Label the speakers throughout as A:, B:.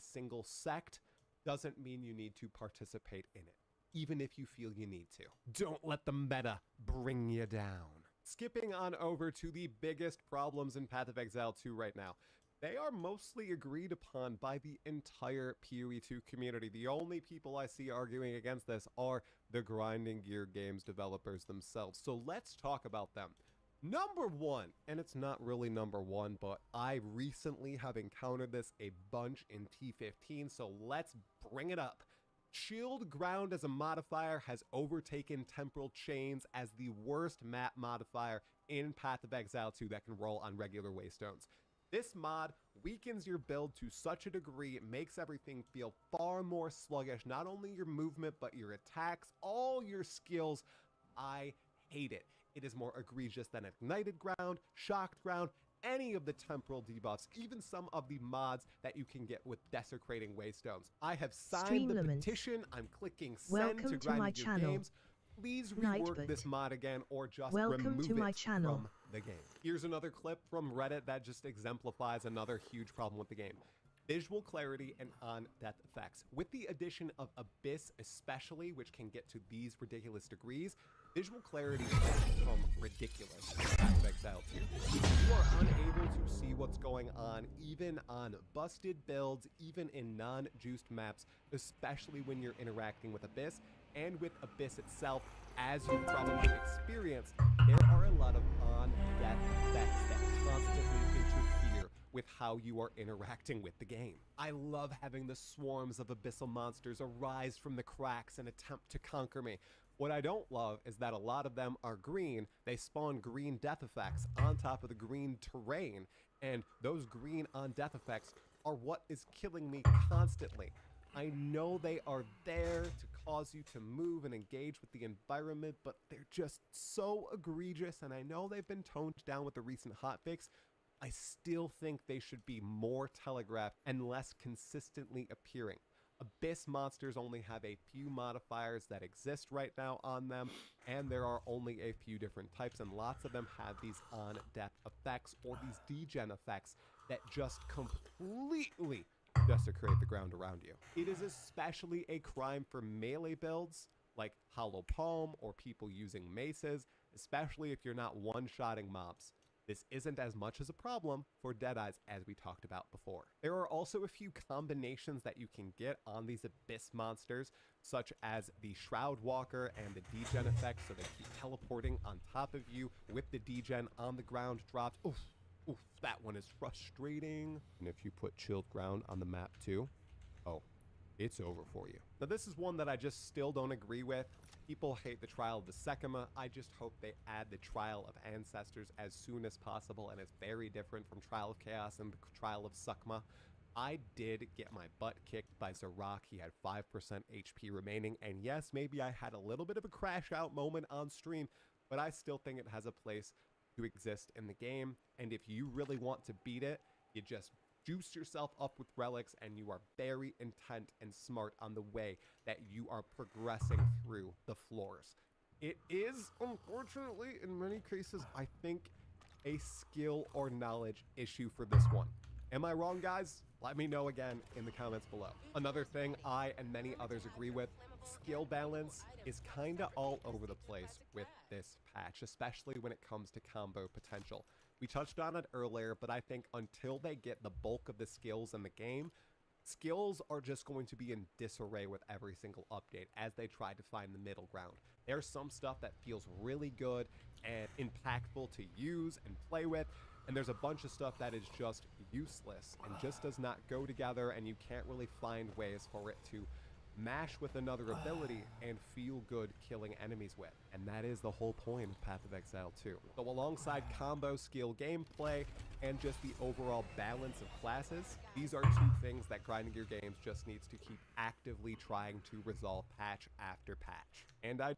A: single sect doesn't mean you need to participate in it, even if you feel you need to. Don't let the meta bring you down. Skipping on over to the biggest problems in Path of Exile 2 right now. They are mostly agreed upon by the entire PoE 2 community. The only people I see arguing against this are the Grinding Gear Games developers themselves. So let's talk about them. Number one, and it's not really number one, but I recently have encountered this a bunch in T15, so let's bring it up. Chilled Ground as a modifier has overtaken Temporal Chains as the worst map modifier in Path of Exile 2 that can roll on regular Waystones. This mod weakens your build to such a degree, it makes everything feel far more sluggish, not only your movement, but your attacks, all your skills. I hate it. It is more egregious than Ignited Ground, Shocked Ground, any of the temporal debuffs, even some of the mods that you can get with Desecrating Waystones. I have signed the petition, I'm clicking send to Grinding Gear Games. Please rework this mod again or just remove it from the game. Here's another clip from Reddit that just exemplifies another huge problem with the game. Visual clarity and on-death effects. With the addition of Abyss especially, which can get to these ridiculous degrees, visual clarity has become ridiculous in Path of Exile 2. You are unable to see what's going on even on busted builds, even in non-juiced maps, especially when you're interacting with Abyss. And with Abyss itself, as you've probably experienced, there are a lot of on-death effects that constantly interfere with how you are interacting with the game. I love having the swarms of abyssal monsters arise from the cracks and attempt to conquer me. What I don't love is that a lot of them are green. They spawn green death effects on top of the green terrain, and those green on-death effects are what is killing me constantly. I know they are there to cause you to move and engage with the environment, but they're just so egregious, and I know they've been toned down with the recent hotfix. I still think they should be more telegraphed and less consistently appearing. Abyss monsters only have a few modifiers that exist right now on them, and there are only a few different types, and lots of them have these on-death effects or these degen effects that just completely desecrate the ground around you. It is especially a crime for melee builds like Hollow Palm or people using maces, especially if you're not one-shotting mobs. This isn't as much as a problem for Deadeyes as we talked about before. There are also a few combinations that you can get on these Abyss monsters, such as the Shroud Walker and the degen effect, so they keep teleporting on top of you with the degen on the ground dropped. Oof, that one is frustrating. And if you put Chilled Ground on the map too, oh, it's over for you. Now this is one that I just still don't agree with. People hate the Trial of the Sekima. I just hope they add the Trial of Ancestors as soon as possible, and it's very different from Trial of Chaos and the Trial of Sekima. I did get my butt kicked by Zarok. He had 5% HP remaining, and yes, maybe I had a little bit of a crash out moment on stream, but I still think it has a place to exist in the game, and if you really want to beat it, you just juice yourself up with relics, and you are very intent and smart on the way that you are progressing through the floors. It is, unfortunately, in many cases, I think, a skill or knowledge issue for this one. Am I wrong, guys? Let me know again in the comments below. Another thing I and many others agree with, skill balance is kinda all over the place with this patch, especially when it comes to combo potential. We touched on it earlier, but I think until they get the bulk of the skills in the game, skills are just going to be in disarray with every single update as they try to find the middle ground. There's some stuff that feels really good and impactful to use and play with, and there's a bunch of stuff that is just useless and just does not go together, and you can't really find ways for it to mash with another ability and feel good killing enemies with. And that is the whole point of Path of Exile 2. So alongside combo skill gameplay and just the overall balance of classes, these are two things that Grinding Gear Games just needs to keep actively trying to resolve patch after patch. And I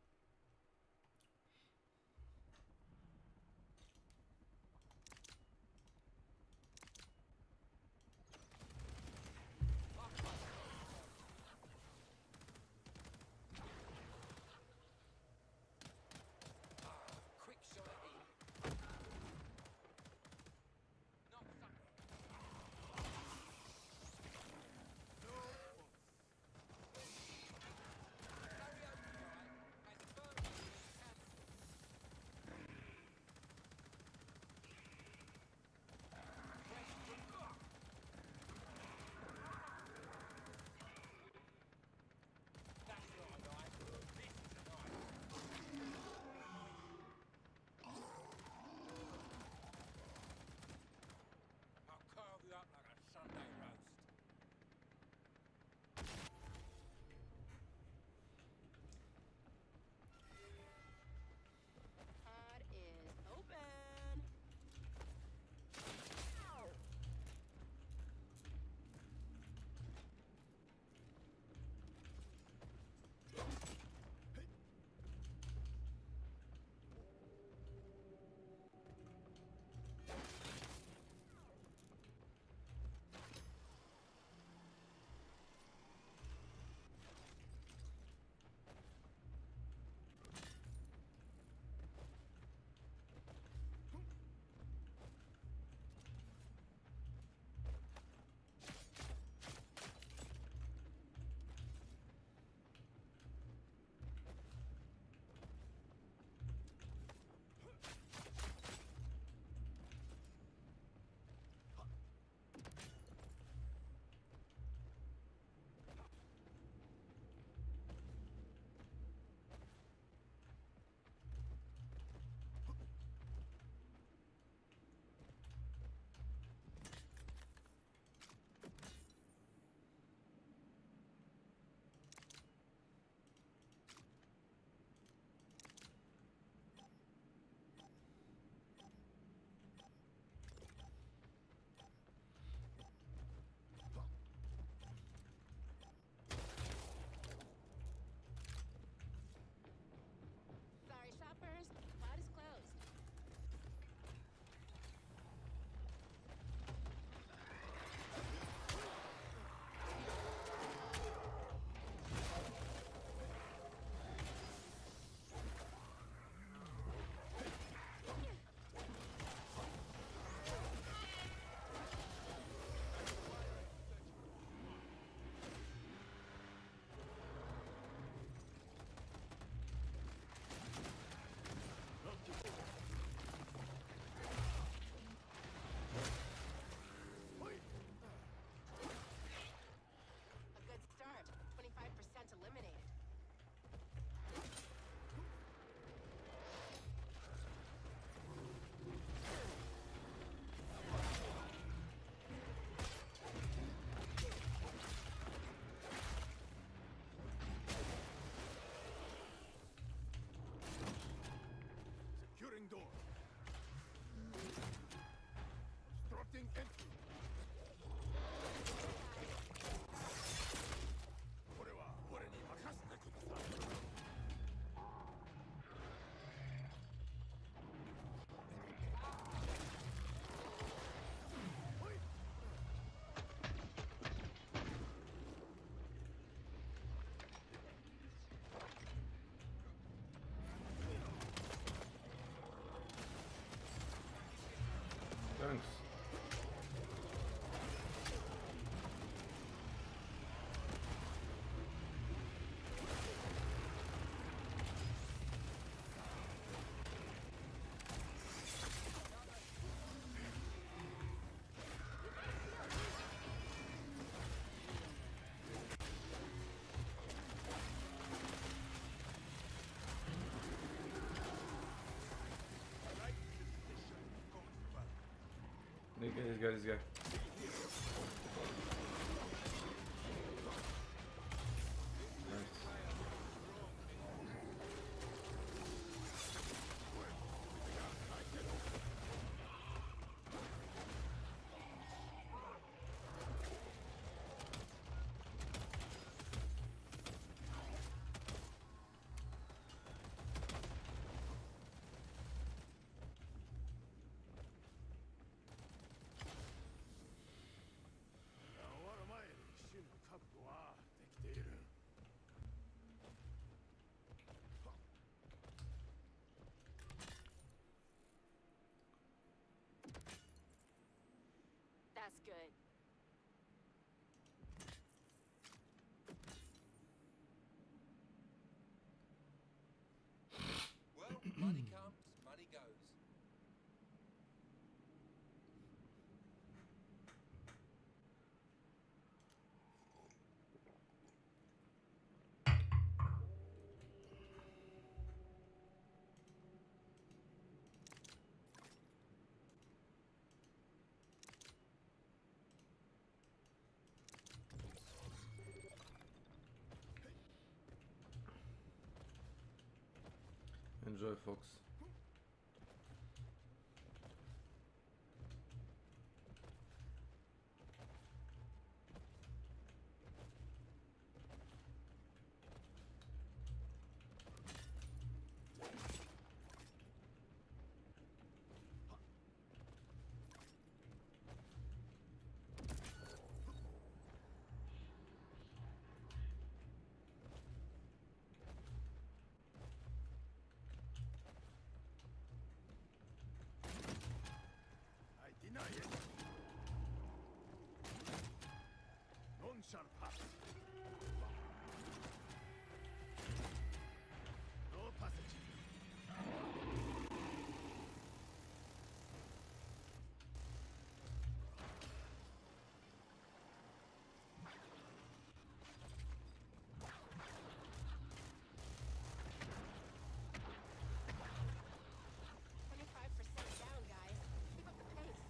B: This guy. Nice.
C: That's good.
D: Well, money comes, money goes.
B: Enjoy, Fox.
E: I deny it. None shall pass. No passage.
C: Down, guys. Keep up the pace.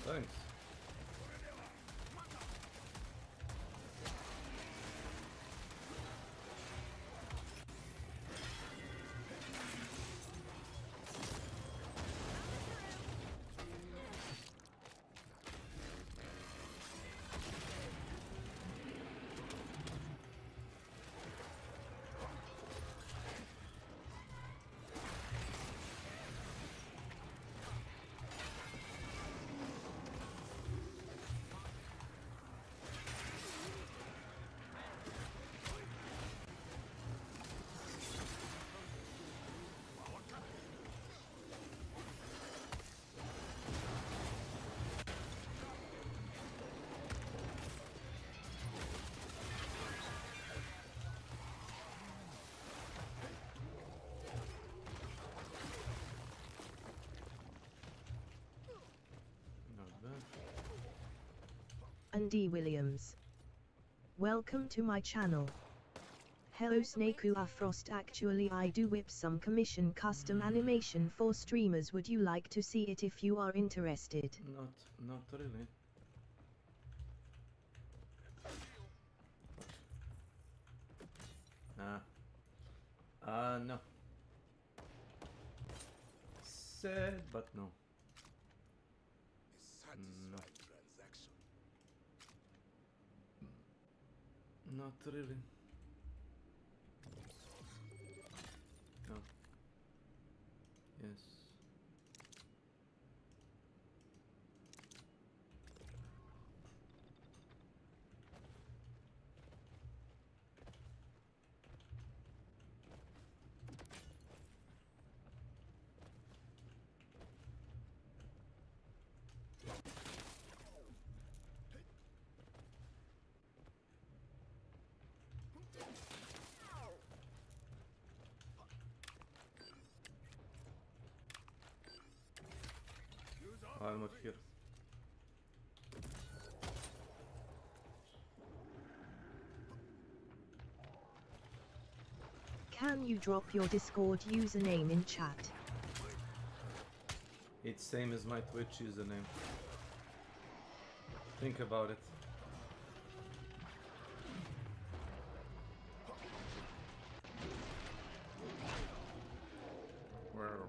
B: Thanks. Not bad.
F: Andy Williams. Welcome to my channel. Hello S.W.Frost. Actually I do whip some commission custom animation for streamers. Would you like to see it if you are interested?
B: Not really. No. Sad, but no.
E: A satisfying transaction.
B: Not really. No. Yes. I'm not here.
F: Can you drop your Discord username in chat?
B: It's same as my Twitch username. Think about it. Wow.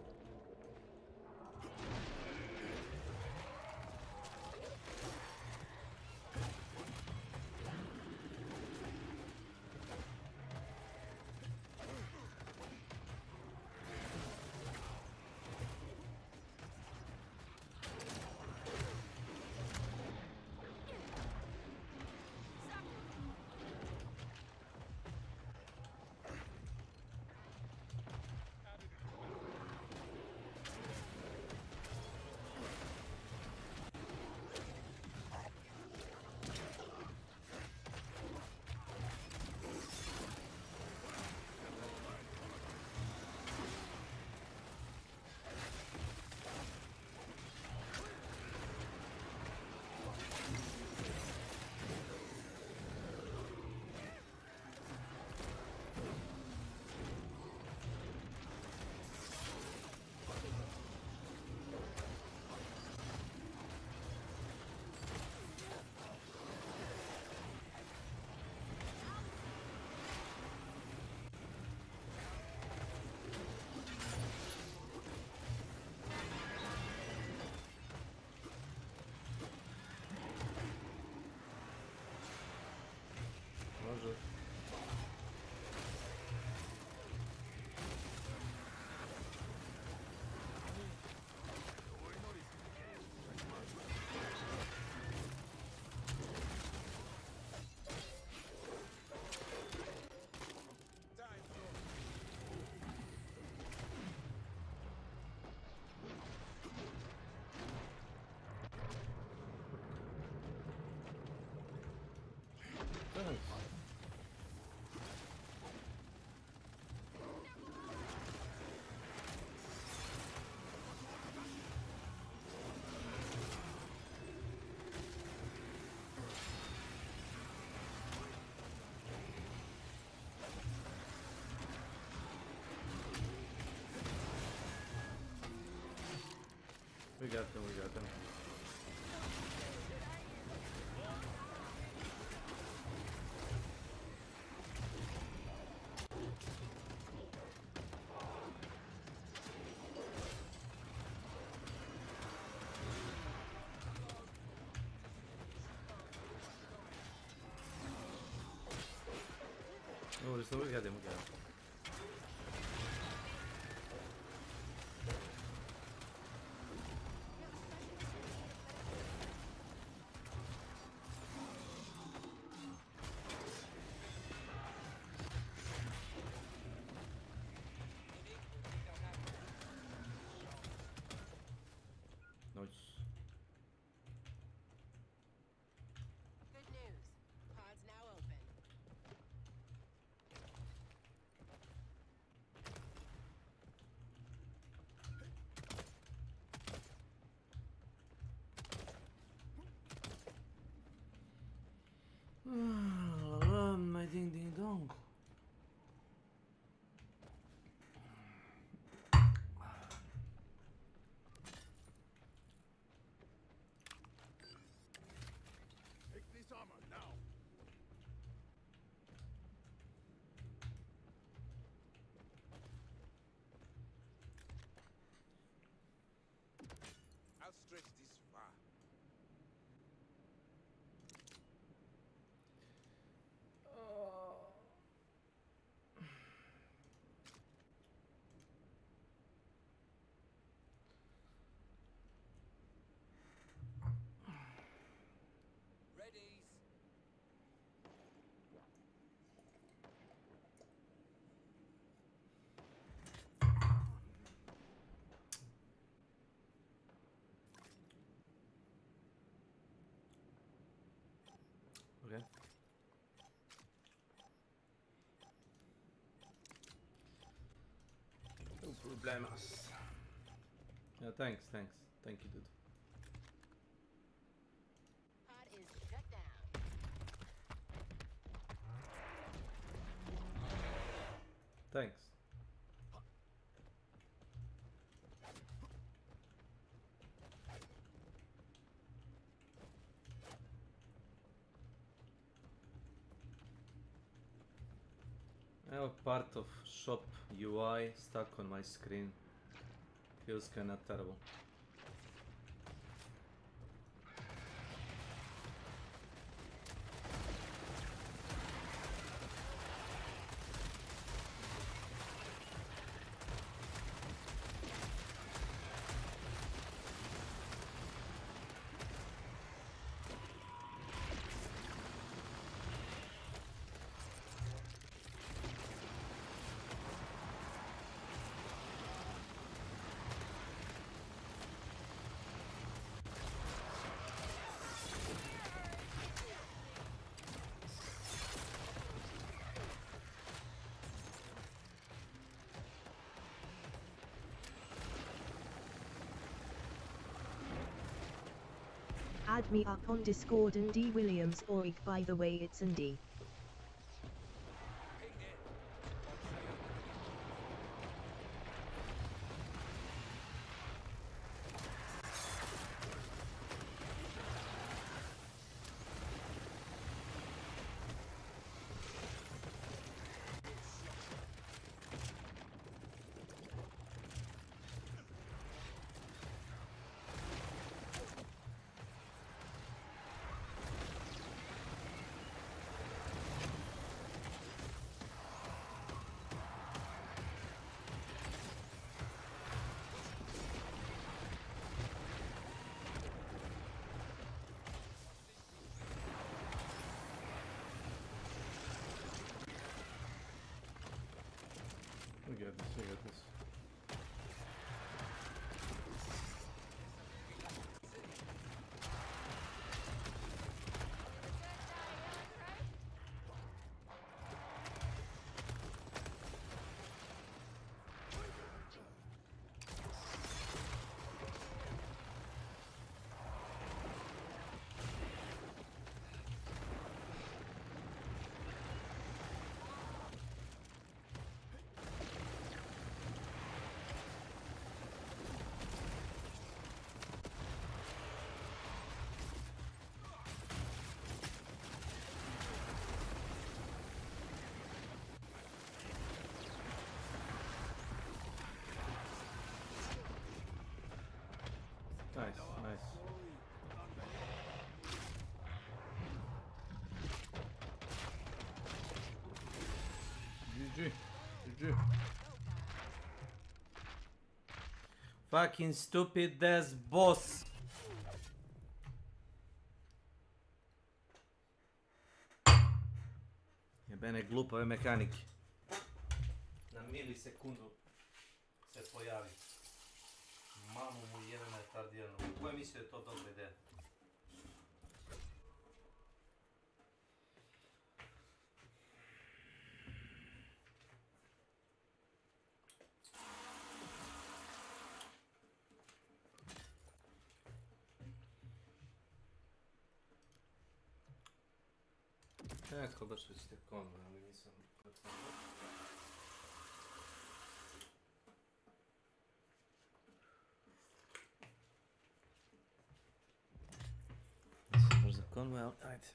B: Może. Thanks. We got them, we got them. Oh, so we got them, we got them. Nice.
C: Good news. Pod's now open.
B: Problemas. Yeah, thanks. Thank you, dude.
C: Pod is shut down.
B: Thanks. I have a part of shop UI stuck on my screen. Feels kinda terrible.
F: Add me up on Discord and D Williams Orig, by the way it's and D.
D: Ping it.
B: We got this. Nice. GG. Fucking stupid ass boss. Jebene glupave mekanike. Na milisekundu se pojavi. Mamu mu jebena je tardirano. Ko je mislio da je to dobra ideja? Kako došli ste konvo, ali nisam pretvorio. Nisam baš za konvo, ali ajde.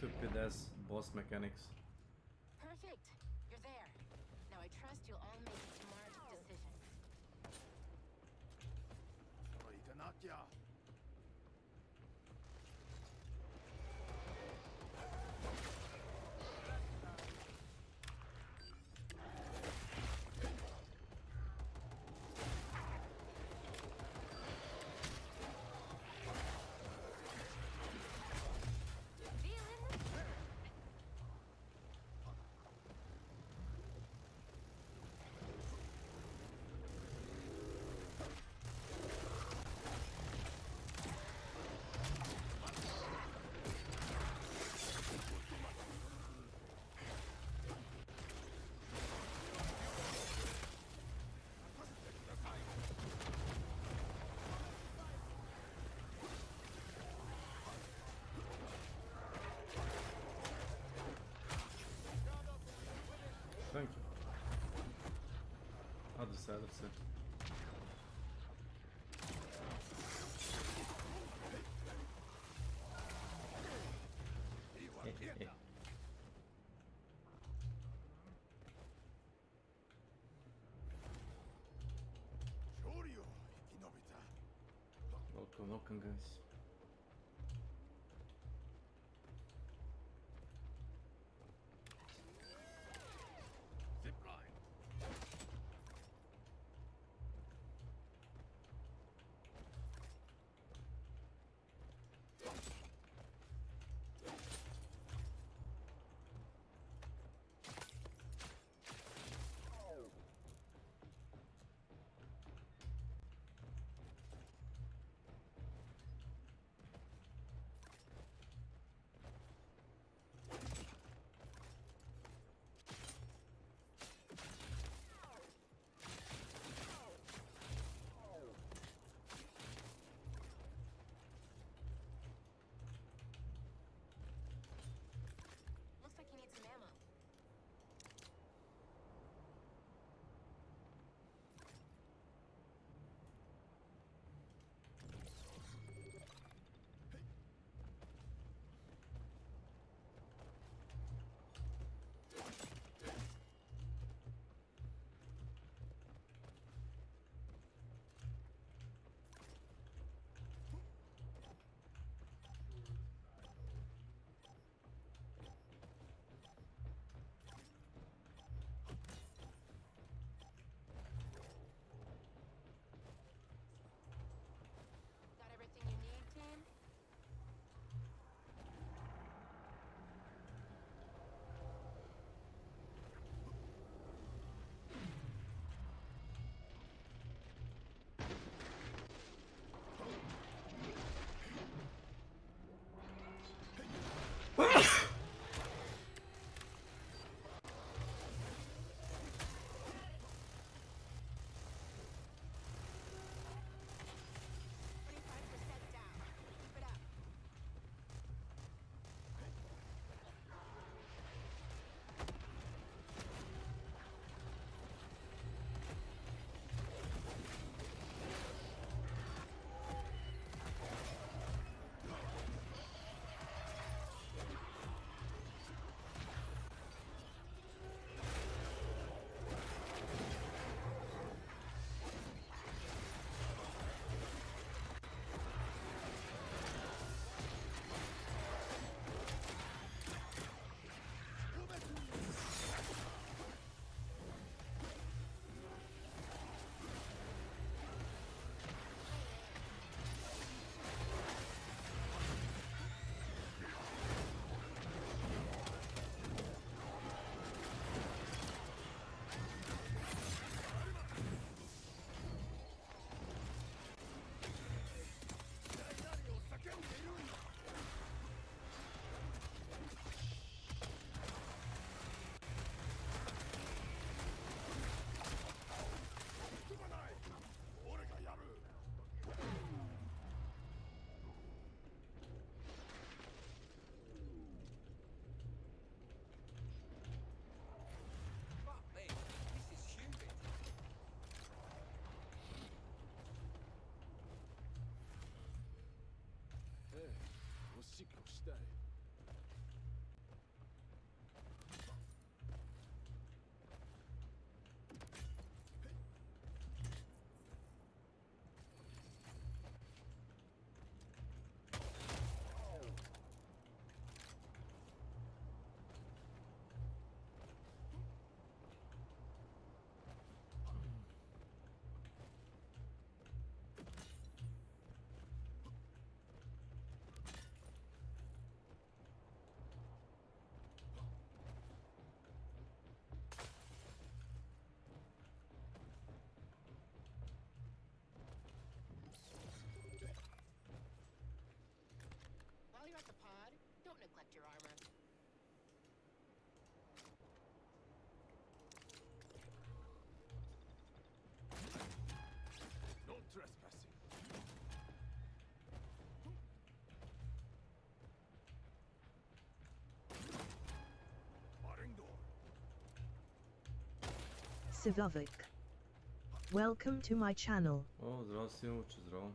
B: Stupid ass boss mechanics.
C: Perfect. You're there. Now I trust you'll all make a smart decision.
G: sadar se. Welcome, guys.
C: Looks like you need some ammo. Got everything you need, team? Down. Keep it up.
D: Fuck me. This is humid.
C: While you're at the pod, don't neglect your armor.
E: No trespassing. Barring door.
F: Savovic. Welcome to my channel.
B: O, zdravo Simuče, zdravo.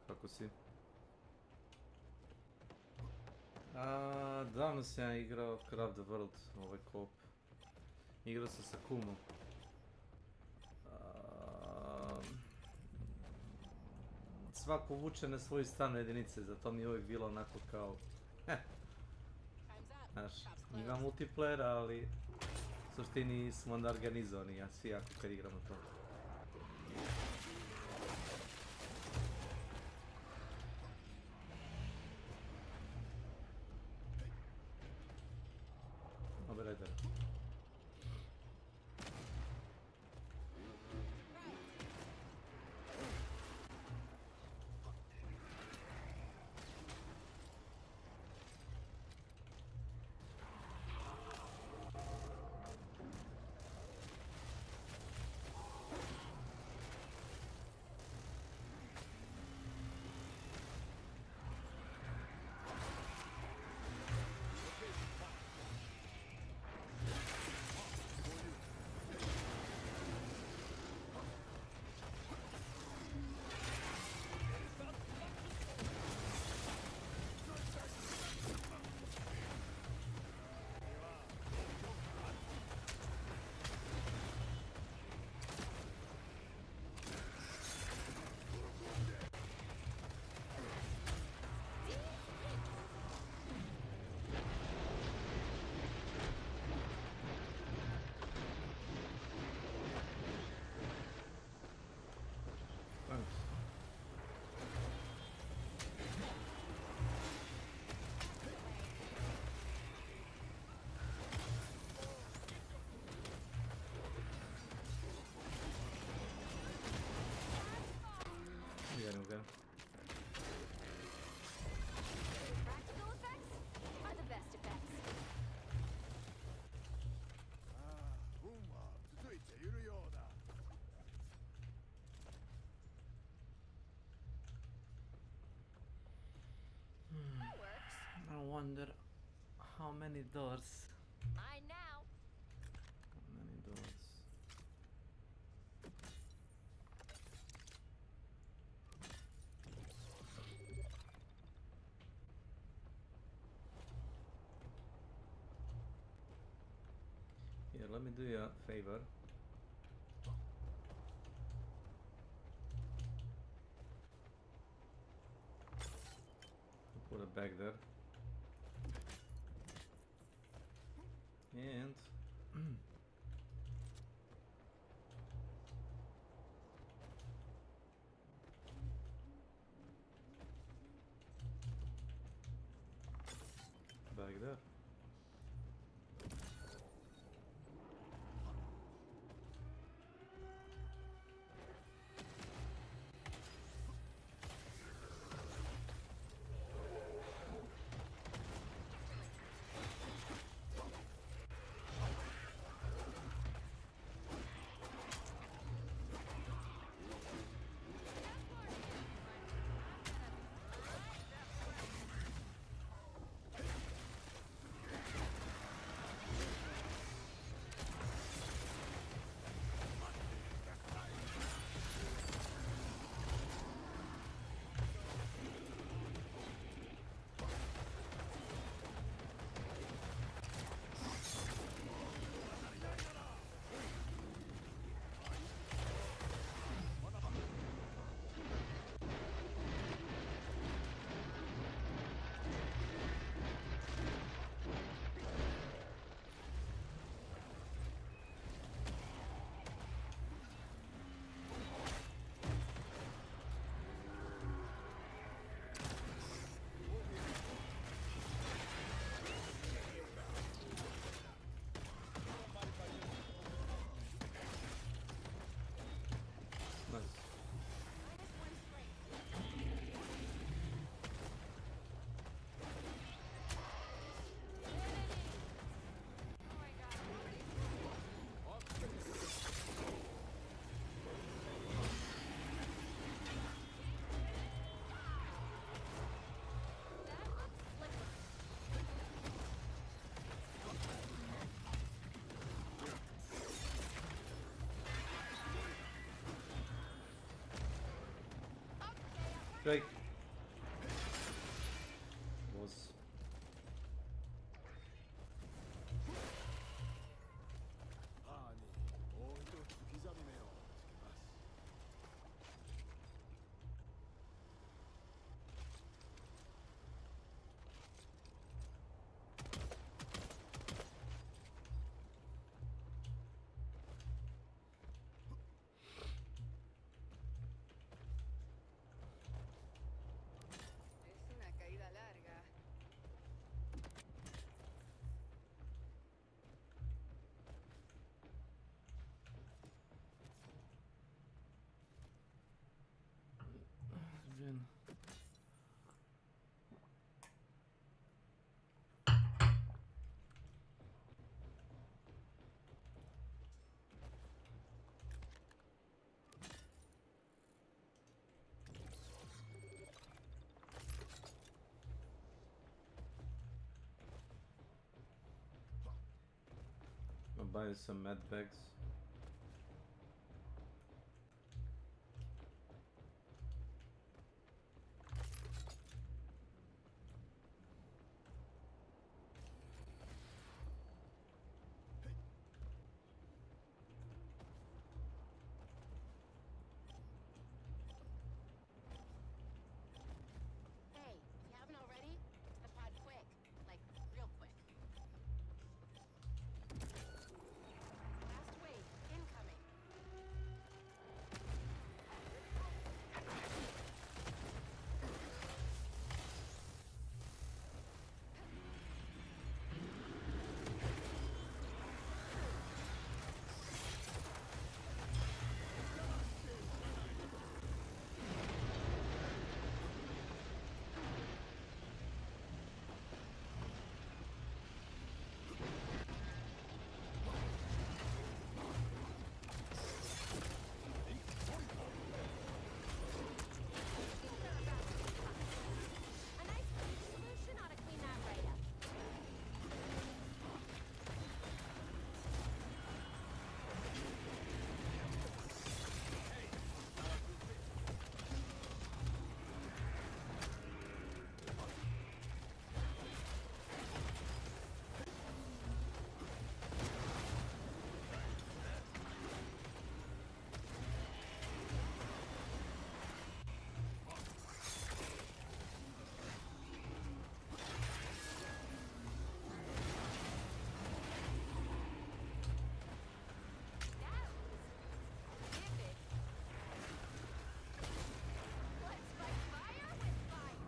B: Kako si? Davno sam ja igrao Craft the World, ovaj kop. Igrao sam sa kumom. Svako vuče na svoju stranu jedinice, zato mi je uvijek bilo onako kao...
C: Time's up.
B: Znaš,
C: Shop's
B: ima
C: closed.
B: multiplayera, ali... U suštini smo onda organizovani, ja svi jako kad igramo to. Obreder. Practical
C: effects are the best effects.
E: 運は続いているようだ。
C: That works.
B: I wonder how many doors.
C: Mine now.
B: How many doors? Here, let me do you a favor. Put it back there. And back there. Strike. Was.
H: Es una caída larga.
G: Bien. I'll buy some med bags.
C: Hey, if you haven't already, get to the pod quick. Like, real quick. Last wave, incoming. A nice bleach solution ought to clean that right up. That was vivid. Let's fight fire with fire.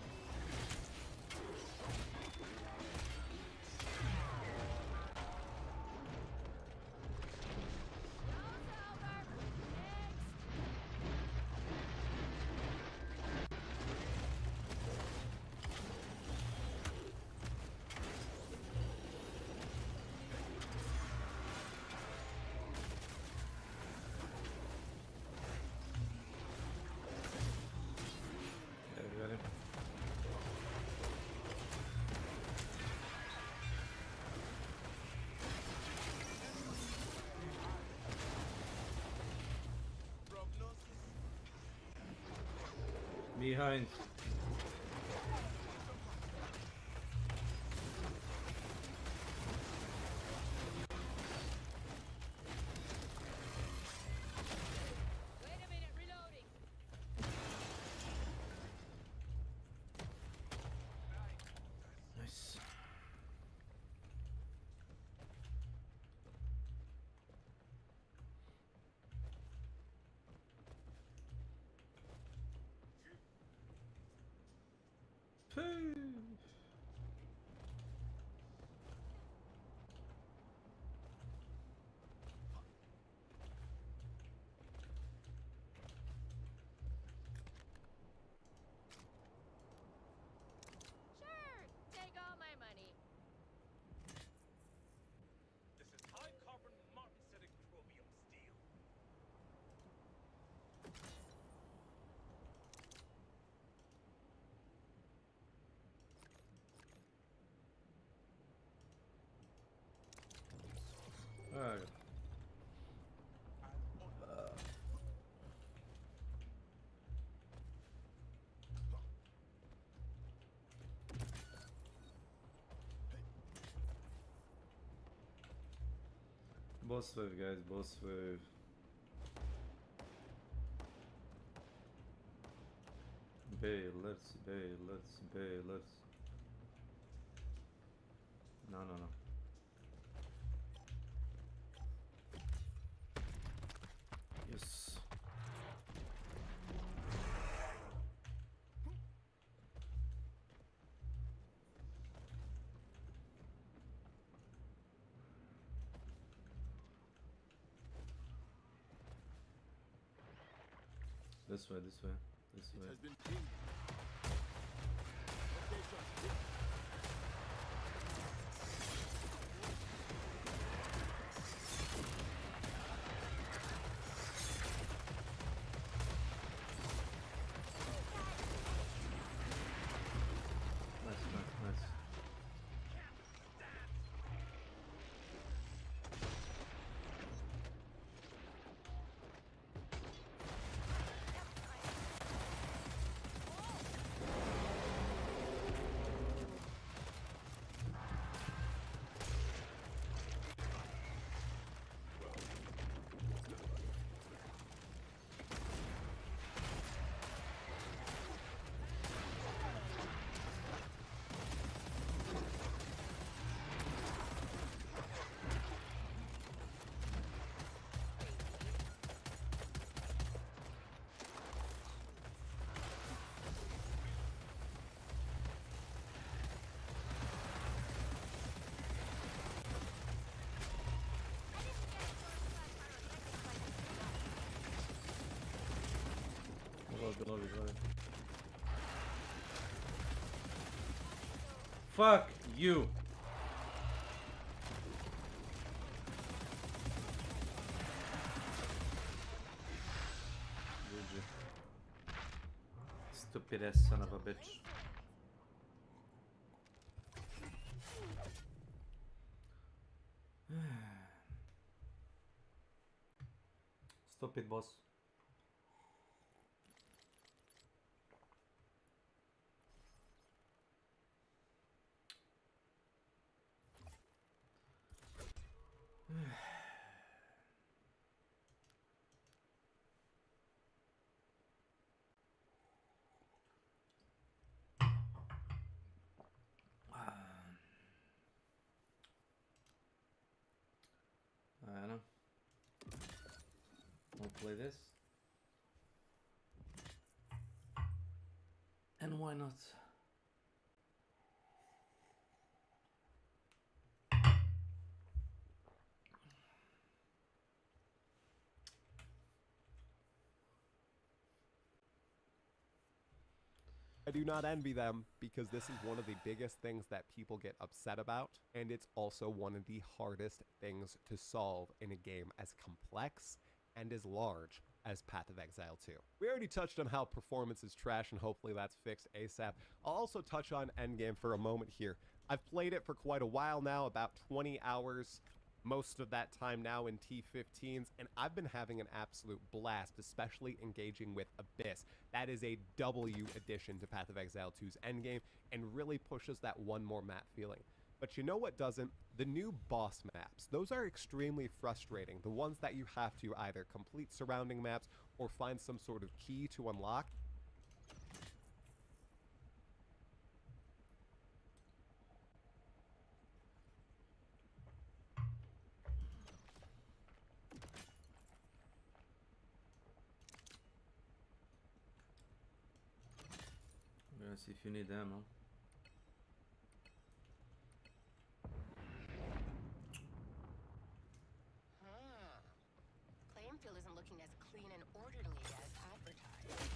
C: Show's over. Next.
G: Yeah, we got him.
B: Behind.
H: Wait a minute, reloading.
G: Nice. Phew.
H: Sure, take all my money.
D: This is high carbon martensitic chromium steel.
G: Boss wave, guys, boss wave. Bailers, bailers, bailers. No, no, no. Yes. This way, this way, this
E: It
G: way.
E: has been pinged. Location.
G: Nice, nice, nice. Below, below. Fuck you! GG. Stupid ass son of a bitch. Stupid boss. I don't know. We'll play this. And why not?
A: I do not envy them because this is one of the biggest things that people get upset about, and it's also one of the hardest things to solve in a game as complex and as large as Path of Exile 2. We already touched on how performance is trash, and hopefully that's fixed ASAP. I'll also touch on endgame for a moment here. I've played it for quite a while now, about 20 hours, most of that time now in T15s, and I've been having an absolute blast, especially engaging with Abyss. That is a W addition to Path of Exile 2's endgame and really pushes that one more map feeling. But you know what doesn't? The new boss maps. Those are extremely frustrating. The ones that you have to either complete surrounding maps or find some sort of key to unlock.
G: Let's see if you need ammo.
C: Playing field isn't looking as clean and orderly as advertised.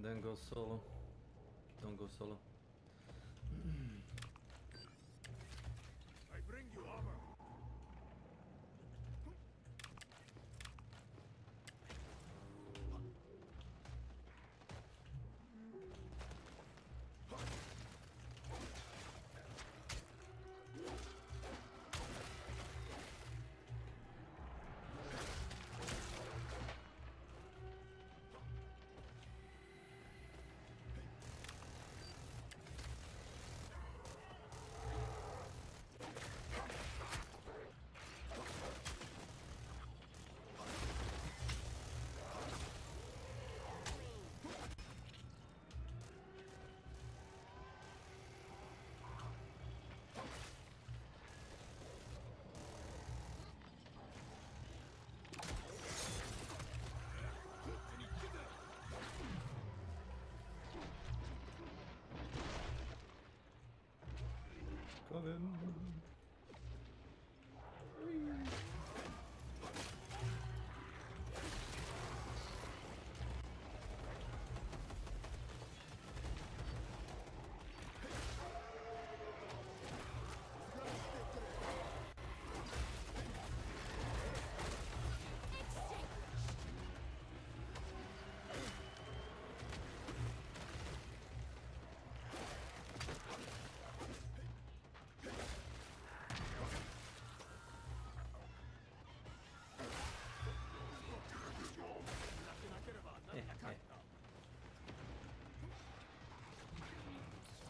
G: Then go solo. Don't go solo.
E: I bring you armor.
G: Coming.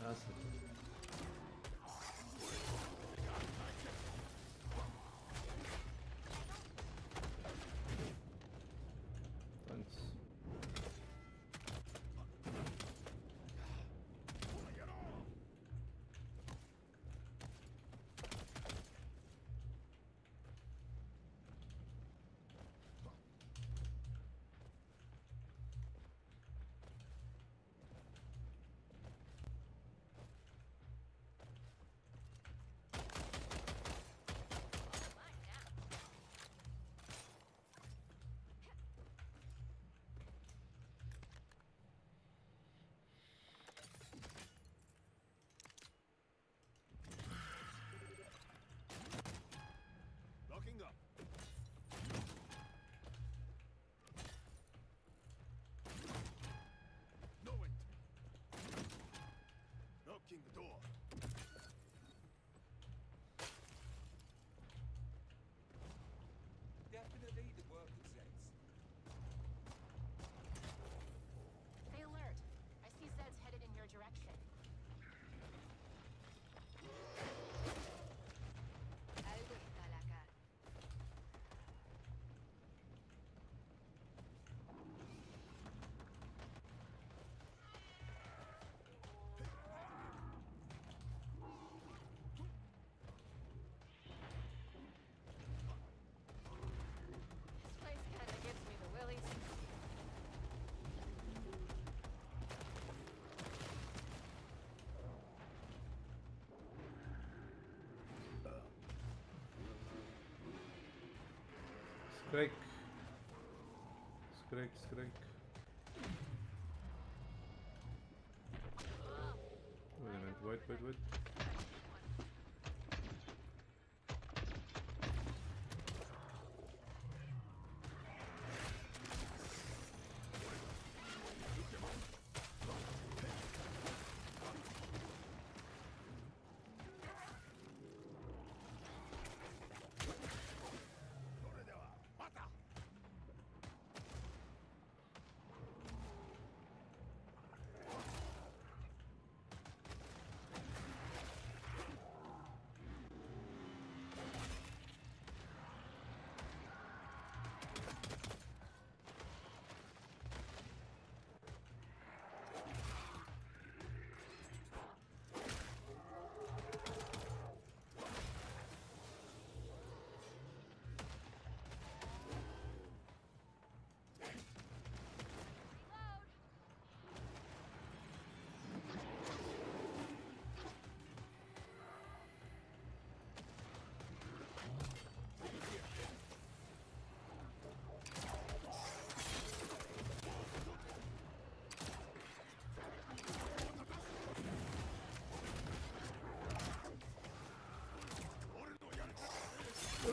G: That's it. Thanks.
E: Locking up. No entry. Locking the door.
D: Definitely the work of Zeds.
C: Stay alert. I see Zeds headed in your direction.
H: Algo está la cara. This place kinda gives me the willies.
G: Skrik. Skrik, skrik. Wait a minute, wait.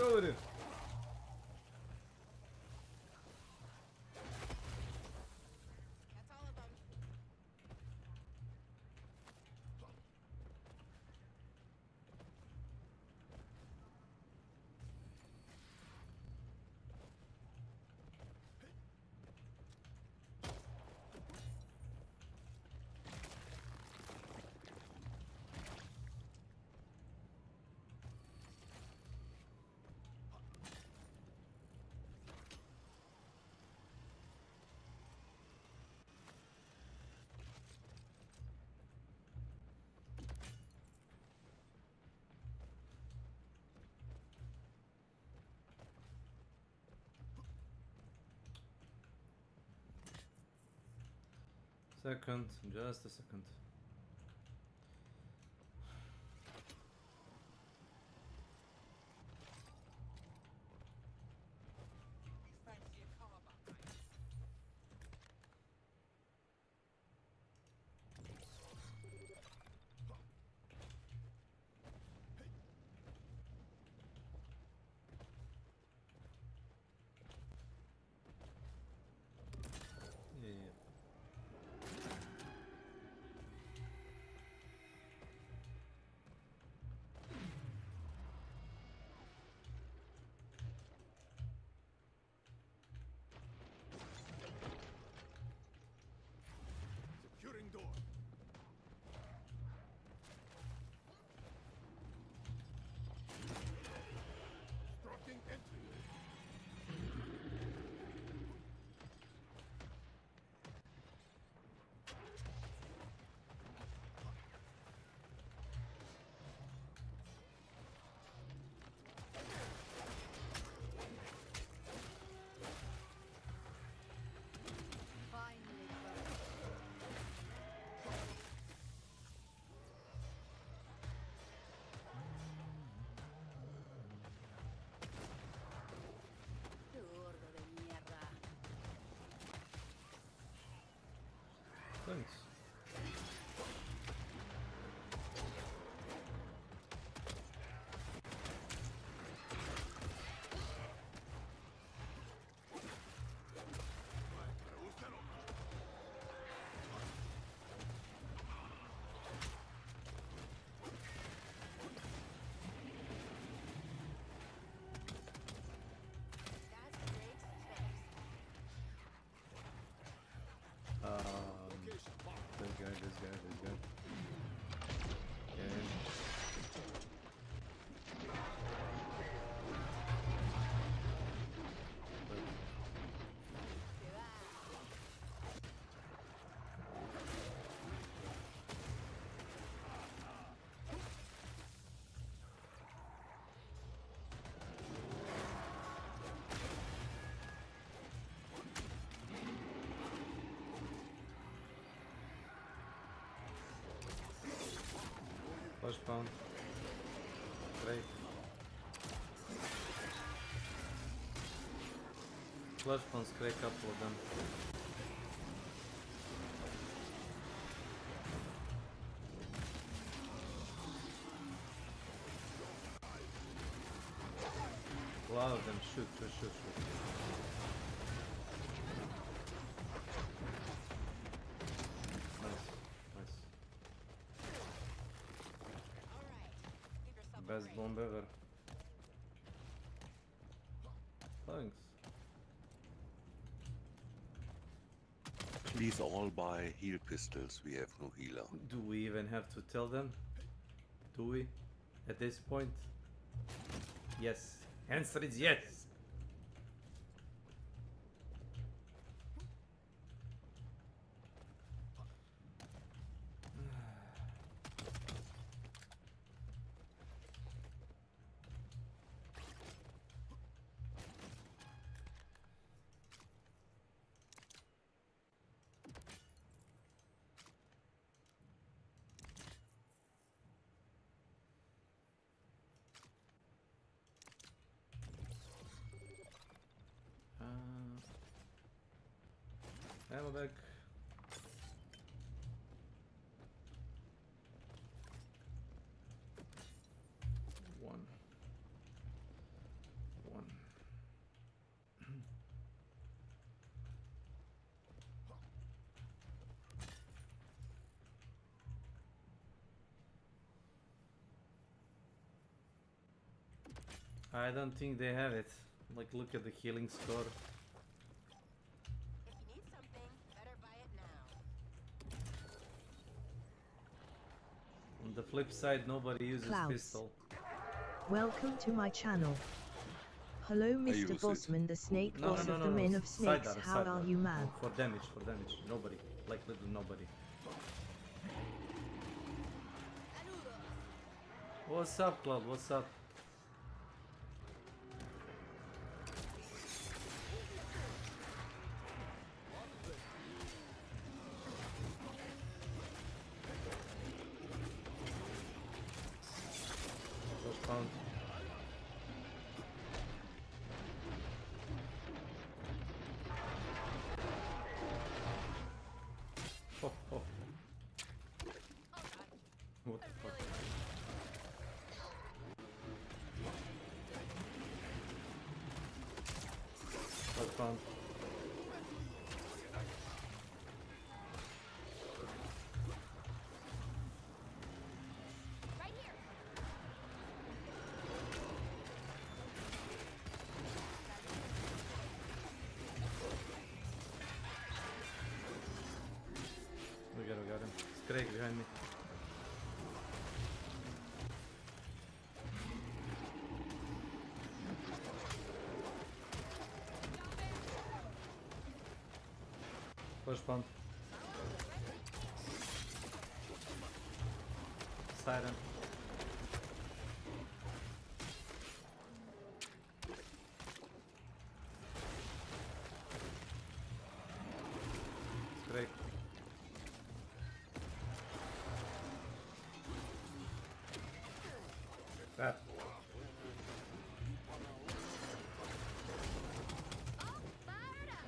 G: over here.
C: That's all of them.
G: Second, just a second.
D: Fancy a carbine, mate?
G: Yeah.
E: Securing door. Obstructing entry.
H: Finally closed. Gordo de mierda.
G: Thanks.
C: That's great tips.
E: Location marked.
G: This guy. Okay. Flash pound. Great. Flash pounds, great couple of them. A lot of them. Shoot. Nice.
C: All right. Give yourself a
G: Best
C: break.
G: bomb ever. Thanks.
I: Please all buy heal pistols. We have no healer.
G: Do we even have to tell them? Do we? At this point? Yes. Answer is yes. Ammo bag. One. I don't think they have it. Like, look at the healing score.
C: If you need something, better buy it now.
G: On the flip side, nobody uses
F: Klaus.
G: pistol.
F: Welcome to my channel. Hello
I: use
F: Mr.
I: it.
F: Bossman, the snake
G: No,
F: boss
G: no,
F: of
G: no,
F: the
G: no,
F: men
G: no.
F: of snakes.
G: Sidearm,
F: How are
G: sidearm.
F: you, man?
G: No, for damage, for damage. Nobody. Like little nobody. What's up, Claude? What's up? First pound. Oh, oh. What the fuck? First pound.
H: Right here.
G: We got him. It's Craig behind me. First pound. Siren. It's Craig. That.
H: Fired up.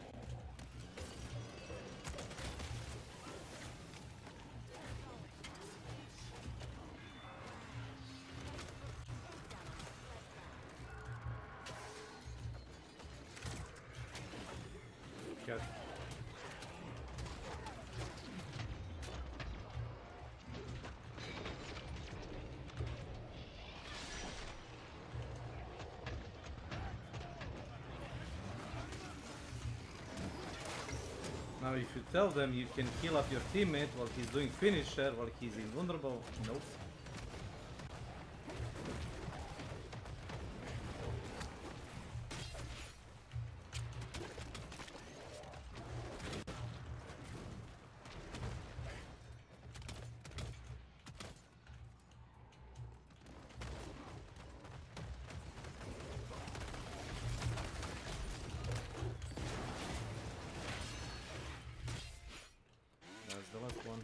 G: Got it. Now if you tell them you can heal up your teammate while he's doing finisher, while he's invulnerable, nope. That's the last one.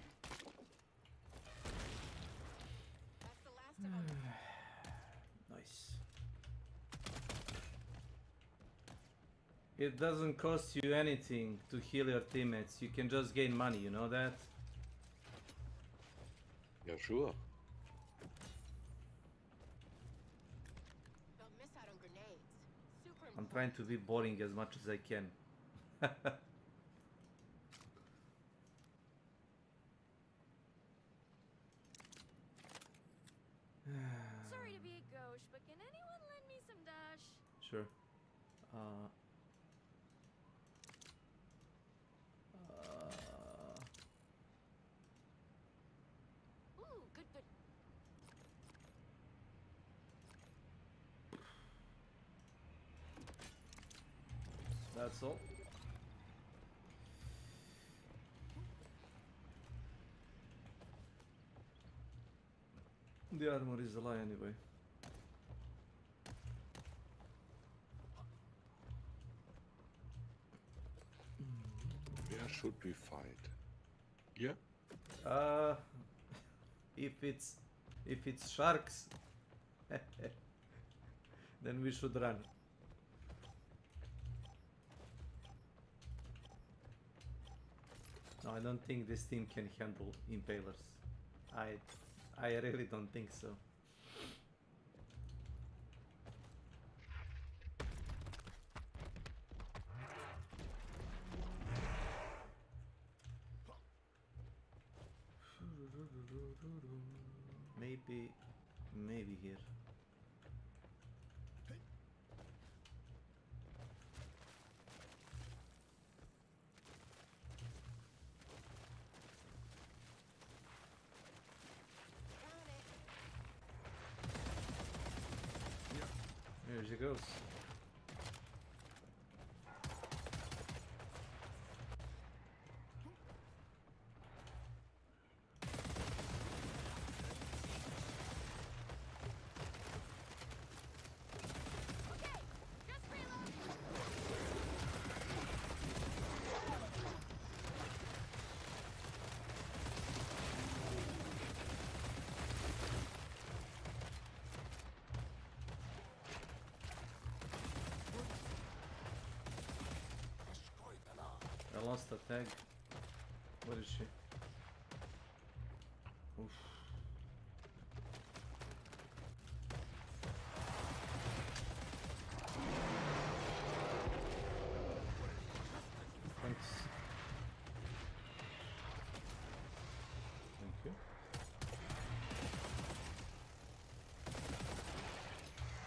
C: That's the last of them.
G: Nice. It doesn't cost you anything to heal your teammates. You can just gain money, you know that?
I: Yeah, sure.
C: Don't miss out on grenades. Super
G: I'm
C: important.
G: trying to be boring as much as I can.
H: Sorry to be a gauche, but can anyone lend me some dash?
G: Sure.
C: Ooh, good.
G: That's all. The armor is a lie anyway.
I: Where should we fight? Yeah?
G: Uh, if it's sharks, then we should run. No, I don't think this team can handle impalers. I really don't think so. Maybe here. she goes.
H: Okay, just reloading.
G: I lost a tag. What is she? Oof. Thanks. Thank you.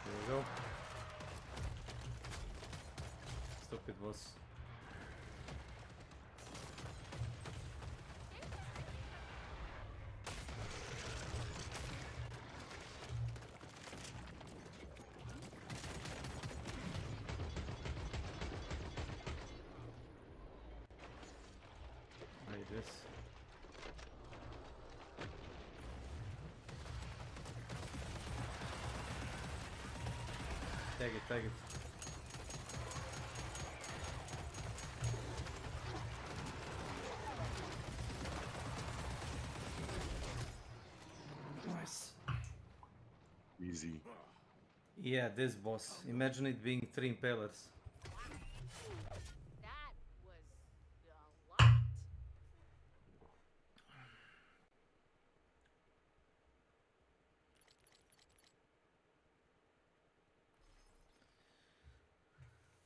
G: Here we go. Stupid boss. Like this. Tag it, tag it. Nice.
I: Easy.
G: Yeah, this boss. Imagine it being 3 impalers.
H: That was a lot.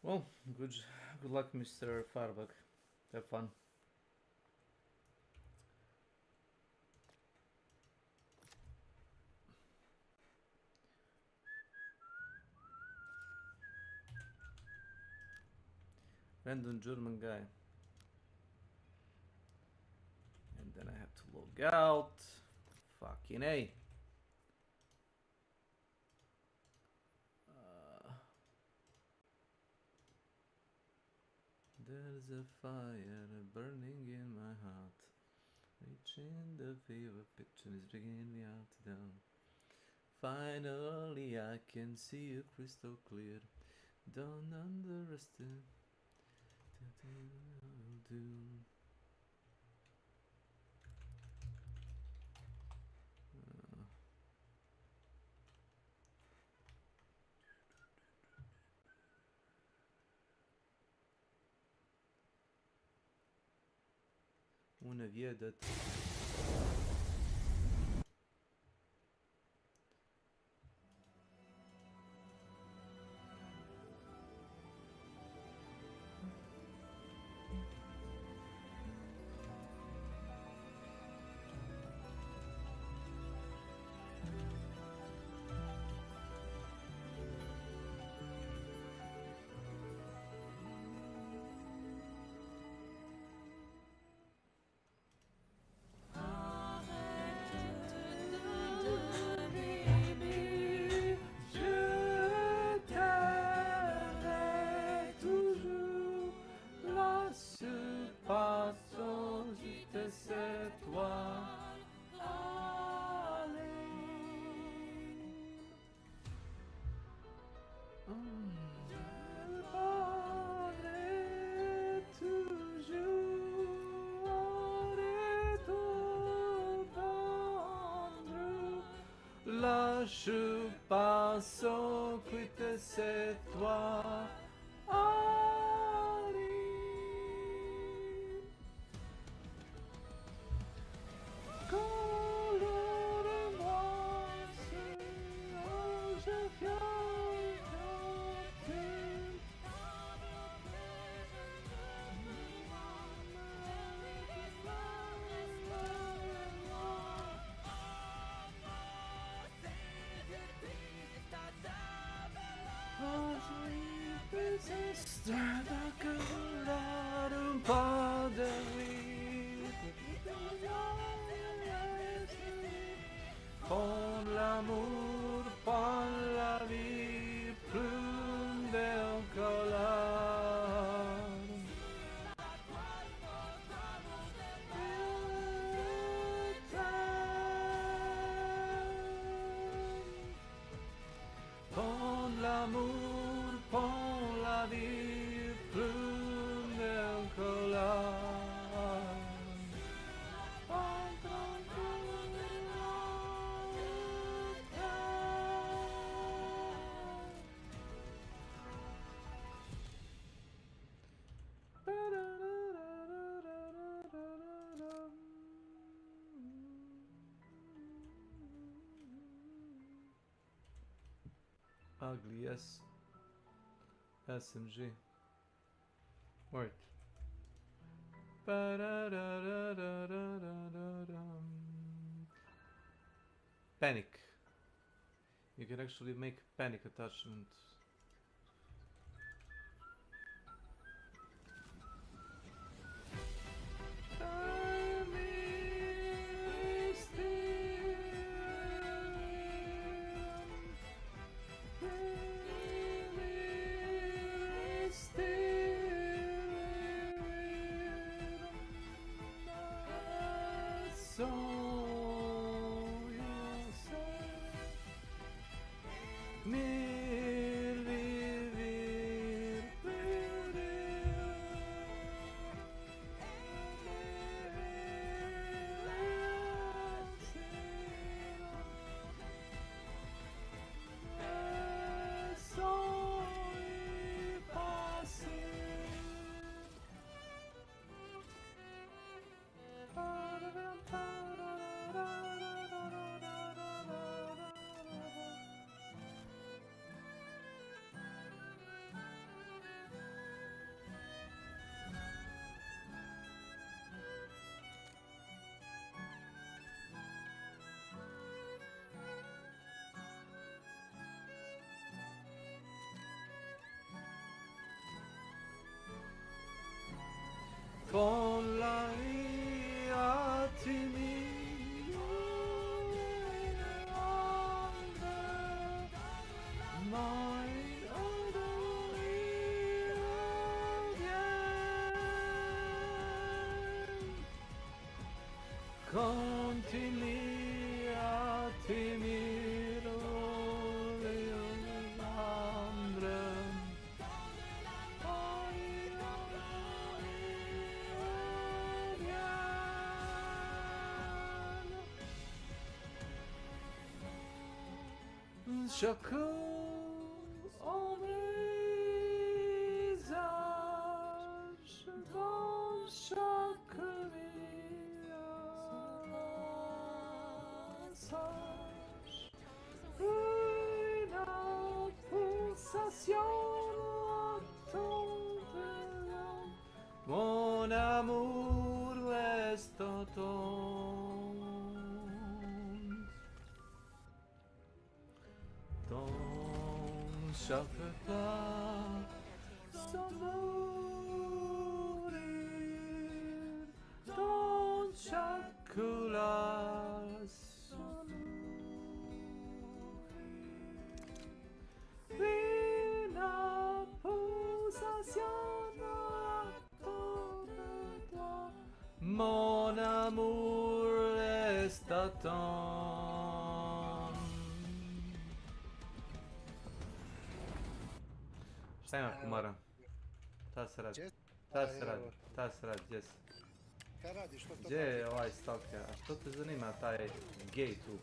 G: Well, good luck, Mr. Firebug. Have fun. Random German guy. And then I have to log out. Fucking A. There's a fire burning in my heart. Reaching the fever pitch and it's bringing me out down. Finally I can see you crystal clear. Don't underestimate the thing I'll do. Una vida. Je passe au quitte c'est toi. Strada che volare un po' de Pour l'amour, pour la vie, plus Ugly, yes. SMG. Word. Panic. You can actually make panic attachment. Con la mia timida mein adorire continui a timir chaque visage dans chaque visage une pulsation attendant mon amour reste dans chaque pas sans mourir, dans chaque lasse une pulsation attendant mon amour reste Šta ima kumara? Ta se radi. Ta se radi. Ta se radi, jes.
E: Kaj radiš, što to
G: Gdje je ovaj stalker? A što te zanima taj gej tu?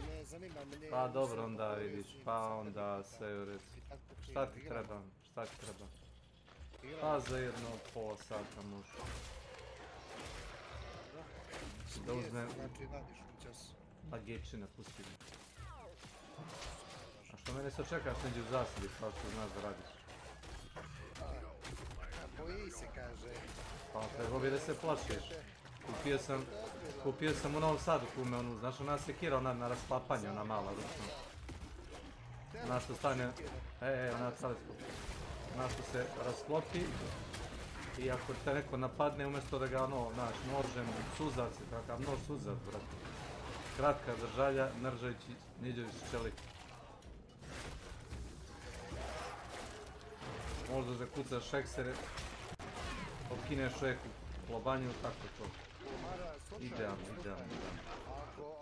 E: Ne zanima me.
G: Pa dobro, onda vidiš. Pa onda sve u redu. Šta ti treba? Šta ti treba? Pa za jedno pola sata možeš. Da uzmem...
E: Znači radiš u čas.
G: Pa gejčina, pusti mi. A što mene sad čekaš neđe u zasadi, kao što znaš da radiš?
E: Boji se, kaže.
G: Pa trebao bi da se plašiš. Kupio sam u Novom Sadu kume onu, znaš ona sekira ona na rasklapanje, ona mala ručno. Ona što stane, ona teleskop. Ona što se rasklopi i ako te neko napadne umjesto da ga ono, znaš, nožem, suzac je takav nož suzac, brate. Kratka držalja, nržajući, niđajući čelik. Možda zakucaš šeksere, otkineš čovjeku lobanju, tako to. Idealno.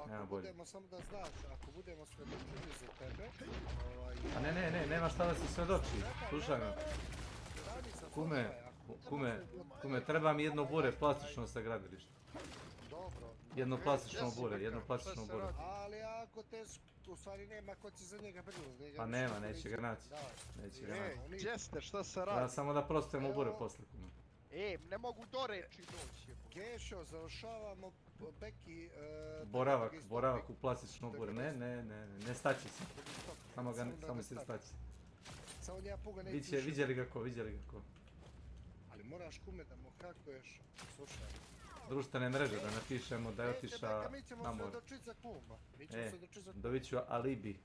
G: Nema bolje.
E: Budemo samo da znaš, ako budemo svedočili za tebe...
G: A ne, nema šta da se svedoči. Slušaj me. Kume, treba mi jedno bure plastično sa gradilišta.
E: Dobro.
G: Jedno plastično bure.
E: Ali ako te, u stvari nema ko će za njega brinuti.
G: Pa nema, neće ga naći.
J: Gdje ste, šta se radi?
G: Ja samo da prostujemo bure posle, kume.
J: Ne mogu do reči doći.
E: Gešo, završavamo Beki...
G: Boravak u plastičnom oboru. Ne staći se. Samo se staći.
E: Samo nja puga neću više.
G: Vidjeli ga ko.
E: Ali moraš kume da mu hakuješ. Slušaj.
G: Društvene mreže da napišemo da je otiša
E: mi ćemo
G: na
E: se
G: more.
E: dočit za kuma.
G: Dobit ću alibi.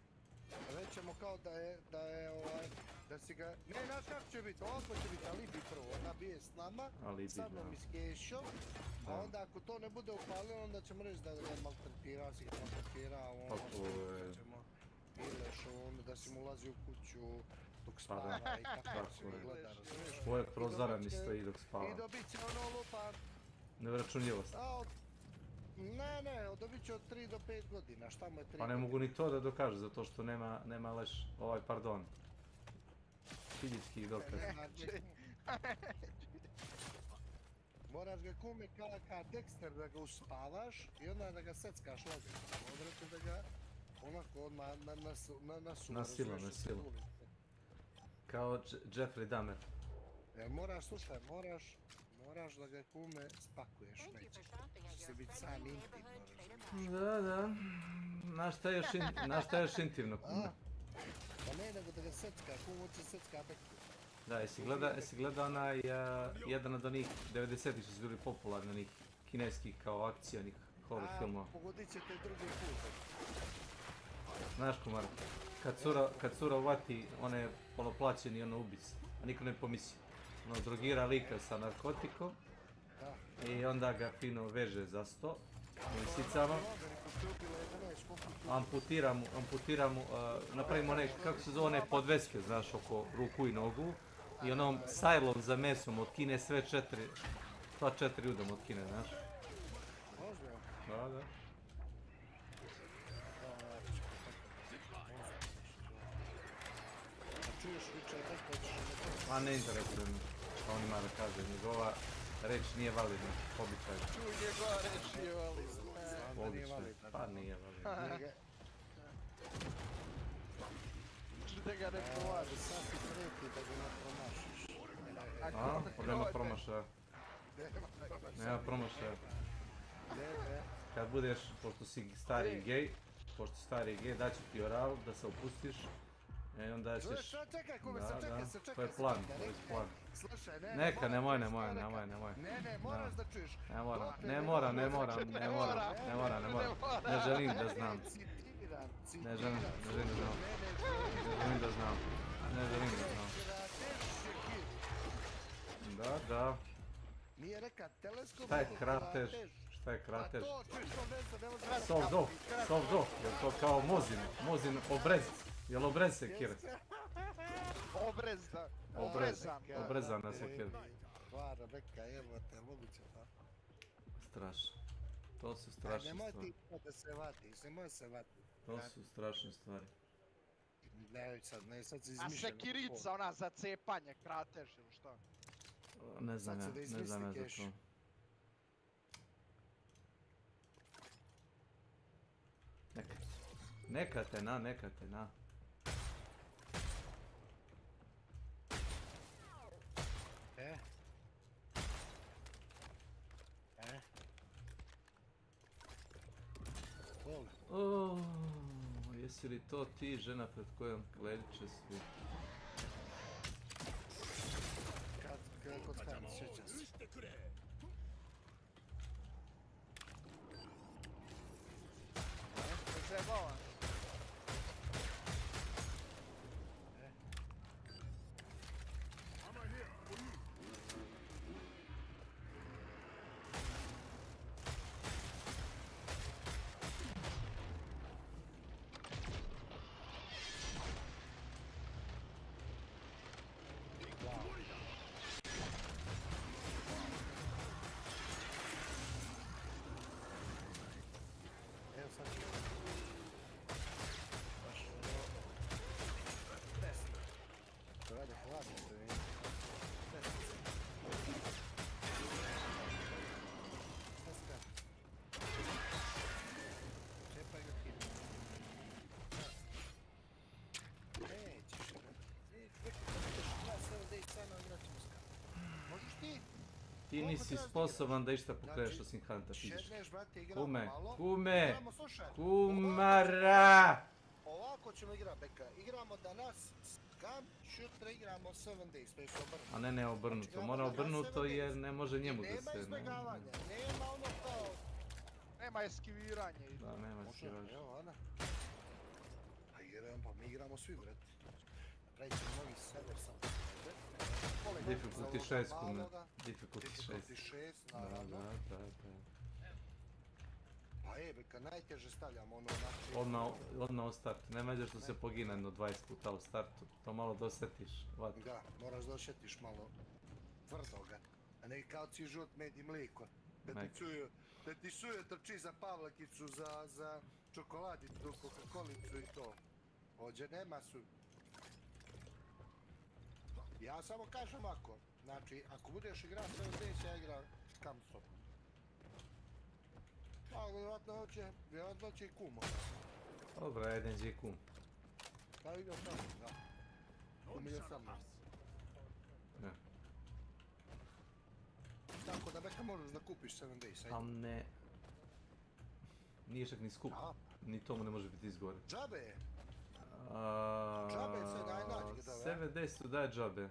E: Rećemo kao da si ga... Ne, znaš kako će biti, ovako će biti alibi prvo. Ona bije s nama, sa mnom i s Kešom, a onda ako to ne bude upalilo, onda ćemo reći da ga maltretirao, da si mu ulazi u kuću dok spava i tako si mi gleda, razumiješ?
G: Pored prozora mi stoji dok spava.
E: I dobit će ono lupa...
G: Nevračunljivost.
E: Ne, dobit će od 3 do 5 godina, šta mu je 3 godina?
G: Pa ne mogu ni to da dokažu, zato što nema leš, pardon. Fizički dokaz.
E: Moraš ga kume ka Dexter da ga uspavaš i onda da ga seckaš lagom. Odreći da ga onako odmah na silu.
G: Kao Jeffrey Dahmer.
E: Moraš da ga kume spakuješ neće. Će se biti sam intim,
G: Da. Na šta još intimno kume?
E: Pa ne, nego da ga secka, kumo će secka Beku.
G: Da, jesi gleda onaj jedan od onih 90-ih što su bili popularni, onih kineskih kao akcijnih horror filmova.
E: Pogodit ćete drugi put.
G: Znaš Kumar, kad cura uvati one poloplaćeni ubic, a niko ne pomisli. Drogira lika sa narkotikom i onda ga fino veže za sto u lisicama. Amputira mu, napravimo one, kako se zove, one podveske, znaš, oko ruku i nogu. I onom sajlom za mesom otkine sve sva 4 udom otkine, znaš. Da. A ne interesuje me što on ima da kaže, njegova reč nije validna, običajno.
J: Njegova reč nije validna.
G: Običajno, pa nije validna.
J: Da ga ne promašiš.
E: Sad ti preti da ga ne promašiš.
G: Nema promašaja. Nema promašaja. Kad budeš, pošto si stari gej, daću ti oral da se opustiš. I onda ćeš...
E: Čekaj,
G: to je plan. Neka, nemoj.
E: Ne, moraš da čuješ.
G: Ne moram. Ne želim da znam. Ne želim da znam. Da.
E: Nije reka teleskop.
G: Šta je kratež?
E: Soft
G: dog, je to kao mozin obrez. Jel obrez sekira? Obrezana sekira.
E: Stvarno, neka jebote, moguće to.
G: Strašno. To su strašne stvari.
E: Nemoj ti da se vati,
G: To su strašne stvari.
E: Ne, sad se izmišljeno.
J: A sekirica, ona za cepanje, kratež ili šta?
G: Ne znam ja za to. Neka te na. Jesi li to ti, žena pred kojom kleliče svi?
E: Kod kada sjeća se.
J: Zajebava.
G: Ti nisi sposoban da išta pokreneš osim hanta fizički.
E: Šedneš, brate, igramo
G: Kume,
E: malo.
G: kume,
E: Igramo, slušaj.
G: kumara!
E: Ovako ćemo igrati, Beka. Igramo danas Scam, sutra igramo 7 Days, to je obrnuto.
G: A ne obrnuto, mora obrnuto jer ne može njemu da se...
E: Nema izbjegavanja, nema ono kao...
J: Nema eskiviranja.
G: Da, nema skiviraža.
E: Evo, Ana. Pa mi igramo svi, brate. Napravit ćemo novi server sam.
G: Difficulty 6, kume. Difficulty 6.
E: Difficulty 6, naravno.
G: Da.
E: Pa Beka, najteže stavljamo ono znači...
G: Odmah u startu, nema veze što se pogine jedno 20 puta u startu. To malo dosjetiš, vatru.
E: Da, moraš da osjetiš malo tvrdoga. A ne kao ci život med i mlijeko. Da ti suje trči za pavlakicu, za čokoladicu, Coca-Colicu i to. Ođe nema su. Ja samo kažem ovako, znači ako budeš igrao 7 Days, ja igram Scam s tobom. A vjerojatno će i kumo.
G: Dobro, jedan će i kum.
E: Da vidio sam, da. Kum ide sa mnom.
G: Ne.
E: Tako da Beka možeš da kupiš 7 Days, ajde.
G: Al ne... Nije čak ni skup, ni tomu ne može biti izgore.
E: Džabe je! Džabe je sve, daj nađi ga da.
G: 7 Days tu daje džabe.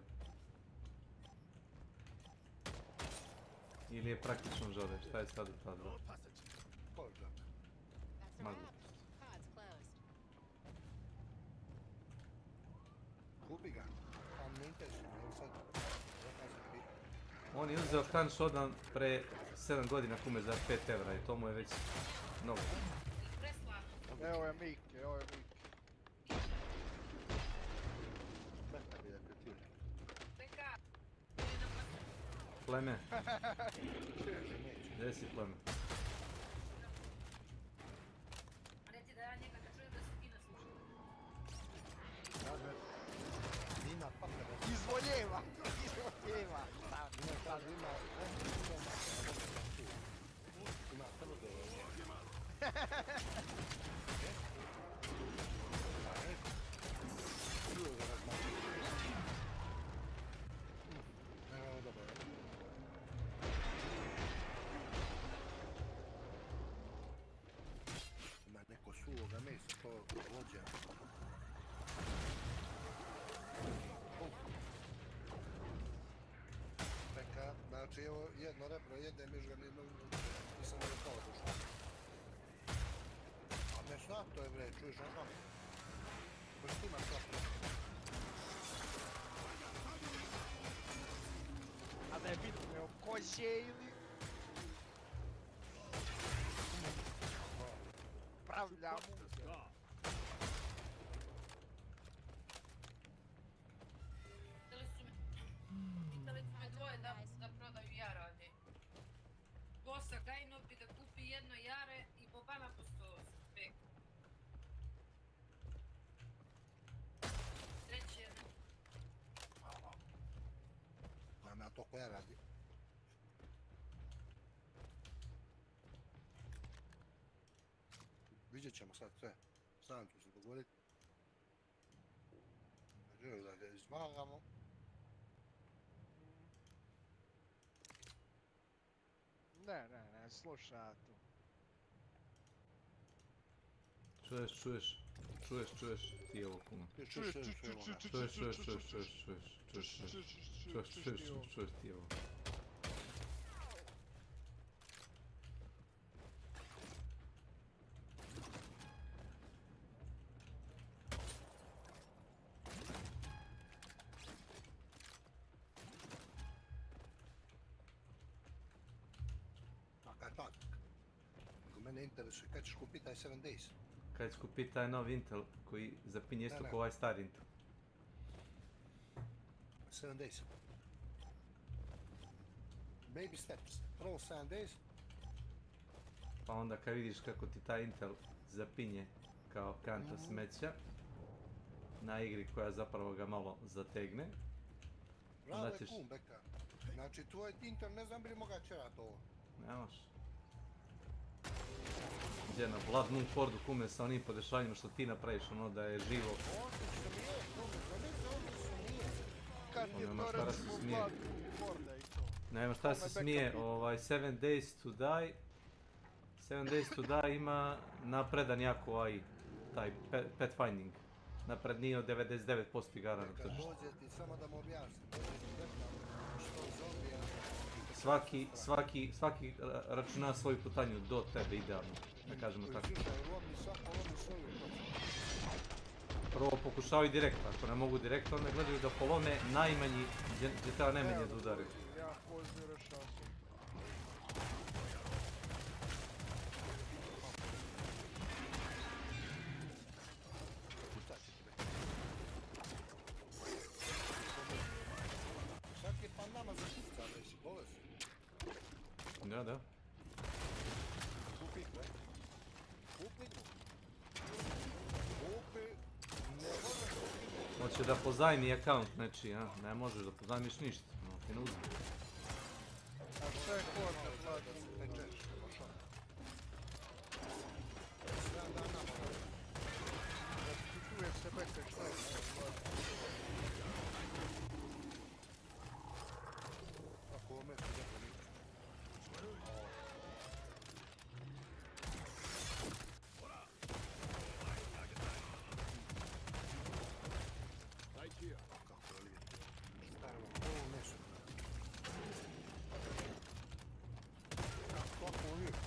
G: Ili je praktično džabe, šta je sad u ta dva?
E: Ko je džabe?
G: Maglupost.
E: Kupi ga. A ne interesuje, evo sad.
G: On je uzeo kan shodan pre 7 godina kume za 5 evra i to mu je već mnogo.
J: Evo je Mik, evo je Mik.
G: Pleme. Gdje si pleme?
H: Reci da ja njega ne čujem da se ti ne sluša.
E: Ima papera.
J: Izvoljeva!
E: Ima prvo. Ima neko suvoga mesa, to vođa. Beka, znači evo jedno rebro jedem, još ga nisam da kao došao. A ne šta to je bre, čuješ ono? Baš ti imaš šta?
J: A da je bitno o kože ili... Pravljamo.
H: Pitali su me dvoje da prodaju jarade. Gosa Gajnov bi da kupi jedno jare i Bobana po 100 Treći jedno.
E: Znam ja to koja radi. Vidjet ćemo sad sve. Sam ću se dogovoriti. Želim da ga izmagamo.
J: Ne, sluša tu.
G: Čuješ ti ovo kuma. Čuješ ti ovo.
E: Mene interesuje kad ćeš kupiti taj 7 Days.
G: Kad ćeš kupiti taj novi Intel koji zapinje isto kao ovaj stari Intel.
E: 7 Days. Baby steps. Prvo 7 Days.
G: Pa onda kad vidiš kako ti taj Intel zapinje kao kanta smeća na igri koja zapravo ga malo zategne.
E: Bravo je kum, Beka. Znači tvoj Intel ne znam bi li moga čerat ovo.
G: Ne može. Gdje na Blood Moon Fordu kume sa onim podešavanjima što ti napraviš ono da je živo.
E: Odlično mi je, odlično nije.
J: Kad je to recimo Blood Moon Forda i to.
G: Nema šta se smije, 7 Days to Die. 7 Days to Die ima napredan jako AI, taj pet finding. Napred nije od 99% igara na tržištu.
E: Dođe ti samo da mu objasnim, što zombija.
G: Svaki računa svoju putanju do tebe, idealno, da kažemo tako. Prvo pokušavaju direktno, ako ne mogu direktno, onda gledaju da polome najmanji, gdje treba najmanje da udaraju.
J: Ja pozni rešao sam.
E: Sad je pa nama za kuca, da si bolesni.
G: Da.
E: Kupi ih, ne? Kupi mu. Kupi. Ne može kupi.
G: Hoće da pozajmi account nečiji, a? Ne možeš da pozajmiš ništa, no ti ne uzmi.
J: A šta je kod da plati ne češ?
E: Sve da nama.
J: Da ti tu je sebe kaj šta je
E: Ako ome ti neko ništa. Kako je lijepo. Stavimo ovo meso. Kako je lijepo.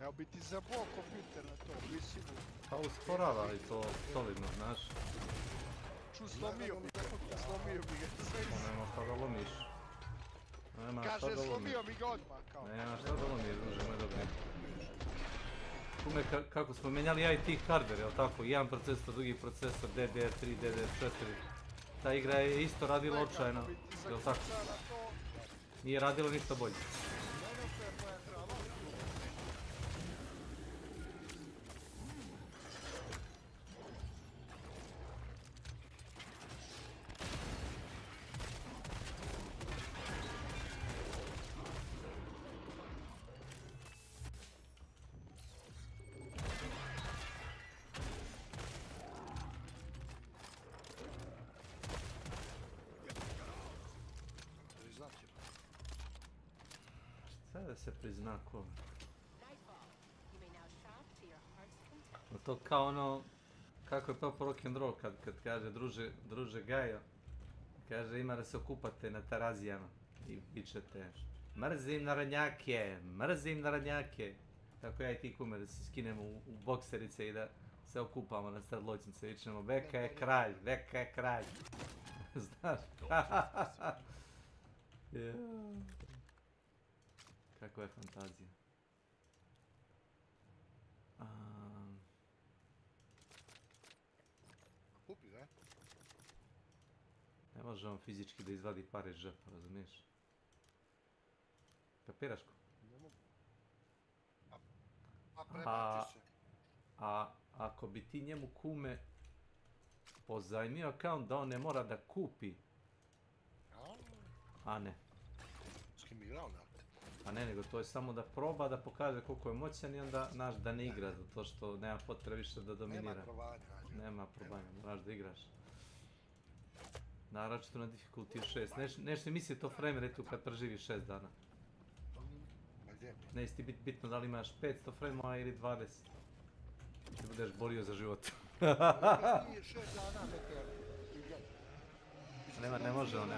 J: Evo bi ti zabao kompjuter na to, bi sigurno.
G: Pa usporava i to solidno, znaš.
J: Slomio bi ga.
G: Nema šta da lomiš.
J: Kaže, slomio mi ga odmah kao.
G: Nema šta da lomiš, druže moj dobri. Kume, kako smo menjali IT hardware, jel tako? Jedan procesor, drugi procesor, DDR3, DDR4. Ta igra je isto radila očajno, jel tako? Nije radilo ništa bolje. Šta da se prizna ko? No to kao ono, kako je to po rock'n'roll kad kaže druže Gajo, kaže ima da se okupate na terazijama i vičete mrzim narodnjake. Tako ja i ti kume da se skinemo u bokserice i da se okupamo na stadlojčnice i vičemo Veka je kralj. Znaš? Kakva je fantazija.
E: Kupi ga.
G: Ne može on fizički da izvadi pare iz džepa, razumiješ? Kapiraš ko?
E: Ne mogu. A prebaci se.
G: A ako bi ti njemu kume pozajmio account da on ne mora da kupi. A ne.
E: S kim igrao da?
G: A ne, nego to je samo da proba, da pokaže koliko je moćan i onda znaš da ne igra, zato što nema potrebe više da dominira. Nema probanja, moraš da igraš. Naročito na difficulty 6. Nešto misli to frame rate kad preživiš 6 dana. Neće ti biti bitno da li imaš 500 frame-ova ili 20. Ti budeš bolio za život. Ne može on.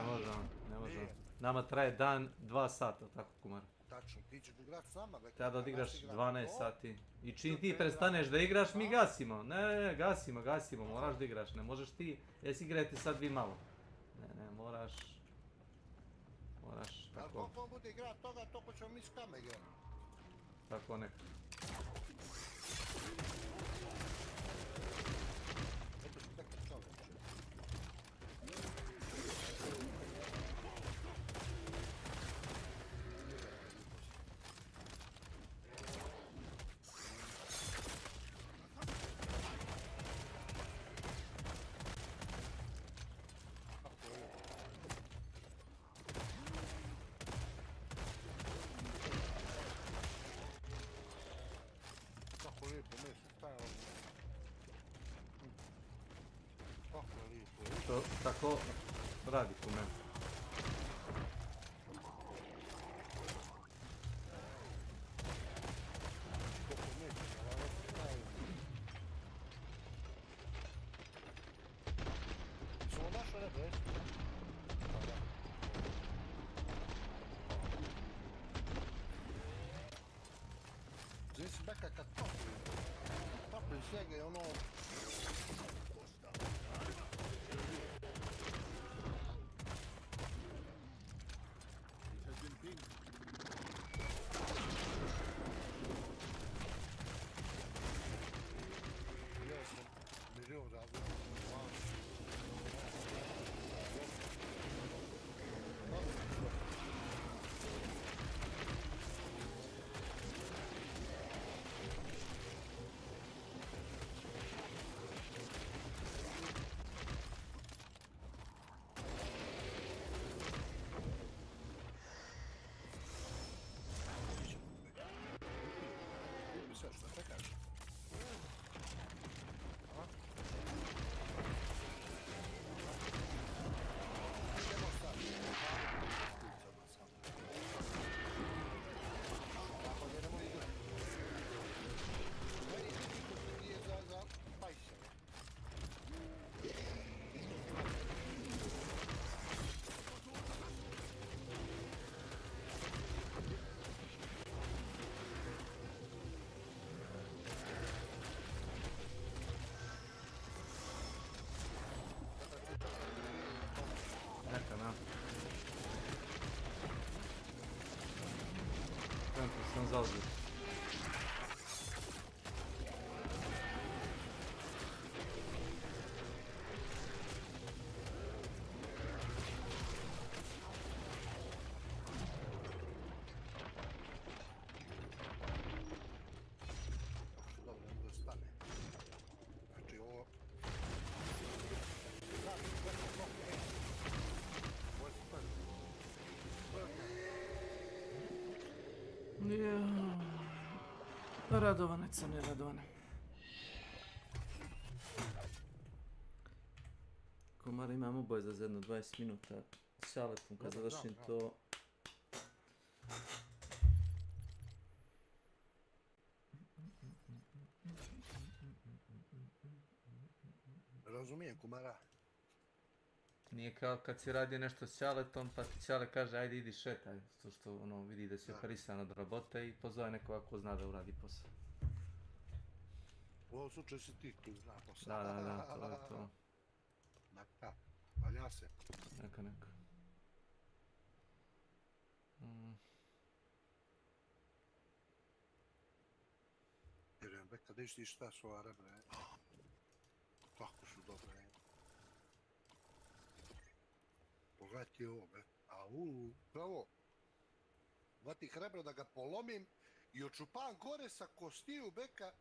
G: Nama traje dan 2 sata, tako kumar.
E: Tačno, ti ćeš igrat s nama.
G: Treba da odigraš 12 sati. I čim ti prestaneš da igraš, mi gasimo. Ne, gasimo, moraš da igraš. Ne možeš ti, jesi igrajte sad vi malo. Ne, moraš, tako.
E: Ali koliko on bude igrat toga, toliko ćemo mi s kame igrati.
G: Tako neka. To tako radi ku meni.
E: Sono našo ne bez? Zvi si beka kad topli svega i ono...
G: Neka, na. Centru sam zauzet.
E: Dobro, ne može stane. Znači ovo...
G: Radovanec, ne radovane. Komar imam oboj za jedno 20 minuta. S šaletom kad završim to.
E: Razumijem, kumara.
G: Nije kao kad si radio nešto s Ćaletom pa ti Ćale kaže ajde idi šetaj, to što ono vidi da si operisan od robote i pozove nekoga ko zna da uradi posao.
E: U ovom slučaju si ti koji zna posao.
G: Da, to je to.
E: Naka, valja se.
G: Neka.
E: Vjerujem, Beka, da išti šta su ova rebra, je? Kako su dobre, je? Pogledajte ovo, be. Pravo. Vatih rebra da ga polomim i očupam gore sa kostiju, Beka.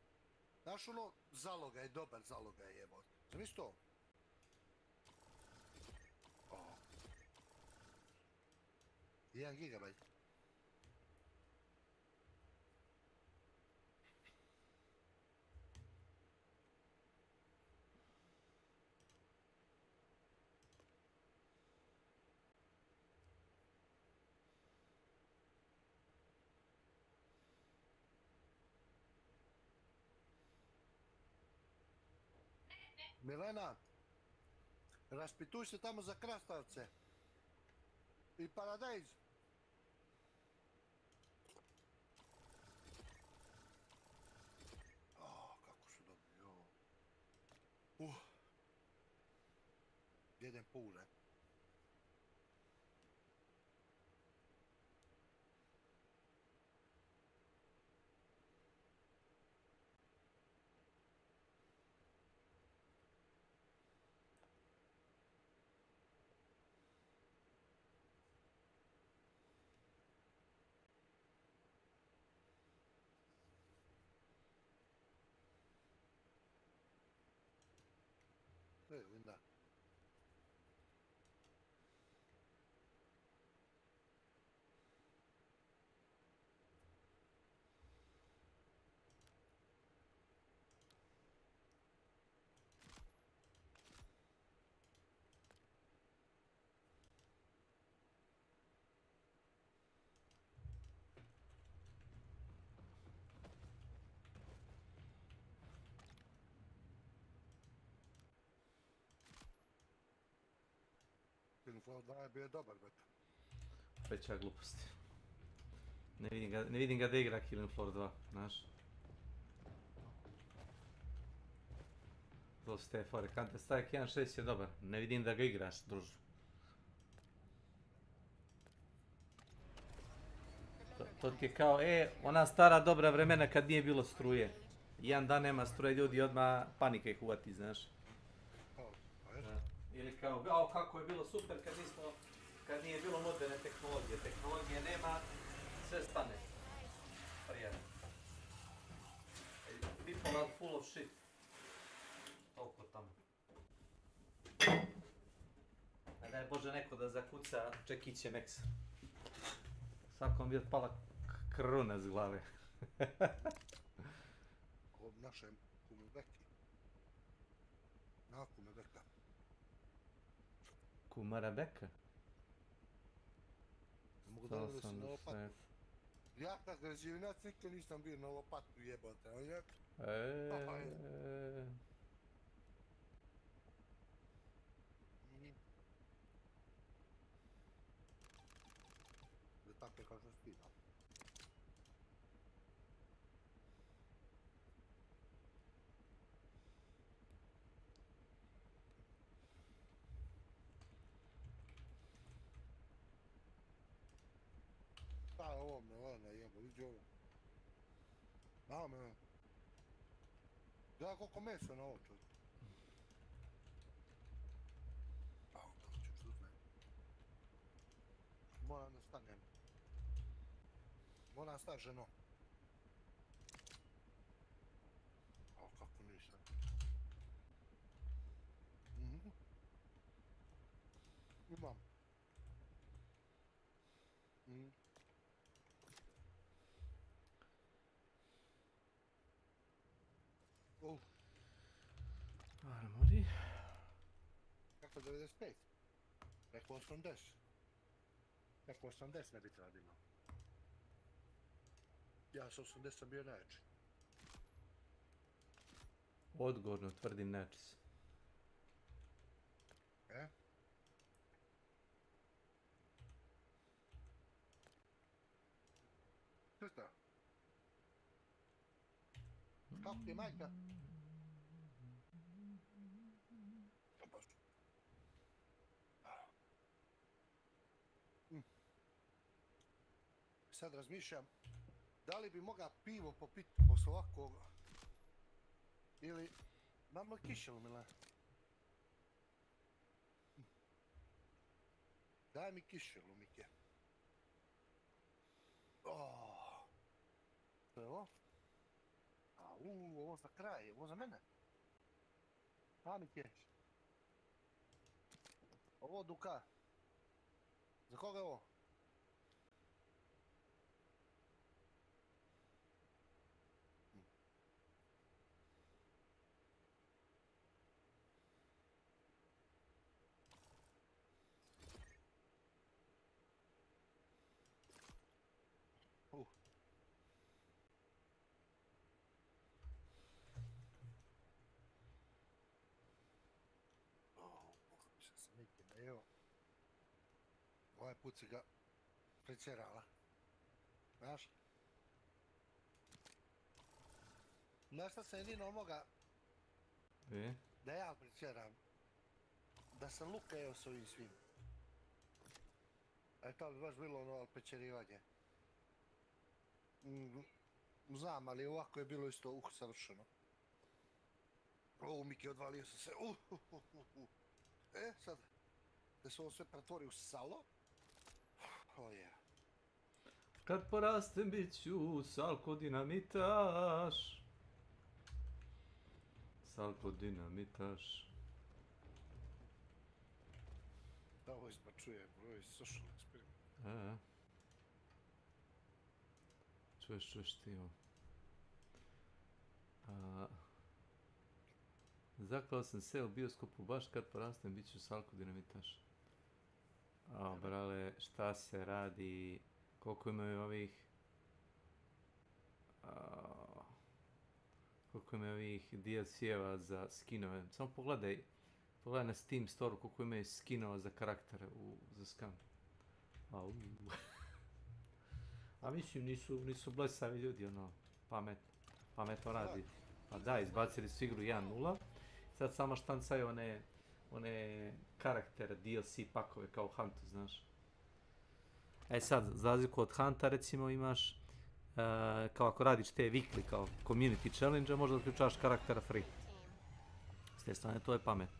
E: Znaš ono, zalogaj, dobar zalogaj, jebot. Zamisli to? O. 1 gigabajt. Milena, raspituj se tamo za krastavce. I paradajz. Kako su dobri, jo. Jedem puže. Linda. Killing Floor 2 je bio dobar, beta.
G: Veća glupost. Ne vidim ga da igra Killing Floor 2, znaš. To su te fore. Counter Strike 1.6 je dobar. Ne vidim da ga igraš, družu. To ti je kao, ona stara dobra vremena kad nije bilo struje. Jedan dan nema struje, ljudi odmah panika ih uvati, znaš. Ili kao, kako je bilo super kad nije bilo moderne tehnologije. Tehnologije nema, sve stane. Prijatno. People are full of shit. Toliko tamo. A daj Bože neko da zakuca čekićem X. Svakom bi otpala kruna z glave.
E: Ko našem kume Beki. Na kume Beka.
G: Kumara Beka?
E: Ne mogu da si na lopatu. Ja kad građevinac nikad nisam bio na lopatu jebate, ali ja... Da tako je kao što spina. Šta je ovo Milana jebo, vidi ovo. Da me. Gledaj koliko mesa na ovo čovjek. Kako ću čutne. Moram da stanem. Moram stati ženo. O, kako nisam. Imam.
G: Armory.
E: Kako 95? Preko 80. Preko 80 ne bi tradino. Ja sa 80 sam bio najjači.
G: Odgovorno tvrdim nečis.
E: Šta? Kako ti je majka? Sad razmišljam, da li bi mogao pivo popiti posle ovakvog, ili mam li kišelu, Mile? Daj mi kišelu, Mike. To je ovo? Ovo za kraj, ovo za mene. Mike. Ovo Duka. Za koga je ovo? Evo, ovaj put si ga precerala, znaš? Znaš šta sam jedino moga da ja preceram, da sam luka jeo s ovim svim. A to bi baš bilo ono pečerivanje. Znam, ali ovako je bilo isto savršeno. Miki, odvalio sam se, sad. Da se ovo sve pretvori u salo.
G: Kad porastem bit ću Salko dinamitaš. Salko dinamitaš.
E: Da, ovo izbačuje, ovo je social experiment.
G: Čuješ ti ovo. Zaklao sam se u bioskopu baš kad porastem bit ću Salko dinamitaš. Brale, šta se radi, koliko imaju ovih DLC-eva za skinove. Samo pogledaj Pogledaj na Steam Store koliko imaju skinova za karaktere za skan. Au. A mislim, nisu blesavi ljudi, ono, pametno radi. Pa da, izbacili su igru 1.0, sad samo štancaju one karaktere, DLC pakove kao u Huntu, znaš. E sad, za razliku od Hunta, recimo, imaš, kao ako radiš te vikli kao community challenge, možda otključavaš karaktera free. S te strane, to je pametno.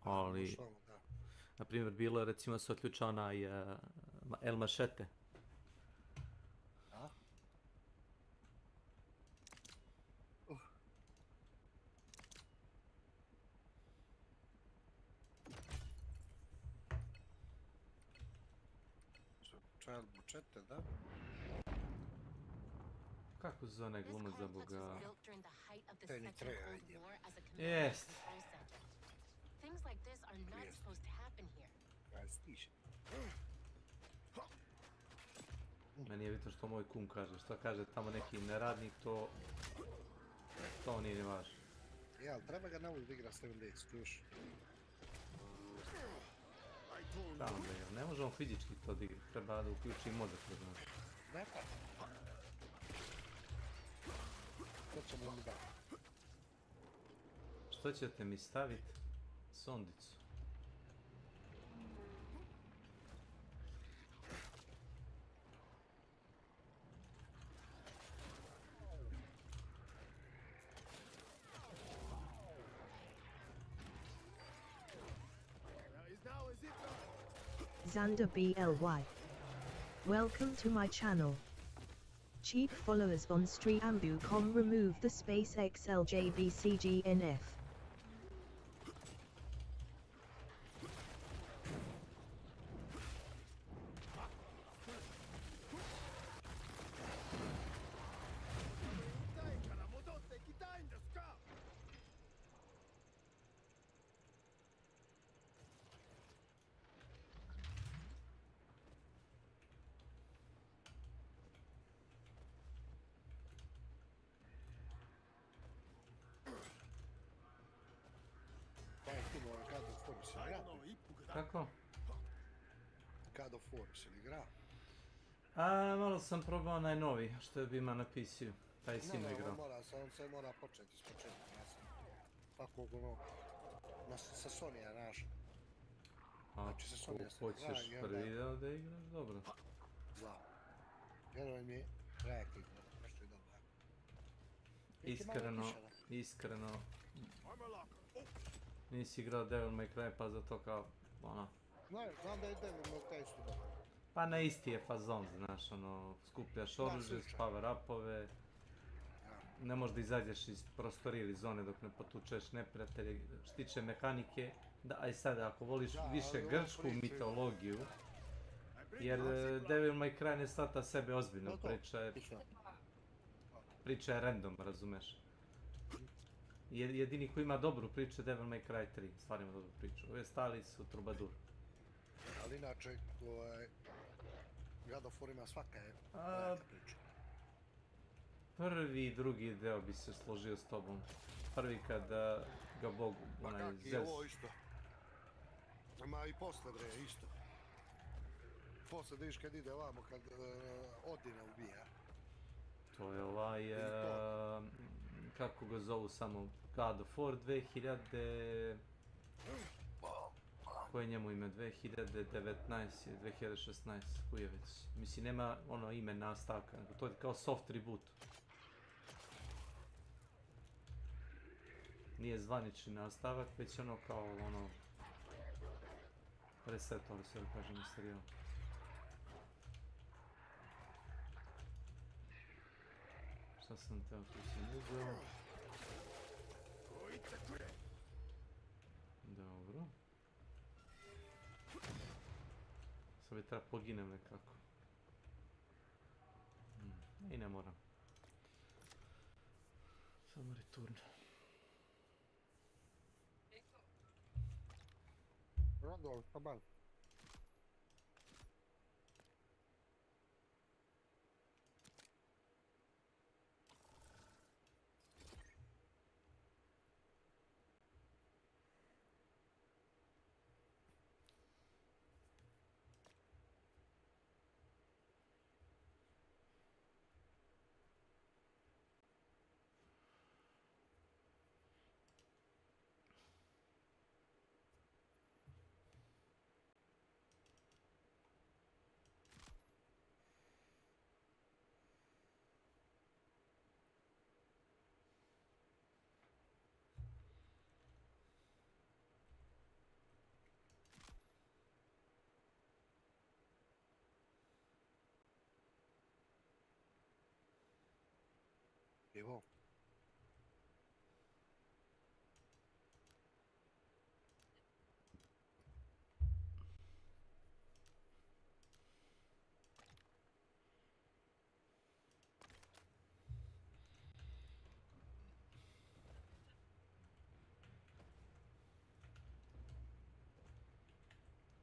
G: Ali, na primjer, bilo je recimo se otključao onaj El Machete.
E: El Machete, da?
G: Kako se zove glumac za boga?
E: Teni Treja, ajde.
G: Jest.
C: Things like this are not supposed to happen here.
E: Kaj stiže?
G: Meni je bitno što moj kum kaže. Što kaže tamo neki neradnik, to nije ni važno.
E: Ja, ali treba ga navoditi da igra 7 days, još.
G: Tamo da igra. Ne možemo fizički to da igra. Treba da uključi mozak.
E: Ne pa. To ćemo mi dati.
G: Što ćete mi staviti? Sondicu.
F: Xander BLY. Welcome to my channel. Cheap followers on streamambu.com remove the space XLJBCGNF.
G: Kako?
E: God of War si li igrao?
G: Malo sam probao onaj novi, što je ima na PC-u. Taj si ne igrao.
E: On se mora početi iz početka. Ja sam tako ono, sa Sony-a naš. Znači sa Sony-a sam igrao.
G: Hoćeš prvi deo da igraš? Dobro.
E: Da. Vjerujem mi, reaktivno, nešto je dobro.
G: Iskreno, nisi igrao Devil May Cry pa zato kao, ono...
E: Ne, znam da je Devil May Cry isto dobro.
G: Pa na isti je fazon, znaš, ono, skupljaš oružje, power-upove, ne možeš da izađeš iz prostorije ili zone dok ne potučeš neprijatelje, što tiče mehanike, da, aj sad, ako voliš više grčku mitologiju, jer Devil May Cry ne shvata sebe ozbiljno, priča je random, razumeš. Jedini koji ima dobru priču je Devil May Cry 3, stvarno ima dobru priču, ove stali su trubadur.
E: Ali inače, God of War ima svaka priča.
G: Prvi i drugi deo bi se složio s tobom. Prvi kada ga Bog, onaj Zez...
E: Pa kak je ovo isto? Ima i posle bre, isto. Posle da viš kad ide ovamo, kad Odina ubija.
G: To je ovaj... kako ga zovu samo? God of War 2000... Koje je njemu ime? 2019 ili 2016, koji je već. Mislim, nema ono ime nastavka, to je kao soft reboot. Nije zvanični nastavak, već ono kao ono... resetovali se, da kažem, i serijal. Šta sam teo, što sam uzeo? Dobro. Sad bi treba poginem nekako. I ne moram. Samo return.
E: Randolph, taban. Evo.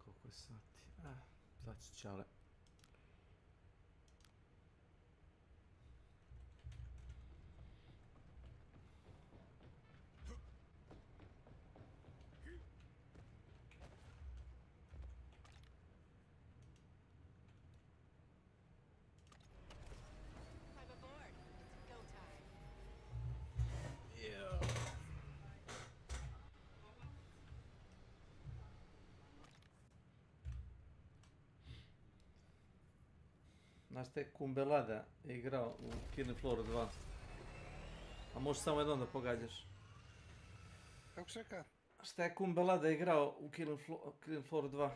G: Koliko je sati? Sad će čale.
C: I'm aboard. It's go time.
G: Znaš te Kumbelada je igrao u Killing Floor 2. A možeš samo jednom da pogađaš.
E: Kako se ka?
G: Šta je Kumbelada igrao u Killing Floor 2?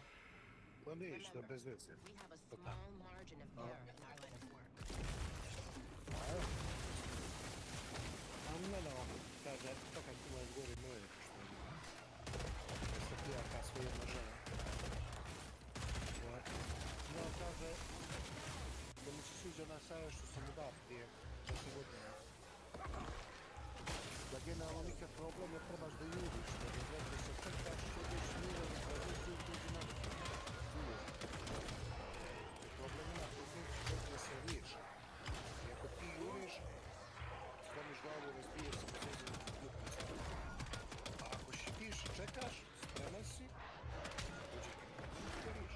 E: Pa ništa, bez veze.
C: We have a small margin of error in our line of work.
E: No, kaže, to kad tu vas gori moje, što je. Jeste ti ja kao svoje žena. No, kaže, da mi se sviđa ona saja što sam mu dao prije 10 godina. Da generalno nikad problem ne trebaš da juriš, nego da se trkaš, čudiš, mirovi, tražiš i uđi na problem ima koji neće da se riješi. I ako ti juriš, slomiš glavu, razbiješ se, posljedno glupnosti. A ako šitiš i čekaš, spreman si, uđi, juriš.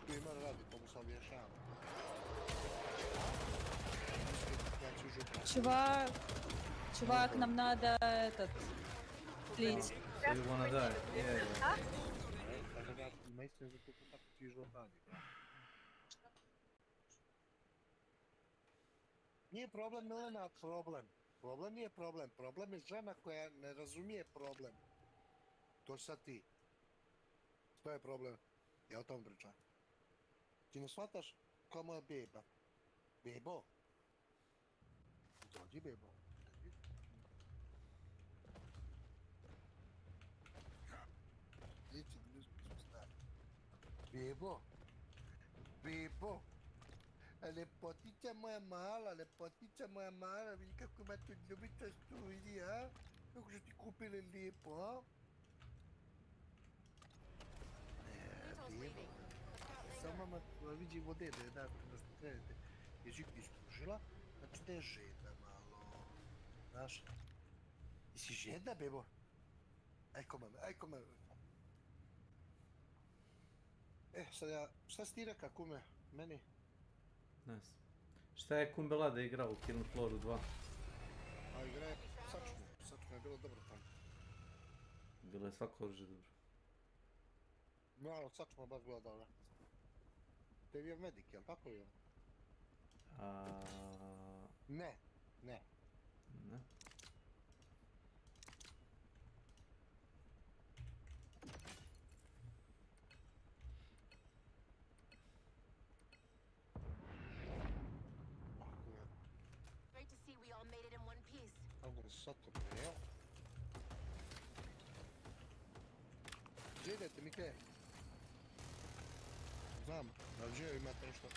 E: Tu ima radi, to mu se objašnjava.
K: Чувак, нам надо этот тлить.
G: So you wanna die? Yeah.
E: Kaže da ima istinu za koliko tako ti život radi. Nije problem Milena, problem. Problem nije problem. Problem je žena koja ne razumije problem. To si sad ti. To je problem. Ja o tom pričam. Ti ne shvataš kao moja beba. Bebo. Dođi bebo. Liči, Bebo. Bebo. Lepotica moja mala, vidi kako ima tu ljubičastu, vidi, a? Kako su ti kupili lijepo, a? Bebo. Samo mama vidi vode da je da krenete. Jezik ti iskužila, znači da je žedna malo. Znaš? Jesi žedna, bebo? Ajko mame. Sad ja, šta si ti reka, kume? Meni?
G: Nice. Šta je Kumbelada igrao u Killing Floor 2?
E: A igra je sačno je bilo dobro tamo.
G: Bilo je svako oružje dobro.
E: Malo, sačno je baš bilo dobro. Tebi je medik, jel tako je? Ne.
G: Ne.
C: Great to see we all made it in one piece.
E: Kako je sad to preo? Gdje idete, Mike? Znam, ali gdje imate nešto?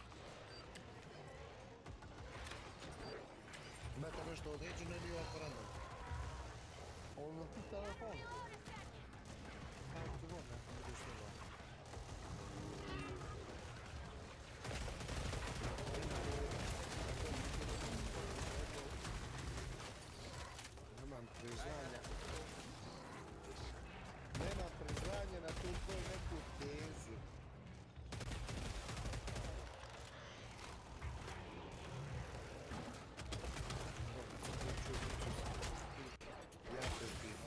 E: Imate nešto određeno ili ovako random? Ono ti telefon. Kako ti god, nekako budeš njegov. Nemam priznanja na tu tvoju neku tezu. Ja te pijem,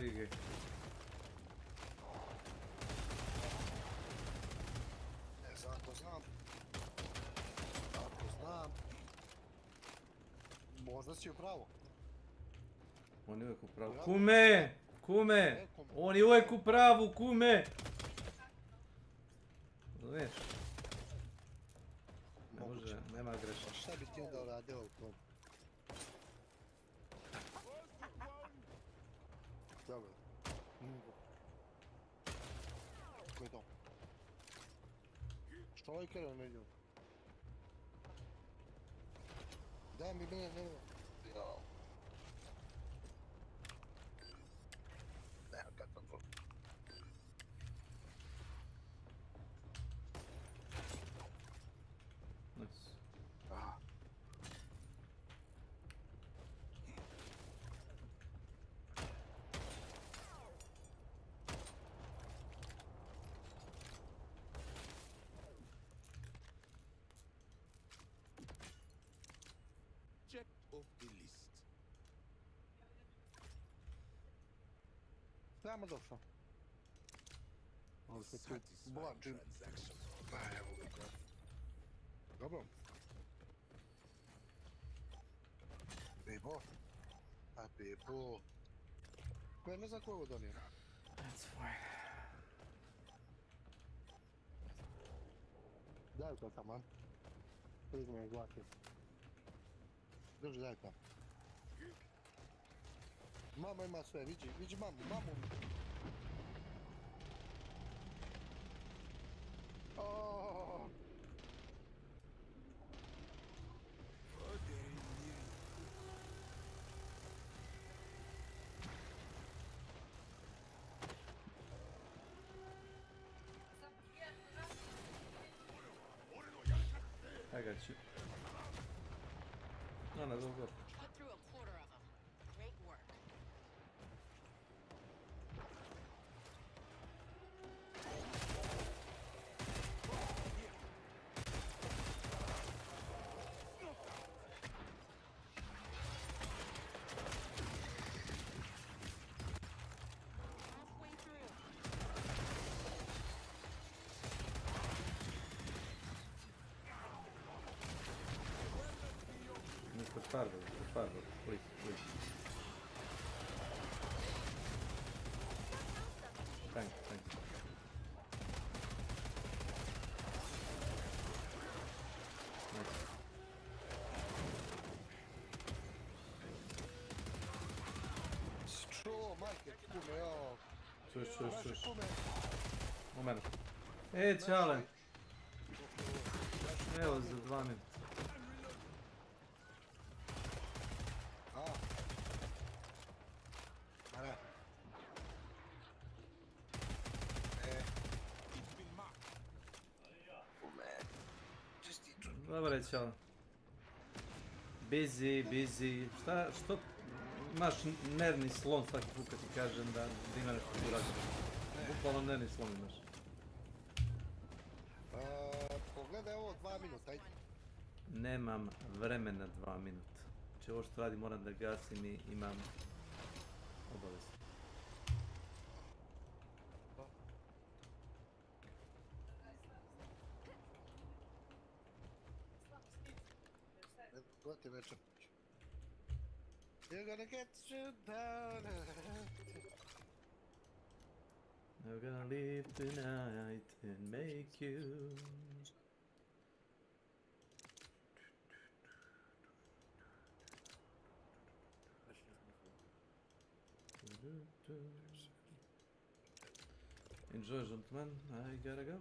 G: brige.
E: Zato znam. Zato znam. Možda si u pravu.
G: On je uvijek u pravu. Kume! Kume! On je uvijek u pravu, kume! Razumiješ? Ne može, nema greška.
E: Šta bi ti onda uradio u tom? Dobro. Ko je to? Što ovaj kero ne vidio? Daj mi mene, ne vidio. Jao. Evo kad sam to.
G: Nice.
E: Aha.
D: Check off the list.
E: Samo došao. Ali se tu blačim. Pa evo ga. Dobro. Bebo. A Bebo. Ko je ne znam ko je ovo donio.
G: That's fine.
E: Daj to tamo. Uzmi mi glake. Drži, daj to. Mama ima sve, viđi mamu. Oh.
G: I got you. No, go.
C: Cut through a quarter of them. Great work. Halfway through.
G: Mr. Fardo, please. Thanks. Nice.
E: Što, majke, kume, jao.
G: Čuš. Moment. Čale. Evo za 2 minuta.
E: Ne.
G: Dobro je, čao. Busy. Što? Imaš nervni slom svaki put kad ti kažem da ima nešto tu radi. Bukvalno nervni slom imaš.
E: Pogledaj ovo 2 minuta, ajde.
G: Nemam vremena 2 minuta. Znači ovo što radi moram da gasim i imam obavez.
E: Goti večer. You're gonna get you down.
G: I'm gonna leave tonight and make you. Enjoy, gentlemen. I gotta go.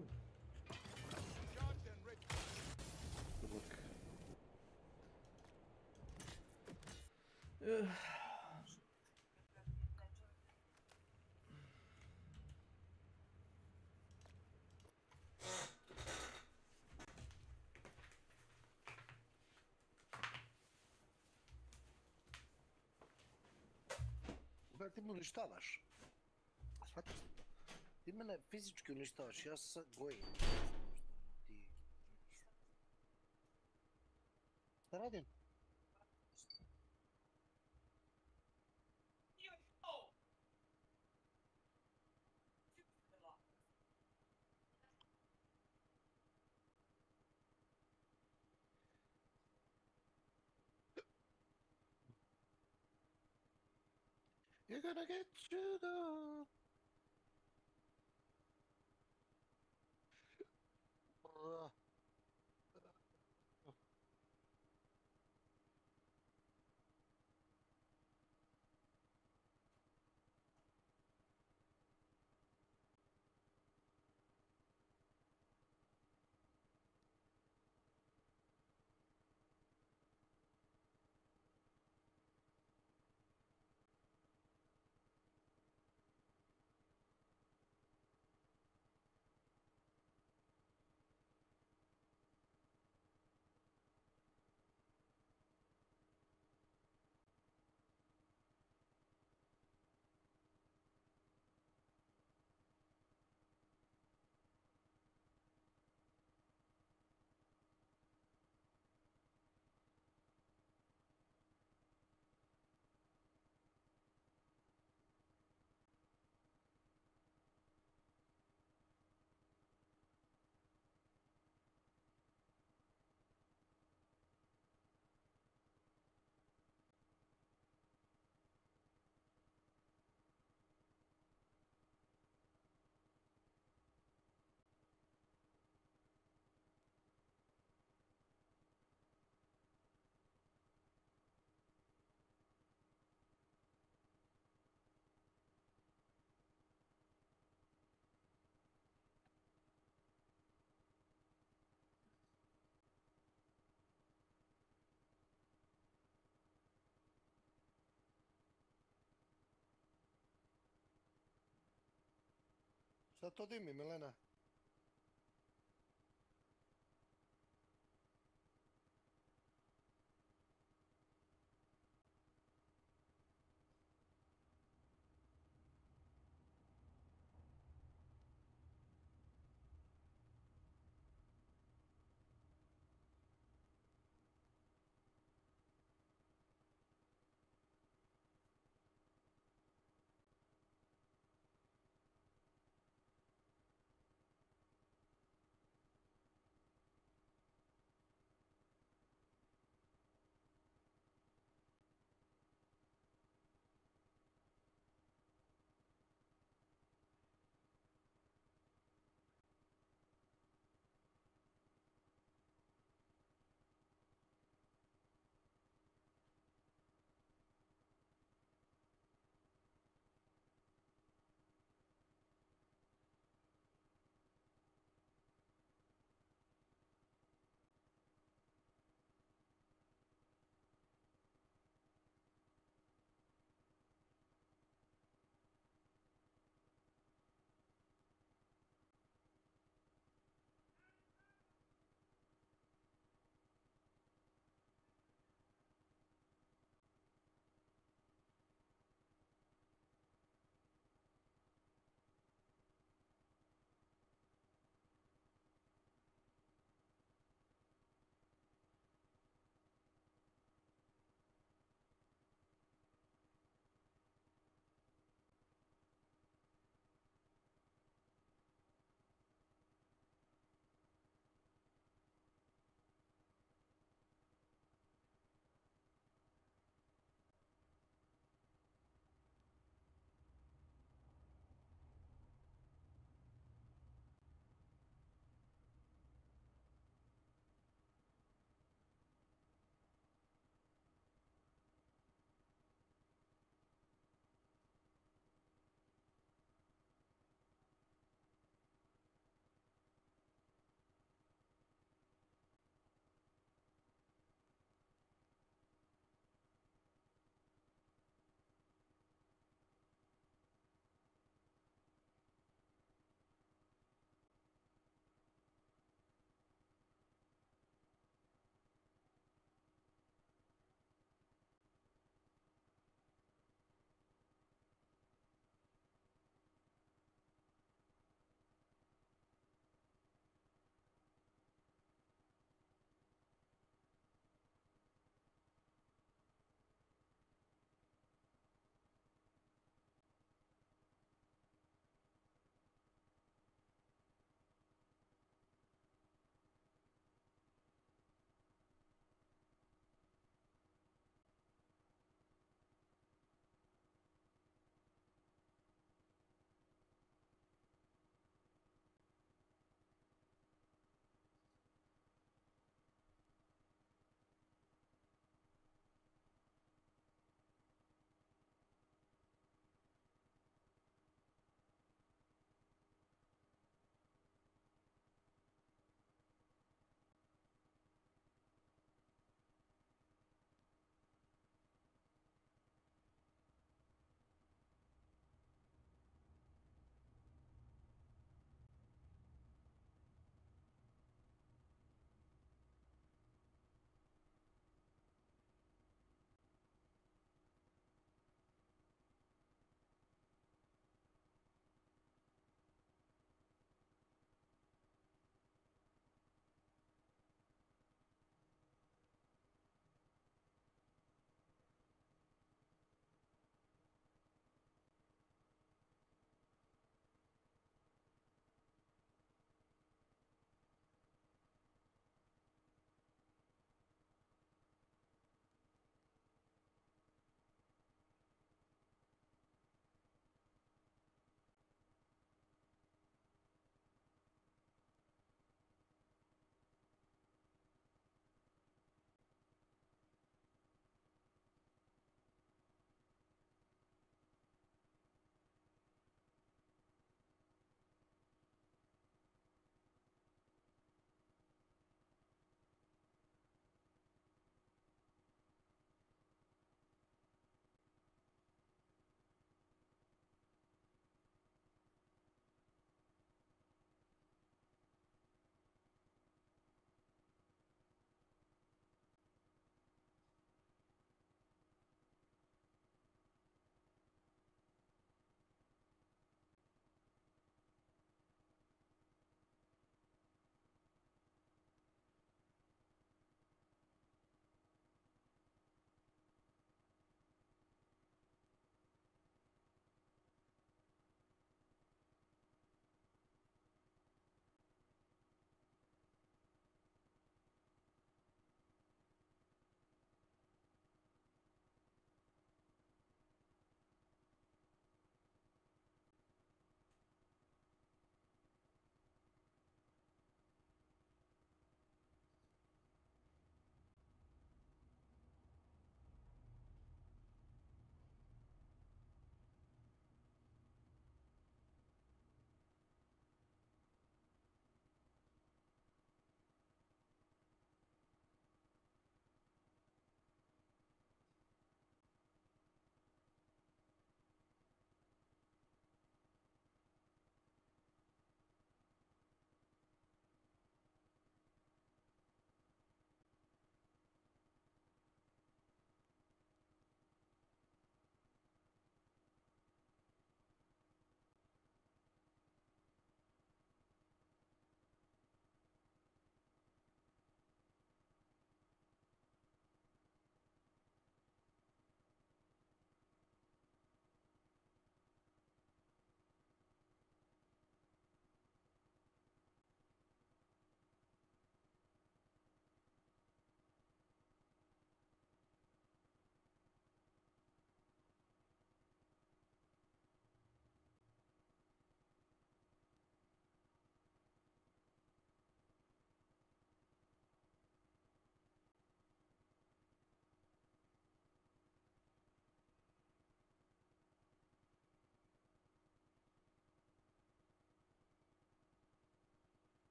G: Good luck.
E: Da ti me uništavaš. Shvatiš li to? Ti mene fizički uništavaš, ja se sad gojim. Ti... Šta radim? You're gonna get you though. Šta to dimi, Milena?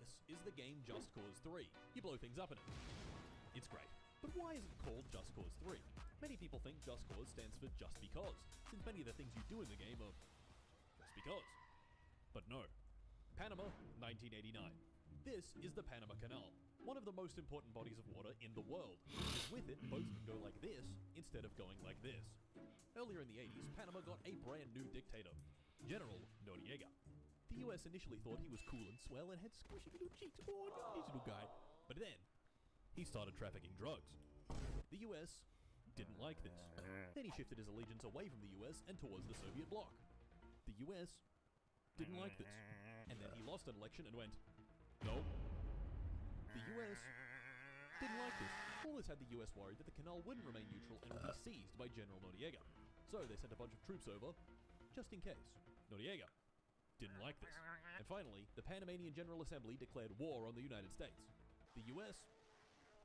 L: This is the game Just Cause 3. You blow things up in it. It's great. But why is it called Just Cause 3? Many people think Just Cause stands for Just Because, since many of the things you do in the game are just because. But no. Panama, 1989. This is the Panama Canal, one of the most important bodies of water in the world. Because with it, boats can go like this instead of going like this. Earlier in the 80s, Panama got a brand new dictator, General Noriega. The US initially thought he was cool and swell and had squishy little cheeks. Oh, this little guy. But then, he started trafficking drugs. The US didn't like this. Then he shifted his allegiance away from the US and towards the Soviet bloc. The US didn't like this. And then he lost an election and went, no. The US didn't like this. All this had the US worried that the canal wouldn't remain neutral and would be seized by General Noriega. So they sent a bunch of troops over, just in case. Noriega didn't like this. And finally, the Panamanian General Assembly declared war on the United States. The US,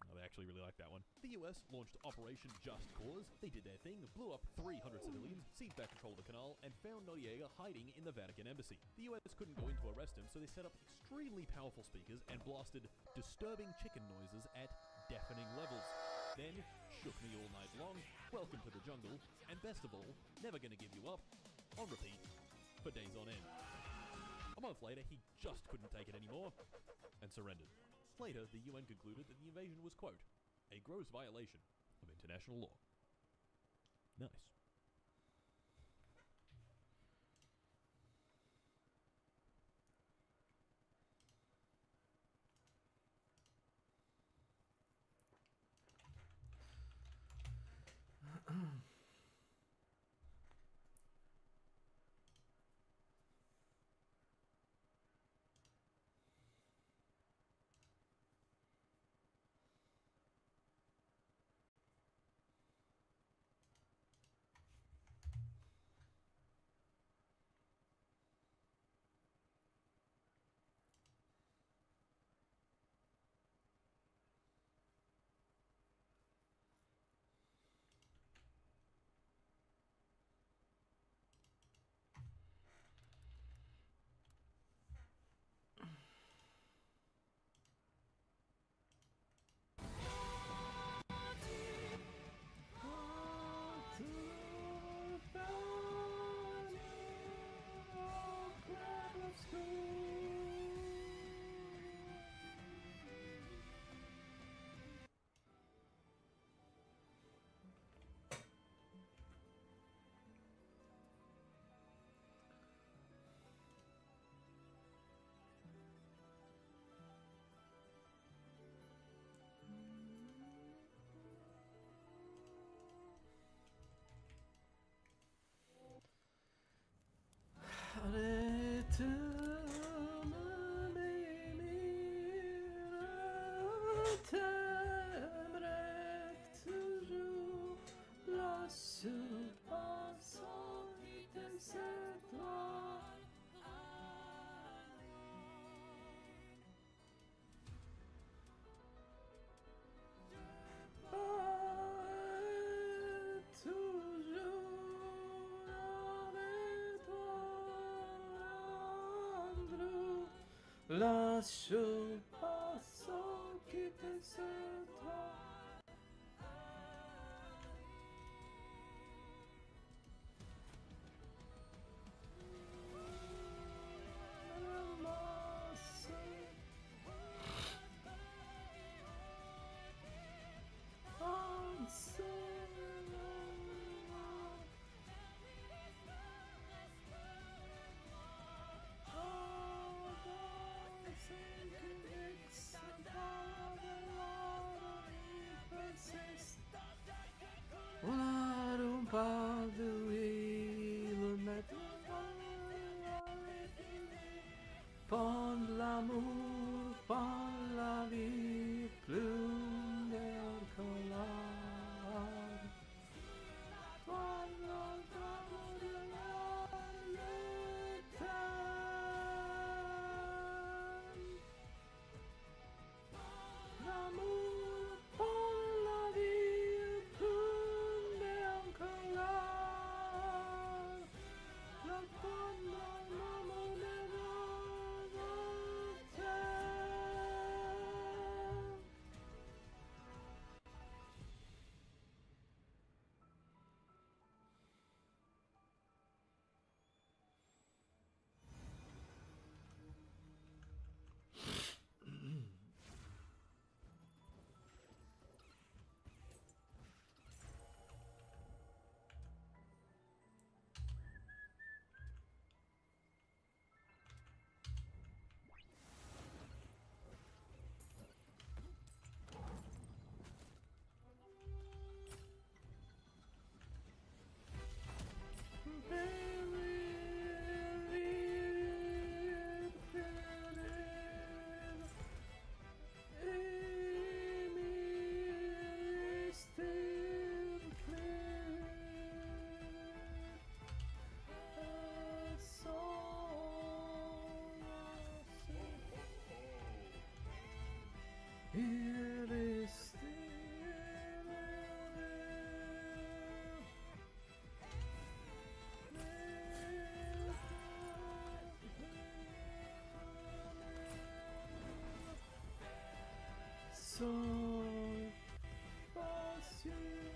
L: oh, they actually really like that one. The US launched Operation Just Cause. They did their thing, blew up 300 civilians, seized back control of the canal, and found Noriega hiding in the Vatican embassy. The US couldn't go in to arrest him, so they set up extremely powerful speakers and blasted disturbing chicken noises at deafening levels. Then, shook me all night long, welcome to the jungle, and best of all, never gonna give you up, on repeat, for days on end. A month later, he just couldn't take it anymore, and surrendered. Later, the UN concluded that the invasion was, quote, a gross violation of international law. Nice.
G: Lascio il passo che ti sento. Thank you. soy fácil.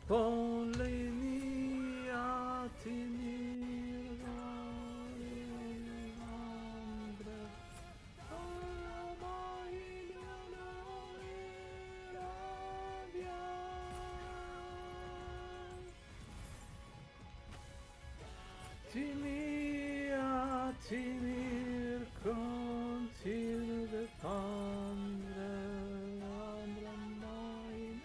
G: Poliniati nirvana Timia timir contil de pandre andra mai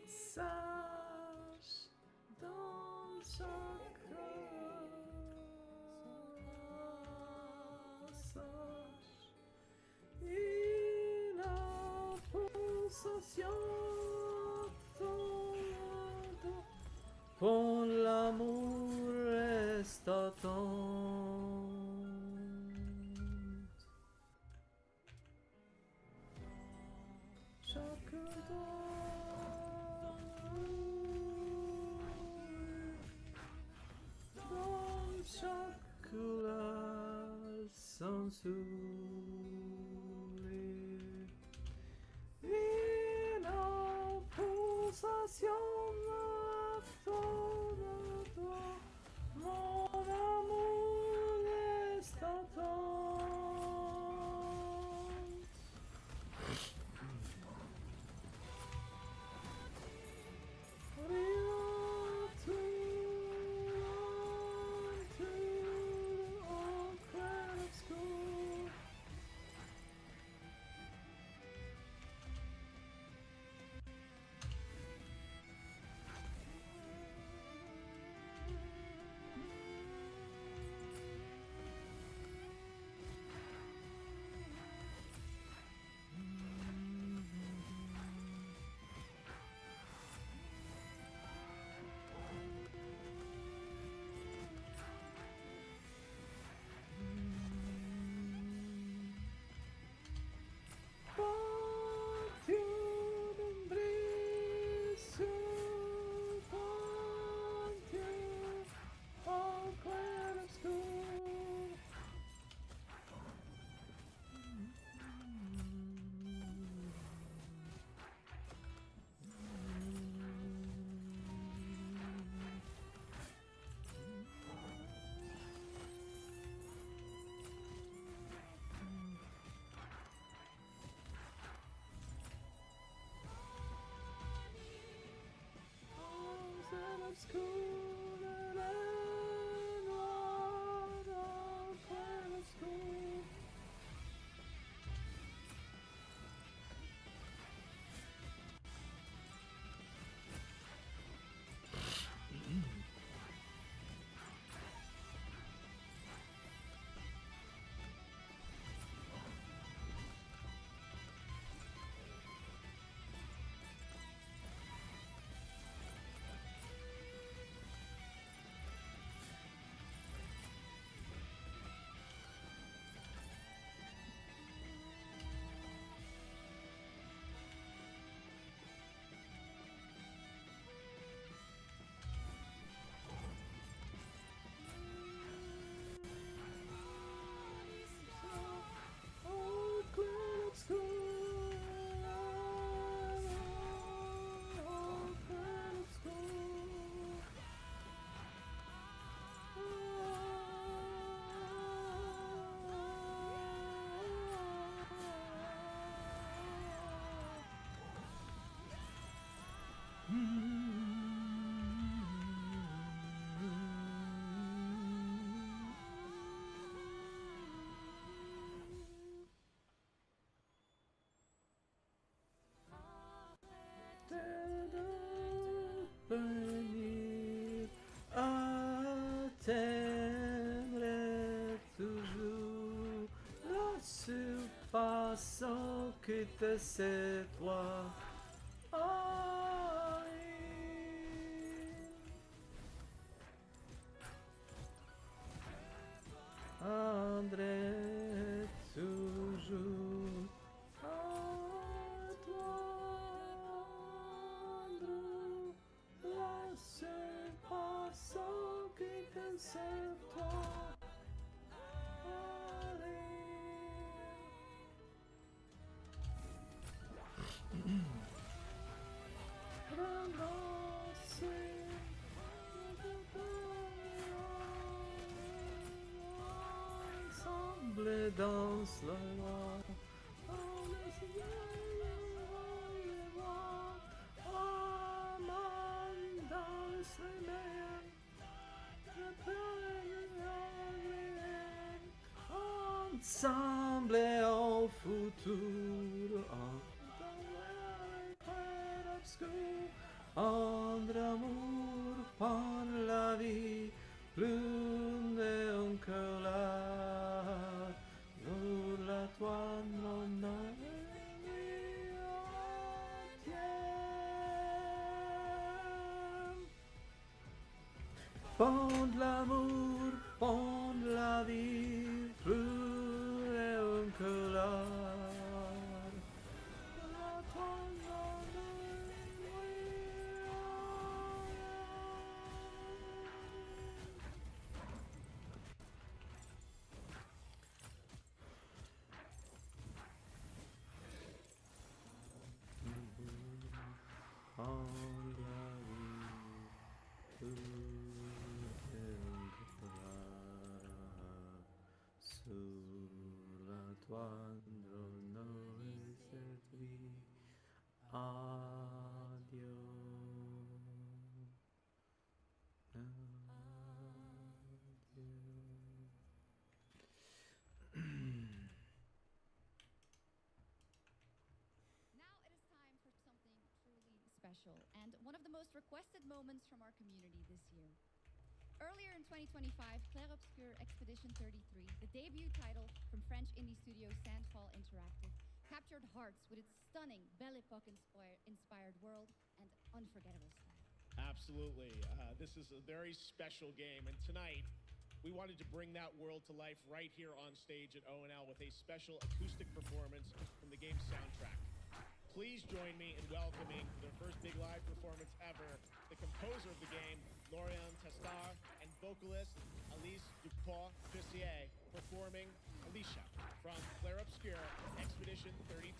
G: Sage dans chaque passage une pulsation pour l'amour reste attente chaque dans chaque couleur sans sourire une pulsation autour de toi mon amour reste attente passant que c'est toi. André, toujours à toi. Laissez passant que c'est toi. Ensemble danse le roi. Ensemble au futur, en amour par la vie, plus d'un cœur là, pour la toi non bon de l'amour, bon de la vie, plus d'un cœur là.
M: Special and one of the most requested moments from our community this year. Earlier in 2025, Clair Obscur Expedition 33, the debut title from French indie studio Sandfall Interactive, captured hearts with its stunning Belle Époque-inspired world and unforgettable style.
N: Absolutely. This is a very special game, and tonight we wanted to bring that world to life right here on stage at O&L with a special acoustic performance from the game's soundtrack. Please join me in welcoming their first big live performance ever, the composer of the game, Lauriane Testard, and vocalist Alice Dupont-Fussier, performing Alicia from Clair Obscur Expedition 33.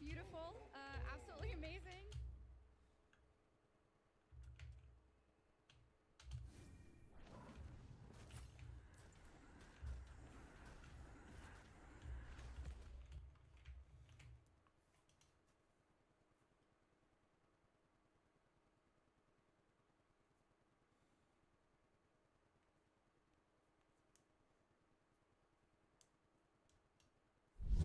M: beautiful, absolutely amazing.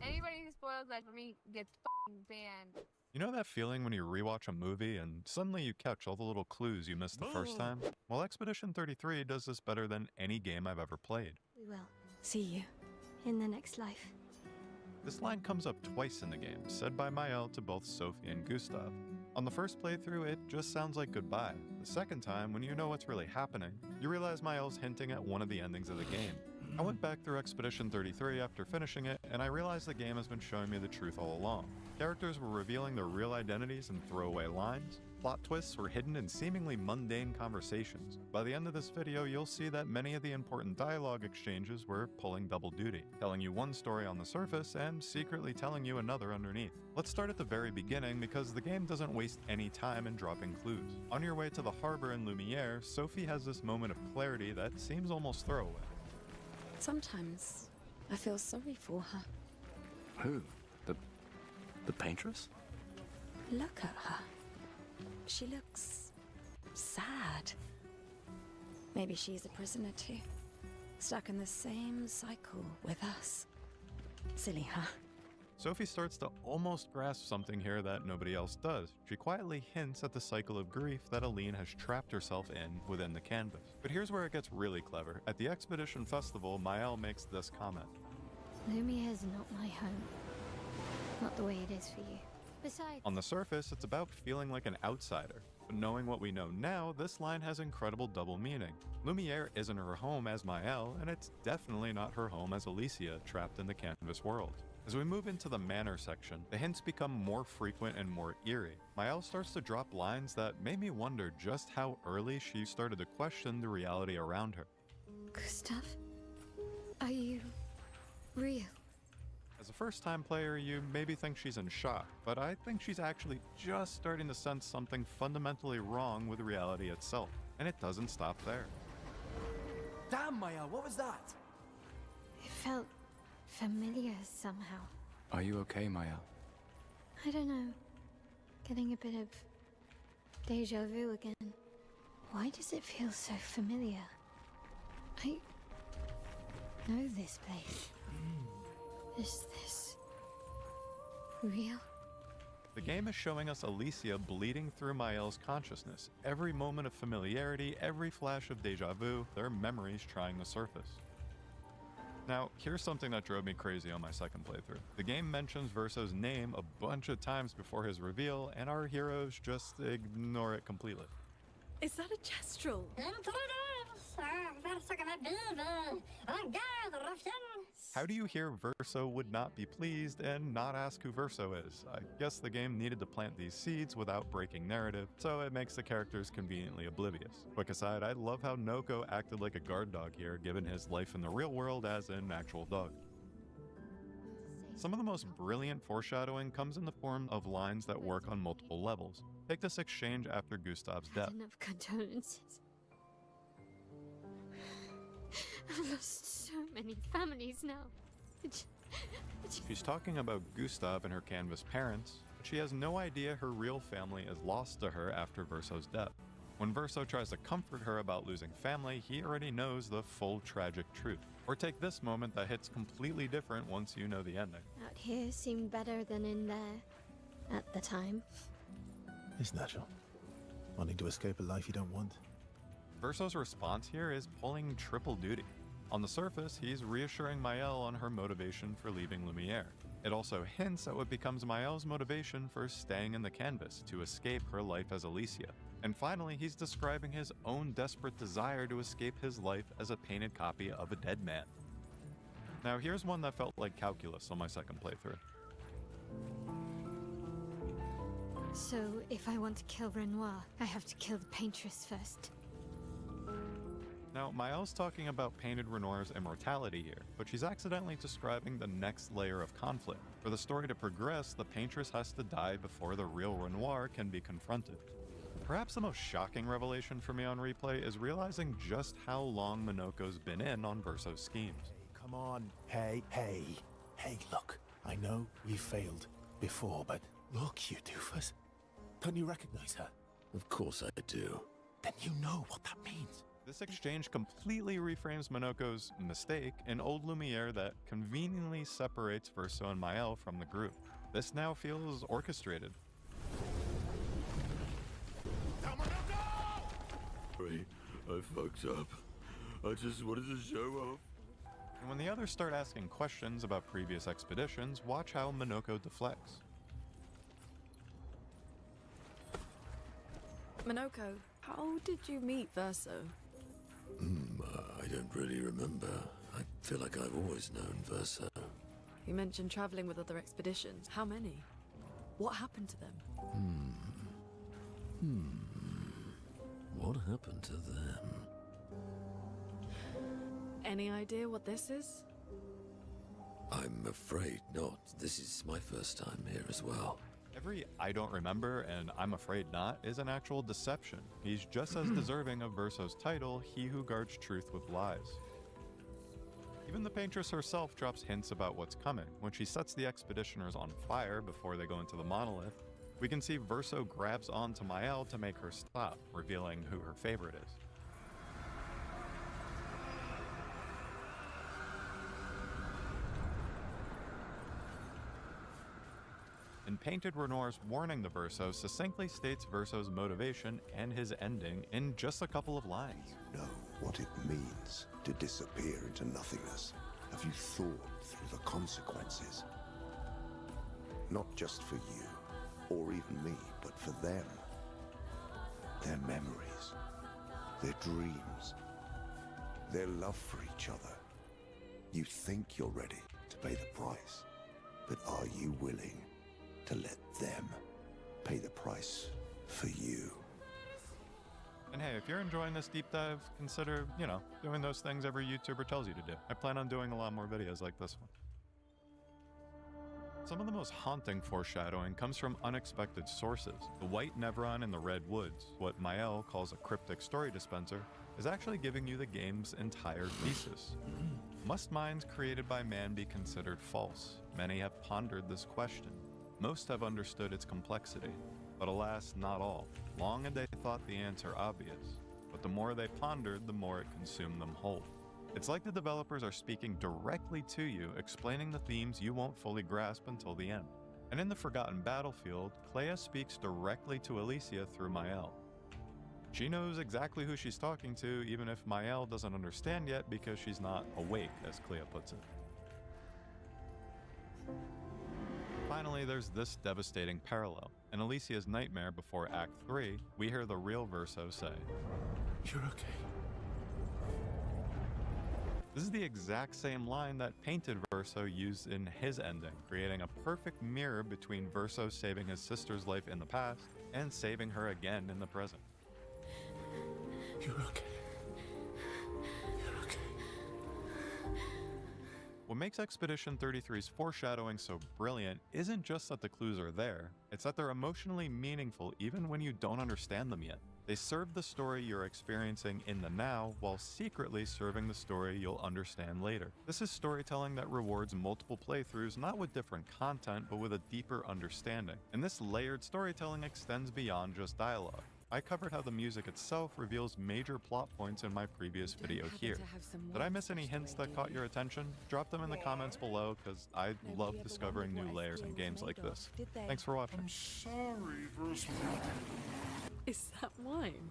O: Anybody who spoils that for me gets f***ing banned.
P: You know that feeling when you rewatch a movie and suddenly you catch all the little clues you missed the first time? Well, Expedition 33 does this better than any game I've ever played.
Q: We will see you in the next life.
P: This line comes up twice in the game, said by Mael to both Sophie and Gustav. On the first playthrough, it just sounds like goodbye. The second time, when you know what's really happening, you realize Mael's hinting at one of the endings of the game. I went back through Expedition 33 after finishing it, and I realized the game has been showing me the truth all along. Characters were revealing their real identities in throwaway lines. Plot twists were hidden in seemingly mundane conversations. By the end of this video, you'll see that many of the important dialogue exchanges were pulling double duty, telling you one story on the surface and secretly telling you another underneath. Let's start at the very beginning because the game doesn't waste any time in dropping clues. On your way to the harbor in Lumiere, Sophie has this moment of clarity that seems almost throwaway.
Q: Sometimes I feel sorry for her.
I: Who? The paintress?
Q: Look at her. She looks sad. Maybe she's a prisoner too, stuck in the same cycle with us. Silly, huh?
P: Sophie starts to almost grasp something here that nobody else does. She quietly hints at the cycle of grief that Aline has trapped herself in within the canvas. But here's where it gets really clever. At the Expedition Festival, Mael makes this comment.
Q: Lumiere's not my home. Not the way it is for you. Besides,
P: On the surface, it's about feeling like an outsider. But knowing what we know now, this line has incredible double meaning. Lumiere isn't her home as Mael, and it's definitely not her home as Alicia, trapped in the canvas world. As we move into the manor section, the hints become more frequent and more eerie. Mael starts to drop lines that made me wonder just how early she started to question the reality around her.
Q: Gustav, are you real?
P: As a first-time player, you maybe think she's in shock, but I think she's actually just starting to sense something fundamentally wrong with reality itself. And it doesn't stop there.
D: Damn, Maya, what was that?
Q: It felt familiar somehow.
I: Are you okay, Maya?
Q: I don't know. Getting a bit of deja vu again. Why does it feel so familiar? I know this place. Is this real?
P: The game is showing us Alicia bleeding through Mael's consciousness. Every moment of familiarity, every flash of deja vu, their memories trying to surface. Now, here's something that drove me crazy on my second playthrough. The game mentions Verso's name a bunch of times before his reveal, and our heroes just ignore it completely.
Q: Is that a gestural?
P: How do you hear Verso would not be pleased and not ask who Verso is? I guess the game needed to plant these seeds without breaking narrative, so it makes the characters conveniently oblivious. Quick aside, I love how Noko acted like a guard dog here, given his life in the real world as an actual dog. Some of the most brilliant foreshadowing comes in the form of lines that work on multiple levels. Take this exchange after Gustav's death.
Q: Enough condolences. I've lost so many families now.
P: She's talking about Gustav and her canvas parents, but she has no idea her real family is lost to her after Verso's death. When Verso tries to comfort her about losing family, he already knows the full tragic truth. Or take this moment that hits completely different once you know the ending.
Q: Out here seemed better than in there at the time.
R: It's natural. Wanting to escape a life you don't want.
P: Verso's response here is pulling triple duty. On the surface, he's reassuring Mael on her motivation for leaving Lumiere. It also hints at what becomes Mael's motivation for staying in the canvas, to escape her life as Alicia. And finally, he's describing his own desperate desire to escape his life as a painted copy of a dead man. Now here's one that felt like calculus on my second playthrough.
Q: So, if I want to kill Renoir, I have to kill the paintress first.
P: Now, Mael's talking about Painted Renoir's immortality here, but she's accidentally describing the next layer of conflict. For the story to progress, the Paintress has to die before the real Renoir can be confronted. Perhaps the most shocking revelation for me on replay is realizing just how long Minoko's been in on Verso's schemes.
R: Come on. Hey, look. I know we failed before, but look, you doofus. Don't you recognize her?
I: Of course I do.
R: Then you know what that means.
P: This exchange completely reframes Minoko's mistake in Old Lumiere that conveniently separates Verso and Mael from the group. This now feels orchestrated.
I: Sorry, I fucked up. I just wanted to show off.
P: And when the others start asking questions about previous expeditions, watch how Minoko deflects.
S: Minoko, how did you meet Verso?
I: I don't really remember. I feel like I've always known Verso.
S: You mentioned traveling with other expeditions. How many? What happened to them?
I: What happened to them?
S: Any idea what this is?
I: I'm afraid not. This is my first time here as well.
P: Every I don't remember and I'm afraid not is an actual deception. He's just as deserving of Verso's title, he who guards truth with lies. Even the Paintress herself drops hints about what's coming. When she sets the expeditioners on fire before they go into the monolith, we can see Verso grabs onto Mael to make her stop, revealing who her favorite is. In Painted, Renoir's warning to Verso succinctly states Verso's motivation and his ending in just a couple of lines.
T: You know what it means to disappear into nothingness? Have you thought through the consequences? Not just for you, or even me, but for them. Their memories, their dreams, their love for each other. You think you're ready to pay the price, but are you willing to let them pay the price for you?
P: And hey, if you're enjoying this deep dive, consider, doing those things every YouTuber tells you to do. I plan on doing a lot more videos like this one. Some of the most haunting foreshadowing comes from unexpected sources. The white Nevron in the Red Woods, what Mael calls a cryptic story dispenser, is actually giving you the game's entire thesis. Must minds created by man be considered false? Many have pondered this question. Most have understood its complexity, but alas, not all. Long had they thought the answer obvious, but the more they pondered, the more it consumed them whole. It's like the developers are speaking directly to you, explaining the themes you won't fully grasp until the end. And in the Forgotten Battlefield, Clea speaks directly to Alicia through Mael. She knows exactly who she's talking to, even if Mael doesn't understand yet because she's not awake, as Clea puts it. Finally, there's this devastating parallel. In Alicia's nightmare before Act 3, we hear the real Verso say,
R: "You're okay."
P: This is the exact same line that Painted Verso used in his ending, creating a perfect mirror between Verso saving his sister's life in the past and saving her again in the present.
R: You're okay. You're okay.
P: What makes Expedition 33's foreshadowing so brilliant isn't just that the clues are there, it's that they're emotionally meaningful even when you don't understand them yet. They serve the story you're experiencing in the now while secretly serving the story you'll understand later. This is storytelling that rewards multiple playthroughs not with different content but with a deeper understanding. And this layered storytelling extends beyond just dialogue. I covered how the music itself reveals major plot points in my previous video here. Did I miss any hints that caught your attention? Drop them in the comments below because I love discovering new layers in games like this. Thanks for watching.
J: I'm sorry, Verso.
S: Is that wine?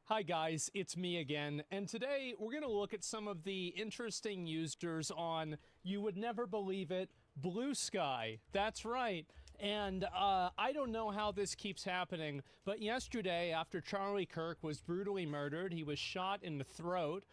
U: Hi guys, it's me again, and today we're going to look at some of the interesting users on, you would never believe it, Blue Sky. That's right. And I don't know how this keeps happening, but yesterday, after Charlie Kirk was brutally murdered, he was shot in the throat,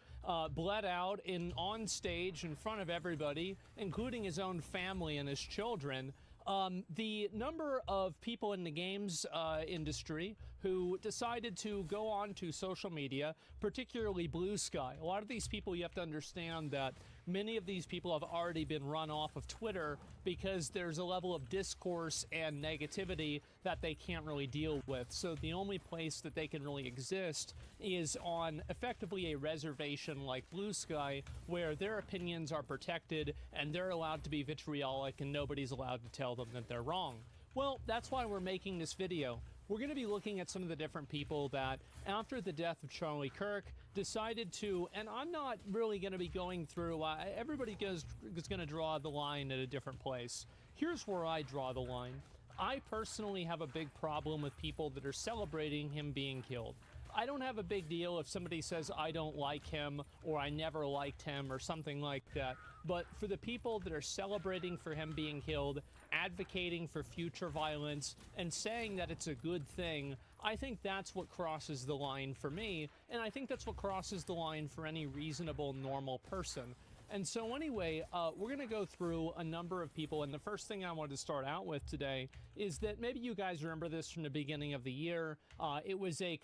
U: bled out on stage in front of everybody, including his own family and his children. The number of people in the games industry who decided to go on to social media, particularly Blue Sky. A lot of these people, you have to understand that many of these people have already been run off of Twitter because there's a level of discourse and negativity that they can't really deal with. So the only place that they can really exist is on effectively a reservation like Blue Sky, where their opinions are protected and they're allowed to be vitriolic and nobody's allowed to tell them that they're wrong. Well, that's why we're making this video. We're going to be looking at some of the different people that, after the death of Charlie Kirk, decided to, and I'm not really going to be going through, everybody is going to draw the line at a different place. Here's where I draw the line. I personally have a big problem with people that are celebrating him being killed. I don't have a big deal if somebody says I don't like him or I never liked him or something like that. But for the people that are celebrating for him being killed, advocating for future violence, and saying that it's a good thing, I think that's what crosses the line for me, and I think that's what crosses the line for any reasonable, normal person. And so anyway, we're going to go through a number of people, and the first thing I wanted to start out with today is that maybe you guys remember this from the beginning of the year. It was a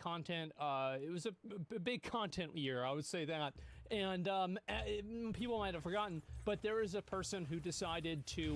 U: big content year, I would say that. And people might have forgotten, but there is a person who decided to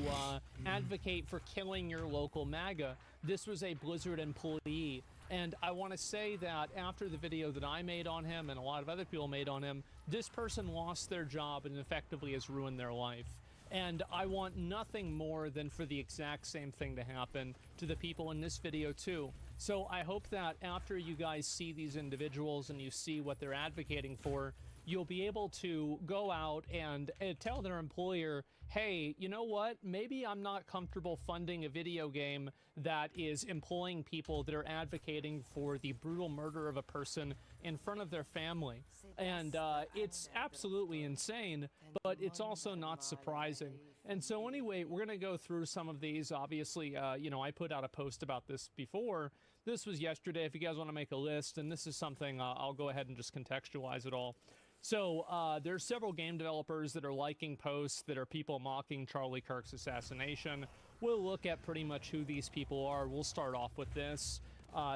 U: advocate for killing your local MAGA. This was a Blizzard employee. And I want to say that after the video that I made on him and a lot of other people made on him, this person lost their job and effectively has ruined their life. And I want nothing more than for the exact same thing to happen to the people in this video too. So I hope that after you guys see these individuals and you see what they're advocating for, you'll be able to go out and tell their employer, hey, you know what? Maybe I'm not comfortable funding a video game that is employing people that are advocating for the brutal murder of a person in front of their family. And it's absolutely insane, but it's also not surprising. And so anyway, we're going to go through some of these. Obviously, you know, I put out a post about this before. This was yesterday. If you guys want to make a list, and this is something, I'll go ahead and just contextualize it all. So there's several game developers that are liking posts that are people mocking Charlie Kirk's assassination. We'll look at pretty much who these people are. We'll start off with this.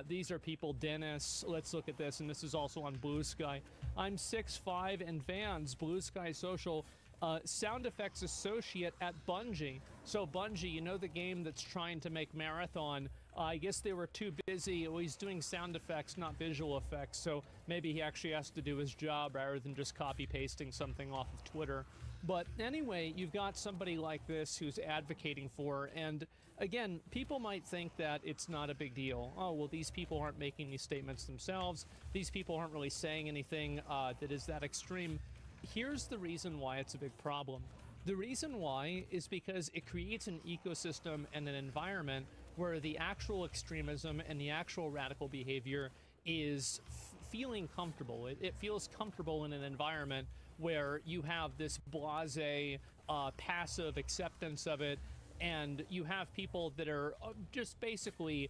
U: These are people, Dennis. Let's look at this, and this is also on Blue Sky. I'm 6'5" and Vans, Blue Sky Social, sound effects associate at Bungie. So Bungie, you know the game that's trying to make Marathon. I guess they were too busy. Well, he's doing sound effects, not visual effects, so maybe he actually has to do his job rather than just copy-pasting something off of Twitter. But anyway, you've got somebody like this who's advocating for, and again, people might think that it's not a big deal. Oh, well, these people aren't making these statements themselves. These people aren't really saying anything that is that extreme. Here's the reason why it's a big problem. The reason why is because it creates an ecosystem and an environment where the actual extremism and the actual radical behavior is feeling comfortable. It feels comfortable in an environment where you have this blasé, passive acceptance of it, and you have people that are just basically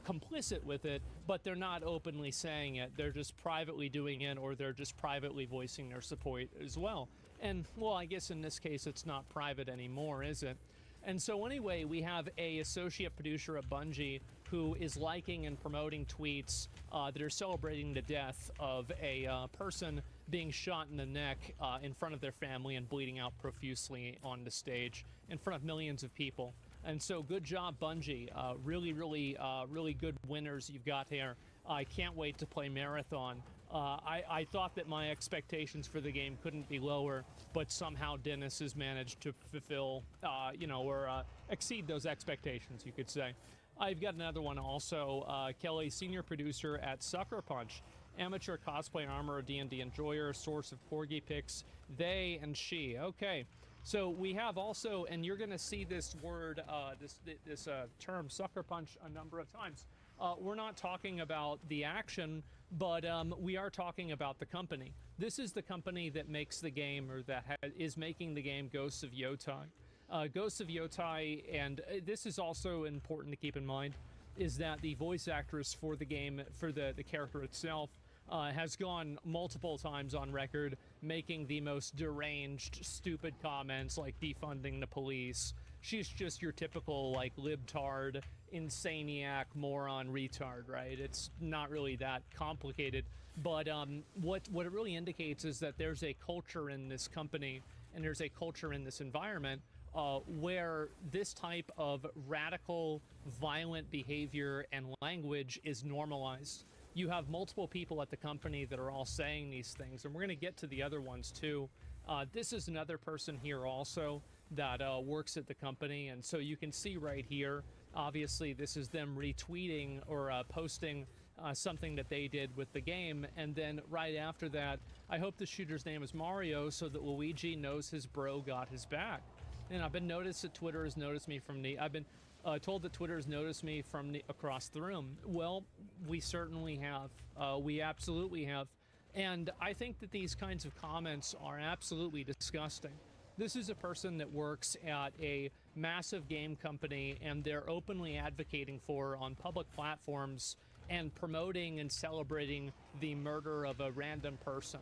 U: complicit with it, but they're not openly saying it. They're just privately doing it, or they're just privately voicing their support as well. And, well, I guess in this case it's not private anymore, is it? And so anyway, we have a associate producer at Bungie who is liking and promoting tweets that are celebrating the death of a person being shot in the neck in front of their family and bleeding out profusely on the stage in front of millions of people. And so good job, Bungie. Really good winners you've got here. I can't wait to play Marathon. I thought that my expectations for the game couldn't be lower, but somehow Dennis has managed to fulfill, or exceed those expectations, you could say. I've got another one also. Kelly, senior producer at Sucker Punch, amateur cosplay armor, D&D enjoyer, source of corgi pics, they and she. Okay. So we have also, and you're going to see this word, this term, Sucker Punch, a number of times. We're not talking about the action, but we are talking about the company. This is the company that makes the game, or that is making the game Ghosts of Yotai. Ghosts of Yotai, and this is also important to keep in mind, is that the voice actress for the game, for the character itself, has gone multiple times on record making the most deranged, stupid comments like defunding the police. She's just your typical, like, libtard, insaniac, moron, retard, right? It's not really that complicated. But what it really indicates is that there's a culture in this company and there's a culture in this environment where this type of radical, violent behavior and language is normalized. You have multiple people at the company that are all saying these things, and we're going to get to the other ones too. This is another person here also that works at the company, and so you can see right here, obviously this is them retweeting or posting something that they did with the game, and then right after that, I hope the shooter's name is Mario so that Luigi knows his bro got his back. And I've been noticed that Twitter has noticed me from the, I've been told that Twitter has noticed me from across the room. Well, we certainly have. We absolutely have. And I think that these kinds of comments are absolutely disgusting. This is a person that works at a massive game company, and they're openly advocating for, on public platforms, and promoting and celebrating the murder of a random person.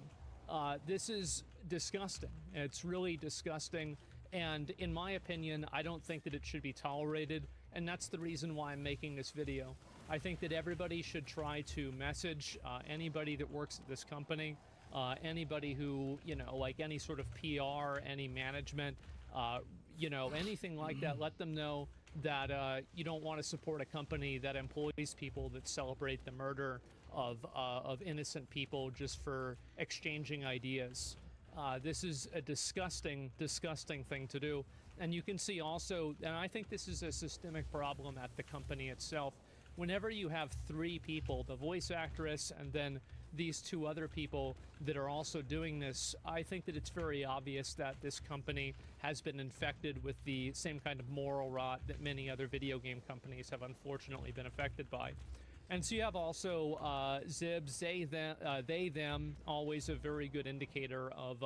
U: This is disgusting. It's really disgusting. And in my opinion, I don't think that it should be tolerated. And that's the reason why I'm making this video. I think that everybody should try to message anybody that works at this company, anybody who, you know, like any sort of PR, any management, you know, anything like that. Let them know that you don't want to support a company that employs people that celebrate the murder of innocent people just for exchanging ideas. This is a disgusting, disgusting thing to do. And you can see also, and I think this is a systemic problem at the company itself, whenever you have three people, the voice actress and then these two other people that are also doing this, I think that it's very obvious that this company has been infected with the same kind of moral rot that many other video game companies have unfortunately been affected by. And so you have also Zibs, they, them, always a very good indicator of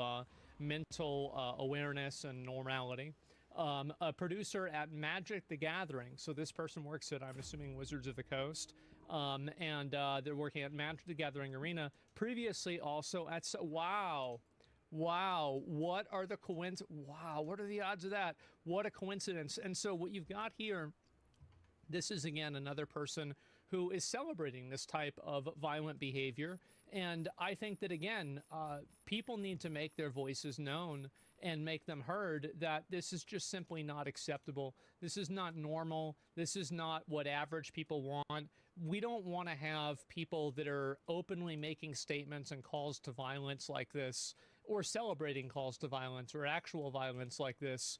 U: mental awareness and normality. A producer at Magic the Gathering, so this person works at, I'm assuming, Wizards of the Coast, and they're working at Magic the Gathering Arena, previously also at, wow, what are the what are the odds of that? What a coincidence. And so what you've got here, this is again another person who is celebrating this type of violent behavior. And I think that, again, people need to make their voices known and make them heard, that this is just simply not acceptable. This is not normal. This is not what average people want. We don't want to have people that are openly making statements and calls to violence like this, or celebrating calls to violence or actual violence like this,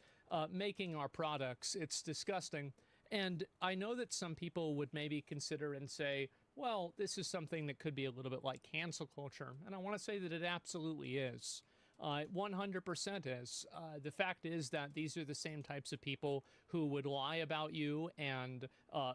U: making our products. It's disgusting. And I know that some people would maybe consider and say, well, this is something that could be a little bit like cancel culture. And I want to say that it absolutely is. 100% is. The fact is that these are the same types of people who would lie about you and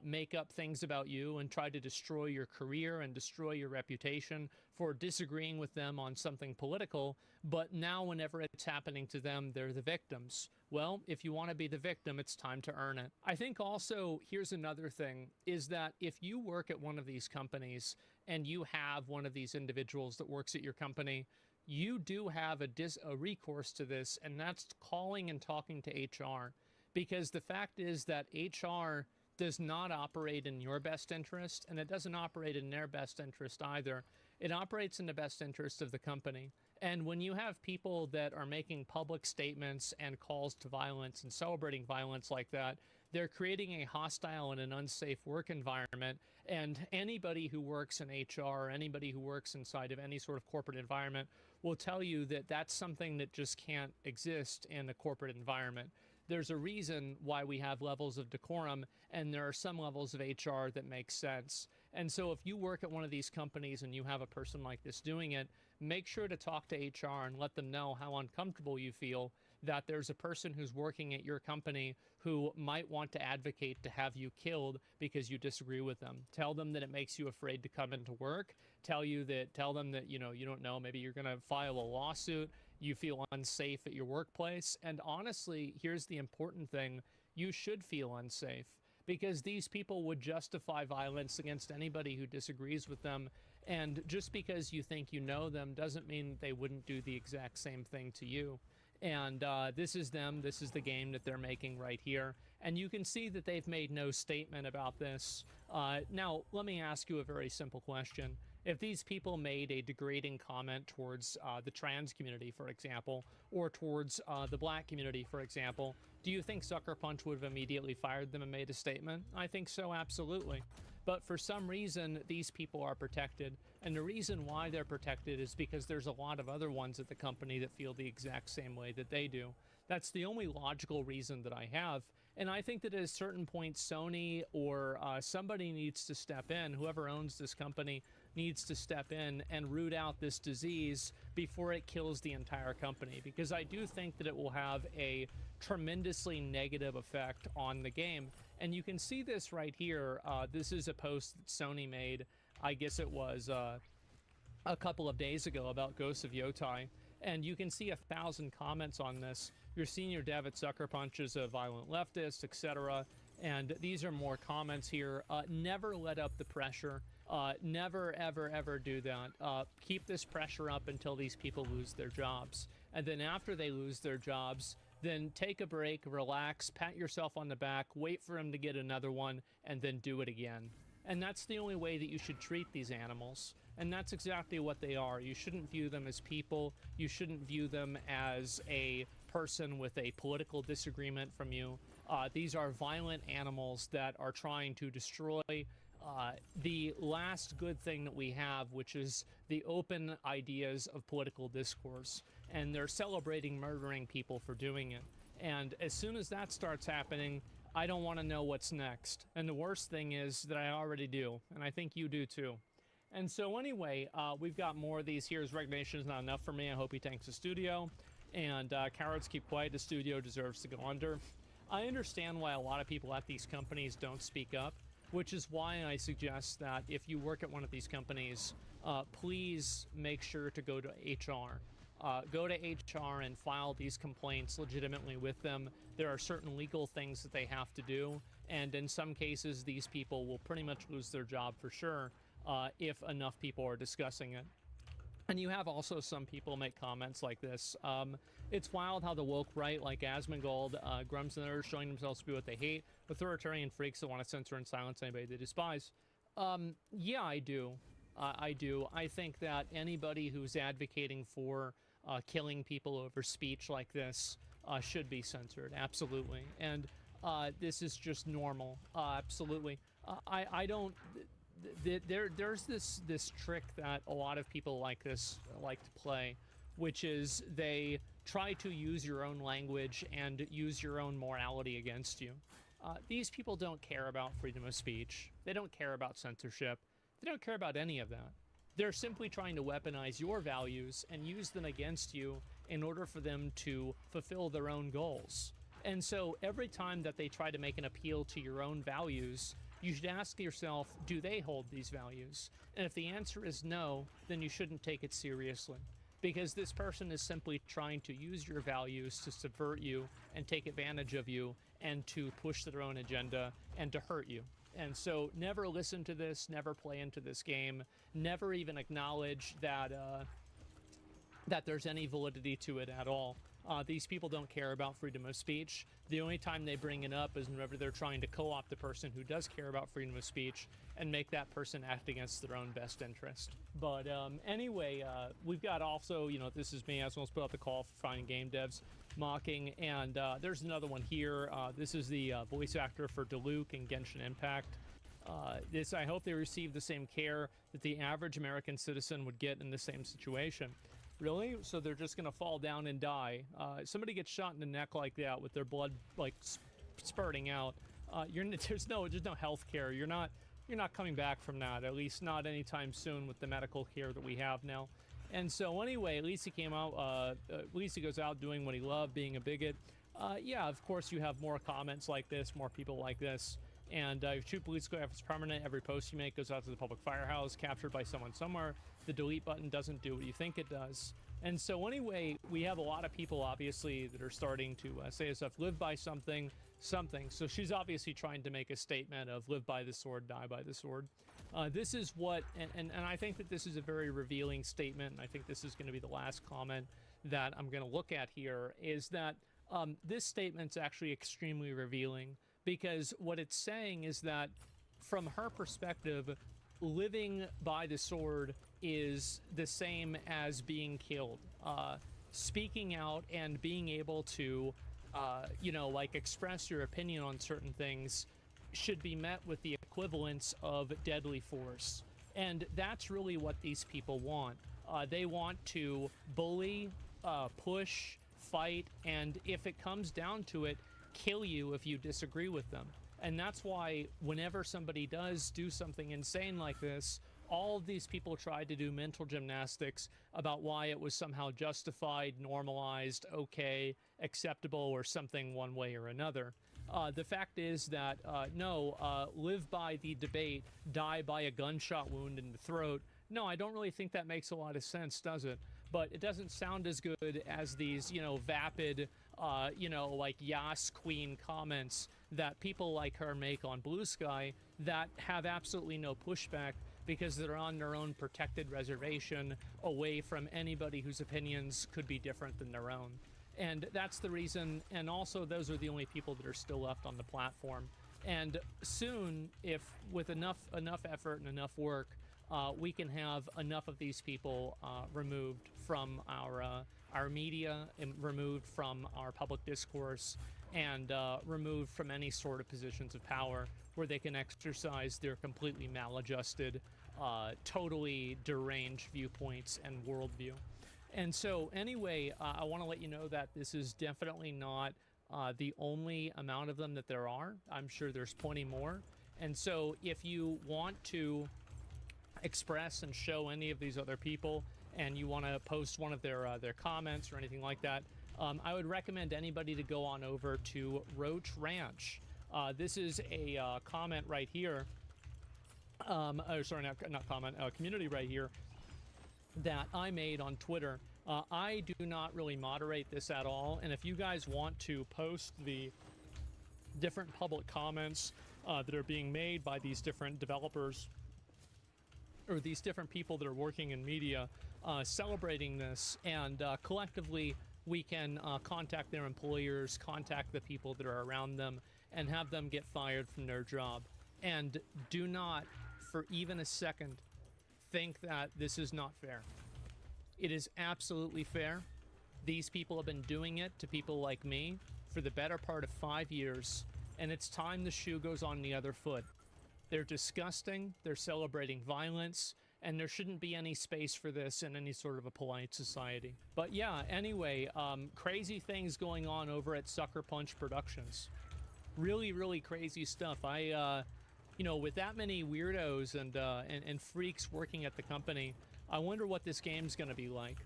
U: make up things about you and try to destroy your career and destroy your reputation for disagreeing with them on something political. But now whenever it's happening to them, they're the victims. Well, if you want to be the victim, it's time to earn it. I think also, here's another thing, is that if you work at one of these companies and you have one of these individuals that works at your company, you do have a recourse to this, and that's calling and talking to HR. Because the fact is that HR does not operate in your best interest, and it doesn't operate in their best interest either. It operates in the best interest of the company. And when you have people that are making public statements and calls to violence and celebrating violence like that, they're creating a hostile and an unsafe work environment. And anybody who works in HR, or anybody who works inside of any sort of corporate environment, will tell you that that's something that just can't exist in a corporate environment. There's a reason why we have levels of decorum, and there are some levels of HR that make sense. And so if you work at one of these companies and you have a person like this doing it, make sure to talk to HR and let them know how uncomfortable you feel that there's a person who's working at your company who might want to advocate to have you killed because you disagree with them. Tell them that it makes you afraid to come into work. Tell them that, you know, you don't know, maybe you're going to file a lawsuit. you feel unsafe at your workplace. And honestly, here's the important thing. You should feel unsafe, because these people would justify violence against anybody who disagrees with them. And just because you think you know them doesn't mean they wouldn't do the exact same thing to you. And this is them. This is the game that they're making right here. And you can see that they've made no statement about this. Now, let me ask you a very simple question. If these people made a degrading comment towards the trans community, for example, or towards the black community, for example, do you think Sucker Punch would have immediately fired them and made a statement? I think so, absolutely. But for some reason, these people are protected. And the reason why they're protected is because there's a lot of other ones at the company that feel the exact same way that they do. That's the only logical reason that I have. And I think that at a certain point, Sony or somebody needs to step in. Whoever owns this company needs to step in and root out this disease before it kills the entire company. Because I do think that it will have a tremendously negative effect on the game. And you can see this right here. This is a post that Sony made, I guess it was a couple of days ago, about Ghosts of Yotai. And you can see 1,000 comments on this. Your senior dev at Sucker Punch is a violent leftist, etc. And these are more comments here. Never let up the pressure. Never, ever, ever do that. Keep this pressure up until these people lose their jobs. And then after they lose their jobs, then take a break, relax, pat yourself on the back, wait for them to get another one, and then do it again. And that's the only way that you should treat these animals. And that's exactly what they are. You shouldn't view them as people. You shouldn't view them as a person with a political disagreement from you. These are violent animals that are trying to destroy the last good thing that we have, which is the open ideas of political discourse. And they're celebrating murdering people for doing it. And as soon as that starts happening, I don't want to know what's next. And the worst thing is that I already do, and I think you do too. And so anyway, we've got more of these here. His recognition is not enough for me. I hope he tanks the studio. And cowards keep quiet. The studio deserves to go under. I understand why a lot of people at these companies don't speak up, which is why I suggest that if you work at one of these companies, please make sure to go to HR. Go to HR and file these complaints legitimately with them. There are certain legal things that they have to do, and in some cases, these people will pretty much lose their job for sure if enough people are discussing it. And you have also some people make comments like this. It's wild how the woke right, like Asmongold, Grums and others, showing themselves to be what they hate, authoritarian freaks that want to censor and silence anybody they despise. Yeah, I do. I do. I think that anybody who's advocating for killing people over speech like this should be censored, absolutely. And this is just normal, absolutely. I don't... There's this trick that a lot of people like this like to play, which is they try to use your own language and use your own morality against you. These people don't care about freedom of speech. They don't care about censorship. They don't care about any of that. They're simply trying to weaponize your values and use them against you in order for them to fulfill their own goals. And so every time that they try to make an appeal to your own values, you should ask yourself, do they hold these values? And if the answer is no, then you shouldn't take it seriously. Because this person is simply trying to use your values to subvert you and take advantage of you and to push their own agenda and to hurt you. And so never listen to this, never play into this game, never even acknowledge that that there's any validity to it at all. These people don't care about freedom of speech. The only time they bring it up is whenever they're trying to co-opt the person who does care about freedom of speech and make that person act against their own best interest. But anyway, we've got also, you know, this is me, I was going to put out the call for finding game devs mocking, and there's another one here. This is the voice actor for Diluc in Genshin Impact. I hope they receive the same care that the average American citizen would get in the same situation. Really? So they're just gonna fall down and die? Somebody gets shot in the neck like that with their blood like spurting out. There's no health care. You're not coming back from that. At least not anytime soon with the medical care that we have now. And so anyway, at least he came out. At least he goes out doing what he loved, being a bigot. Yeah, of course you have more comments like this, more people like this. And if true police go it's permanent, every post you make goes out to the public firehouse, captured by someone somewhere. The delete button doesn't do what you think it does. And so anyway, we have a lot of people, obviously, that are starting to say stuff, live by something. So she's obviously trying to make a statement of live by the sword, die by the sword. This is what, and I think that this is a very revealing statement, and I think this is going to be the last comment that I'm going to look at here, is that this statement's actually extremely revealing, because what it's saying is that, from her perspective, living by the sword is the same as being killed. Speaking out and being able to, like, express your opinion on certain things should be met with the equivalence of deadly force. And that's really what these people want. They want to bully, push, fight, and if it comes down to it, kill you if you disagree with them. And that's why whenever somebody does do something insane like this, all of these people tried to do mental gymnastics about why it was somehow justified, normalized, okay, acceptable, or something one way or another. The fact is that, no, live by the debate, die by a gunshot wound in the throat. No, I don't really think that makes a lot of sense, does it? But it doesn't sound as good as these, vapid, like Yas Queen comments that people like her make on Blue Sky that have absolutely no pushback because they're on their own protected reservation away from anybody whose opinions could be different than their own. And that's the reason, and also those are the only people that are still left on the platform. And soon, if with enough effort and enough work, we can have enough of these people removed from our media, and removed from our public discourse, and removed from any sort of positions of power where they can exercise their completely maladjusted, totally deranged viewpoints and worldview. And so anyway, I want to let you know that this is definitely not the only amount of them that there are. I'm sure there's plenty more. And so if you want to express and show any of these other people, and you want to post one of their comments or anything like that, I would recommend anybody to go on over to Roach Ranch. This is a comment right here. Not comment, community right here that I made on Twitter. I do not really moderate this at all, and if you guys want to post the different public comments that are being made by these different developers or these different people that are working in media celebrating this, and collectively we can contact their employers, contact the people that are around them, and have them get fired from their job. And do not, for even a second, think that this is not fair. It is absolutely fair. These people have been doing it to people like me for the better part of 5 years, and it's time the shoe goes on the other foot. They're disgusting, they're celebrating violence, and there shouldn't be any space for this in any sort of a polite society. But yeah, anyway, crazy things going on over at Sucker Punch Productions. Really, really crazy stuff. With that many weirdos and freaks working at the company, I wonder what this game's gonna be like.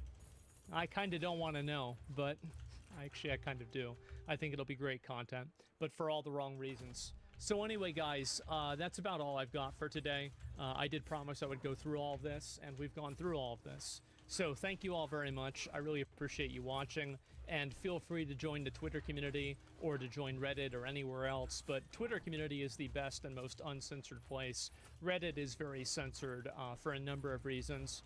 U: I kind of don't want to know, but actually I kind of do. I think it'll be great content, but for all the wrong reasons. So anyway, guys, that's about all I've got for today. I did promise I would go through all of this, and we've gone through all of this. So thank you all very much. I really appreciate you watching, and feel free to join the Twitter community or to join Reddit or anywhere else, but Twitter community is the best and most uncensored place. Reddit is very censored for a number of reasons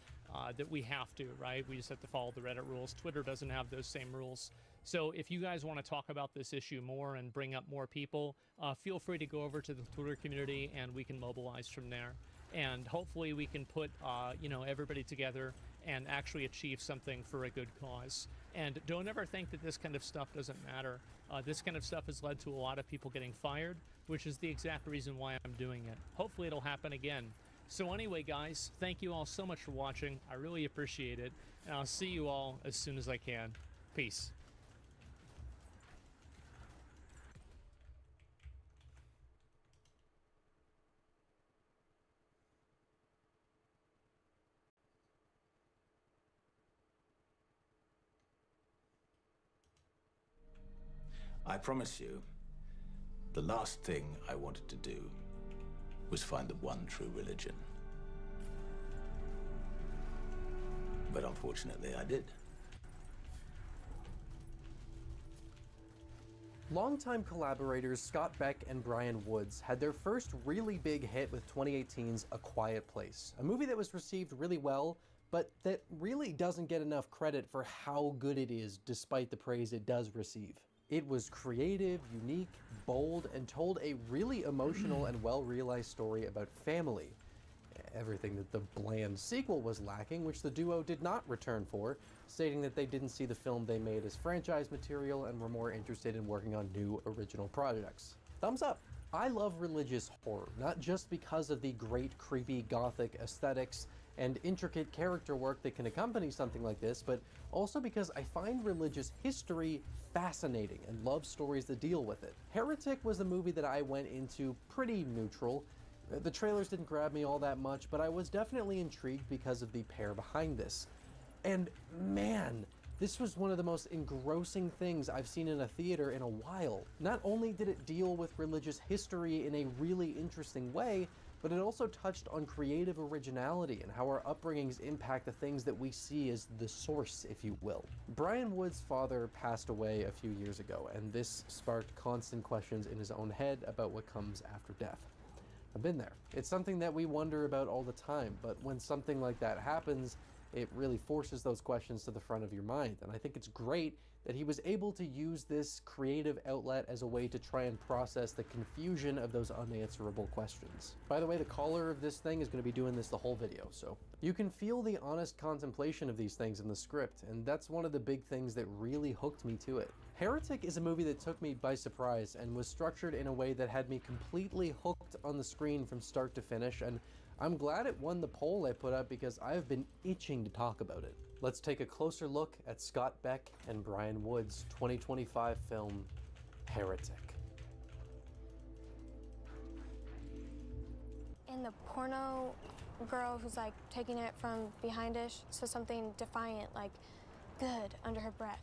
U: that we have to, right? We just have to follow the Reddit rules. Twitter doesn't have those same rules. So if you guys want to talk about this issue more and bring up more people, feel free to go over to the Twitter community and we can mobilize from there. And hopefully we can put, everybody together and actually achieve something for a good cause. And don't ever think that this kind of stuff doesn't matter. This kind of stuff has led to a lot of people getting fired, which is the exact reason why I'm doing it. Hopefully it'll happen again. So anyway, guys, thank you all so much for watching. I really appreciate it. And I'll see you all as soon as I can. Peace.
B: I promise you,
R: The last thing I wanted to do was find the one true religion. But unfortunately, I did.
B: Longtime collaborators Scott Beck and Brian Woods had their first really big hit with 2018's A Quiet Place, a movie that was received really well, but that really doesn't get enough credit for how good it is despite the praise it does receive. It was creative, unique, bold, and told a really emotional and well-realized story about family. Everything that the bland sequel was lacking, which the duo did not return for, stating that they didn't see the film they made as franchise material and were more interested in working on new original projects. Thumbs up! I love religious horror, not just because of the great creepy gothic aesthetics and intricate character work that can accompany something like this, but also because I find religious history fascinating and love stories that deal with it. Heretic was a movie that I went into pretty neutral. The trailers didn't grab me all that much, but I was definitely intrigued because of the pair behind this. And man, this was one of the most engrossing things I've seen in a theater in a while. Not only did it deal with religious history in a really interesting way, but it also touched on creative originality and how our upbringings impact the things that we see as the source, if you will. Brian Wood's father passed away a few years ago, and this sparked constant questions in his own head about what comes after death. I've been there. It's something that we wonder about all the time, but when something like that happens, it really forces those questions to the front of your mind. And I think it's great that he was able to use this creative outlet as a way to try and process the confusion of those unanswerable questions. By the way, the caller of this thing is going to be doing this the whole video, so you can feel the honest contemplation of these things in the script, and that's one of the big things that really hooked me to it. Heretic is a movie that took me by surprise and was structured in a way that had me completely hooked on the screen from start to finish, and I'm glad it won the poll I put up because I've been itching to talk about it. Let's take a closer look at Scott Beck and Brian Wood's 2025 film, Heretic.
V: In the porno, girl who's like taking it from behindish says something defiant like, good, under her breath.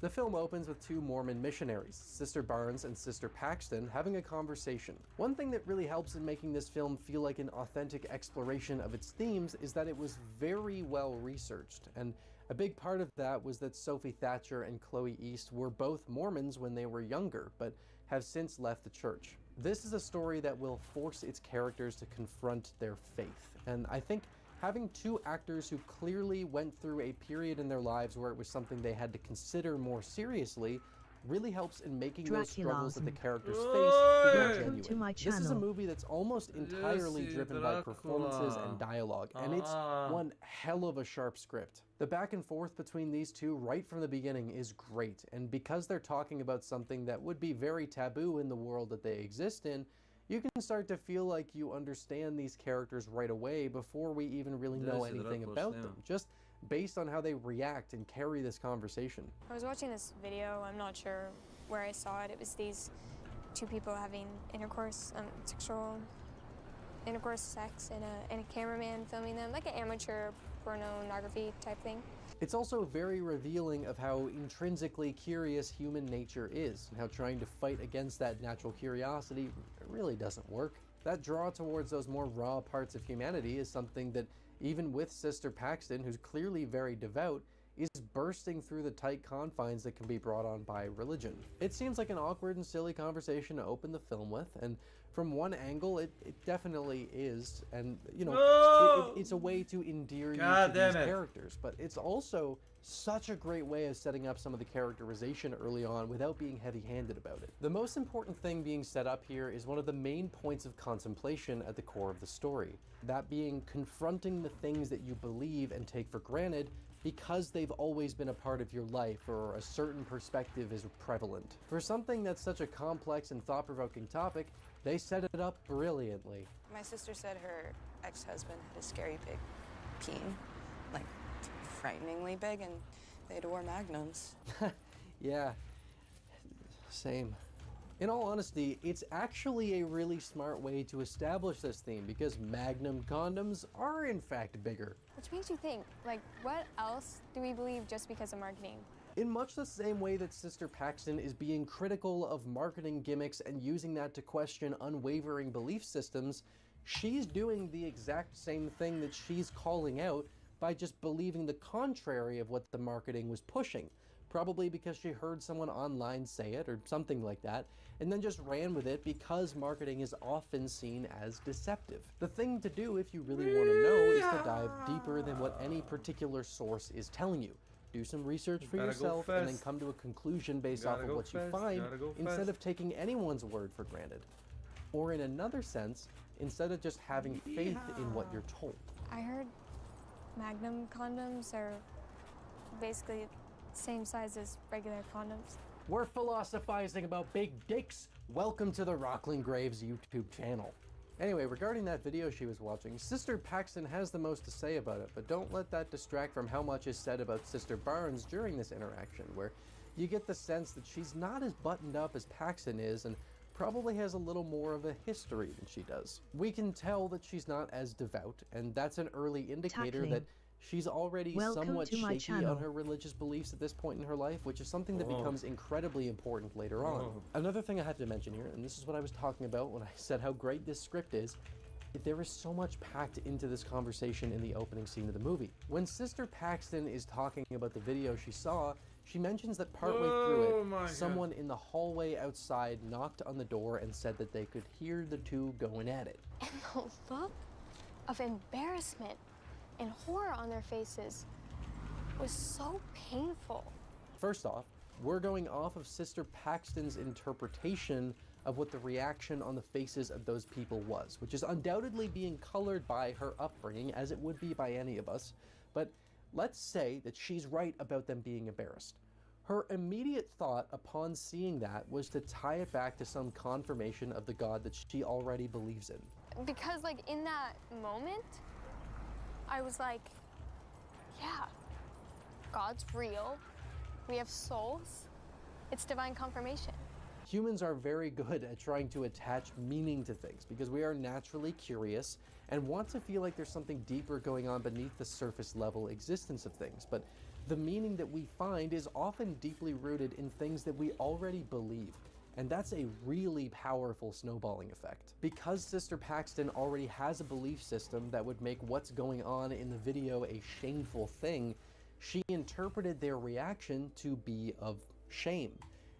B: The film opens with two Mormon missionaries, Sister Barnes and Sister Paxton, having a conversation. One thing that really helps in making this film feel like an authentic exploration of its themes is that it was very well researched, and a big part of that was that Sophie Thatcher and Chloe East were both Mormons when they were younger, but have since left the church. This is a story that will force its characters to confront their faith, and I think having two actors who clearly went through a period in their lives where it was something they had to consider more seriously really helps in making those struggles that the characters face feel genuine. This is a movie that's almost entirely driven by performances and dialogue, and it's one hell of a sharp script. The back and forth between these two right from the beginning is great, and because they're talking about something that would be very taboo in the world that they exist in, you can start to feel like you understand these characters right away before we even really know anything about them, just based on how they react and carry this conversation.
V: I was watching this video, I'm not sure where I saw it. It was these two people having intercourse, sexual intercourse, sex, and a cameraman filming them, like an amateur pornography type thing.
B: It's also very revealing of how intrinsically curious human nature is, and how trying to fight against that natural curiosity really doesn't work. That draw towards those more raw parts of humanity is something that, even with Sister Paxton, who's clearly very devout, is bursting through the tight confines that can be brought on by religion. It seems like an awkward and silly conversation to open the film with, and from one angle, it definitely is, and you know, it's a way to endear you to these characters, but it's also such a great way of setting up some of the characterization early on without being heavy-handed about it. The most important thing being set up here is one of the main points of contemplation at the core of the story, that being confronting the things that you believe and take for granted because they've always been a part of your life or a certain perspective is prevalent. For something that's such a complex and thought-provoking topic, they set it up brilliantly.
W: My sister said her ex-husband had a scary big peen, like frighteningly big, and they had to wear magnums.
B: Yeah, same. In all honesty, it's actually a really smart way to establish this theme because Magnum condoms are in fact bigger.
V: Which makes you think, like, what else do we believe just because of marketing?
B: In much the same way that Sister Paxton is being critical of marketing gimmicks and using that to question unwavering belief systems, she's doing the exact same thing that she's calling out by just believing the contrary of what the marketing was pushing. Probably because she heard someone online say it or something like that, and then just ran with it because marketing is often seen as deceptive. The thing to do if you really want to know is to dive deeper than what any particular source is telling you. Do some research for yourself and then come to a conclusion based off of what you find instead of taking anyone's word for granted. Or in another sense, instead of just having faith in what you're told.
V: I heard Magnum condoms are basically same size as regular condoms.
B: We're philosophizing about big dicks. Welcome to the Rockland Graves YouTube channel. Anyway, regarding that video she was watching, Sister Paxton has the most to say about it, but don't let that distract from how much is said about Sister Barnes during this interaction, where you get the sense that she's not as buttoned up as Paxton is and probably has a little more of a history than she does. We can tell that she's not as devout, and that's an early indicator that she's already somewhat shaky on her religious beliefs at this point in her life, which is something that becomes incredibly important later on. Another thing I have to mention here, and this is what I was talking about when I said how great this script is, there is so much packed into this conversation in the opening scene of the movie. When Sister Paxton is talking about the video she saw, she mentions that partway through it, someone in the hallway outside knocked on the door and said that they could hear the two going at it.
V: And the look of embarrassment and horror on their faces was so painful.
B: First off, we're going off of Sister Paxton's interpretation of what the reaction on the faces of those people was, which is undoubtedly being colored by her upbringing, as it would be by any of us. But let's say that she's right about them being embarrassed. Her immediate thought upon seeing that was to tie it back to some confirmation of the God that she already believes in.
V: Because like in that moment, I was like, yeah, God's real. We have souls. It's divine confirmation.
B: Humans are very good at trying to attach meaning to things because we are naturally curious and want to feel like there's something deeper going on beneath the surface level existence of things. But the meaning that we find is often deeply rooted in things that we already believe. And that's a really powerful snowballing effect. Because Sister Paxton already has a belief system that would make what's going on in the video a shameful thing, she interpreted their reaction to be of shame,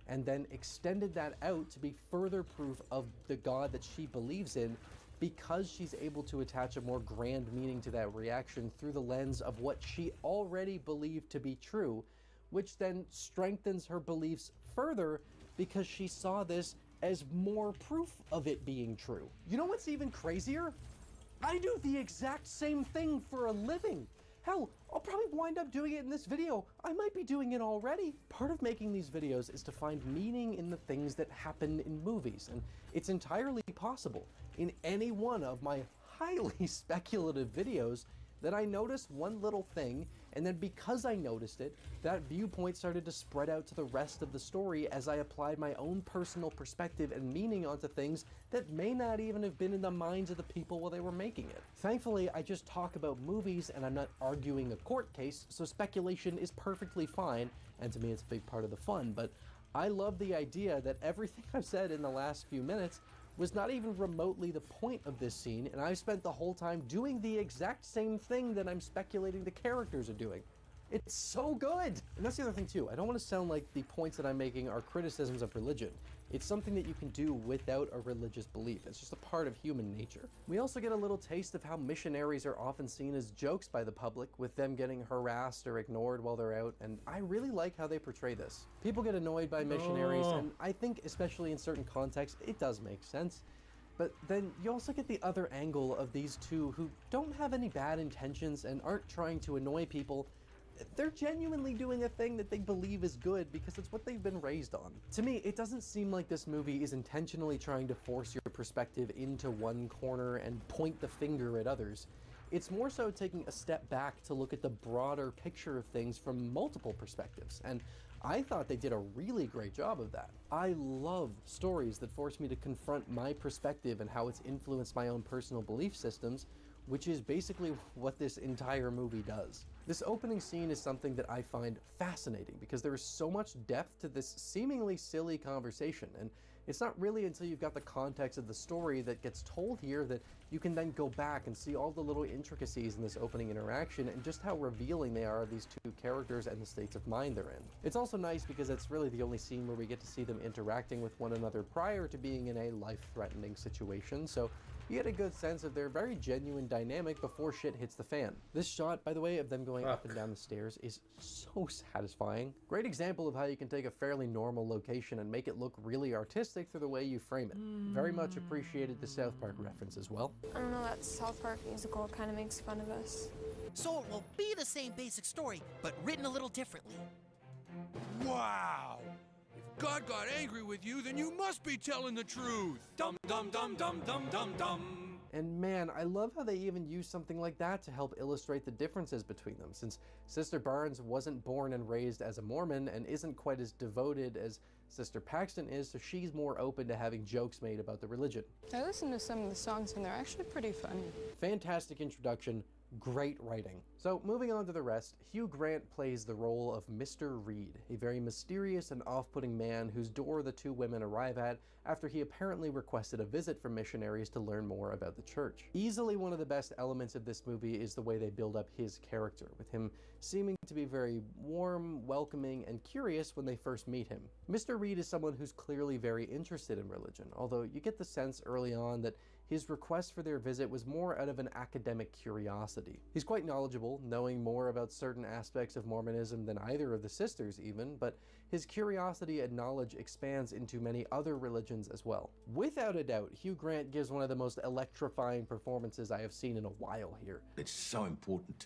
B: and then extended that out to be further proof of the God that she believes in, because she's able to attach a more grand meaning to that reaction through the lens of what she already believed to be true, which then strengthens her beliefs further because she saw this as more proof of it being true. You know what's even crazier? I do the exact same thing for a living. Hell, I'll probably wind up doing it in this video. I might be doing it already. Part of making these videos is to find meaning in the things that happen in movies, and it's entirely possible in any one of my highly speculative videos that I noticed one little thing, and then because I noticed it, that viewpoint started to spread out to the rest of the story as I applied my own personal perspective and meaning onto things that may not even have been in the minds of the people while they were making it. Thankfully, I just talk about movies and I'm not arguing a court case, so speculation is perfectly fine, and to me it's a big part of the fun, but I love the idea that everything I've said in the last few minutes was not even remotely the point of this scene, and I've spent the whole time doing the exact same thing that I'm speculating the characters are doing. It's so good! And that's the other thing too, I don't want to sound like the points that I'm making are criticisms of religion. It's something that you can do without a religious belief. It's just a part of human nature. We also get a little taste of how missionaries are often seen as jokes by the public, with them getting harassed or ignored while they're out, and I really like how they portray this. People get annoyed by missionaries, and I think especially in certain contexts, it does make sense. But then you also get the other angle of these two who don't have any bad intentions and aren't trying to annoy people. They're genuinely doing a thing that they believe is good because it's what they've been raised on. To me, it doesn't seem like this movie is intentionally trying to force your perspective into one corner and point the finger at others. It's more so taking a step back to look at the broader picture of things from multiple perspectives, and I thought they did a really great job of that. I love stories that force me to confront my perspective and how it's influenced my own personal belief systems, which is basically what this entire movie does. This opening scene is something that I find fascinating because there is so much depth to this seemingly silly conversation, and it's not really until you've got the context of the story that gets told here that you can then go back and see all the little intricacies in this opening interaction and just how revealing they are of these two characters and the states of mind they're in. It's also nice because it's really the only scene where we get to see them interacting with one another prior to being in a life-threatening situation, so you get a good sense of their very genuine dynamic before shit hits the fan. This shot, by the way, of them going up and down the stairs is so satisfying. Great example of how you can take a fairly normal location and make it look really artistic through the way you frame it. Very much appreciated the South Park reference as well.
V: I don't know, that South Park musical kind of makes fun of us.
A: So it will be the same basic story, but written a little differently.
D: Wow! If God got angry with you, then you must be telling the truth. Dum dum dum dum dum dum dum.
B: And man, I love how they even use something like that to help illustrate the differences between them, since Sister Barnes wasn't born and raised as a Mormon and isn't quite as devoted as Sister Paxton is, so she's more open to having jokes made about the religion.
W: I listened to some of the songs and they're actually pretty funny.
B: Fantastic introduction, great writing. So moving on to the rest, Hugh Grant plays the role of Mr. Reed, a very mysterious and off-putting man whose door the two women arrive at after he apparently requested a visit from missionaries to learn more about the church. Easily one of the best elements of this movie is the way they build up his character, with him seeming to be very warm, welcoming, and curious when they first meet him. Mr. Reed is someone who's clearly very interested in religion, although you get the sense early on that his request for their visit was more out of an academic curiosity. He's quite knowledgeable, knowing more about certain aspects of Mormonism than either of the sisters even, but his curiosity and knowledge expands into many other religions as well. Without a doubt, Hugh Grant gives one of the most electrifying performances I have seen in a while here.
F: It's so important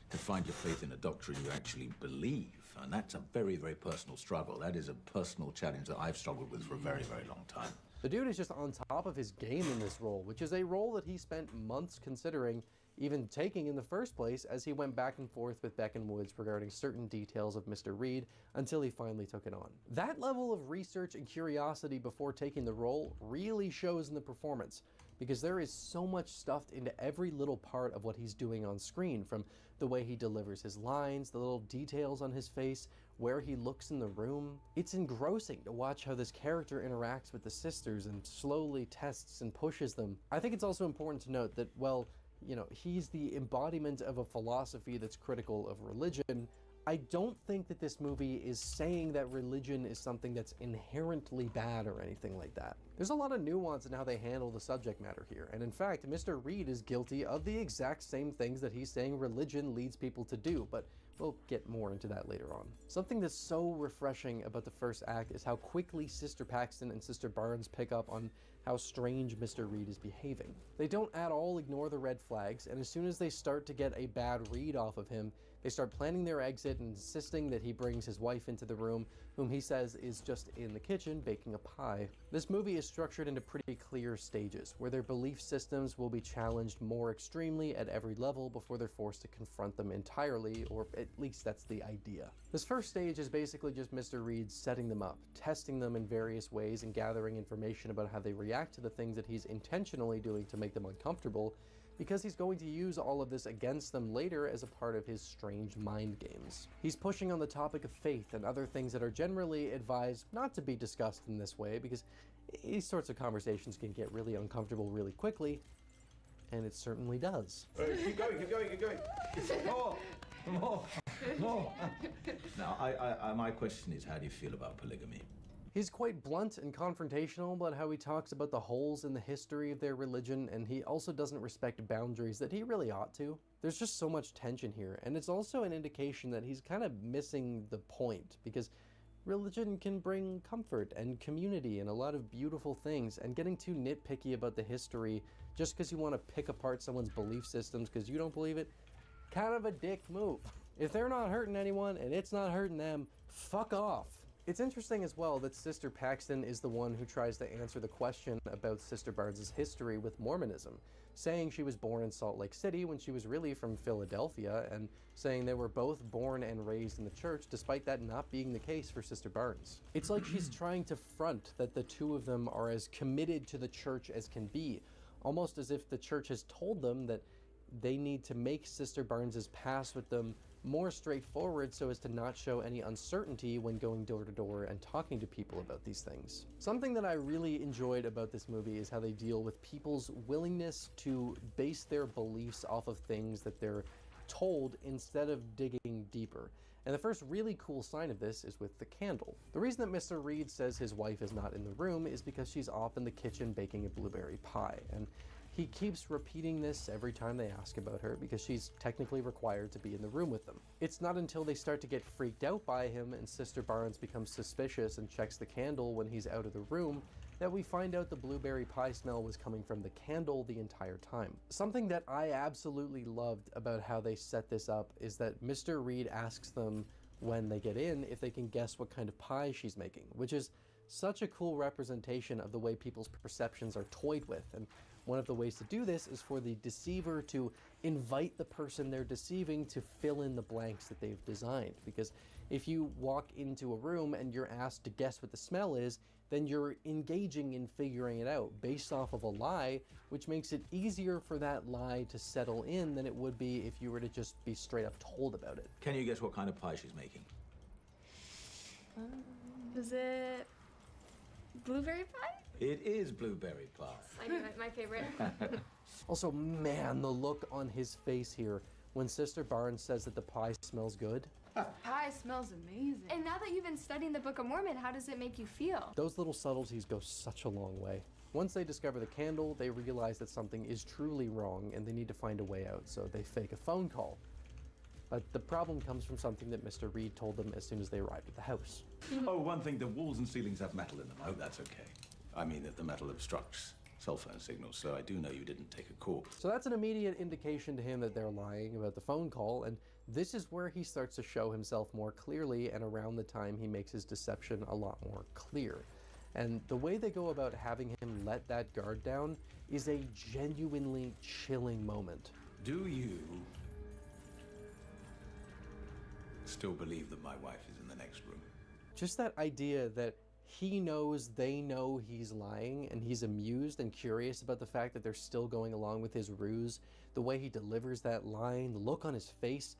F: to find your faith in a doctrine you actually believe, and that's a very, very personal struggle. That is a personal challenge that I've struggled with for a very, very long time.
B: The dude is just on top of his game in this role, which is a role that he spent months considering even taking in the first place as he went back and forth with Beck and Woods regarding certain details of Mr. Reed until he finally took it on. That level of research and curiosity before taking the role really shows in the performance, because there is so much stuffed into every little part of what he's doing on screen, from the way he delivers his lines, the little details on his face, where he looks in the room. It's engrossing to watch how this character interacts with the sisters and slowly tests and pushes them. I think it's also important to note that, well, you know, he's the embodiment of a philosophy that's critical of religion. I don't think that this movie is saying that religion is something that's inherently bad or anything like that. There's a lot of nuance in how they handle the subject matter here, and in fact, Mr. Reed is guilty of the exact same things that he's saying religion leads people to do, but we'll get more into that later on. Something that's so refreshing about the first act is how quickly Sister Paxton and Sister Barnes pick up on how strange Mr. Reed is behaving. They don't at all ignore the red flags, and as soon as they start to get a bad read off of him, they start planning their exit and insisting that he brings his wife into the room, whom he says is just in the kitchen baking a pie. This movie is structured into pretty clear stages, where their belief systems will be challenged more extremely at every level before they're forced to confront them entirely, or at least that's the idea. This first stage is basically just Mr. Reed setting them up, testing them in various ways and gathering information about how they react to the things that he's intentionally doing to make them uncomfortable, because he's going to use all of this against them later as a part of his strange mind games. He's pushing on the topic of faith and other things that are generally advised not to be discussed in this way, because these sorts of conversations can get really uncomfortable really quickly, and it certainly does.
F: Keep going, keep going, keep going. More. Now, my question is, how do you feel about polygamy?
B: He's quite blunt and confrontational about how he talks about the holes in the history of their religion, and he also doesn't respect boundaries that he really ought to. There's just so much tension here, and it's also an indication that he's kind of missing the point, because religion can bring comfort and community and a lot of beautiful things, and getting too nitpicky about the history just because you want to pick apart someone's belief systems because you don't believe it, kind of a dick move. If they're not hurting anyone and it's not hurting them, fuck off. It's interesting as well that Sister Paxton is the one who tries to answer the question about Sister Barnes' history with Mormonism, saying she was born in Salt Lake City when she was really from Philadelphia, and saying they were both born and raised in the church, despite that not being the case for Sister Barnes. It's like she's trying to front that the two of them are as committed to the church as can be, almost as if the church has told them that they need to make Sister Barnes' past with them more straightforward so as to not show any uncertainty when going door to door and talking to people about these things. Something that I really enjoyed about this movie is how they deal with people's willingness to base their beliefs off of things that they're told instead of digging deeper. And the first really cool sign of this is with the candle. The reason that Mr. Reed says his wife is not in the room is because she's off in the kitchen baking a blueberry pie, and he keeps repeating this every time they ask about her because she's technically required to be in the room with them. It's not until they start to get freaked out by him and Sister Barnes becomes suspicious and checks the candle when he's out of the room that we find out the blueberry pie smell was coming from the candle the entire time. Something that I absolutely loved about how they set this up is that Mr. Reed asks them when they get in if they can guess what kind of pie she's making, which is such a cool representation of the way people's perceptions are toyed with. And one of the ways to do this is for the deceiver to invite the person they're deceiving to fill in the blanks that they've designed. Because if you walk into a room and you're asked to guess what the smell is, then you're engaging in figuring it out based off of a lie, which makes it easier for that lie to settle in than it would be if you were to just be straight up told about it.
F: Can you guess what kind of pie she's making?
S: Is it blueberry pie?
F: It is blueberry pie.
S: I knew my favorite.
B: Also, man, the look on his face here when Sister Barnes says that the pie smells good.
C: Pie smells amazing. And now that you've been studying the Book of Mormon, how does it make you feel?
B: Those little subtleties go such a long way. Once they discover the candle, they realize that something is truly wrong and they need to find a way out, so they fake a phone call. But the problem comes from something that Mr. Reed told them as soon as they arrived at the house.
F: Oh, one thing, the walls and ceilings have metal in them. I hope that's okay. I mean that the metal obstructs cell phone signals, so I do know you didn't take a call.
B: So that's an immediate indication to him that they're lying about the phone call, and this is where he starts to show himself more clearly, and around the time he makes his deception a lot more clear. And the way they go about having him let that guard down is a genuinely chilling moment.
F: Do you still believe that my wife is in the next room?
B: Just that idea that he knows they know he's lying, and he's amused and curious about the fact that they're still going along with his ruse, the way he delivers that line, the look on his face,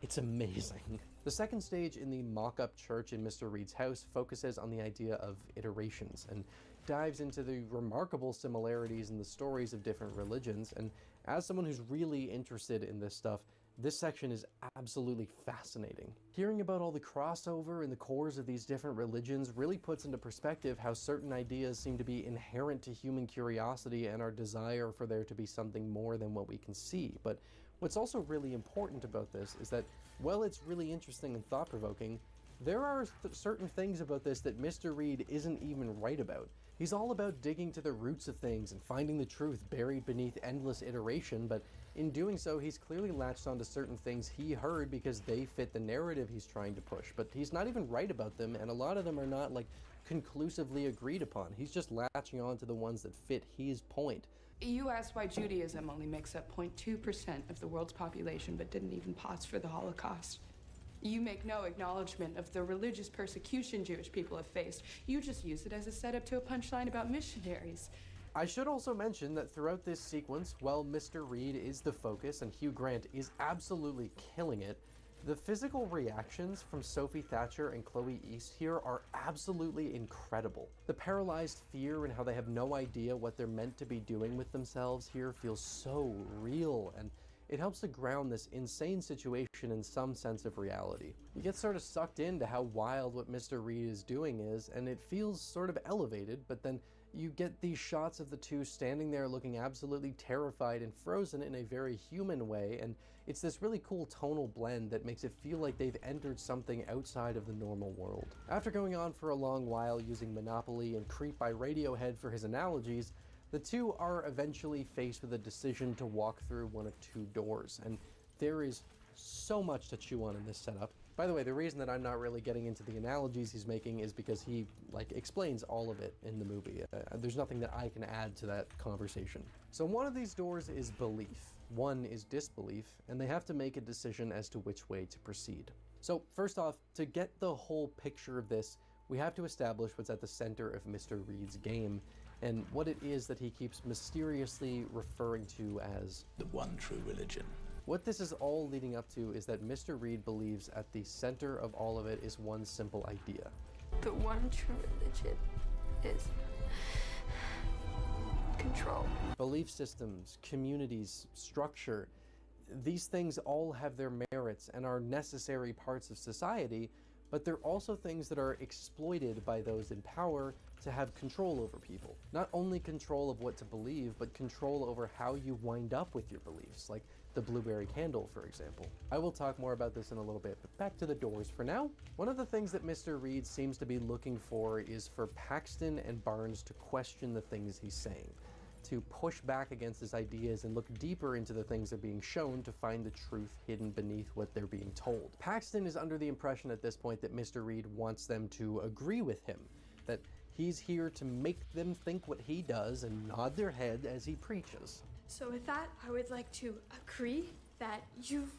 B: it's amazing. The second stage in the mock-up church in Mr. Reed's house focuses on the idea of iterations and dives into the remarkable similarities in the stories of different religions, and as someone who's really interested in this stuff, this section is absolutely fascinating. Hearing about all the crossover in the cores of these different religions really puts into perspective how certain ideas seem to be inherent to human curiosity and our desire for there to be something more than what we can see. But what's also really important about this is that, while it's really interesting and thought-provoking, there are certain things about this that Mr. Reed isn't even right about. He's all about digging to the roots of things and finding the truth buried beneath endless iteration, but in doing so, he's clearly latched onto certain things he heard because they fit the narrative he's trying to push, but he's not even right about them, and a lot of them are not, like, conclusively agreed upon. He's just latching on to the ones that fit his point.
C: You asked why Judaism only makes up 0.2% of the world's population, but didn't even pause for the Holocaust. You make no acknowledgement of the religious persecution Jewish people have faced. You just use it as a setup to a punchline about missionaries.
B: I should also mention that throughout this sequence, while Mr. Reed is the focus and Hugh Grant is absolutely killing it, the physical reactions from Sophie Thatcher and Chloe East here are absolutely incredible. The paralyzed fear and how they have no idea what they're meant to be doing with themselves here feels so real, and it helps to ground this insane situation in some sense of reality. You get sort of sucked into how wild what Mr. Reed is doing is, and it feels sort of elevated, but then you get these shots of the two standing there looking absolutely terrified and frozen in a very human way, and it's this really cool tonal blend that makes it feel like they've entered something outside of the normal world. After going on for a long while using Monopoly and Creep by Radiohead for his analogies, the two are eventually faced with a decision to walk through one of two doors, and there is so much to chew on in this setup. By the way, the reason that I'm not really getting into the analogies he's making is because he, explains all of it in the movie. There's nothing that I can add to that conversation. So one of these doors is belief, one is disbelief, and they have to make a decision as to which way to proceed. So first off, to get the whole picture of this, we have to establish what's at the center of Mr. Reed's game, and what it is that he keeps mysteriously referring to as
F: the one true religion.
B: What this is all leading up to is that Mr. Reed believes at the center of all of it is one simple idea.
C: The one true religion is control.
B: Belief systems, communities, structure, these things all have their merits and are necessary parts of society, but they're also things that are exploited by those in power to have control over people. Not only control of what to believe, but control over how you wind up with your beliefs, like the blueberry candle, for example. I will talk more about this in a little bit, but back to the doors for now. One of the things that Mr. Reed seems to be looking for is for Paxton and Barnes to question the things he's saying, to push back against his ideas and look deeper into the things they're being shown to find the truth hidden beneath what they're being told. Paxton is under the impression at this point that Mr. Reed wants them to agree with him, that he's here to make them think what he does and nod their head as he preaches.
C: So with that, I would like to agree that you've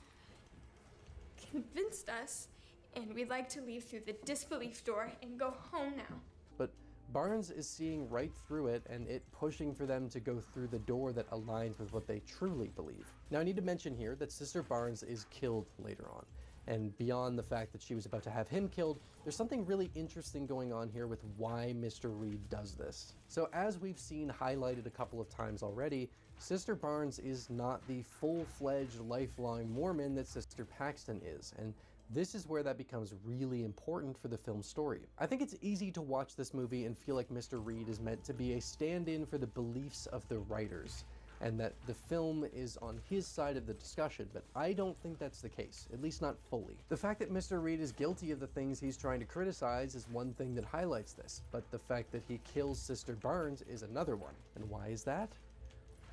C: convinced us, and we'd like to leave through the disbelief door and go home now.
B: But Barnes is seeing right through it and it pushing for them to go through the door that aligns with what they truly believe. Now I need to mention here that Sister Barnes is killed later on. And beyond the fact that she was about to have him killed, there's something really interesting going on here with why Mr. Reed does this. So as we've seen highlighted a couple of times already, Sister Barnes is not the full-fledged lifelong Mormon that Sister Paxton is, and this is where that becomes really important for the film's story. I think it's easy to watch this movie and feel like Mr. Reed is meant to be a stand-in for the beliefs of the writers, and that the film is on his side of the discussion, but I don't think that's the case, at least not fully. The fact that Mr. Reed is guilty of the things he's trying to criticize is one thing that highlights this, but the fact that he kills Sister Barnes is another one. And why is that?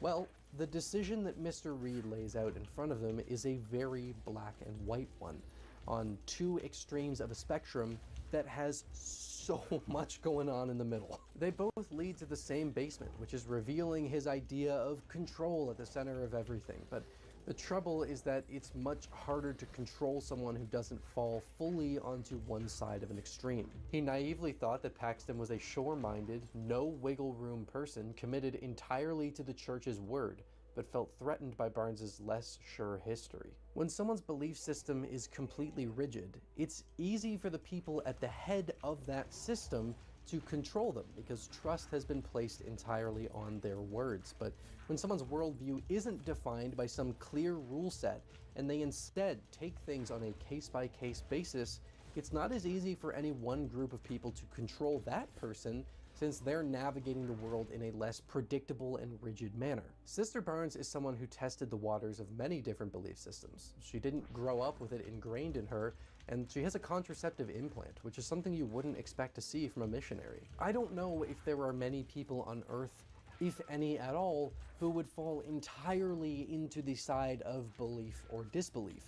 B: Well, the decision that Mr. Reed lays out in front of them is a very black and white one, on two extremes of a spectrum that has so much going on in the middle. They both lead to the same basement, which is revealing his idea of control at the center of everything. But the trouble is that it's much harder to control someone who doesn't fall fully onto one side of an extreme. He naively thought that Paxton was a sure-minded, no wiggle room person committed entirely to the church's word, but felt threatened by Barnes's less sure history. When someone's belief system is completely rigid, it's easy for the people at the head of that system to control them because trust has been placed entirely on their words. But when someone's worldview isn't defined by some clear rule set and they instead take things on a case-by-case basis, it's not as easy for any one group of people to control that person since they're navigating the world in a less predictable and rigid manner. Sister Barnes is someone who tested the waters of many different belief systems. She didn't grow up with it ingrained in her, and she has a contraceptive implant, which is something you wouldn't expect to see from a missionary. I don't know if there are many people on Earth, if any at all, who would fall entirely into the side of belief or disbelief.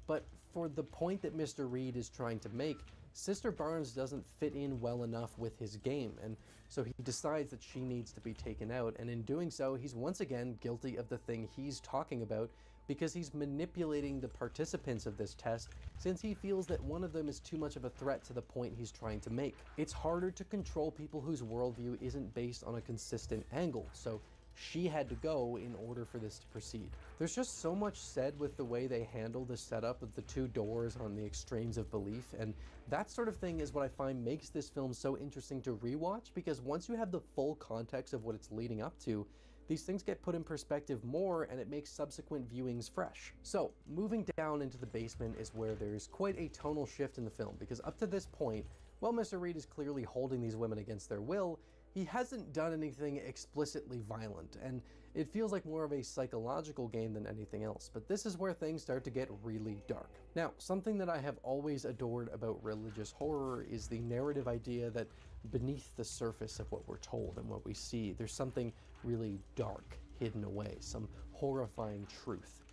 B: But for the point that Mr. Reed is trying to make, Sister Barnes doesn't fit in well enough with his game, and so he decides that she needs to be taken out, and in doing so, he's once again guilty of the thing he's talking about because he's manipulating the participants of this test since he feels that one of them is too much of a threat to the point he's trying to make. It's harder to control people whose worldview isn't based on a consistent angle, so she had to go in order for this to proceed. There's just so much said with the way they handle the setup of the two doors on the extremes of belief, and that sort of thing is what I find makes this film so interesting to rewatch, because once you have the full context of what it's leading up to, these things get put in perspective more and it makes subsequent viewings fresh. So, moving down into the basement is where there's quite a tonal shift in the film, because up to this point, while Mr. Reed is clearly holding these women against their will, he hasn't done anything explicitly violent, and it feels like more of a psychological game than anything else, but this is where things start to get really dark. Now, something that I have always adored about religious horror is the narrative idea that beneath the surface of what we're told and what we see, there's something really dark hidden away, some horrifying truth.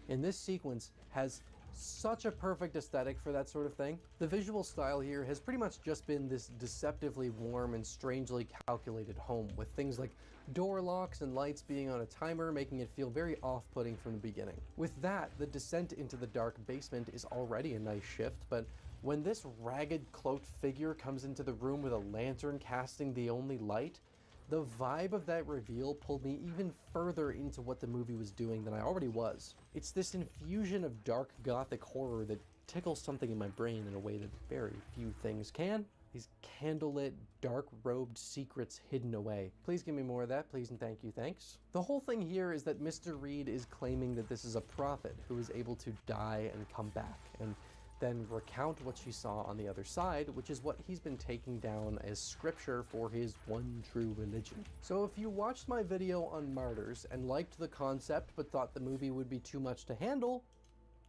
B: And this sequence has such a perfect aesthetic for that sort of thing. The visual style here has pretty much just been this deceptively warm and strangely calculated home, with things like door locks and lights being on a timer, making it feel very off-putting from the beginning. With that, the descent into the dark basement is already a nice shift, but when this ragged cloaked figure comes into the room with a lantern casting the only light, the vibe of that reveal pulled me even further into what the movie was doing than I already was. It's this infusion of dark gothic horror that tickles something in my brain in a way that very few things can. These candlelit, dark-robed secrets hidden away. Please give me more of that, please and thank you, thanks. The whole thing here is that Mr. Reed is claiming that this is a prophet who is able to die and come back, and then recount what she saw on the other side, which is what he's been taking down as scripture for his one true religion. So if you watched my video on martyrs and liked the concept but thought the movie would be too much to handle,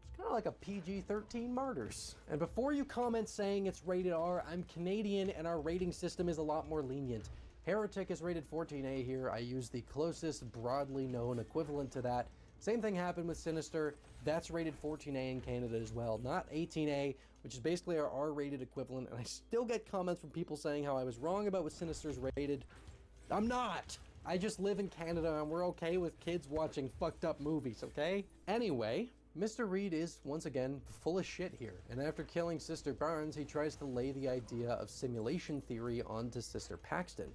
B: it's kind of like a PG-13 Martyrs. And before you comment saying it's rated R, I'm Canadian and our rating system is a lot more lenient. Heretic is rated 14A here. I use the closest broadly known equivalent to that. Same thing happened with Sinister. That's rated 14A in Canada as well, not 18A, which is basically our R-rated equivalent, and I still get comments from people saying how I was wrong about what Sinister's rated. I'm not! I just live in Canada and we're okay with kids watching fucked up movies, okay? Anyway, Mr. Reed is, once again, full of shit here, and after killing Sister Barnes, he tries to lay the idea of simulation theory onto Sister Paxton.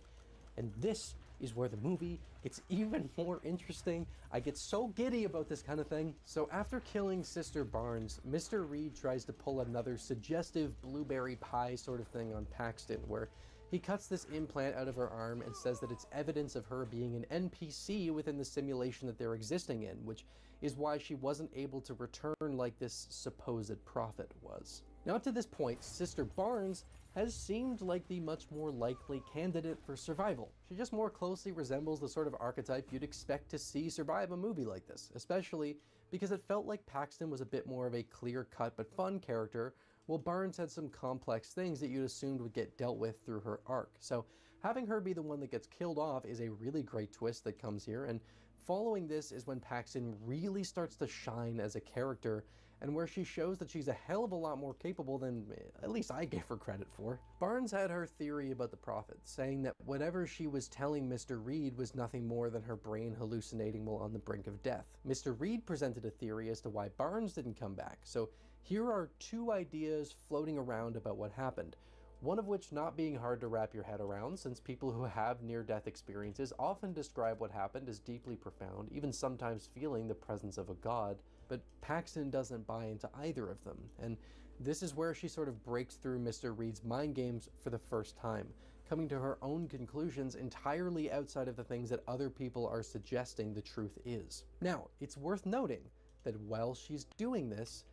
B: And this is where the movie gets even more interesting. I get so giddy about this kind of thing. So after killing Sister Barnes, Mr. Reed tries to pull another suggestive blueberry pie sort of thing on Paxton, where he cuts this implant out of her arm and says that it's evidence of her being an NPC within the simulation that they're existing in, which is why she wasn't able to return like this supposed prophet was. Now up to this point, Sister Barnes has seemed like the much more likely candidate for survival. She just more closely resembles the sort of archetype you'd expect to see survive a movie like this, especially because it felt like Paxton was a bit more of a clear-cut but fun character, while Barnes had some complex things that you'd assumed would get dealt with through her arc. So having her be the one that gets killed off is a really great twist that comes here, and following this is when Paxton really starts to shine as a character, and where she shows that she's a hell of a lot more capable than at least I gave her credit for. Barnes had her theory about the prophet, saying that whatever she was telling Mr. Reed was nothing more than her brain hallucinating while on the brink of death. Mr. Reed presented a theory as to why Barnes didn't come back, so here are two ideas floating around about what happened. One of which not being hard to wrap your head around, since people who have near-death experiences often describe what happened as deeply profound, even sometimes feeling the presence of a god, but Paxton doesn't buy into either of them, and this is where she sort of breaks through Mr. Reed's mind games for the first time, coming to her own conclusions entirely outside of the things that other people are suggesting the truth is. Now, it's worth noting that while she's doing this,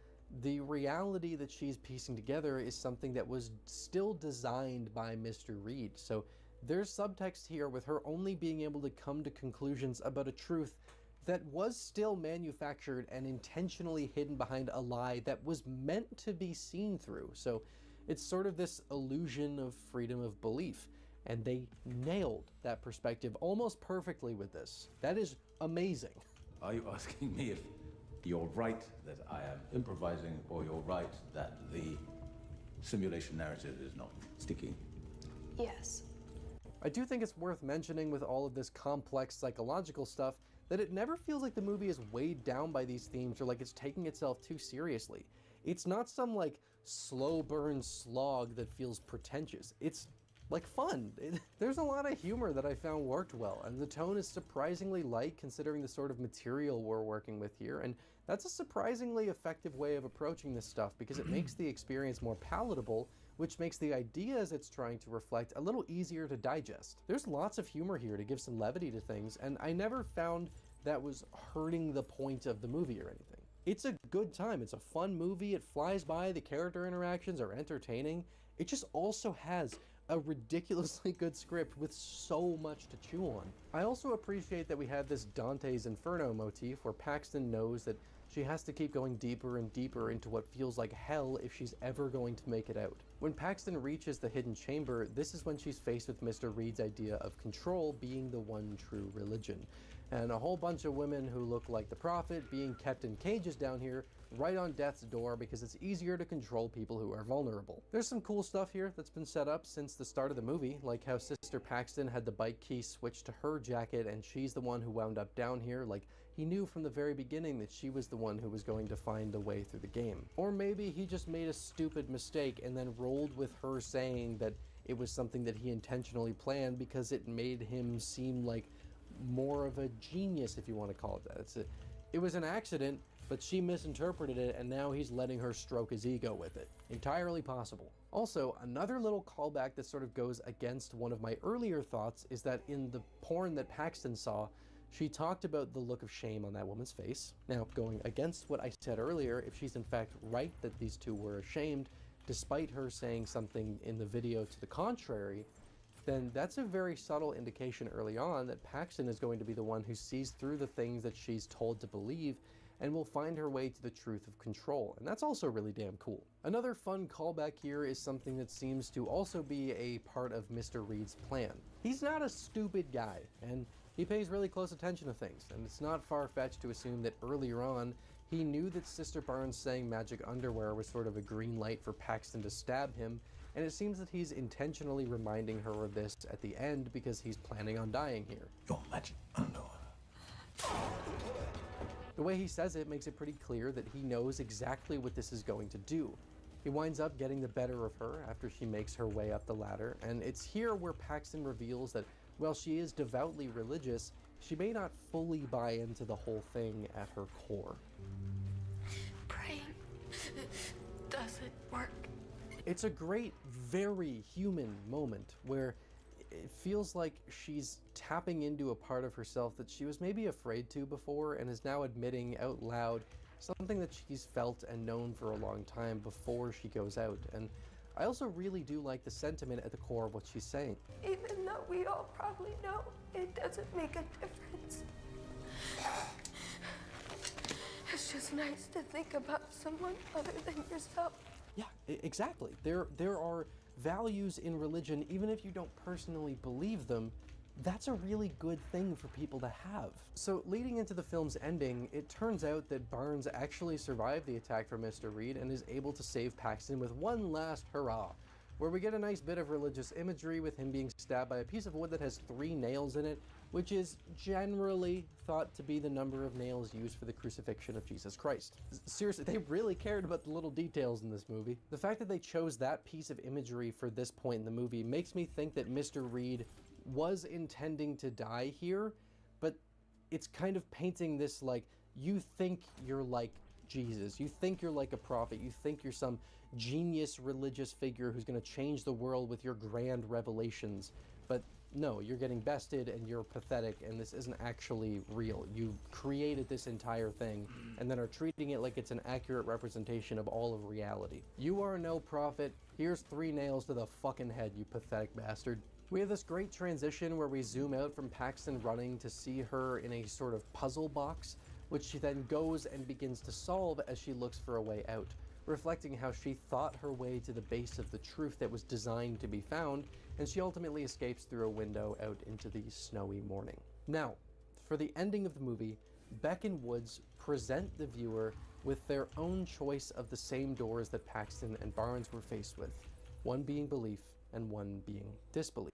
B: the reality that she's piecing together is something that was still designed by Mr. Reed. So there's subtext here with her only being able to come to conclusions about a truth that was still manufactured and intentionally hidden behind a lie that was meant to be seen through. So it's sort of this illusion of freedom of belief, and they nailed that perspective almost perfectly with this. That is amazing.
F: Are you asking me if you're right that I am improvising, or you're right that the simulation narrative is not sticking?
V: Yes.
B: I do think it's worth mentioning with all of this complex psychological stuff that it never feels like the movie is weighed down by these themes or like it's taking itself too seriously. It's not some like slow burn slog that feels pretentious. It's like fun. There's a lot of humor that I found worked well, and the tone is surprisingly light considering the sort of material we're working with here, and that's a surprisingly effective way of approaching this stuff because it makes the experience more palatable, which makes the ideas it's trying to reflect a little easier to digest. There's lots of humor here to give some levity to things, and I never found that was hurting the point of the movie or anything. It's a good time. It's a fun movie. It flies by. The character interactions are entertaining. It just also has a ridiculously good script with so much to chew on. I also appreciate that we have this Dante's Inferno motif where Paxton knows that she has to keep going deeper and deeper into what feels like hell if she's ever going to make it out. When Paxton reaches the hidden chamber, this is when she's faced with Mr. Reed's idea of control being the one true religion, and a whole bunch of women who look like the prophet being kept in cages down here right on death's door because it's easier to control people who are vulnerable. There's some cool stuff here that's been set up since the start of the movie, like how Sister Paxton had the bike key switched to her jacket and she's the one who wound up down here, like he knew from the very beginning that she was the one who was going to find the way through the game. Or maybe he just made a stupid mistake and then rolled with her saying that it was something that he intentionally planned because it made him seem like more of a genius, if you want to call it that. It was an accident, but she misinterpreted it, and now he's letting her stroke his ego with it. Entirely possible. Also, another little callback that sort of goes against one of my earlier thoughts is that in the porn that Paxton saw, she talked about the look of shame on that woman's face. Now, going against what I said earlier, if she's in fact right that these two were ashamed, despite her saying something in the video to the contrary, then that's a very subtle indication early on that Paxton is going to be the one who sees through the things that she's told to believe and will find her way to the truth of control, and that's also really damn cool. Another fun callback here is something that seems to also be a part of Mr. Reed's plan. He's not a stupid guy, and he pays really close attention to things, and it's not far-fetched to assume that earlier on, he knew that Sister Barnes saying magic underwear was sort of a green light for Paxton to stab him, and it seems that he's intentionally reminding her of this at the end because he's planning on dying here.
F: Your magic underwear.
B: The way he says it makes it pretty clear that he knows exactly what this is going to do. He winds up getting the better of her after she makes her way up the ladder, and it's here where Paxton reveals that while she is devoutly religious, she may not fully buy into the whole thing at her core.
S: Praying doesn't work.
B: It's a great, very human moment where it feels like she's tapping into a part of herself that she was maybe afraid to before and is now admitting out loud something that she's felt and known for a long time before she goes out. And I also really do like the sentiment at the core of what she's saying.
S: Even though we all probably know it doesn't make a difference. It's just nice to think about someone other than yourself.
B: Yeah, exactly. There are values in religion, even if you don't personally believe them, that's a really good thing for people to have. So leading into the film's ending, it turns out that Barnes actually survived the attack from Mr. Reed and is able to save Paxton with one last hurrah, where we get a nice bit of religious imagery with him being stabbed by a piece of wood that has 3 nails in it, which is generally thought to be the number of nails used for the crucifixion of Jesus Christ. Seriously, they really cared about the little details in this movie. The fact that they chose that piece of imagery for this point in the movie makes me think that Mr. Reed was intending to die here, but it's kind of painting this like, you think you're like Jesus, you think you're like a prophet, you think you're some genius religious figure who's going to change the world with your grand revelations, but no, you're getting bested and you're pathetic and this isn't actually real. You created this entire thing and then are treating it like it's an accurate representation of all of reality. You are no prophet. Here's 3 nails to the fucking head, you pathetic bastard. We have this great transition where we zoom out from Paxton running to see her in a sort of puzzle box, which she then goes and begins to solve as she looks for a way out, reflecting how she thought her way to the base of the truth that was designed to be found, and she ultimately escapes through a window out into the snowy morning. Now, for the ending of the movie, Beck and Woods present the viewer with their own choice of the same doors that Paxton and Barnes were faced with, one being belief and one being disbelief,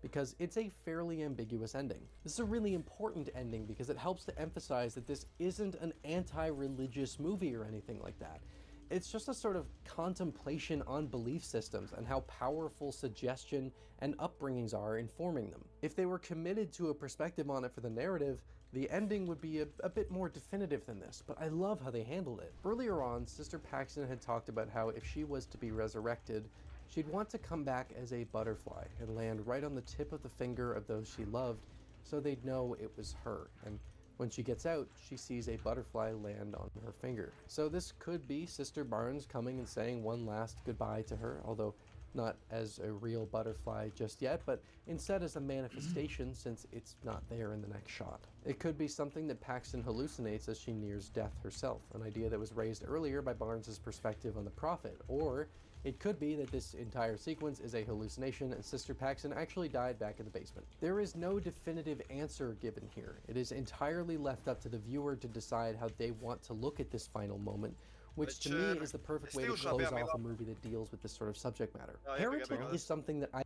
B: because it's a fairly ambiguous ending. This is a really important ending because it helps to emphasize that this isn't an anti-religious movie or anything like that. It's just a sort of contemplation on belief systems and how powerful suggestion and upbringings are in forming them. If they were committed to a perspective on it for the narrative, the ending would be a bit more definitive than this, but I love how they handled it. Earlier on, Sister Paxton had talked about how if she was to be resurrected, she'd want to come back as a butterfly and land right on the tip of the finger of those she loved so they'd know it was her. And when she gets out, she sees a butterfly land on her finger. So this could be Sister Barnes coming and saying one last goodbye to her, although not as a real butterfly just yet, but instead as a manifestation since it's not there in the next shot. It could be something that Paxton hallucinates as she nears death herself, an idea that was raised earlier by Barnes's perspective on the prophet, or it could be that this entire sequence is a hallucination and Sister Paxton actually died back in the basement. There is no definitive answer given here. It is entirely left up to the viewer to decide how they want to look at this final moment, which to me is the perfect way to close off a movie that deals with this sort of subject matter. Heretic is something that I...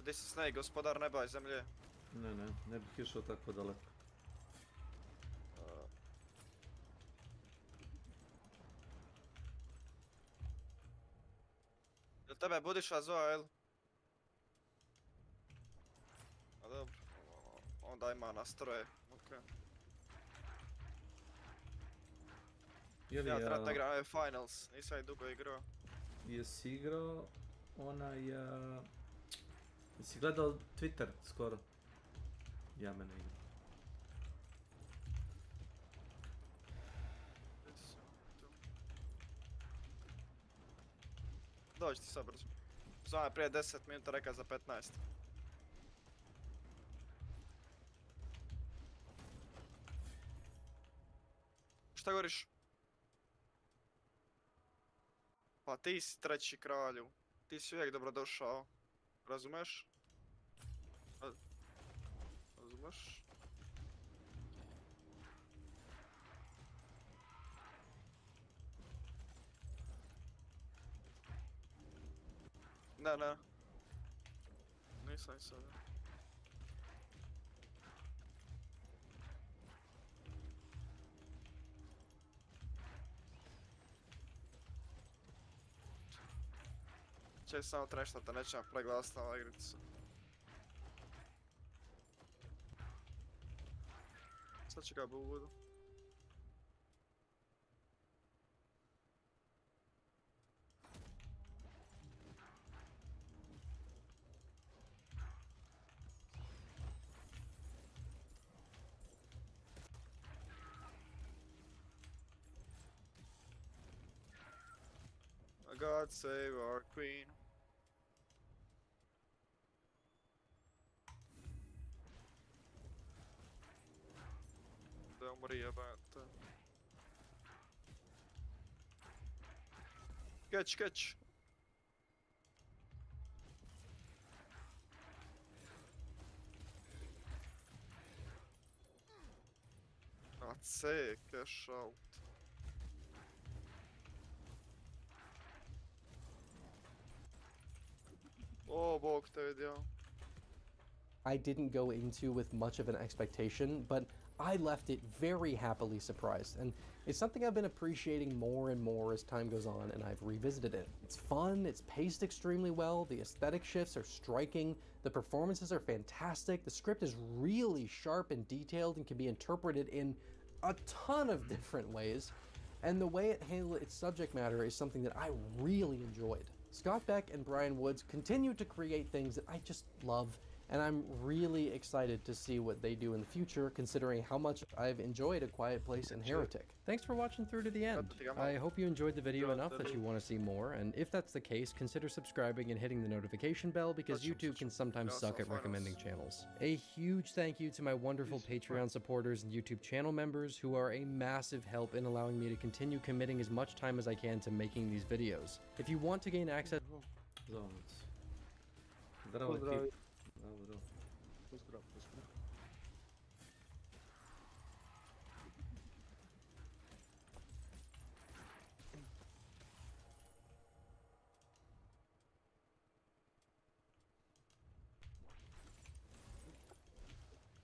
E: Gdje si Snake, gospodar neba i zemlje?
G: Ne bih išao tako daleko.
E: Tebe Budiša zove, jel? A dobro. Onda ima nastroje. Okej.
G: Je li,
E: Ja trenutno igram ove finals, nisam ih dugo igrao.
G: jesi igrao onaj... Jesi gledao Twitter skoro? Ja me ne igram.
E: Dođi ti sad brzo. Zvao me prije 10 minuta, reka za 15. Šta govoriš? Pa ti si treći kralju. Ti si uvijek dobrodošao. Razumeš? Razumeš? Ne. Nisam sad. Čekaj samo nešto te nećem preglasiti na igricu. Sad će ga budu. God save our queen. Don't worry about that. Catch. That's it, cash out. Oh, Bog te vidio.
B: I didn't go into with much of an expectation, but I left it very happily surprised, and it's something I've been appreciating more and more as time goes on, and I've revisited it. It's fun, it's paced extremely well, the aesthetic shifts are striking, the performances are fantastic, the script is really sharp and detailed and can be interpreted in a ton of different ways, and the way it handled its subject matter is something that I really enjoyed. Scott Beck and Brian Woods continue to create things that I just love, and I'm really excited to see what they do in the future, considering how much I've enjoyed A Quiet Place and Heretic. Thanks for watching through to the end. I hope you enjoyed the video enough that you want to see more, and if that's the case, consider subscribing and hitting the notification bell, because YouTube can sometimes suck at recommending channels. A huge thank you to my wonderful Patreon supporters and YouTube channel members, who are a massive help in allowing me to continue committing as much time as I can to making these videos. If you want to gain access...
J: Pozdrav.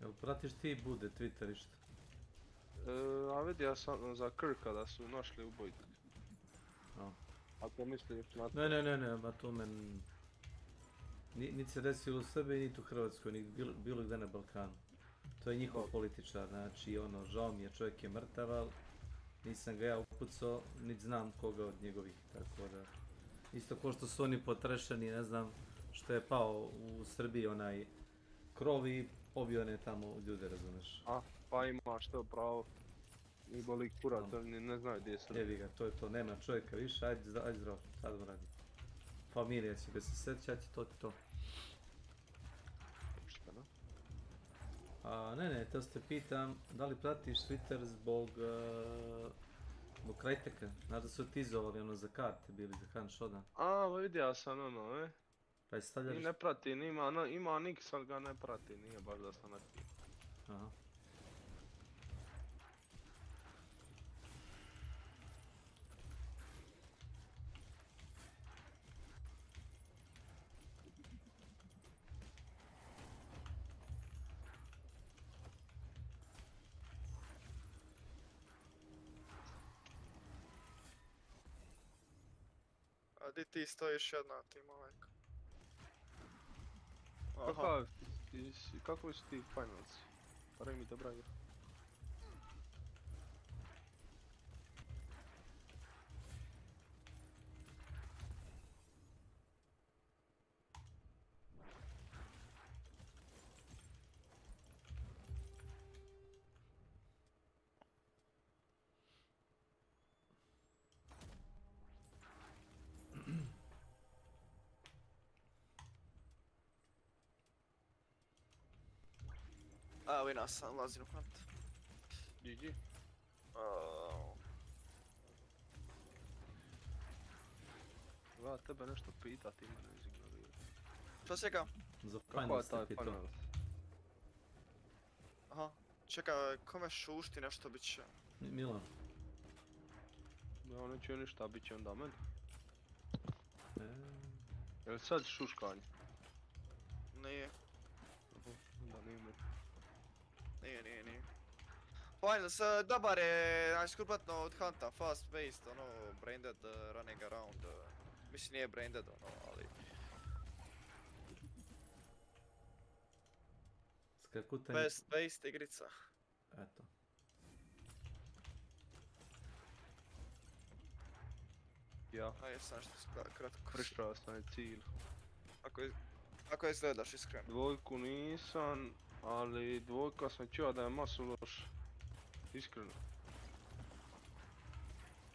G: Jel pratiš ti Bude, Twitter i što?
H: A vidio sam za Kirka da su našli ubojice. Ako misliš na to...
G: Ne, ma to men... Niti se desilo u Srbiji, niti u Hrvatskoj, niti bilo gdje na Balkanu. To je njihov političar, znači žao mi je, čovjek je mrtav, ali nisam ga ja upucao, niti znam koga od njegovih, tako da... Isto ko što su oni potrešeni, ne znam, što je pao u Srbiji onaj krov i pobio one tamo ljude, razumeš?
H: Pa imaš to pravo. I boli kurac, oni ne znaju gdje je Srbija.
G: Evi ga, to je to, nema čovjeka više, ajde zdravo, sad vam radi. Familija će ga se sjećati, to ti to. Ne, to ste pitam, da li pratiš Twitter zbog Krajteka? Znaš da su tizovali ono za karte, bili za Han Shodan.
H: Vidio sam ono,
G: Pa je stavljali...
H: I ne pratim, ima nik, sad ga ne pratim, nije baš da sam aktiv.
G: Aha.
E: di ti stojiš jedna, ti majko.
H: Kako su ti finalsi? Remi dobra igra.
E: Evo i nas sam ulazim u hunt.
H: GG. Ja tebe nešto pita, ti me ne izignorira.
E: Što si rekao?
G: Za
H: Kako je
G: finals
H: taj
G: te pitao.
H: finals?
E: Aha, čekaj, kome šušti nešto bit će?
G: Milan.
H: Ja neću ništa, bit će onda meni. Jel sad šuškanje?
E: Nije.
H: Onda nije meni.
E: Nije. Finals, dobar je, znači skupatno od Hunta, fast paced, ono, braindead, running around, mislim nije braindead, ono, ali...
G: Skakutanje...
E: Fast paced igrica.
G: Eto.
H: Ja.
E: A jesam nešto kratko.
H: Prekrasan je cilj.
E: Ako izgledaš iskreno.
H: Dvojku nisam, ali dvojka sam čuo da je masu loš. Iskreno.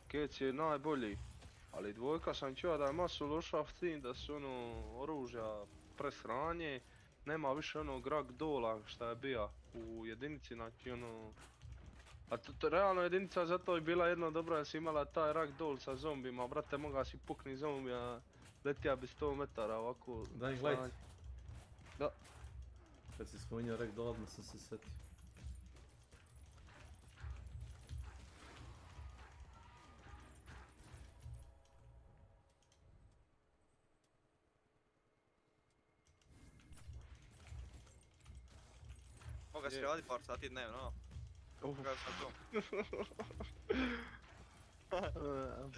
H: Kec je najbolji, ali dvojka sam čuo da je masu loša s tim da su ono oružja presranje. Nema više onog ragdola šta je bija u jedinici, znači ono... A realno jedinica zato je bila jedno dobro da si imala taj ragdoll sa zombima, brate moga si pukni zombija, letija bi 100 metara ovako...
G: Dying Light.
H: Da.
G: Kad si spominjao ragdoll, odmah sam se setio.
E: Moga si radi par sati dnevno, Kako sam tu?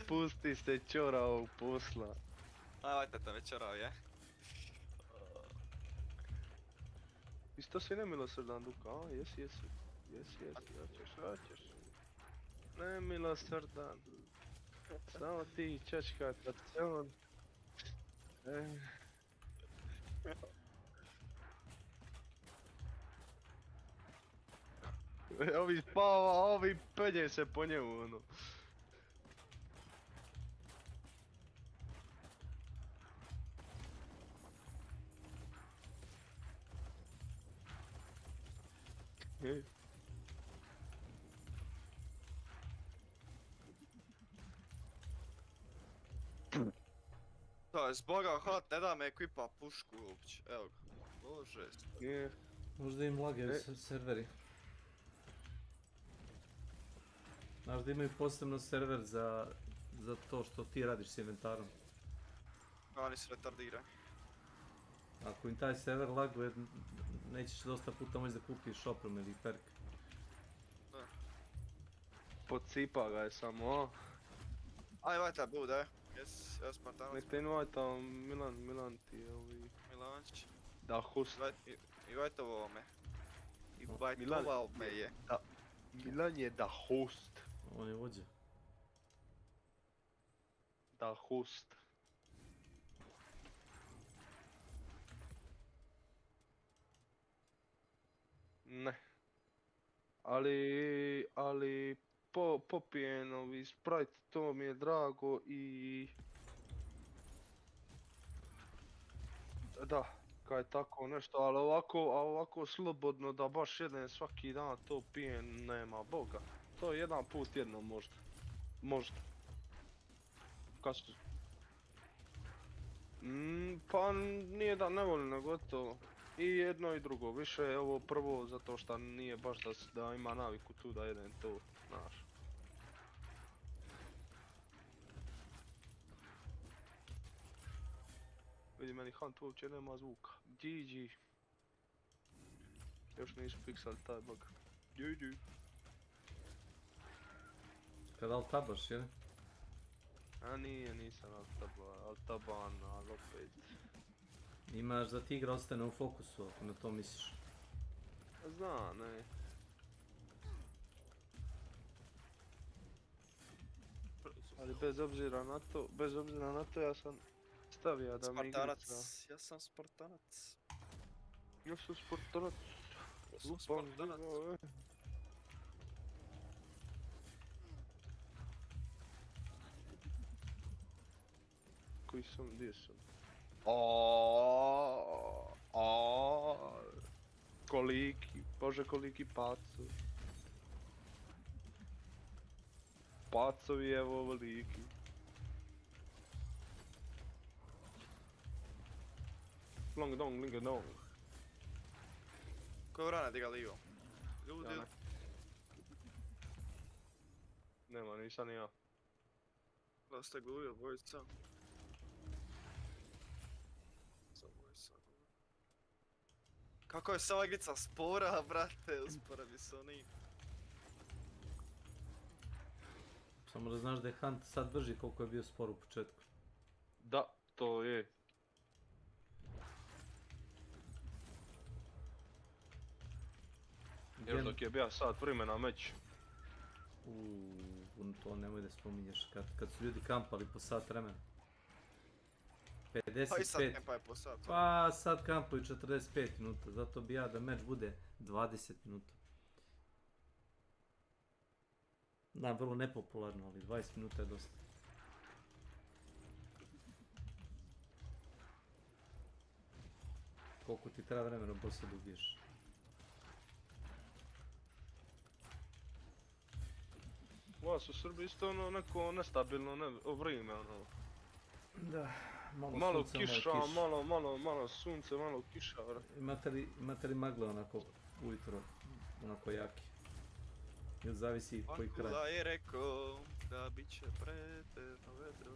H: Pusti se čora ovog posla.
E: Ajvajte te večerao, je?
H: Isto si nemilosrdan, Duka, a? Jesi. Hoćeš. Nemilosrdan. Samo ti čečkat, kad se on... Ovi spava, a ovi penje se po njemu, ono.
E: To je zboga hot, ne da me ekipa pušku uopće, evo ga. Bože.
G: Možda im lagaju serveri. Znaš da imaju posebno server za to što ti radiš s inventarom.
E: Oni se retardiraju.
G: Ako im taj server laguje, nećeš dosta puta moći da kupiš opremu ili perk.
E: Da.
H: Podsipa ga je samo, a?
E: Ajvajte bude, jes Spartanac.
H: Nek te invajta Milan ti je ovi...
E: Milančić.
H: Da host.
E: Invajtovao me. Invajtovao me je.
H: Milan je da host.
G: On je vođa.
H: Da host. Ne. Ali popijen ovi Sprite, to mi je drago i... Da, kad je tako nešto, ali ovako slobodno da baš jedem svaki dan to pijem, nema boga. To je jedan put tjedno možda. Možda. Kad su... Pa nije da ne volim, nego to. I jedno i drugo, više je ovo prvo zato što nije baš da ima naviku tu da jedem to, znaš. Vidi meni Hunt uopće nema zvuka. GG. Još nisu fiksali taj bug. GG.
G: Kada li tabaš, jel?
H: A? A nije, nisam Altaban, ali opet.
G: Imaš da ti igra ostane u fokusu, ako na to misliš.
H: Zna, ne. Ali bez obzira na to ja sam stavio da mi igrica.
E: Spartanac, ja sam Spartanac.
H: Ja sam Spartanac. Lupam zidove. Koji sam, gdje sam? Koliki, bože koliki paco. Pacovi evo ovoliki. Long dong, linga dong.
E: Ko je vrana diga livo? Ljudi.
H: Ja, nema, nisam ni ja.
E: Da ste gulio bojica. Kako je se ova igrica spora, brate, usporedi s onim.
G: Samo da znaš da je Hunt sad brži koliko je bio spor u početku.
H: Da, to je. Još dok je bio sat vremena meć.
G: To nemoj da spominješ, kad su ljudi kampali po sat vremena. 55.
E: Pa i sad kampa je po sat.
G: Pa sad kampuju 45 minuta, zato bi ja da meč bude 20 minuta. Da, vrlo nepopularno, ali 20 minuta je dosta. Koliko ti treba vremena bossa da ubiješ?
H: U vas u Srbiji isto ono neko nestabilno vrijeme ono.
G: Da,
H: malo kiša, malo sunce, malo kiša.
G: Imate li magle onako ujutro, onako jaki? Ili zavisi koji kraj?
E: Vakula je rekao da bit će preterno vedro.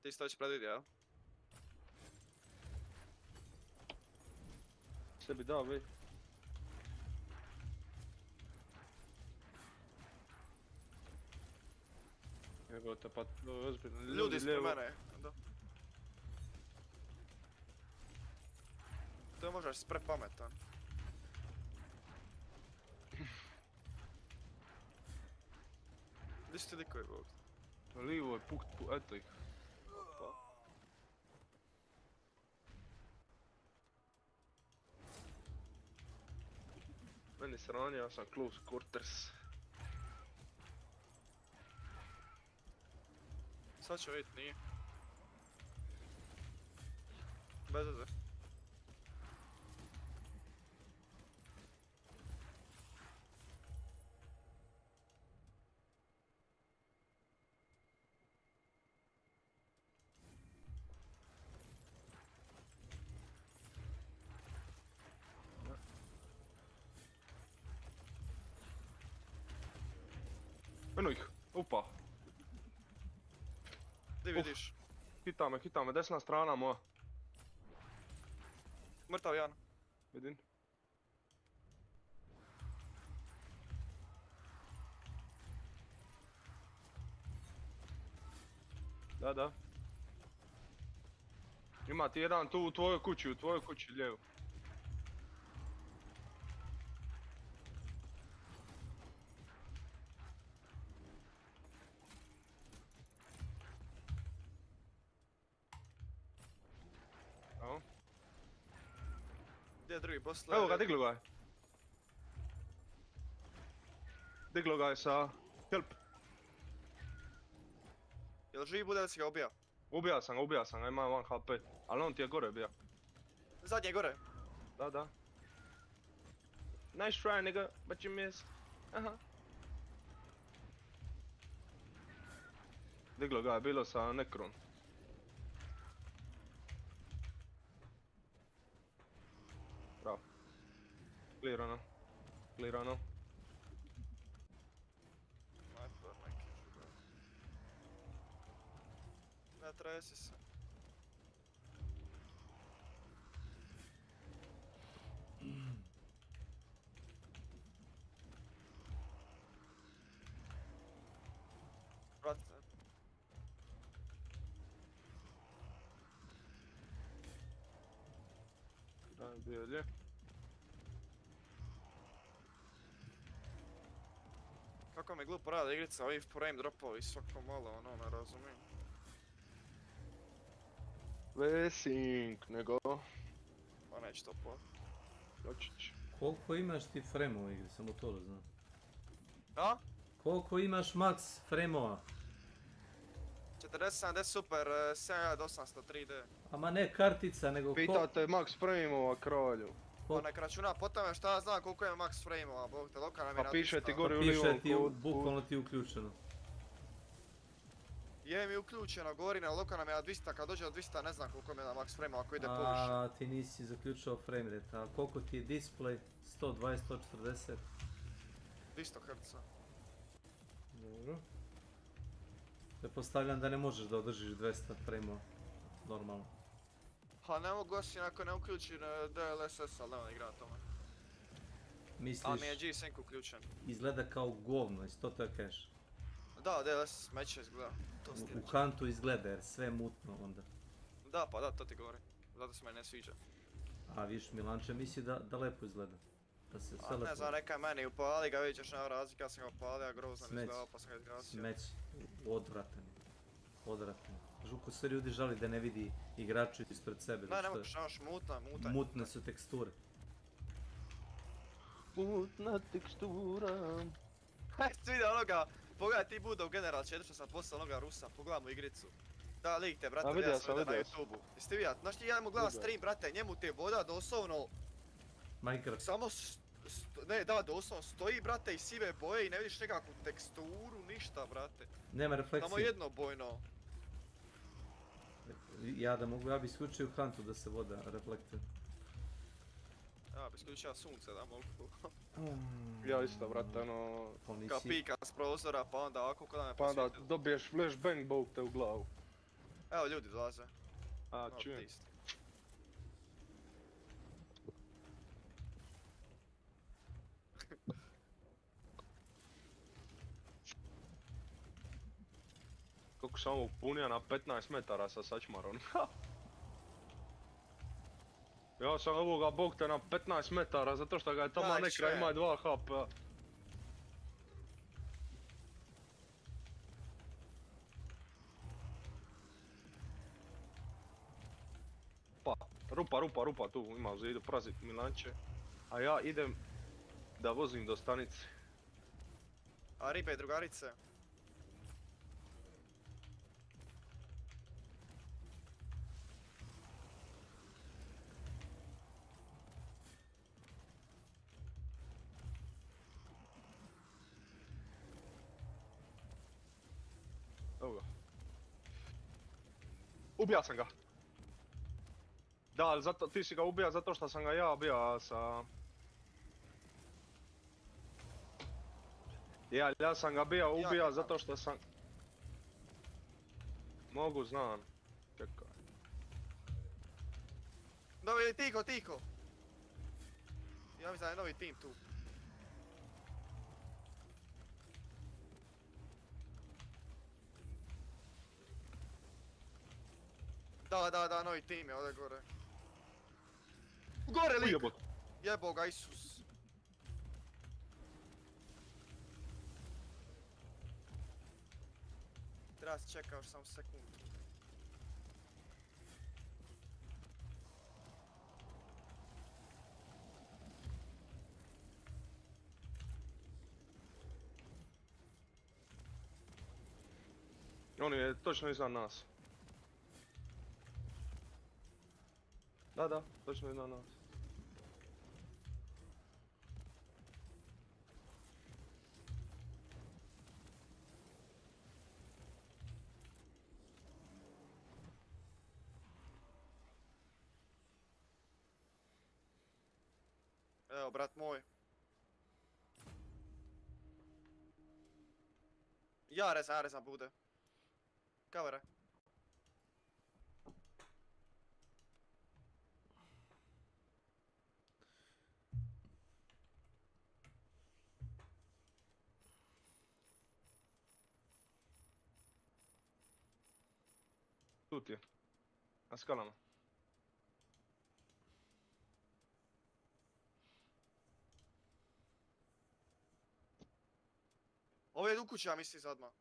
E: Ti si to već predvidio, ja?
H: Sebi dao, već. Evo te pa ozbiljno.
E: Ljudi ispred mene, da. To je možda si prepametan. Gdje su ti likovi bog?
H: Livo je eto ih. Meni sranje, ja sam close quarters.
E: Sad ću vidjeti, nije. Bez veze.
H: Eno ih, upa.
E: Gdje vidiš?
H: Hita me, desna strana moja.
E: Mrtav Jan.
H: Vidim. Da. Ima ti jedan tu u tvojoj kući lijevo.
E: Gdje je drugi boss?
H: Evo ga, diglo ga je sa help.
E: Jel živi bude da si ga ubija?
H: Ubija sam ga, ima 1 HP, ali on ti je gore bija.
E: Zadnje je gore.
H: Da. Nice try nigga, but you missed. Aha. Diglo ga je bilo sa nekron. Bravo. Clearano.
E: Ne tresi se.
H: Je.
E: Kako mi glupo radi igrica, ovi frame dropovi svako malo, ono, ne razumijem.
H: V-Sync, nego.
E: Pa neće to po.
H: Doći.
G: Koliko imaš ti frame-ova u igri, samo to da znam.
E: A?
G: Koliko imaš max frame-ova?
E: 40, 70 super, 7800 3D.
G: Ama ne kartica, nego
H: Pitate max frame-ova, kralju.
E: Pa nek računa po tome šta ja znam koliko je max frame-ova, bog te lokalna mi
H: Pa
E: na
H: piše
E: 200.
H: ti gore u
G: piše
H: livom
G: ti,
H: kodu.
G: bukvalno ti uključeno.
E: Je mi uključeno, govori na lokalna mi na 200, kad dođe do 200 ne znam koliko mi je na max frame-ova ako ide poviše.
G: A ti nisi zaključao frame rate, a koliko ti je display? 120, 140?
E: 200 Hz.
G: Dobro. Pretpostavljam da ne možeš da održiš 200 frame-ova, normalno.
E: Ha ne mogu osim ako ne uključim DLSS, ali nema igra na tome.
G: Misliš,
E: Ali mi je G-Sync uključen.
G: izgleda kao govno, isto to kažeš.
E: Da, DLSS meće izgleda. To si ti
G: U
E: reći.
G: Huntu izgleda jer sve je mutno onda.
E: Da, pa da, to ti govori. Zato se meni ne sviđa.
G: A viš, Milanče misli da lepo izgleda. Da se sve
E: A ne
G: lepo...
E: znam, neka meni upali ga, vidit ćeš nema razlika, ja sam ga upalio, a grozno mi
G: Smeć.
E: izgledao pa sam ga izgasio.
G: Smeć, odvratan je. Odvratan je. Žuko se ljudi žali da ne vidi igrače ispred sebe.
E: Ne, ne možeš, muta je.
G: Mutne su teksture.
H: Mutna tekstura.
E: Jesi vidio onoga, pogledaj ti Buda u General 4 što sam poslao onoga Rusa, pogledaj mu igricu. Da, lik te, brate,
H: vidio
E: ja
H: sam,
E: sam na
H: vidio sam.
E: YouTube-u. Jesi ti vidio? Znaš ti, ja mu gledam stream, brate, njemu te voda doslovno,
G: Minecraft.
E: samo, ne, da, doslovno stoji, brate, i sive boje i ne vidiš nekakvu teksturu, ništa, brate.
G: Nema refleksije.
E: Samo jednobojno.
G: Ja bi isključio Huntu da se voda reflektuje.
E: Ja bi isključio sunce da mogu.
H: Ja isto, brate, ono...
E: Kao pika s prozora, pa onda ovako kod da me
H: Pa onda
E: posvjetilo.
H: dobiješ flashbang, bog te u glavu.
E: Evo ljudi dolaze.
H: A,
E: No,
H: čujem.
E: ti isto.
H: Kako sam ovog punija na 15 metara sa sačmarom. Ja sam ovoga bog te na 15 metara zato što ga je tamo
E: Daj,
H: nekra
E: če.
H: ima 2 HP. Pa, rupa tu ima u zidu, prazi Milanče. A ja idem da vozim do stanice.
E: A ribe drugarice?
H: Evo ga. Ubija sam ga. Da, ali zato, ti si ga ubija zato što sam ga ja ubija sa... Ja sam ga ubija zato što sam... Mogu, znam. Čekaj.
E: Novi, tiho! Ja mislim da je novi tim tu. Da, novi tim je ovdje gore. Gore lik!
H: Ujebot.
E: Jebo ga Isus. Treba se čekao još samo sekundu.
H: On je točno iznad nas. Da, točno iznad nas.
E: Evo, brat moj. Ja rezam bude. Kavere.
H: Tu ti je. Na skalama.
E: Oni idu u kući, ja mislim sad odmah.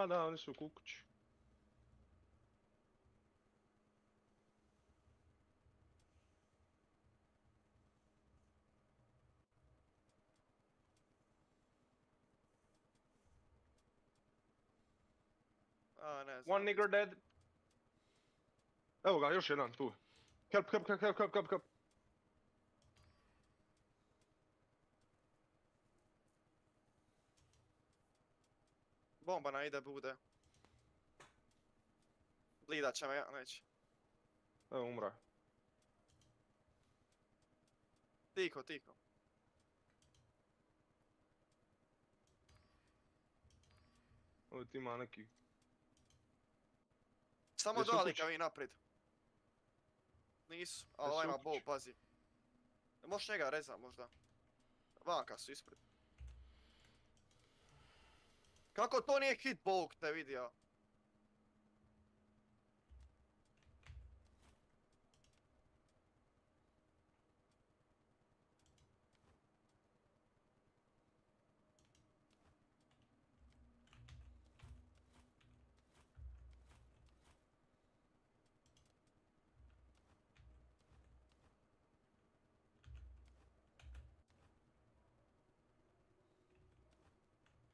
H: Da, oni su u kući.
E: A, ne znam.
H: One nigger dead. Evo ga, još jedan tu. Help.
E: Bomba na ide bude. Blidat će me, ja neće.
H: Evo, umra.
E: Tiho.
H: Ovdje ti ima neki...
E: Samo
H: Jesu
E: dva
H: u
E: lika
H: kući?
E: vi naprijed. Nisu, ali
H: Jesu
E: ovaj
H: u
E: ima
H: kući?
E: bow, pazi. Možeš njega rezat možda. Vanka su ispred. Kako to nije hit bow te vidio?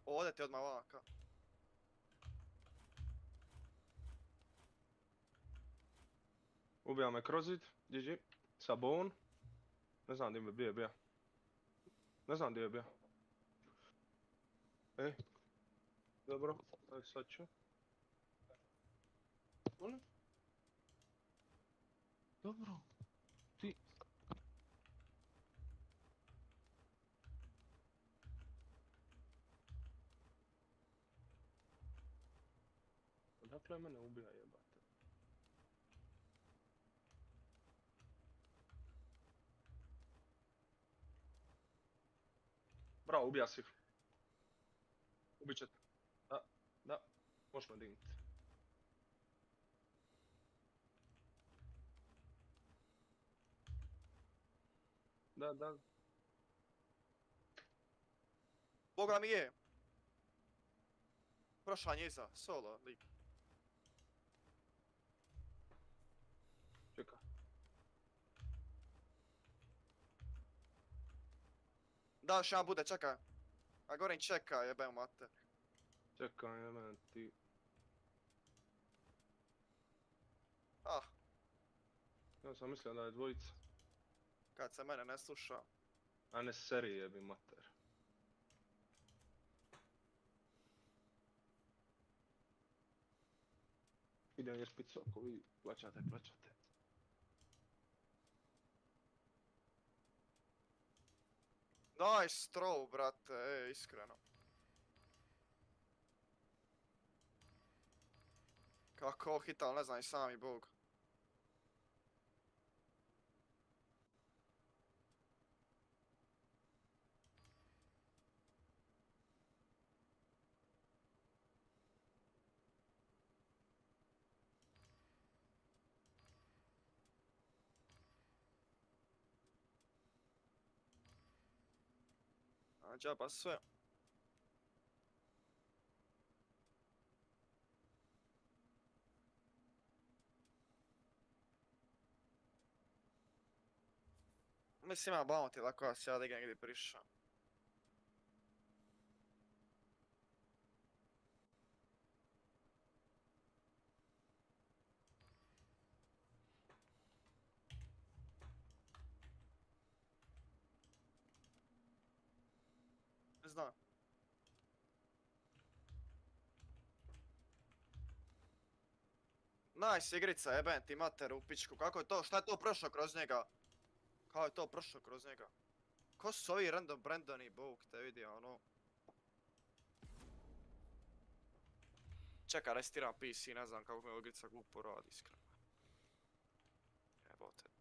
E: Ovdje ti odmah vanka.
H: Ubija me kroz zid, GG. Sabon. Ne znam gdje bi bio. Ne znam gdje je bio. Dobro, aj sad ću. Molim? Dobro. Ti... Odakle mene ubija jebate? Bravo, ubija si. Ubit ćete. Da. Možeš me digniti. Da.
E: Boga mi je. Prošla njiza, solo, lik.
H: Čekaj.
E: Da, još jedan bude, čekaj. A govorim čekaj, jebem mater.
H: Čekaj, jebem ti.
E: Ah,
H: Ja sam mislio da je dvojica.
E: kad se mene ne sluša.
H: A ne seri jebi mater. Idem je spicu ako vi plaćate.
E: Nice throw, brate, iskreno. Kako hital, ne znam i sami bog. A džaba sve. Mislim ima bounty, lako da se ja digam gdje prišao. Ne znam. Nice igrica, jebem ti mater u pičku, kako je to, šta je to prošlo kroz njega? Kako je to prošlo kroz njega? Ko su ovi random Brandoni, bog te vidio, ono? Čekaj, restiram PC, ne znam kako me igrica glupo radi, iskreno. Jebote.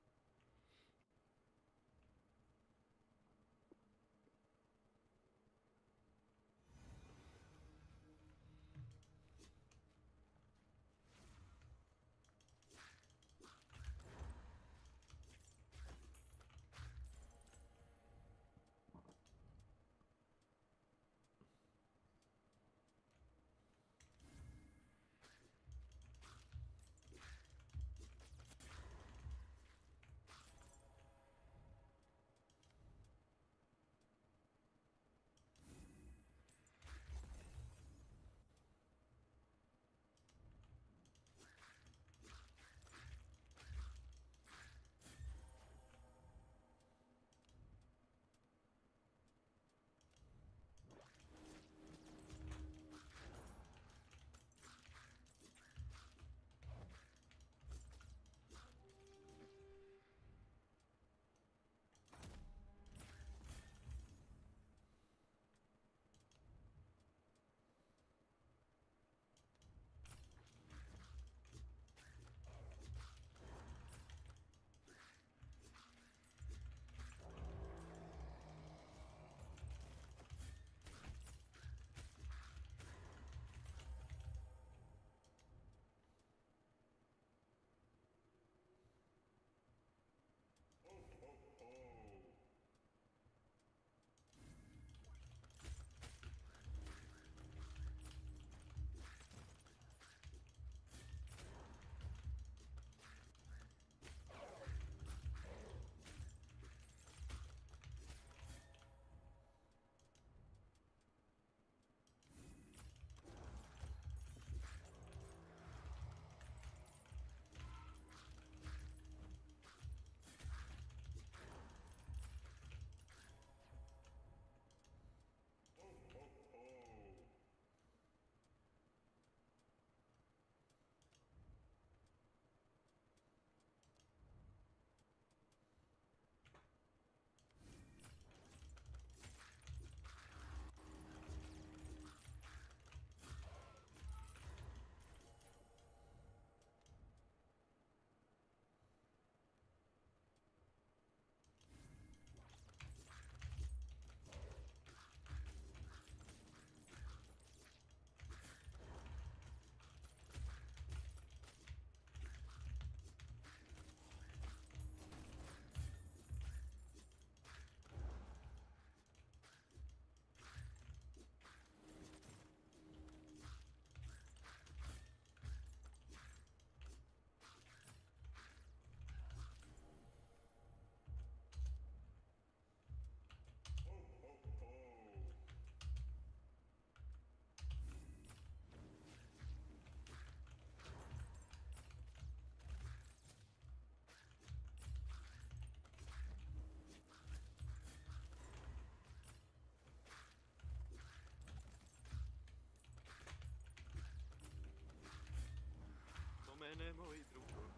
H: moji drugovi.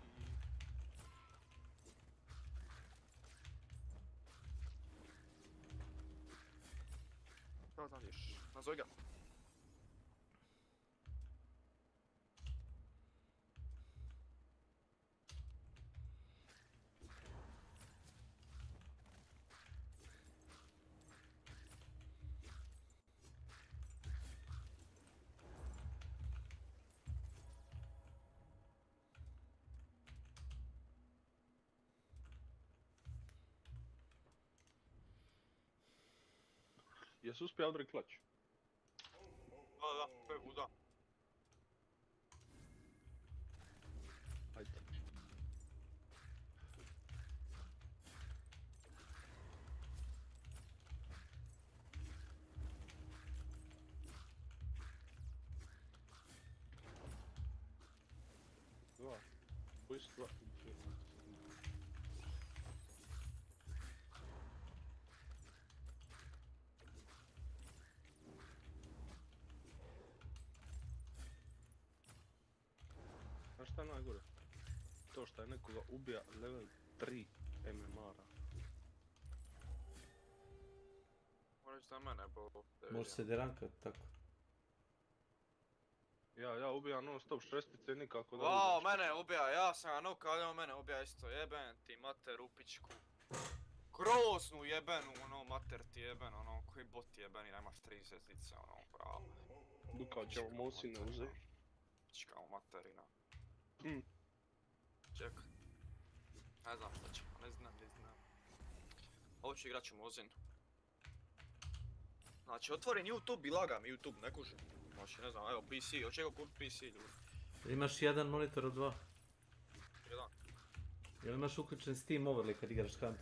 H: Šta radiš? Nazove ga. Jesu uspio Audrey klać?
E: Da, to je buda.
H: Ajde. Dva. Ubojstva. Znaš šta je najgore? To što je nekoga ubija level 3 MMR-a.
E: Moraš za mene, bo...
G: Može se derankat tako.
H: Ja ubijam non stop šestice nikako da
E: Wow,
H: ubijem.
E: mene ubija, ja sam ga nokao, ali on mene ubija isto, jeben ti mater upičku. Groznu jebenu, ono, mater ti jeben, ono, koji bot jebeni, nemaš 3 zvjezdice, ono, bravo.
H: Duka ćemo Mosine uzeti.
E: Pička u materina.
H: Hm.
E: Čekaj. Ne znam šta ćemo, ne znam. Ovo ću igrat ću Mozin. Znači, otvorim YouTube i lagam YouTube, ne kužim. Znači, ne znam, evo, PC, očekaj kupit PC, ljudi.
G: Imaš jedan monitor od dva.
E: Jedan.
G: Jel imaš uključen Steam overlay kad igraš Hunt?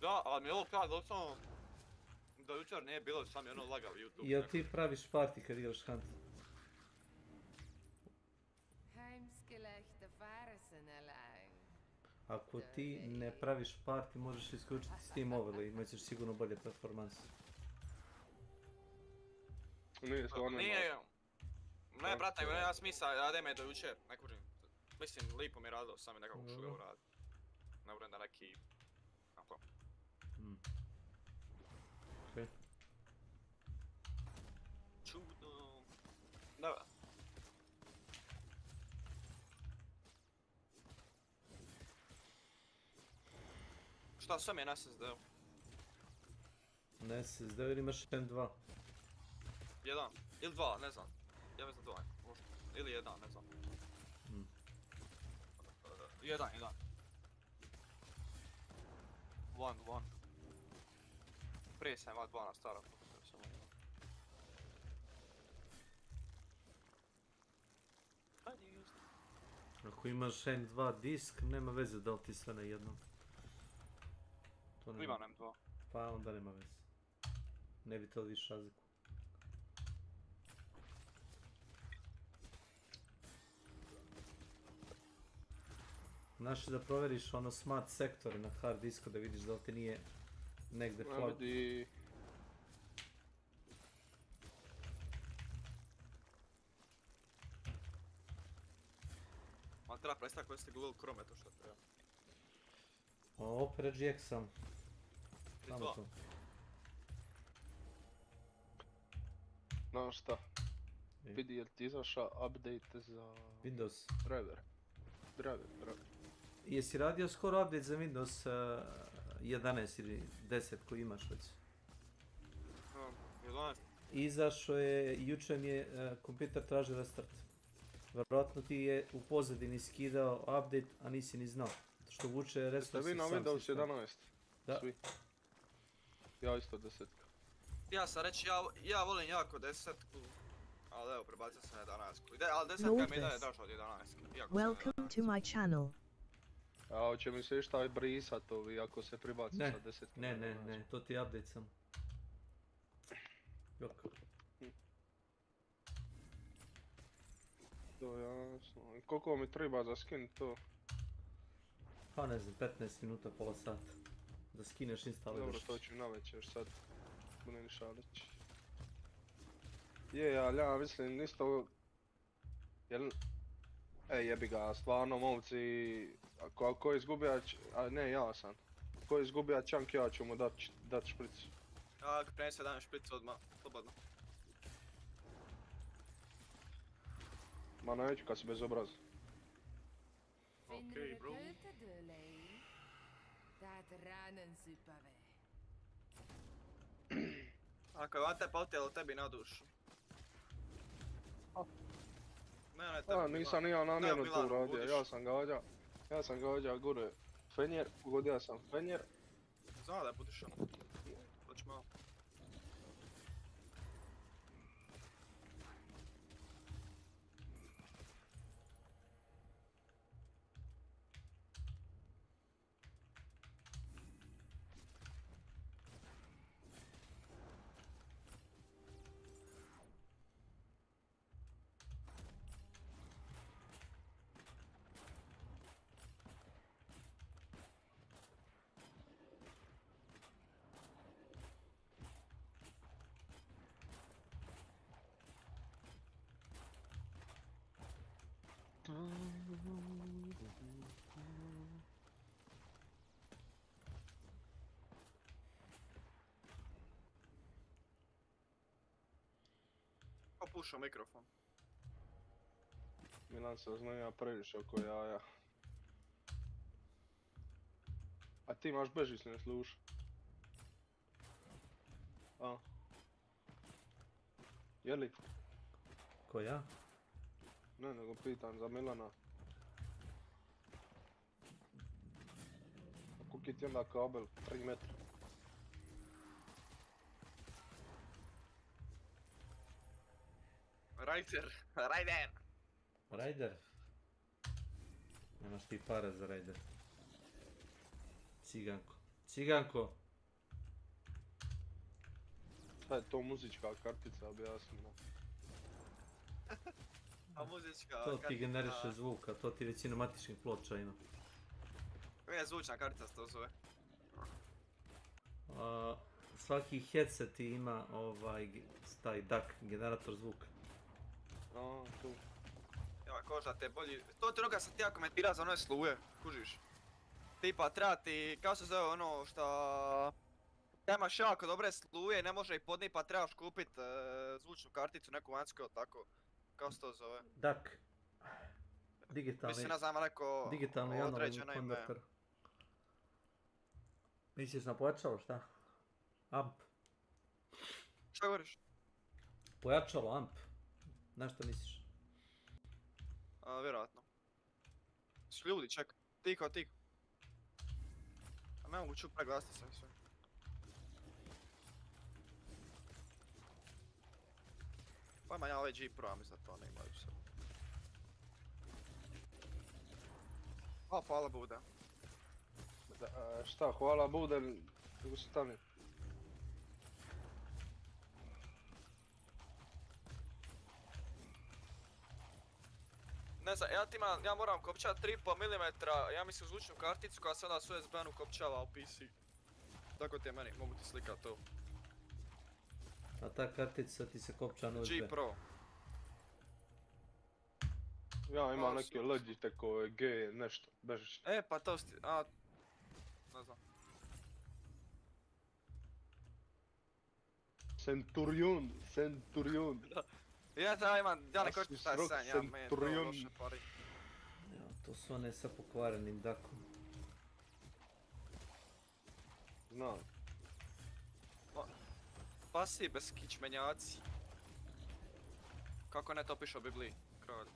E: Da, ali mi je ovo kad doslovno... Da jučer nije bilo, sam je ono lagao YouTube.
G: Jel ti praviš party kad igraš Hunt? Ako ti ne praviš party, možeš isključiti Steam overlay, imat ćeš sigurno bolje performanse.
H: Nije stvarno
E: Nije... Ne, brate, nego nema smisla, rade me do jučer, ne kužim. Mislim, lipo mi je radilo, sam je nekako šuga uradi. Ne budem da neki... Napo.
G: Okej.
E: Čudno... Da. Šta sve mi je na SSD-u?
G: Na SSD ili imaš M2?
E: Jedan, ili dva, ne znam. Ja mislim dva, možda. Ili jedan, ne znam. Jedan. One. Prije sam imao dva na starom.
G: Ako imaš M2 disk, nema veze da li ti sve na jednom.
E: Imam M2.
G: Pa onda nema veze. Ne bi to više razliku. Znaš da provjeriš ono smart sektore na hard disku da vidiš da li ti nije negdje flag.
H: Vidi...
E: Ali treba prestati koristiti Google Chrome, to što treba.
G: Opera GX sam. Samo to.
H: Znaš šta? Vidi jel ti izašao update za...
G: Windows.
H: Driver.
G: Jesi radio skoro update za Windows 11 ili 10 koji imaš već?
E: 11.
G: Izašao je, jučer mi je kompjuter tražio restart. Vjerojatno ti je u pozadini skidao update, a nisi ni znao. Što vuče resursi
H: Ste vi na Windows 11?
G: Da.
H: Svi. Ja isto 10.
E: Ja sam reći, ja volim jako 10-ku, ali evo, prebacio sam 11-ku. Ali 10-ka mi daje draža od 11-ke.
K: Welcome to my channel.
H: A hoće mi se išta brisat ovi ako se prebaci sa 10.
G: Ne, to ti je update sam. Jok.
H: To jasno. Koliko mi treba za skin to?
G: Pa ne znam, 15 minuta, pola sata. Da skineš, instaliraš.
H: Dobro, to ću navečer sad. Budem šalić. Je, ali ja mislim isto... Jel... Jebi ga, stvarno, momci, ko je izgubija, ne, ja sam. Ko je izgubija čank, ja ću mu dat špricu.
E: Ja, kreni se dajem špricu odmah, slobodno.
H: Ma neću kad si bezobrazan.
E: Okej, bro. Ako je vate potjelo tebi na dušu. Ne, tebi
H: Nisam ni ja namjerno tu radio, ja sam gađa gore fenjer, pogodio sam fenjer.
E: Zna da je budiš ono. Doći malo. Ko pušao mikrofon?
H: Milan se oznanja previše oko jaja. A ti imaš bežić, ne sluša. A? Jeli?
G: Ko ja?
H: Ne, nego pitam za Milana. Koliki ti onda kabel? 3 metra.
E: Rajder!
G: Nemaš ti para za Rajder. Ciganko!
H: Šta je to muzička kartica, objasnimo.
E: A muzička
G: To ti
E: kartica...
G: generiše zvuka, to ti većinu matičnih ploča ima.
E: Koja je zvučna kartica se to zove?
G: Svaki headset ima taj DAC, generator zvuka.
H: Tu.
E: Ja, kožda te bolji... To ti onoga sam ti ja komentira za one sluje, kužiš. Tipa, treba ti, kao se zove ono šta... Da imaš jako dobre sluje, ne može ih podnijeti pa trebaš kupit zvučnu karticu, neku vanjsku ili tako. Kao se to zove?
G: DAC. Digitalni...
E: Mislim, ne znam, neko
G: digitalni
E: određeno
G: analogni
E: ime.
G: konverter. Misliš na pojačalo, šta? Amp.
E: Šta govoriš?
G: Pojačalo, amp. Na što misliš?
E: Vjerojatno. Su ljudi, čekaj. Tiho. A ne mogu ču preglasiti sam sve. Pojma ja ovaj G Pro, a mislim da to ne imaju sve. O, hvala Buda.
H: Šta, hvala Bude, nego se stani.
E: Ne znam, ja moram kopčat 3,5 mm, ja mislim zvučnu karticu koja se onda s USB-om kopčava u PC. Tako ti je meni, mogu ti slikat to.
G: A ta kartica ti se kopča na USB.
E: G Pro.
H: Ja imam neke Logitechove G nešto, bežične.
E: Pa to sti... ne znam.
H: Centurion.
E: Ja ne koštim taj san, ja meni to loše pari.
G: To su one sa pokvarenim dakom.
H: Znam.
E: Pasi bez kičmenjaci. Kako ne to piše u Bibliji? Kralj.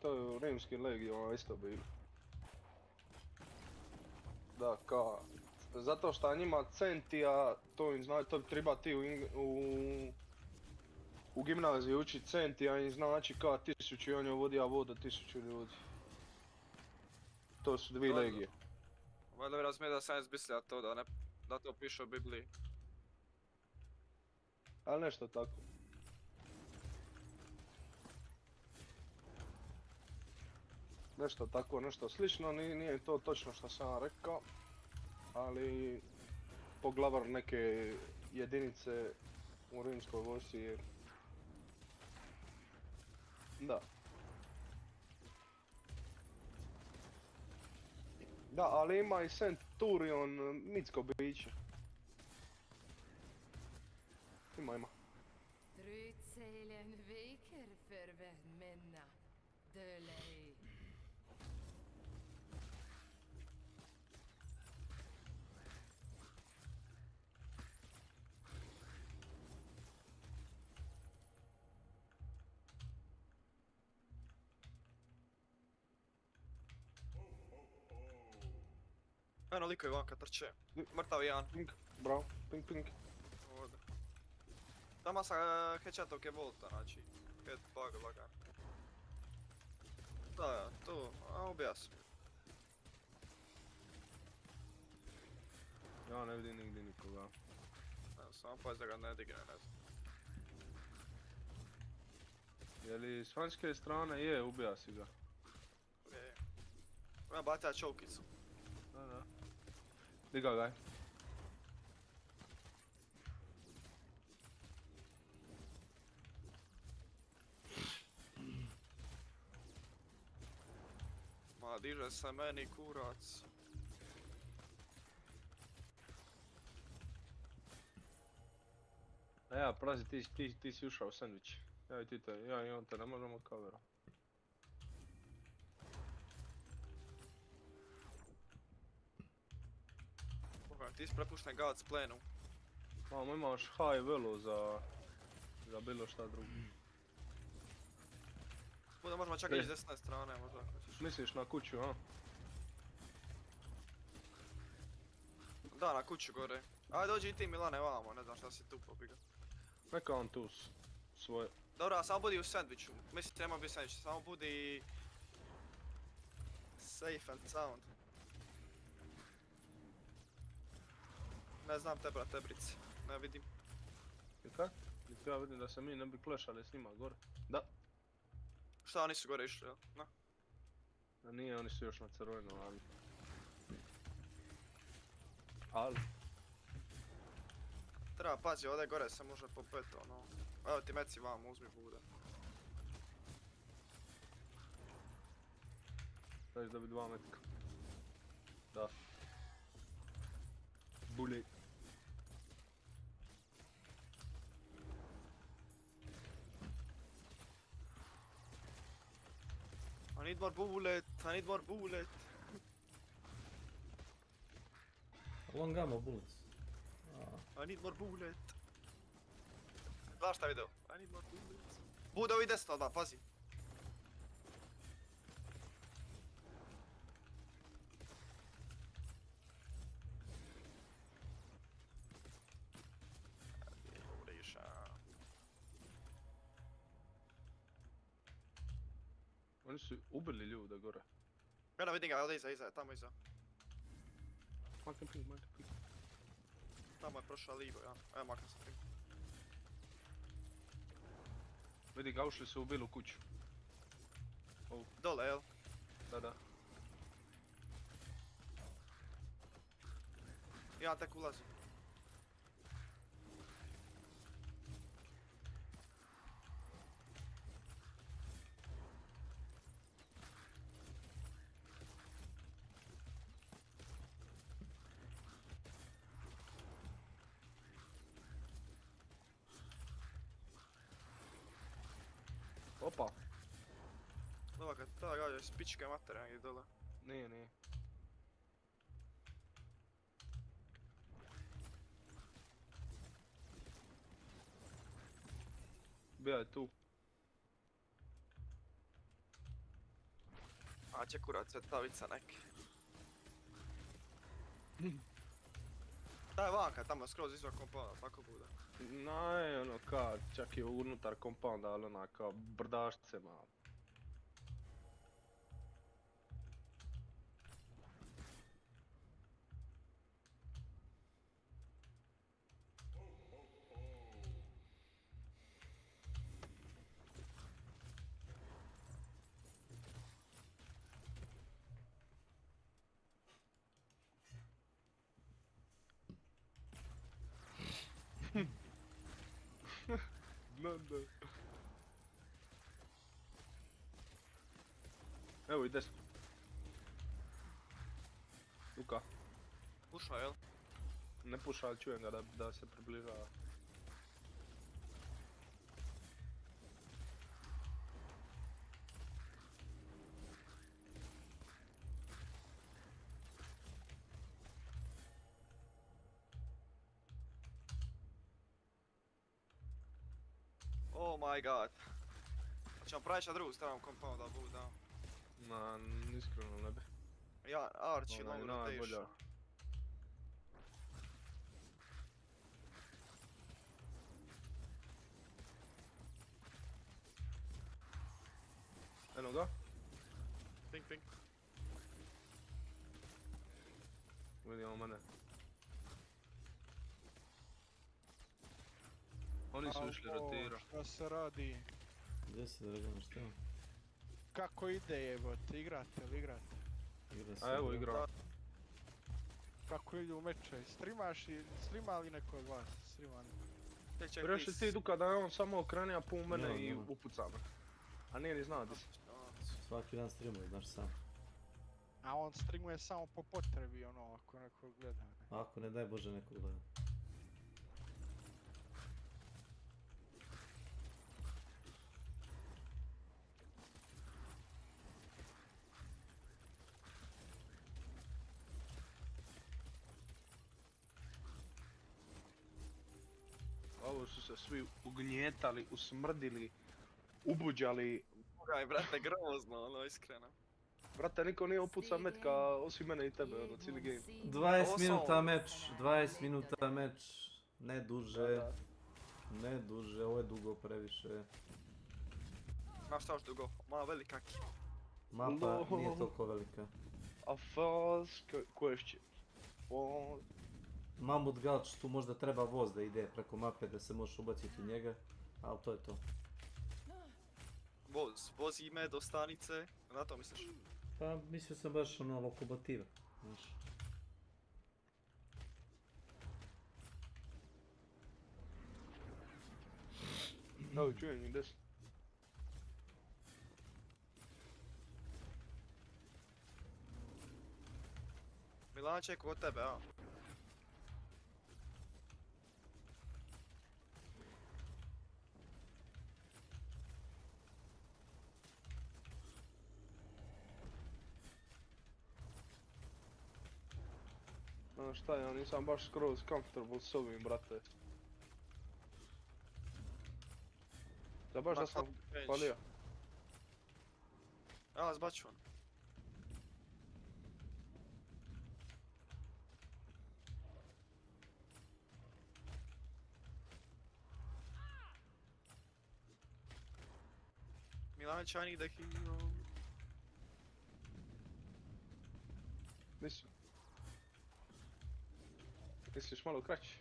H: To je u rimskim legijama isto bilo. Da, zato što njima centija, to im znači, to treba ti u gimnaziji učit centija im znači kao 1000 i on je vodija voda 1000 ljudi. To su 2 legije.
E: Valjda bi razumije da sam izmislio to, da to piše u Bibliji.
H: Ali nešto tako. Nešto tako, nešto slično, nije to točno što sam ja rekao. Ali poglavar neke jedinice u rimskoj vojsci je Da. Da, ali ima i Centurion mitsko biće. Ima.
K: Trutseilen viker för minna. Dölej.
E: Eno, likovi vanka trče. Mrtav jedan.
H: Pink, bravo. Pink.
E: Ovdje. Tamo sa headshotov volta, znači. Head bug lagan. Da, tu, a ubija se.
H: Ja ne vidim nigdje nikoga.
E: Evo, samo pazi da ga ne digne, ne znam.
H: Je li s vanjske strane? Je, ubija si ga.
E: Je. Ima bacija čovkicu.
H: Da. Diga ga je.
E: Ma, diže se meni kurac.
H: A ja, prazi, ti si ušao u sandvič. Ja i on te ne možemo kameru.
E: Ti si prepušten God's planu.
H: Mamo, imaš high velo za bilo šta drugo.
E: Bude možemo čak ići s desne strane, možda ako ćeš.
H: Misliš na kuću, a?
E: Da, na kuću gore. Ajde dođi i ti Milane vamo, ne znam šta si tu pobiga.
H: Neka on tu svoje.
E: Dobro, samo budi u sandviču. Mislim, nema biti sandvič, samo budi... safe and sound. Ne znam te, brate, brici. Ne vidim.
H: I kak? Ja vidim da se mi ne bi klešali s njima gore. Da.
E: Šta, oni su gore išli, jel? No.
H: A nije, oni su još na crvenom, ali...
E: Treba pazi, ovdje gore se može popet, ono... Evo ti meci vam, uzmi bude.
H: Daš da bi 2 metka. Da. Bully.
E: I need more bullet, I need more bullet.
G: Long ammo bullets.
E: I need more bullet. Znaš šta video? I need more bullet. Bude ovi desno, da, pazi.
H: Oni su ubili ljude gore.
E: Gledaj, vidim ga, ovdje iza, tamo iza.
H: Makam ping.
E: Tamo je prošao livo, ja. Evo makam se ping.
H: Vidi ga, ušli su u bilu kuću.
E: Dole, jel?
H: Da.
E: Ja tek ulazim.
H: Opa.
E: Dobro, kad ta gađa iz pičke matere negdje dole.
H: Nije. Bija je tu.
E: A će kurac cvjetavica neki. Daj vanka, tamo skroz izvan komponenta, tako bude.
H: Ne, ono ka, čak je unutar kompounda, ali ona kao brdašce malo. Evo i desno. Luka.
E: Puša, jel?
H: Ne puša, ali čujem ga da se približava.
E: Oh my god. Hoćemo pravići na drugu stranu compounda, budu da.
H: Ma, iskreno ne bi.
E: Ja, Archie,
H: Ona je
E: long rotation.
H: najbolja. Eno ga?
E: Ping, ping.
H: Vidimo mene. Oni su išli rotira.
J: Šta se radi?
G: Gdje si Dragan, šta?
J: Kako ide jebote, igrate li igrate?
H: A evo igra.
J: Kako idu meče? Streama li neko od vas? Streama neko?
H: Rešli ti Duka da je on samo okrene, a pun mene i upuca me. A nije ni znao di si.
G: Svaki dan streamuje, znaš sam.
J: A on streamuje samo po potrebi, ono, ako neko gleda.
G: Ako ne daj Bože neko gleda.
H: Ovo su se svi ugnjetali, usmrdili, ubuđali.
E: Bogaj, brate, grozno, ono, iskreno.
H: Brate, niko nije upucao metka osim mene i tebe, ono, cijeli game.
G: 20 minuta meč, 20 minuta meč, ne duže. Ne duže, ovo je dugo previše.
E: Znaš šta još dugo? Malo velika ki.
G: Mapa nije toliko velika.
H: A first question.
G: Mamut Gulch, tu možda treba voz da ide preko mape da se možeš ubaciti u njega, ali to je to.
E: Vozi me do stanice, na to misliš?
G: Pa mislio sam baš ono lokomotiva, znaš.
H: Evo čujem i desno.
E: Milan čeka od tebe, a?
H: Znaš šta, ja nisam baš skroz comfortable s ovim, brate. Da baš da sam palio.
E: Ja, zbaču on. Milanić, I need a hero.
H: Misliš malo kraći?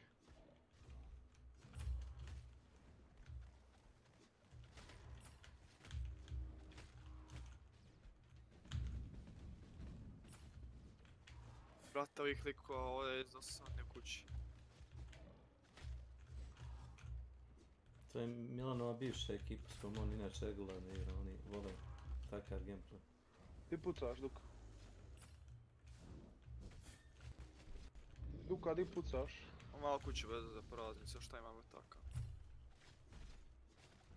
E: Brate, ovih likova ovdje je zasadne kući.
G: To je Milanova bivša ekipa s kojom on inače regularno igra, oni vole takav gameplay.
H: Ti pucaš, Duka. Duka, di pucaš?
E: Malo kuću bez za poraznice, šta imamo tako.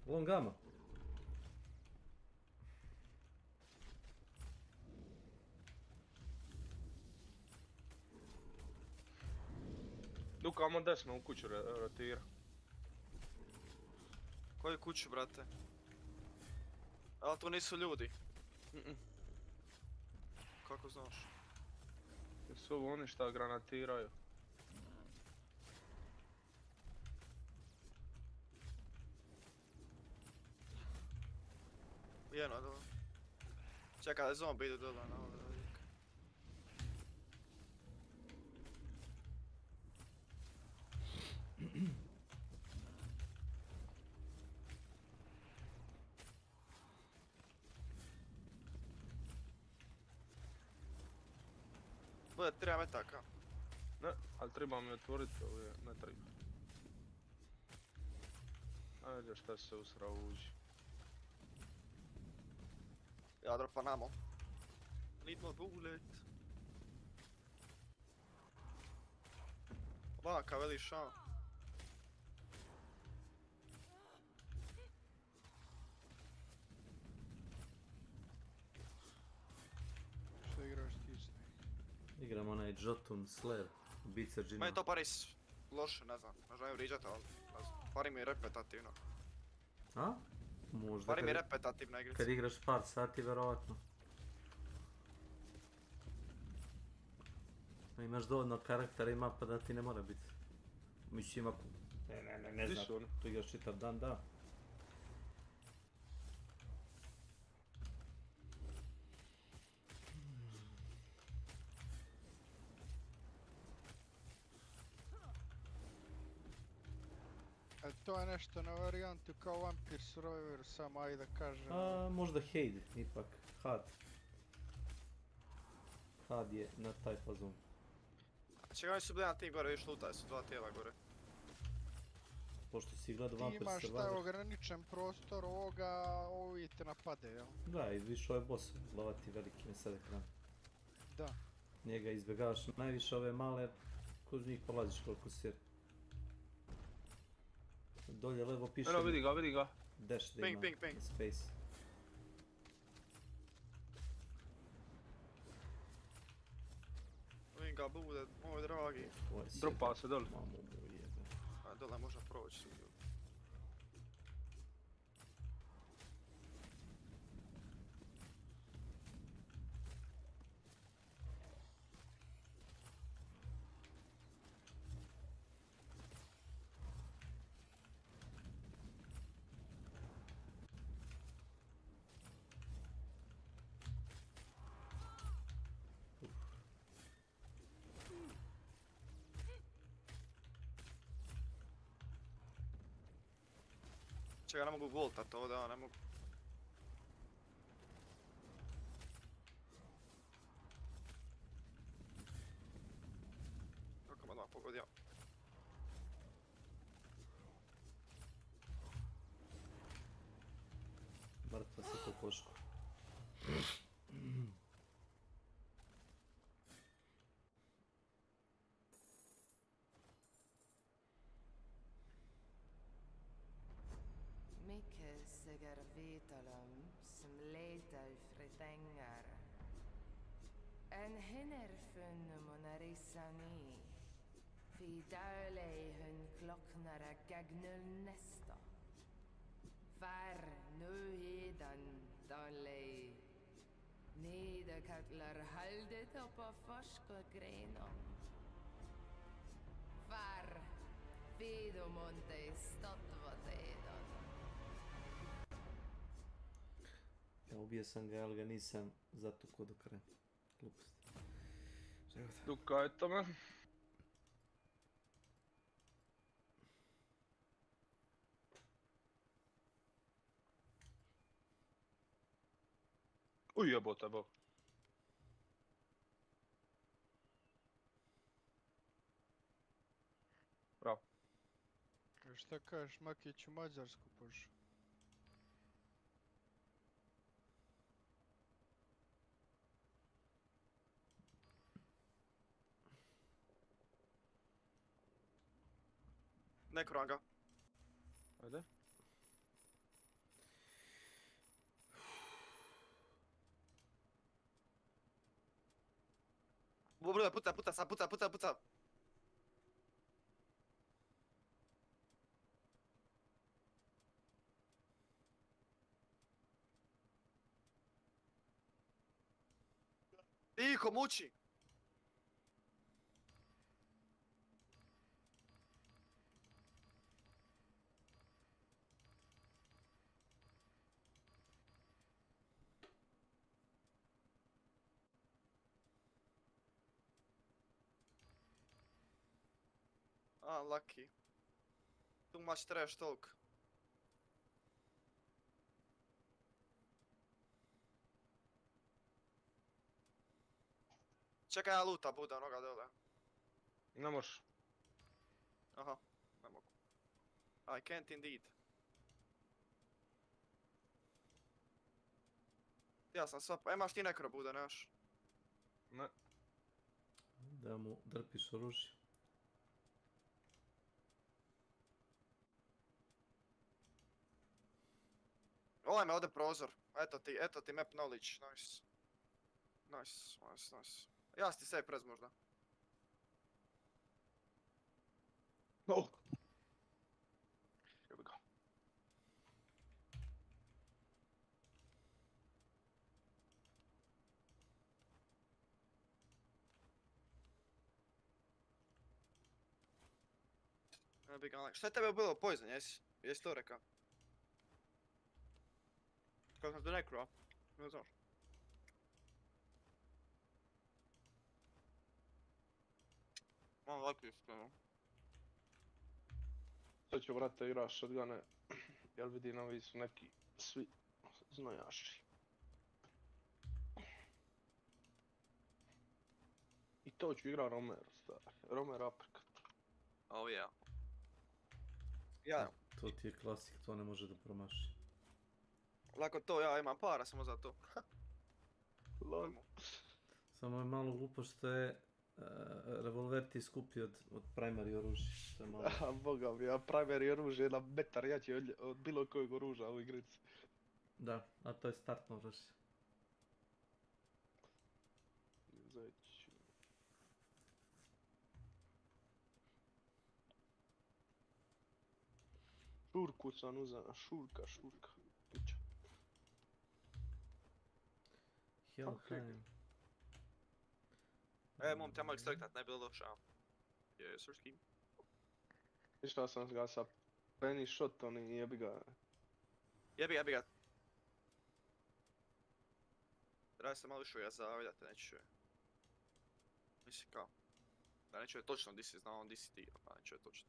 G: Longama.
H: Duka, amo desno u kuću rotira.
E: Koju kuću, brate? Ali to nisu ljudi. Kako znaš?
H: Jesu ovo oni šta granatiraju?
E: Jedno, dobro. Čekaj, zombi ide dole na ovdje. Bude, treba metaka.
H: Ne, ali treba mi otvoriti, ovo je, ne treba. Ajde, šta se usrao uđi.
E: Ja dropam namo. Need more bullet. Laka, veli ša.
J: Što igraš ti s njim?
G: Igram onaj Jotun Slayer, ubica džinova.
E: Meni to paris loše, ne znam, ne želim vriđati, ali ne znam, pari mi je repetativno.
G: A? Možda
E: Pari mi je repetativna igrica.
G: kad igraš par sati, verovatno. Imaš dovoljno karaktera i mapa da ti ne mora biti. Mislim ako... Ne znam, tu igraš čitav dan, da.
J: To je nešto na varijantu kao Vampire Survivor, samo ajde da kažem.
G: Možda Hade, ipak. Had je na taj fazon.
E: Čekaj, oni su bili na tim gore, viš lutaj su dva tijela gore.
G: Pošto si gledao
J: Ti
G: Vampire
J: imaš taj
G: Survivor.
J: ograničen prostor ovoga, ovi te napade, jel?
G: Da, i viš ove boss, glavati veliki na sad ekran.
J: Da.
G: Njega izbjegavaš najviše, ove male, kroz njih prolaziš koliko si. Dolje levo piše...
H: Eno, vidi ga.
G: Dash da ima.
E: Ping.
G: Space.
E: Vidim ga bude, moj dragi.
H: Dropa se dole.
G: Mamu mu jebe.
E: A dole možda proći. Čekaj, ne mogu voltat ovdje, ne mogu. Kako me odmah pogodio.
G: Mrtva se po košku.
K: Mikkelsiger Vetalum som letar fritänger. En hinner funnum och narissani. Fi därlej hun klocknara gagnul nästa. Fär nu hedan danlej. Nederkattlar haldet upp av forskogrenom. Fär Vidomonte statvatedan.
G: Ja ubio sam ga, ali ga nisam zatukao do kraja. Glupost.
H: Duka je tome. Uj, jebote, bo. Bravo.
J: Šta kažeš, Makić u Mađarsku pošao?
E: Nekroam ga.
H: Ajde.
E: Bude, puca. Tiho, muči! Lucky. Too much trash talk. Čekaj, ja luta bude onoga dole.
H: Ne možeš.
E: Aha, ne mogu. I can't indeed. Ja sam sva... Imaš ti nekro bude, nemaš?
H: Ne.
G: Da mu drpiš oružje.
E: Ovaj me ovdje prozor. Eto ti map knowledge. Nice. Nice. Ja si ti save prez možda.
H: Oh. Here we go.
E: Šta je tebe bilo poison, jesi? Jesi to rekao? Kako sam to nekro? Ne znaš. Mam laki iskreno.
H: Sad ću vrata igra shotgune, jer vidim ovi su neki svi znojaši. I to ću igra Romero, stari. Romero uppercut.
E: Oh yeah. Ja.
G: To ti je klasik, to ne može da promaši.
E: Lako to, ja imam para samo za to.
H: Lol.
G: Samo je malo glupo što je revolver ti skuplji od primary oružja. To je malo...
H: A boga mi, a primary oružje je na metar jači od bilo kojeg oružja u igrici.
G: Da, a to je startno oružje.
H: Zaći. Šurku sam uzela, šurka. Pića.
G: Helheim.
E: Mom, te mali sliknat, ne bi bilo došao. Je, srski.
H: Išla sam ga sa penny shotom i jebi ga.
E: Jebi ga. Treba se malo više ga zavljati, neće čuje. Mislim kao. Da ne čuje točno di si znao, di si ti, pa ne čuje točno.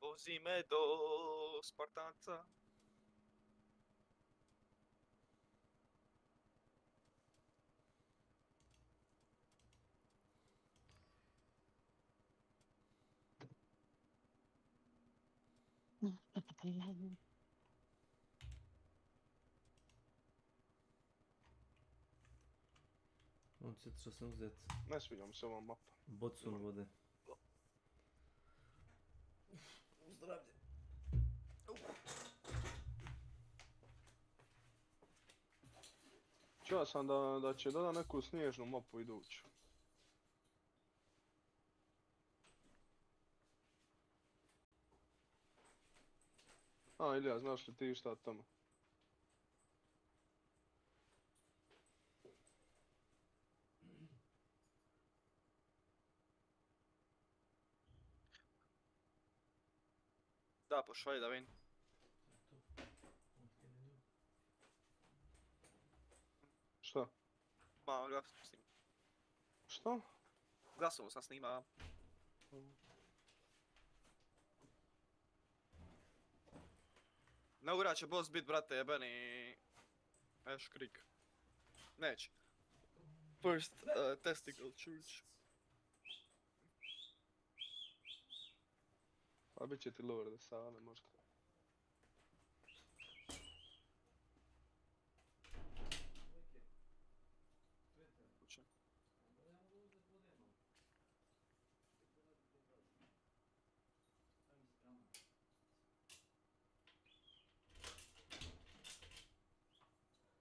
E: Vozi me do Spartanca.
G: On će sam uzeti.
H: Ne sviđa mi se ova mapa.
G: Bocun vode.
E: Zdravlje.
H: Čuo sam da će doda neku snježnu mapu iduću. A, Ilija, znaš li ti šta tamo?
E: Da, pošalji da vidim.
H: Šta?
E: Ma, glasom snima.
H: Šta?
E: Glasom sam snima. Ne ura će boss bit, brate, jebeni... Ash Creek. Neće. First Testicle Church.
H: A bit će ti Lorde Sale možda.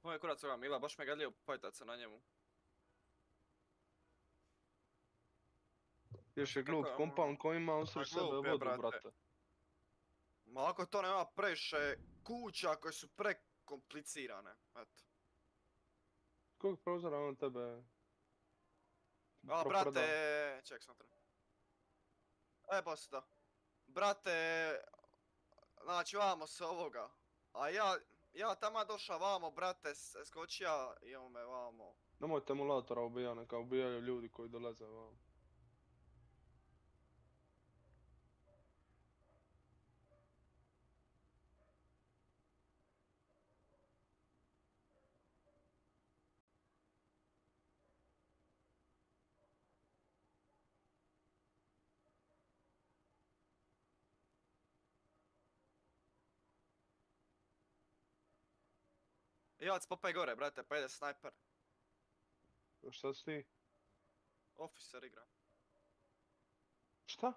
E: Moj kurac ovoga Mila, baš me gadljivo fajtat se na njemu.
H: Još je glup
E: Kako je
H: kompound koji ima usred
E: Ma
H: sebe
E: glup je,
H: vodu, brate.
E: Ma ako to nema previše kuća koje su prekomplicirane, eto.
H: Kojeg prozora on tebe
E: A, brate, ček sam treba. Poslije da. Brate, znači vamo s ovoga. A ja tamo došao vamo, brate, skočija i on me vamo.
H: Nemojte emulatora ubija, neka ubijaju ljudi koji dolaze vam.
E: Javac popaj gore, brate, pa ide snajper.
H: Šta si ti?
E: Officer igra.
H: Šta?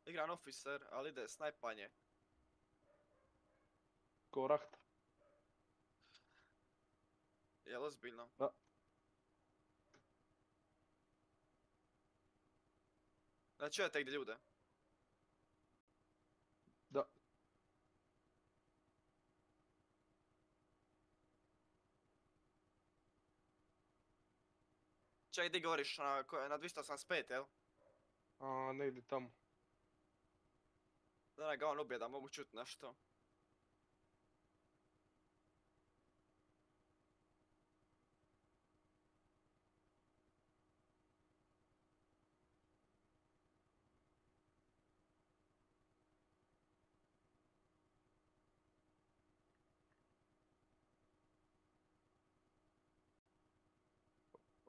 E: Igram officer, ali ide snajpanje.
H: Ko rahta.
E: Jel ozbiljno?
H: Da.
E: Znači čujete gdje ljude?
H: Da.
E: Čekaj, gdje govoriš, na 285, jel?
H: A, negdje tamo.
E: Da ga on ubije da mogu čut nešto.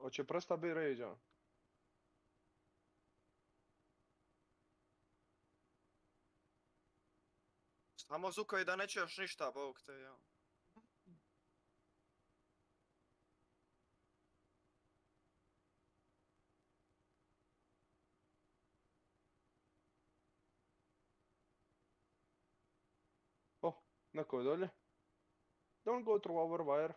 H: Hoće presta bi ređa.
E: Samo zukovi da ne čuješ ništa, bog te, ja.
H: Oh, neko je dolje. Don't go through our wire.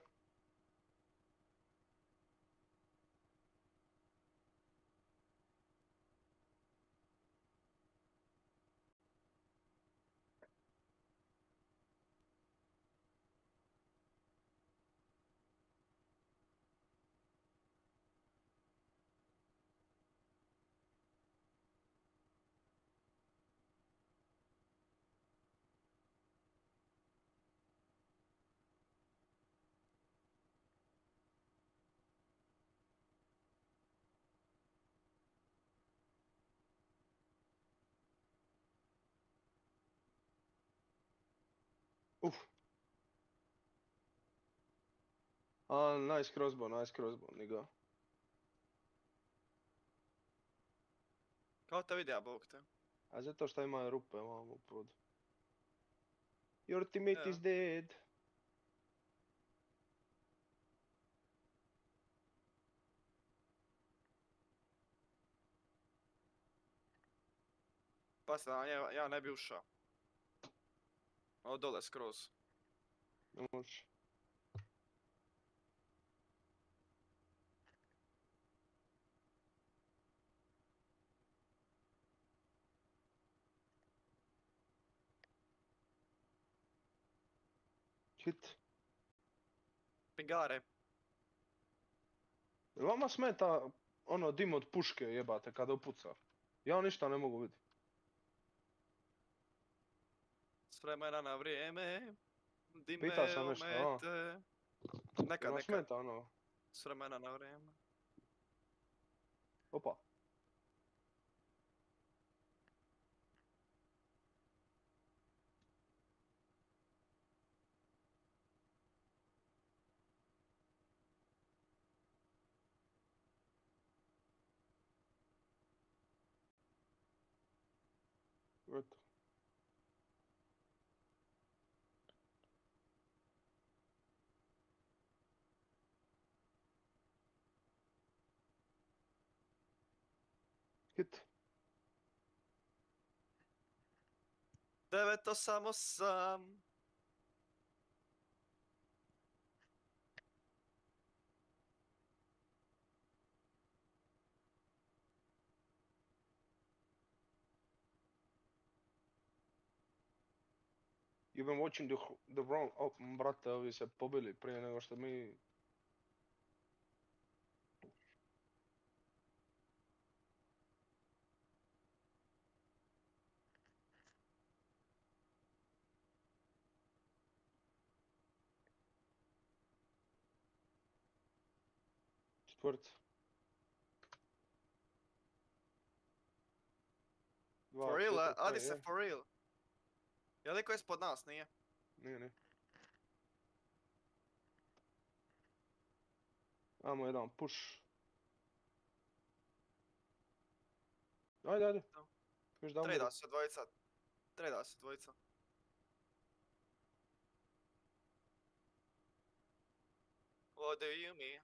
H: Uf. Nice crossbow, nigga.
E: Kao te vidio, bog te.
H: A zato što ima rupe ovamo u podu. Your teammate is dead.
E: Pa se ja ne bi ušao. Ovo dole skroz.
H: Ne može. Hit.
E: Pigare.
H: Jel vama smeta ono dim od puške jebate kada upuca? Ja ništa ne mogu vidjeti.
E: S vremena na vrijeme.
H: Pitao sam nešto,
E: omete. Neka.
H: Smeta ono.
E: S vremena na vrijeme.
H: Opa. Eto. Hit.
E: 988.
H: You've been watching the wrong... Oh, brate, ovi se pobili prije nego što mi... Četvrca.
E: For real,
H: 2, 4,
E: Adi
H: 5,
E: se
H: je?
E: for real. Je li ko je ispod nas, nije?
H: Nije. Ajmo jedan push. Ajde. Još da
E: Treda se dvojica. Treda se dvojica. What do you mean?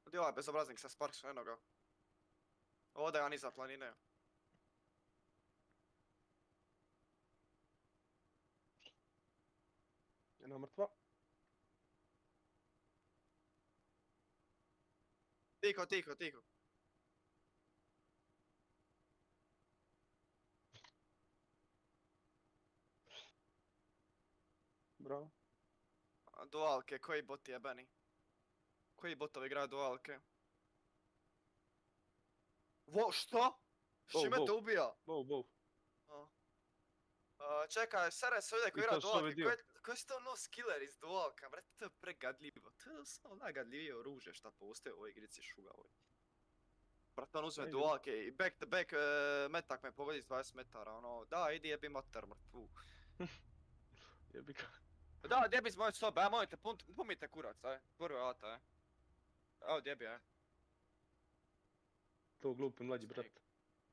E: Gdje ovaj bezobraznik sa Sparksom, eno ga. Ode ja niza planine.
H: Jedna mrtva.
E: Tiho.
H: Bravo.
E: Dualke, koji bot jebeni? Koji botovi igraju dualke? Što? S čime te ubija?
H: Bow.
E: Čekaj, sere se ovdje koji
H: I
E: igra
H: to su ovi
E: dualke,
H: dio.
E: koji su to no skiller iz dualka, brate, to je pregadljivo. To je samo najgadljivije oružje šta postoje u ovoj igrici šugavoj. Brate, on uzme dualke i back to back metak me pogodi s 20 metara, ono, da, idi jebi mater mrtvu.
H: Jebi ga.
E: Da, djebi iz moje sobe, molim te, pomijte kurac, prvo ata, Evo djebi,
H: To glupi mlađi brat.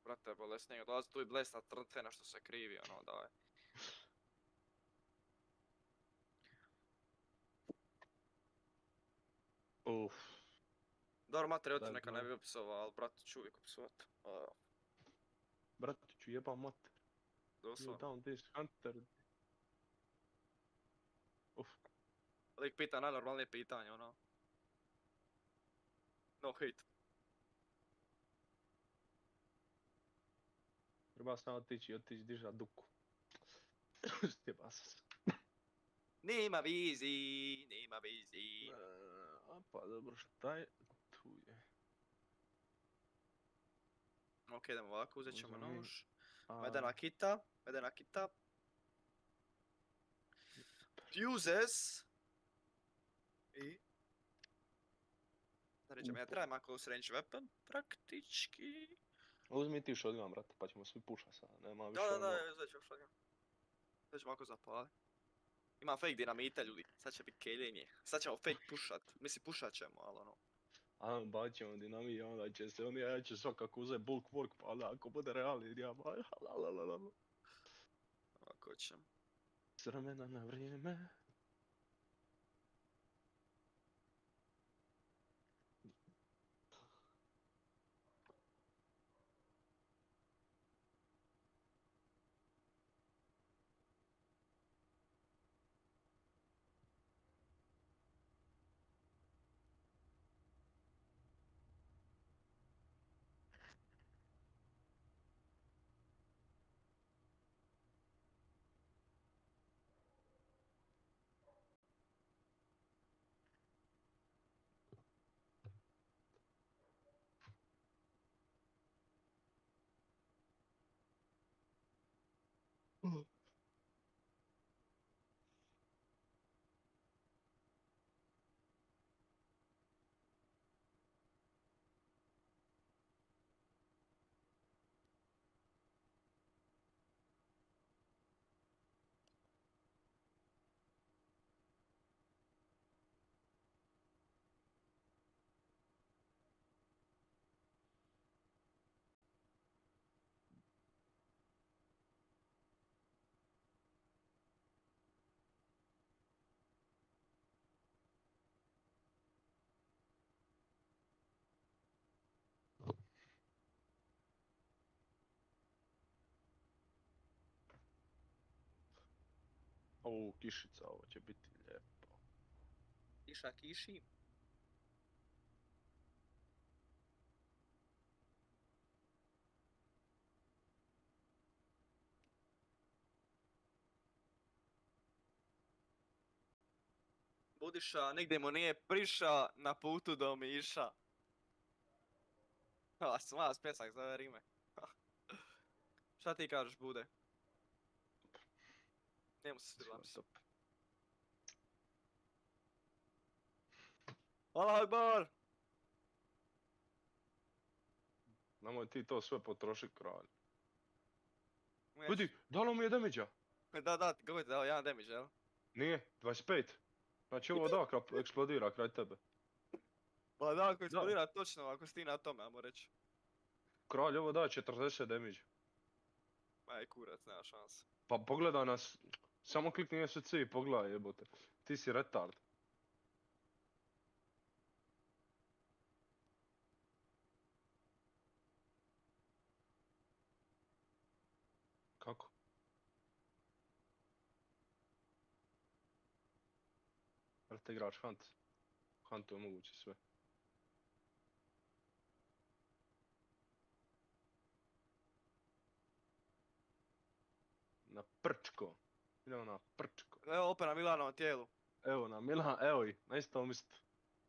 E: Brate, bolesnijeg, dolazi tu i blesna trnce na što se krivi, ono, daj. Dobro, mater, ja to neka ne bi opisovao, ali brate ću uvijek opisovat.
H: Brate ću jebam mater.
E: Doslovno.
H: You down this hunter.
E: Lik pita najnormalnije pitanje, ono. No hate.
H: Treba sam otići dižat duku. Sjeba se.
E: Nema vizi.
H: Pa dobro, šta je? Tu je.
E: Ok, idemo ovako, uzet ćemo nož.
H: A-
E: Medena kita. Fuses. I... Da ređem, ja trebam ako range weapon, praktički.
H: Uzmi ti shotgun, brate, pa ćemo svi pušat sad, nema više
E: Da, uzet ću shotgun. Sad ćemo ovako zapali. Imam fake dinamite, ljudi, sad će biti keljenje. Sad ćemo fake pushat, mislim pushat ćemo, ali ono.
H: A bacimo dinamit i onda će se oni, ja ću svakako uzeti bulk work, pa onda ako bude realni, ja
E: Ovako ćemo.
H: S vremena na vrijeme. O, kišica, ovo će biti lijepo.
E: Kiša kiši. Budiša, nigdje mu nije priša, na putu do Miša. Smas pjesak zove rime. Šta ti kažeš, Bude? Njemu se svidila mi se. Allah Akbar!
H: Nemoj ti to sve potrošit, kralj. Vidi, dalo mi je damage-a.
E: Da, kako ti dao, jedan damage, jel?
H: Nije, 25. Znači ovo da eksplodira kraj tebe.
E: Pa da, ako eksplodira točno, ako si ti na tome, ajmo reći.
H: Kralj, ovo da 40 damage.
E: Aj kurac, nema šanse.
H: Pa pogledaj nas, samo klikni SC i pogledaj, jebote. Ti si retard. Kako? Brate, igrač Hunt. Huntu je moguće sve. Na prčko. Idemo na prčko.
E: Evo opet na Milanovom tijelu.
H: Evo na Milan, evo i, na istom mjestu.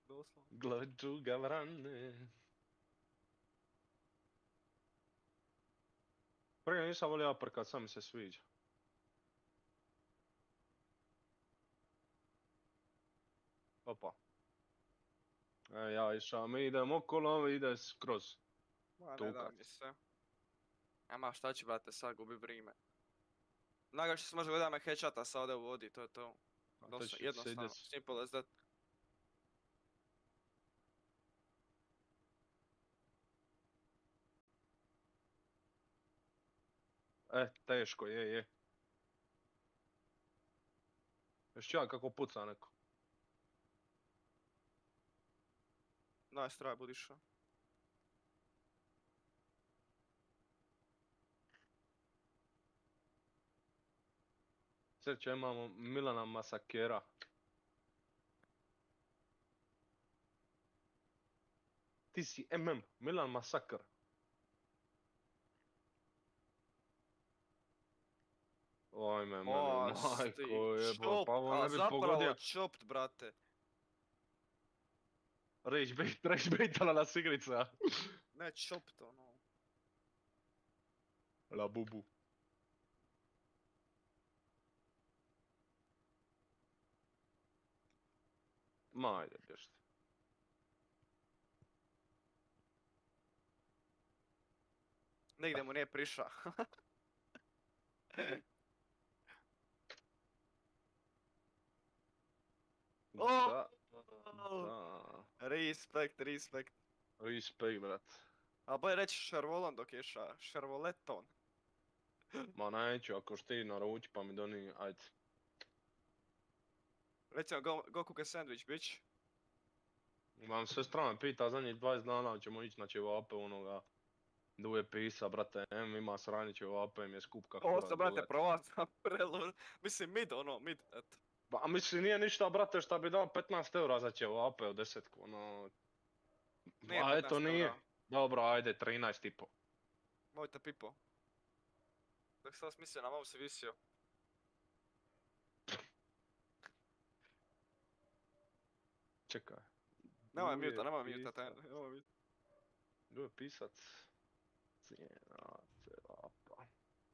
E: Doslovno.
H: Glađu gavrane. Prije nisam volio aprkat, sam mi se sviđa. Opa. Ja išao, mi idem okolo, ovi ide skroz.
E: Ma ne da mi se. Ama šta ću, brate, sad gubi vrime. Najgore što se može gledati me headshota sa ovdje u vodi, to je to. Jednostavno, simple as that.
H: Teško, je. Još čujem kako puca neko.
E: Nice try, Budiša.
H: Sreća imamo Milana Masakera. Ti si Milan Masakr. Ojme, meni, majko jebo, pa ovo ne bi pogodio.
E: Zapravo chopped, brate.
H: Rage baitala nas igrica.
E: Ne, chopped, ono.
H: La bubu. Ma, ajde, bježite.
E: Nigdje mu nije priša.
H: Da.
E: Respekt.
H: Respekt, brat.
E: A bolje reći šervolon dok je šervoleton.
H: Ma neću, ako ti naruči pa mi doni, ajde.
E: Recimo, go cook a sandwich, bitch.
H: Imam sestra me pita zadnjih 20 dana ćemo ići na ćevape onoga. Duje pisa, brate, ima sranje ćevape, im je skup kako
E: Ovo se, brate, provaca prelur. Mislim, mid, eto.
H: Pa mislim, nije ništa, brate, šta bi dao 15 eura za ćevape od 10, ono... A eto nije. Dobro, ajde, 13,5.
E: Mojte pipo. Dok sam smislio, na mom se visio.
H: Čekaj.
E: Nemoj muta, taj.
H: Duje pisac. Cijena ćevapa.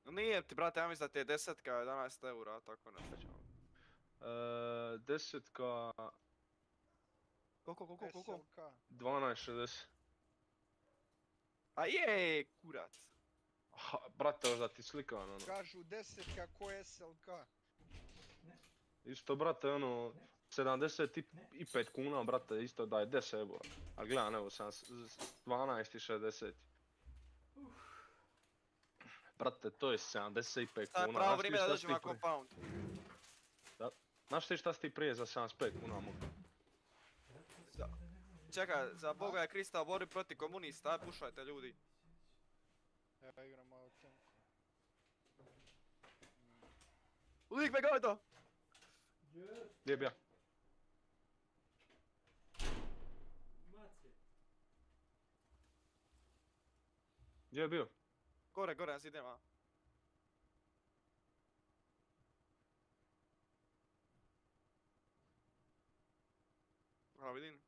E: Nije ti, brate, ja mislim da ti je 10-ka 11 eura, tako nešto.
H: 10-ka...
E: Koliko?
H: 12,60.
E: A je, kurac.
H: Brate, još da ti slikam, ono.
J: Kažu 10-ka ko SLK.
H: Isto, brate, ono... 75 kuna, brate, isto da je 10 eura. Ali gledam, evo sam 12,60. Brate, to je 75 kuna.
E: Sad je pravo vrijeme da dođemo na compound.
H: Znaš ti šta si ti prije za 75 kuna mogu?
E: Čekaj, za Boga je Krista bori protiv komunista, aj pušajte ljudi.
J: Ja igram malo tempo.
E: Uvijek me gojdo!
H: Gdje bi ja? Gdje je bio?
E: Gore, na zidima. A vidim.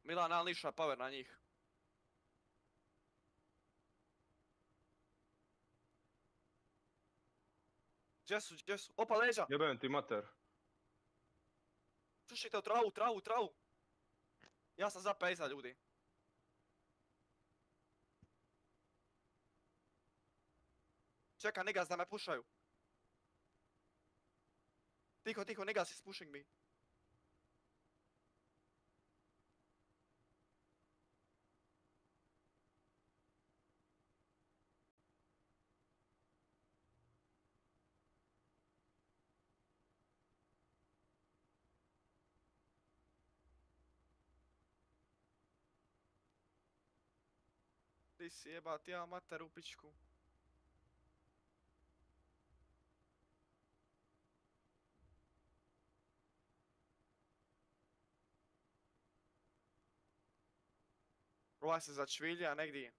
E: Milan unleasha power na njih. Gdje su? Opa, leđa!
H: Jebem ti mater.
E: Slušajte, travu! Ja sam za pejza, ljudi. Čekaj, niggas da me pušaju. Tiho, niggas is pushing me. Ti si jebat, ja mater u pičku. Ovaj se začvilja negdje.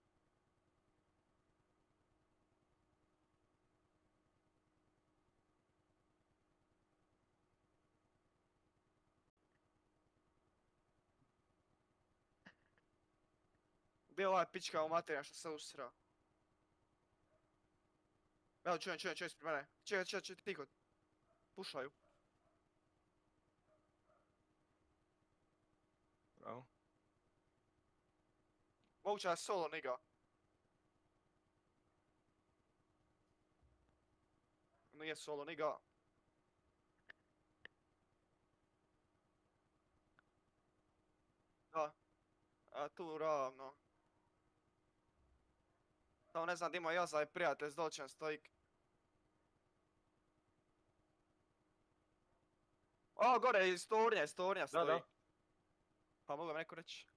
E: Gdje je ovaj pička u materija što se usra? Evo, čujem ispred mene. Čekaj, tiho. Pušaju.
H: Bravo.
E: Moguće da je solo nigga. Nije solo nigga. Da. A tu ravno. Samo ne znam da ima jaza i prijatelj s doćem stojik. O, gore, iz tornja stoji.
H: Da.
E: Pa mogu vam neko reći.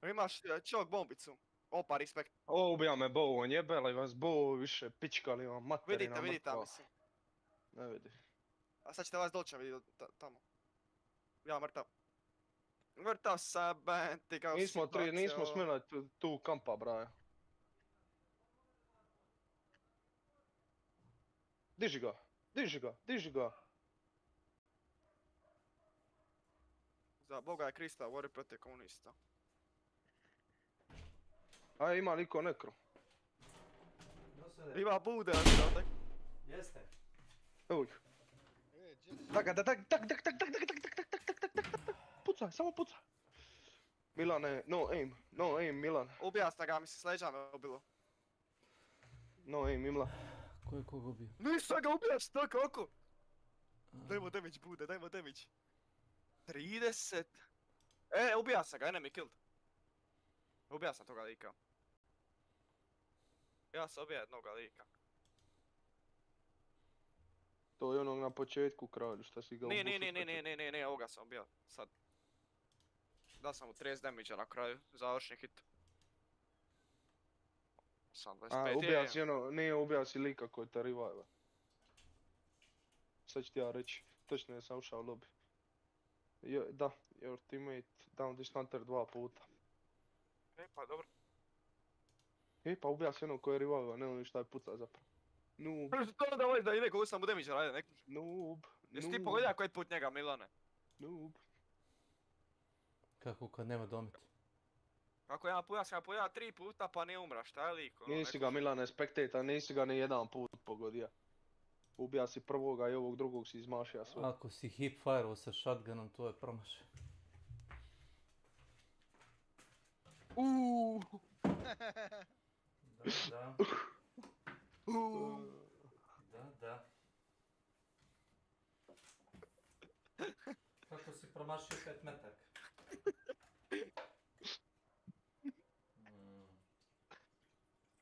E: Imaš čok bombicu. Opa, respekt.
H: O, ubija me Bow, on jebeli vas Bow, više pičkali vam materina.
E: Vidite, mislim.
H: Ne vidi.
E: A sad ćete vas doćem vidjeti tamo. Ja mrtav. Mrtav sam, ti kako si bacio.
H: Nismo smjeli tu kampa, braja. Diži ga.
E: Za Boga je Krista, bori protiv komunista.
H: Aj, ima liko nekro.
E: Ima bude, tak.
G: Jeste.
H: Evo ih. Tak. Pucaj, samo pucaj. Milane, no aim, Milan.
E: Ubija ste ga, mi se s leđa me ubilo.
H: No aim, Milan.
G: Ko je koga ubio?
E: Nisam ga ubija, što kako? Dajmo damage, bude, dajmo damage. 30. Ubija sam ga, enemy killed. Ubija sam toga lika. Ja sam ubija jednoga lika.
H: To je onog na početku kralju, šta si ga u busu
E: Nije, ovoga sam ubija, sad. Da sam mu 30 damage na kraju, završni hit. Sam 25
H: ubija si lika koji te revive. Sad ću ti ja reći, točno je sam ušao u lobby. Da, your teammate down this hunter 2 puta.
E: Pa dobro.
H: Pa ubija si onog koji je revive, ne ono šta je puca zapravo. Noob.
E: To da voliš da ide kogu sam u damage radi, nek.
H: Noob.
E: Jesi ti pogodio koji put njega, Milane?
H: Noob.
G: Kako kad nema domit?
E: Kako ja sam pojao 3 puta pa ne umra, šta je liko?
H: Nisi ga Milane spektata, nisi ga ni jedan put pogodio. Ubija si prvoga i ovog drugog si izmašija sve.
G: Ako si hipfire-o sa shotgunom, to je promašaj. Da. Kako si promašio 5 metaka?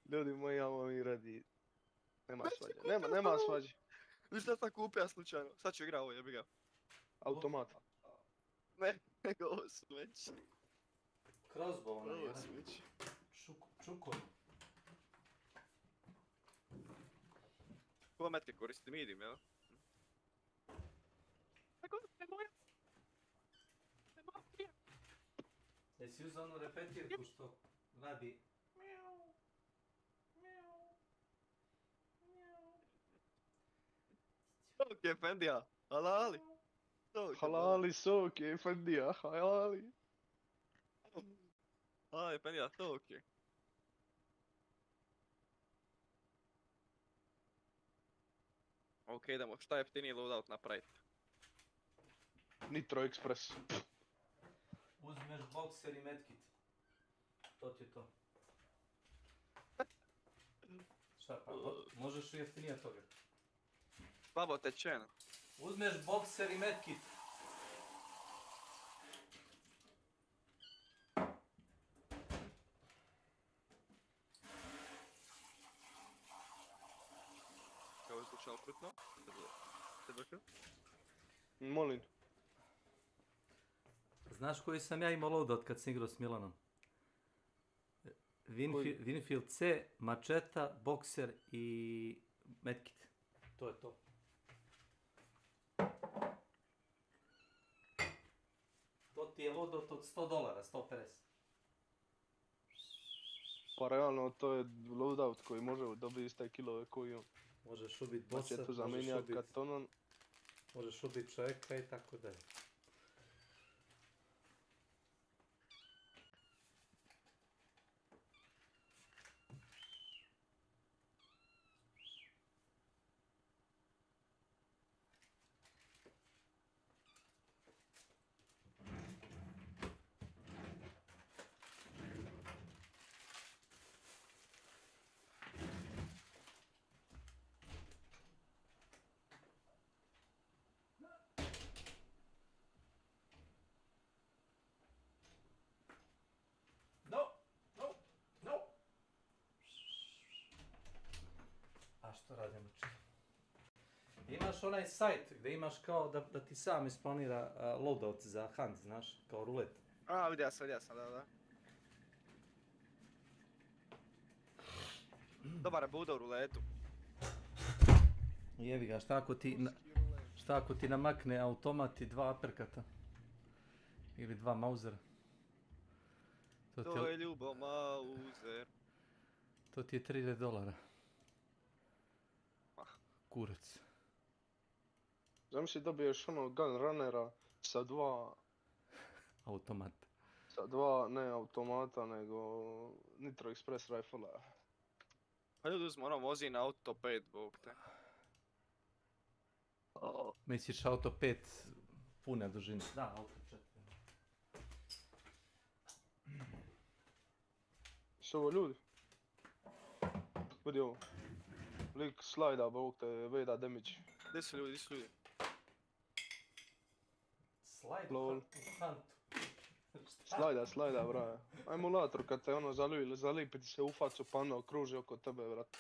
H: Ljudi moji, ja vam i radi. Nema svađe, nema svađe.
E: Viš šta sam kupio slučajno? Sad ću igra ovo, jebi ga.
H: Automat.
E: Ne, nego ovo smeće.
G: Crossbow, ono je.
E: Ovo smeće.
G: Čukor.
E: Ko metke koristi, medium, jel? Tako, ne moja.
G: Jesi uzao onu repetirku što radi?
E: Sok efendija, halali. Sok,
H: Halali sok, efendija, halali.
E: Halali efendija, sok je. Ok, idemo, šta jeftiniji loadout napraviti?
H: Nitro Express.
G: Uzmeš bokser i medkit. To ti je to. Šta pa, možeš i jeftinije od toga.
E: Slabo tečen.
G: Uzmeš bokser i medkit.
E: Kao je zvučalo okrutno?
H: Molim.
G: Znaš koji sam ja imao loadout kad sam igrao s Milanom? Winfield C, mačeta, bokser i medkit. To je to. To ti je loadout od $100, 150.
H: Pa realno to je loadout koji može dobiti iste kilove koji on.
G: Možeš ubiti bossa,
H: Mačetu zamijenja katonom.
G: Možeš ubiti čovjeka i tako dalje. Što radimo? Imaš onaj sajt gdje imaš kao da ti sam isplanira loadout za hunt, znaš, kao rulet.
E: A, vidio sam, da. Dobar bude u ruletu.
G: Jevi ga, šta ako ti namakne automat i 2 aperkata? Ili 2 mauzera?
E: To je ljubav mauzer.
G: To ti je $30. Kurac.
H: Zamisli dobiješ ono gun runnera sa 2...
G: Automata.
H: Sa 2, ne automata, nego Nitro Express rifle-a.
E: Pa ljudi uzmo ono vozi na auto 5, bog te.
G: Misliš auto 5 pune dužine? Da, auto 4.
H: Što ovo ljudi? Vidi ovo. Lik slajda, bog te, veda damage.
E: Gdje su ljudi?
G: Slajd
H: u
G: hantu.
H: Slajda, braj. Emulator kad te ono zalipi ti se u facu pano, kruži oko tebe, vrat.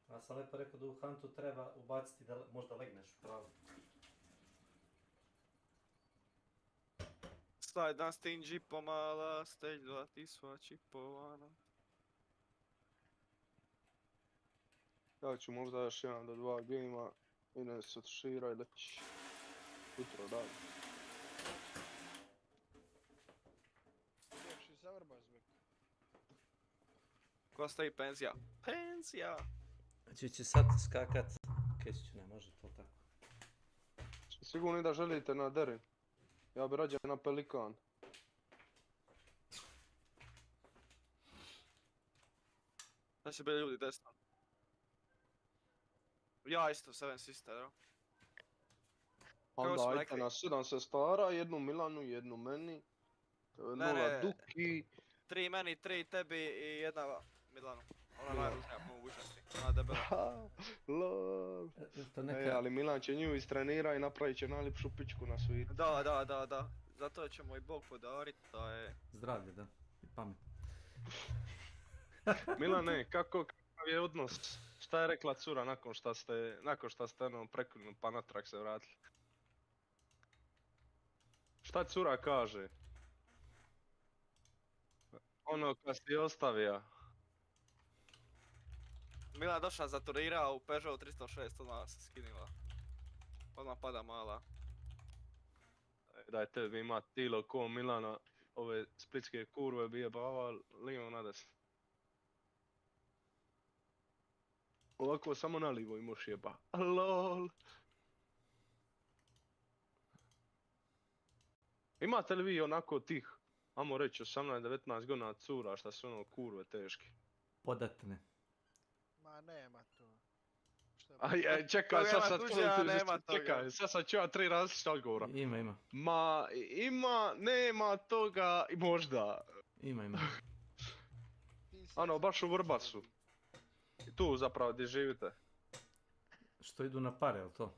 G: Ja sam lepo rekao da u hantu treba ubaciti da možda legneš u pravu.
E: Slajdan stinđi pomala, steljva ti sva čipovana.
H: Ja ću možda još 1 do 2 gejma i ne se odšira i leći. Jutro dan.
J: Lijepši zavrbaš, bek.
E: Ko stoji penzija? Penzija!
G: Znači će sad skakat. Kesiću, ne može to tako.
H: Sigurno i da želite na deri. Ja bi rađe na pelikan.
E: Da će bili ljudi desno. Ja isto, 7 sister.
H: Onda ajte na 7 sestara, 1 Milanu, 1 meni. 0 Duki.
E: 3 meni, 3 tebi i 1 Milanu. Ona najružnija po mogućnosti. Ona debela.
H: Lol. Ali Milan će nju istrenira i napravit će najljepšu pičku na svijetu.
E: Da. Zato će moj bog podarit da je...
G: Zdravlje, da. I pamet.
H: Milane, kakav je odnos? Šta je rekla cura nakon šta ste ono prekinuli pa natrag se vratili? Šta cura kaže? Ono kad si ostavio.
E: Milan došla zaturirao u Peugeot 306, odmah se skinila. Odmah pada mala.
H: Daj tebi ima tilo ko Milana, ove splitske kurve bi jebavali lijevo na desno. Ovako samo na livo imaš jeba. LOL. Imate li vi onako tih, ajmo reći 18-19 godina cura šta su ono kurve teški?
G: Podatne.
J: Ma nema to.
H: Čekaj,
E: čekaj,
H: sad sam čuo 3 različita odgovora.
G: Ima.
H: Ma, ima, nema toga i možda.
G: Ima.
H: Ano, baš u Vrbasu. Tu zapravo gdje živite.
G: Što idu na pare, jel to?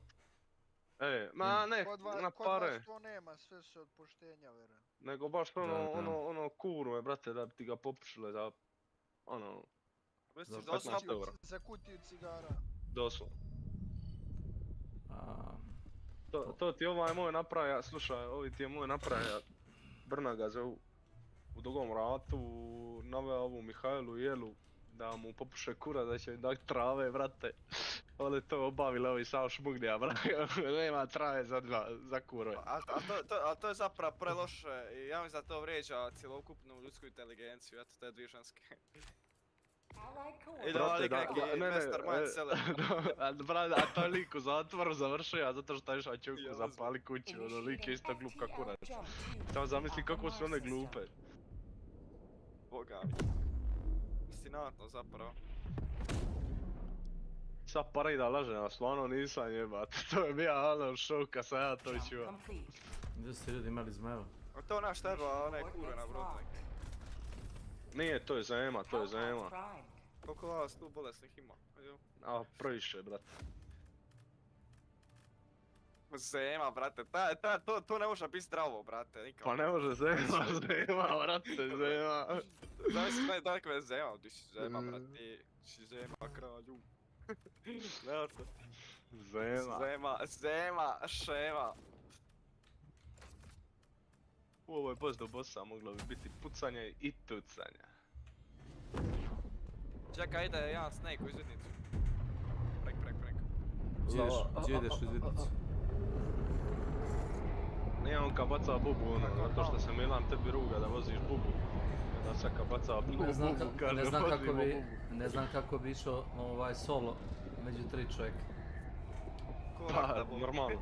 H: Ma ne, na
J: Kod
H: pare.
J: vas to nema, sve su od poštenja, vjerujem.
H: Nego baš ono kurve, brate, da bi ti ga popušile za, ono...
E: Misliš
H: za 15 eura.
J: Za kutiju cigara.
H: Doslovno. To ti ovaj moj napraja, slušaj, ovi ti je moj napraja, Brna ga zovu u Dugom ratu, naveo ovu Mihajlu Jelu da mu popuše kura da će dak trave, brate. Oni to obavili ovi sao šmugnija, brate, nema trave za kurve.
E: A to je zapravo preloše i ja mislim da to vrijeđa cjelokupnu ljudsku inteligenciju, eto te dvije ženske. I da lik neki mastermind seller.
H: Brate, a to je lik u zatvoru završio, zato što je išao čuku zapali kuću, ono lik je isto glup kao kurac. Samo zamisli kako su one glupe.
E: Boga mi. Fascinantno zapravo.
H: Sad para i da laže, a stvarno nisam jebat. To je bio ono šok kad sam ja to čuo.
G: Gdje ste ljudi imali zmajeva?
E: A to naš treba, one kure na brodu neke.
H: Nije, to je zema, to je zema.
E: Koliko vas tu bolesnih ima?
H: A, previše, brate.
E: Zema, brate, to ne može biti zdravo, brate, nikako.
H: Pa ne može zema, brate, zema.
E: Zamisli da je zema, ti si zema, brate, ti si zema, kralju. Ne se. Zema, šema.
H: U ovoj boss do bossa moglo bi biti pucanje i tucanje.
E: Čekaj, ide jedan snake u izvidnicu. Prek.
G: Gdje ideš u izvidnicu?
H: Nije on kad baca bubu, ono, zato što se Milan tebi ruga da voziš bubu. Da sad kad baca bubu, kaže vozimo bubu.
G: Ne znam kako bi išao solo među 3 čovjeka.
H: Pa, normalno.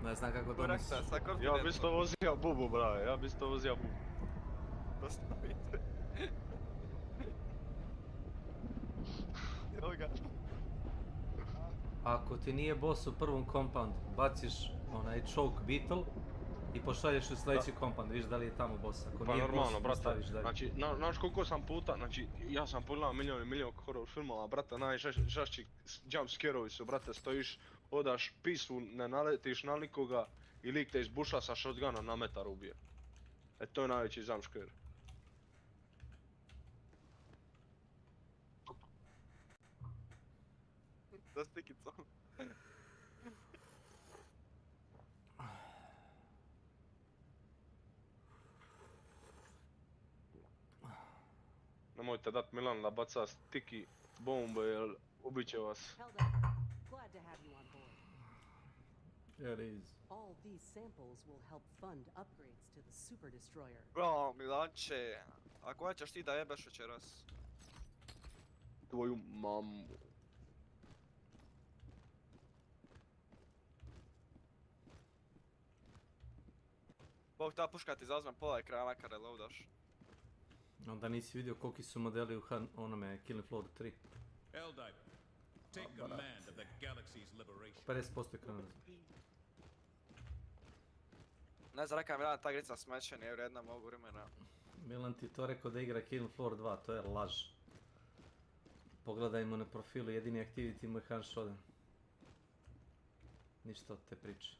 G: Ne znam kako to misliš.
H: Ja bi isto vozio bubu, brave, ja bi isto vozio bubu.
E: Dostavite. Evo ga.
G: Ako ti nije boss u prvom compoundu, baciš onaj choke beetle i pošalješ u sljedeći compound, vidiš da li je tamo boss. Ako
H: pa
G: nije
H: normalno,
G: boss,
H: brate,
G: dalje.
H: znači, znaš koliko sam puta, znači, ja sam pogledao milion horror filmova, brate, najžešći jump scareovi su, brate, stojiš, odaš pisu, ne naletiš na nikoga i lik te izbuša sa shotgunom na metar ubije. To je najveći jump scare.
E: Da stikicom.
H: Nemojte dat Milan da baca stiki bombe jer ubit će vas.
L: Glad to have you on board.
G: It is.
L: All these samples will help fund upgrades to the super destroyer.
E: Bro, Milanče, a koja ćeš ti da jebeš večeras?
H: Tvoju mamu.
E: Bog, ta puška ti zauzme pola ekrana kad reloadaš.
G: Onda nisi vidio koliki su modeli u onome Killing Floor 3.
D: L-Dive, take command of the galaxy's liberation.
G: 50% ekrana.
E: Ne znam, rekam Milan, ta igrica smeće, nije vrijedna mogu vremena.
G: Milan ti to rekao da igra Killing Floor 2, to je laž. Pogledaj mu na profilu, jedini activity mu je Hans Shodan. Ništa od te priče.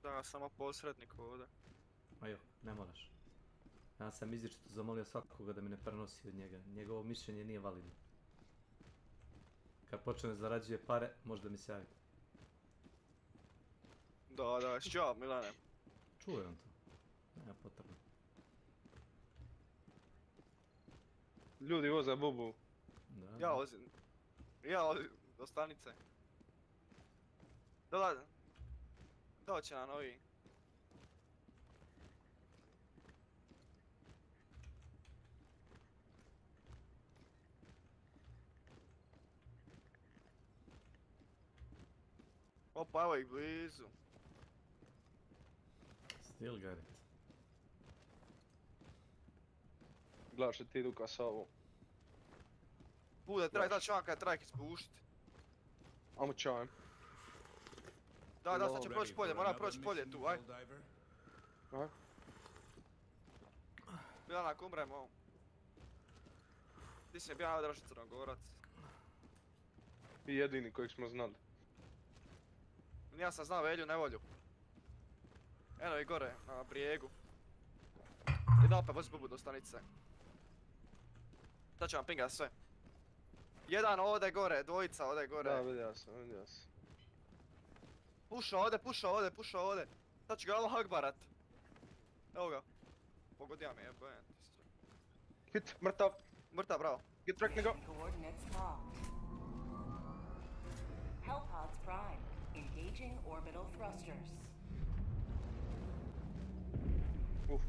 E: Da, samo posrednik ovdje.
G: Ajo, ne moraš. Ja sam izričito zamolio svakoga da mi ne prenosi od njega. Njegovo mišljenje nije validno. Kad počne zarađuje pare, možda mi se javi.
E: Da, čao Milane.
G: Čuje on to. Nema potrebno.
H: Ljudi voze bubu.
G: Da.
E: Ja vozim do stanice. Doće na novi. Opa, evo ih blizu.
G: Still got it.
H: Gledaš li ti Luka sa ovom?
E: Bude, treba da čovjeka trajk ispušti.
H: Amo čajem.
E: Da, sad će proći polje, mora proći polje tu, aj.
H: Aj.
E: Bilanak, umremo. Ti si mi bio najdraži crnogorac.
H: I jedini kojeg smo znali.
E: Ja sam znao Velju nevolju. Eno i gore, na brijegu. Idem opet vozi bubu do stanice. Sad ću vam pingat sve. Jedan ode gore, dvojica ode gore.
H: Da, vidio sam.
E: Puša ode. Sad ću ga Allah akbarat. Evo ga. Pogodio mi je, bojem ti se.
H: Hit, mrtav.
E: Mrtav, bravo.
H: Get track, nigga.
M: Coordinates locked. Hellpods prime. Engaging orbital thrusters.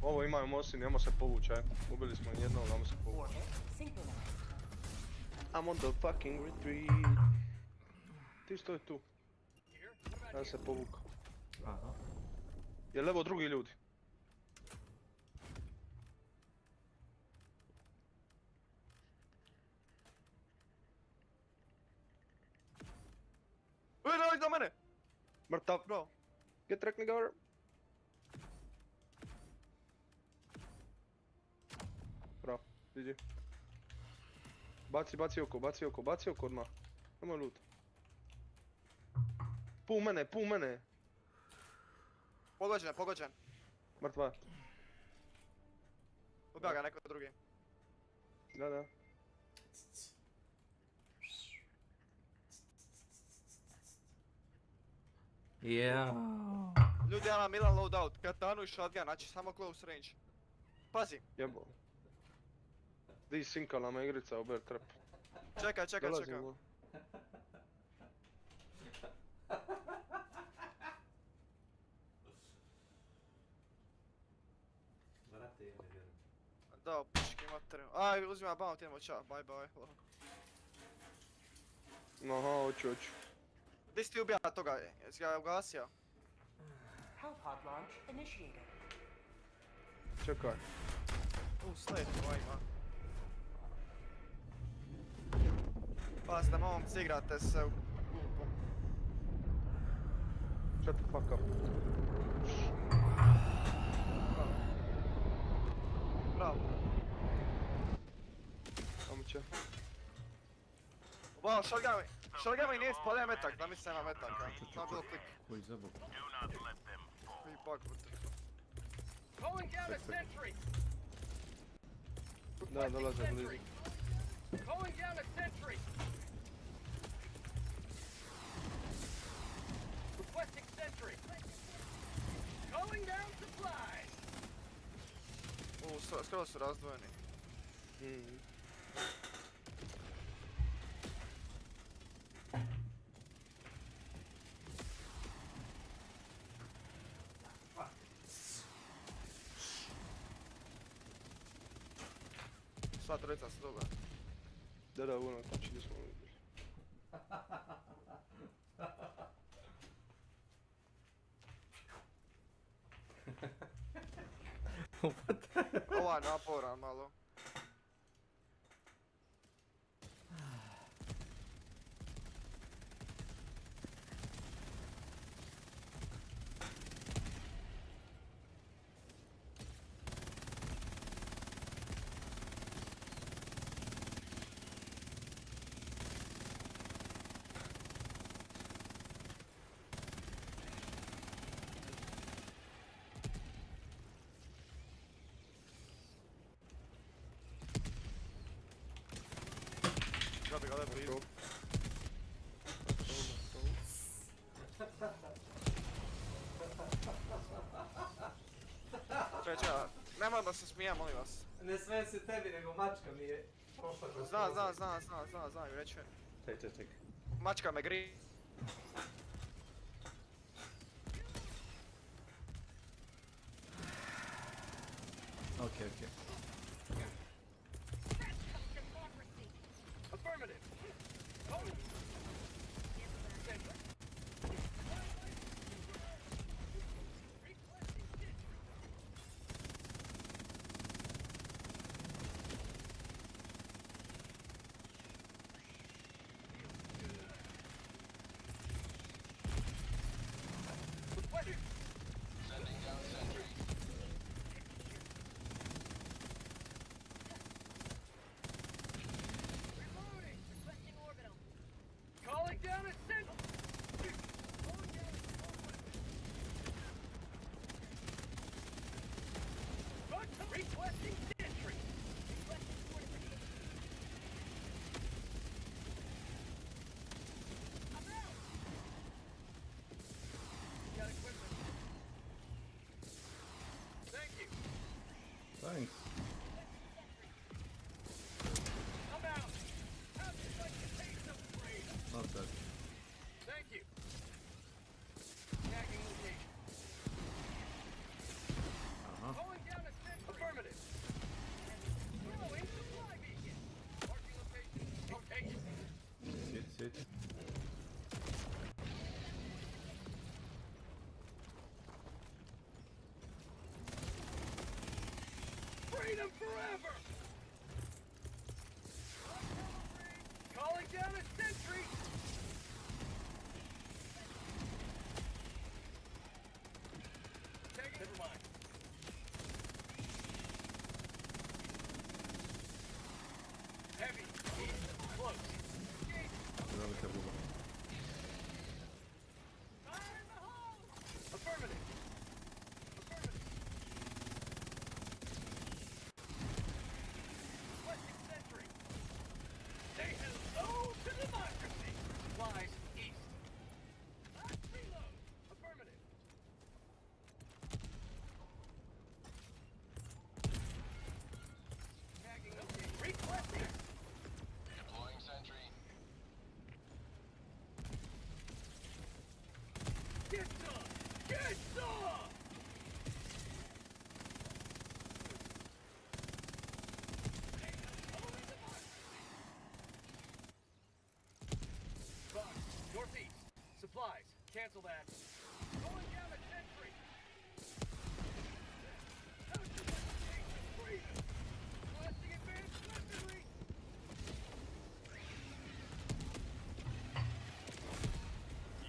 H: Ovo imaju Mosin, idemo se povući, aj. Ubili smo jednog, idemo se povući.
M: Orbit synchronized.
H: I'm on the fucking retreat. Ti stoj tu. Ja se povukao.
G: Aha.
H: Jel evo drugi ljudi?
E: Dođi do mene!
H: Mrtav.
E: Bro.
H: Get track, nigga. Bravo, vidi. Baci oko odmah. Nemoj loot. Pun mene.
E: Pogođen.
H: Mrtva.
E: Ubija ga neko drugi.
H: Da.
G: Yeah.
E: Ljudi, ja imam Milan loadout, katanu i shotgun, znači samo close range. Pazi.
H: Jebo. Di sinkala me igrica u bear trap.
E: Čekaj.
H: Dolazimo.
E: Da, pički materiju. Aj, uzimam bounty, idemo čao, bye.
H: Aha, hoću.
E: Gdje si ti ubija toga, jesi ga ugasio?
M: Hellpod launch initiated.
H: Čekaj.
E: Sled ovo ima. Pazite, momci, igrate se u kupu.
H: Shut the fuck up.
E: Bravo.
H: Kamo će?
E: Wow, shotgun mi nije spalio metak, da mi se nema metaka. Samo bilo klik.
G: Koji zabog?
E: Koji bug, brate.
N: Calling down a sentry.
H: Da, dolaze blizu.
N: Calling down a sentry. Requesting sentry. Calling down supplies.
E: Skoro su razdvojeni. Sva trojica su dobra.
H: Da, ono, znači da smo vidjeli.
E: Ova je naporan malo. Grabi ga, da blizu. Čekaj, nemoj da se smijem, molim vas.
G: Ne smijem se tebi, nego mačka mi je prošla kroz
E: Znam, i reći.
G: Ček.
E: Mačka me gri.
G: Okej, okej.
N: Affirmative. Going. Sentry.
I: Sending down sentry.
N: Reloading. Requesting orbital. Calling down a sentry. Calling down a requesting sentry. Requesting fortification. I'm out. Got equipment. Thank you.
G: Thanks.
N: I'm out. How'd you like to taste some freedom?
G: Not bad.
N: Thank you. Tagging location. Calling down a sentry. Affirmative. Throwing supply beacon. Marking location. Location.
G: Sit.
N: Freedom forever! Calling down a sentry! Take it. Never mind. Heavy. East. Close.
G: Velika buba.
N: Fire in the hole! Affirmative. Affirmative. Requesting sentry. Say hello to democracy. Flies east. Reload. Affirmative. Tagging location. Requesting.
I: Deploying sentry.
N: Get some! Get some! Box, northeast. Supplies. Cancel that. Going down a sentry. How'd you like to take some freedom? Blasting advanced weaponry.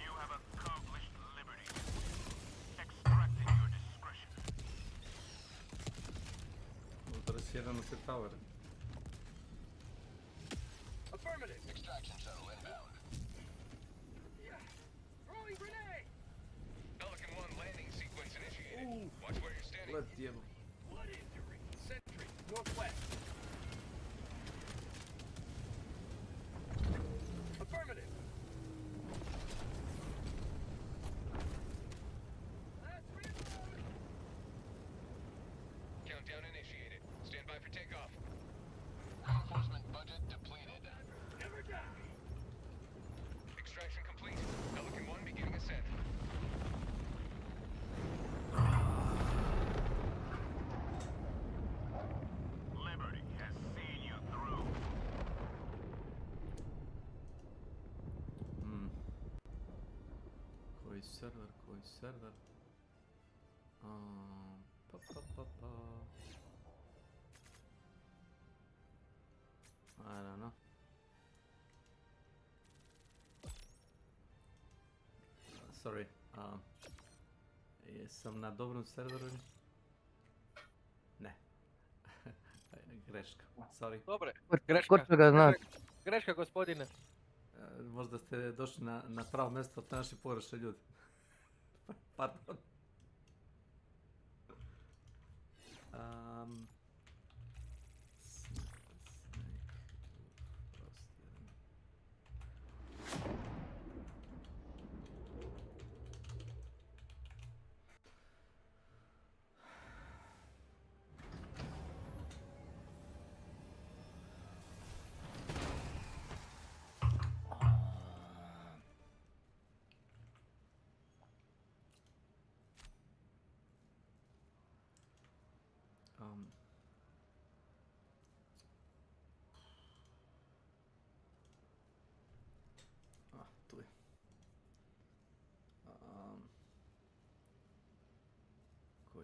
I: You have accomplished liberty. Extract at your discretion.
G: Unutra jest jeden na tych tower.
N: Affirmative.
I: Extraction shuttle inbound.
N: Throwing grenade.
I: Pelican 1 landing sequence initiated. Watch where you're standing.
G: Let jebo.
N: Blood injury. Sentry. Northwest. Affirmative. Last reload.
I: Countdown initiated. Stand by for takeoff. Reinforcement budget depleted.
N: Never die.
I: Extraction complete. Pelican 1 beginning ascent. Liberty has seen you through.
G: Koji server? Pa. I don't know. Sorry. Jesam na dobrom serveru? Ne. Greška. Sorry.
J: Dobre.
O: Ko će ga znat?
J: Greška, gospodine.
G: Možda ste došli na pravo mjesto, te naši pogrešni ljudi. Pardon.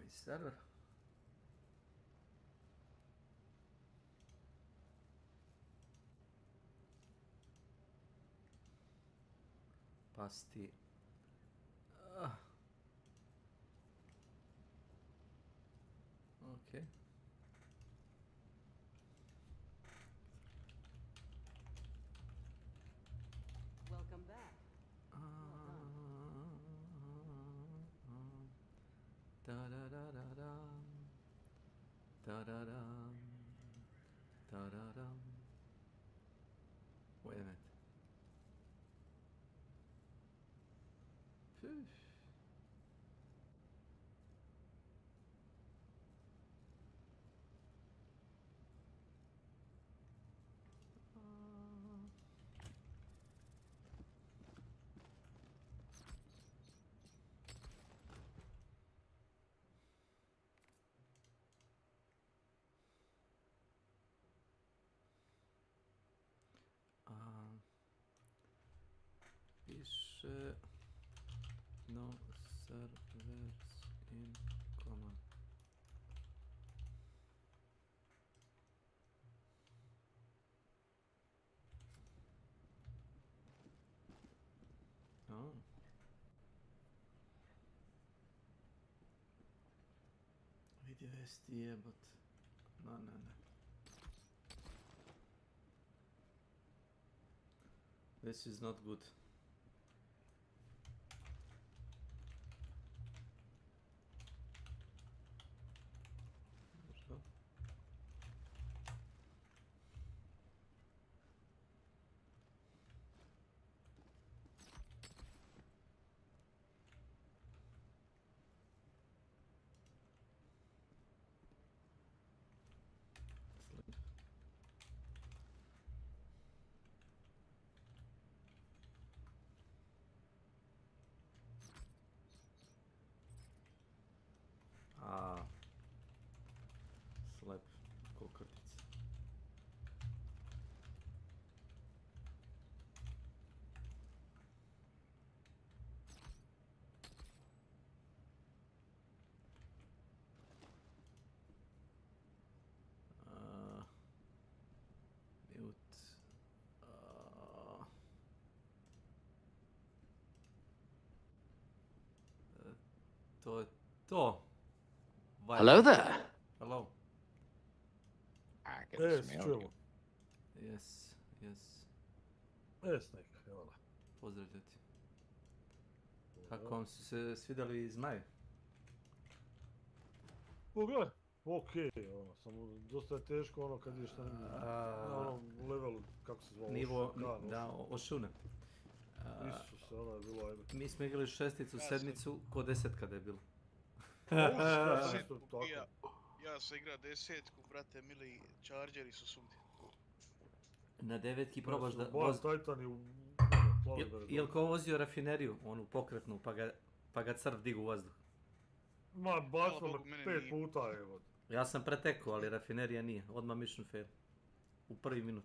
G: Novi server. Pasti. Ok.
L: Welcome back.
G: Da da da da da. Da da da. Da da da. Wait a minute. Phew. Pisze no servers in common. Oh. Video SD, but no. This is not good. So. Slap ko krtica. Mute. To je to.
O: Hello there.
G: Hello.
O: I can smell you.
G: Yes.
Q: Snake, evo da.
G: Pozdravljati. Kako vam su se svidjeli zmaji?
Q: Pogledaj, okej, ono, samo dosta je teško ono kad ideš na onom levelu, kako se zvalo?
G: Nivo, da, Ošune.
Q: Isuse, ono je bilo ajme.
G: Mi smo igrali šesticu, sedmicu, ko desetka da je bilo.
J: Ja sam igrao desetku, brate mili, Chargeri su svugdje.
G: Na devetki probaš da... Jel ko vozio rafineriju, onu pokretnu, pa ga crv digu u vazduh?
Q: Ma, bacilo me 5 puta, evo.
G: Ja sam pretekao, ali rafinerija nije. Odmah mission fail. U prvi minut.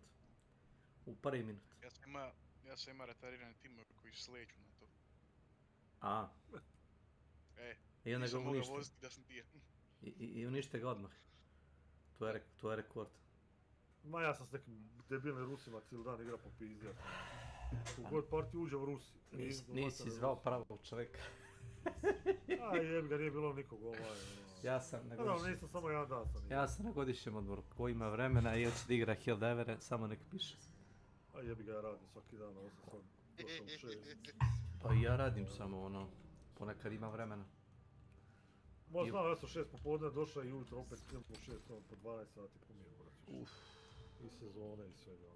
J: Ja sam ima retarirane timove koji sleću na to.
G: A. I onda ga
J: nisam mogao
G: unište.
J: voziti da sam tija.
G: I unište ga odmah. To je rekord.
Q: Ma ja sam s nekim debilnim Rusima cijeli dan igra po pizdi. U god partiju uđe u Rusi.
G: Nisi zvao pravog čovjeka.
Q: Jeb ga, nije bilo nikog
G: Ja sam na godišnjem...
Q: nisam samo ja dan sam.
G: Ja sam na godišnjem odmoru. Ko ima vremena i hoće da igra Helldivere, samo nek piše.
Q: Jebi ga, ja radim svaki dan, ovo sam došao u 6.
G: Pa i ja radim samo ono, ponekad ima vremena.
Q: Možda znam, ja sam 6 popodne došao i ujutro opet idem u 6, po 12 sati pomije. I sezone i svega.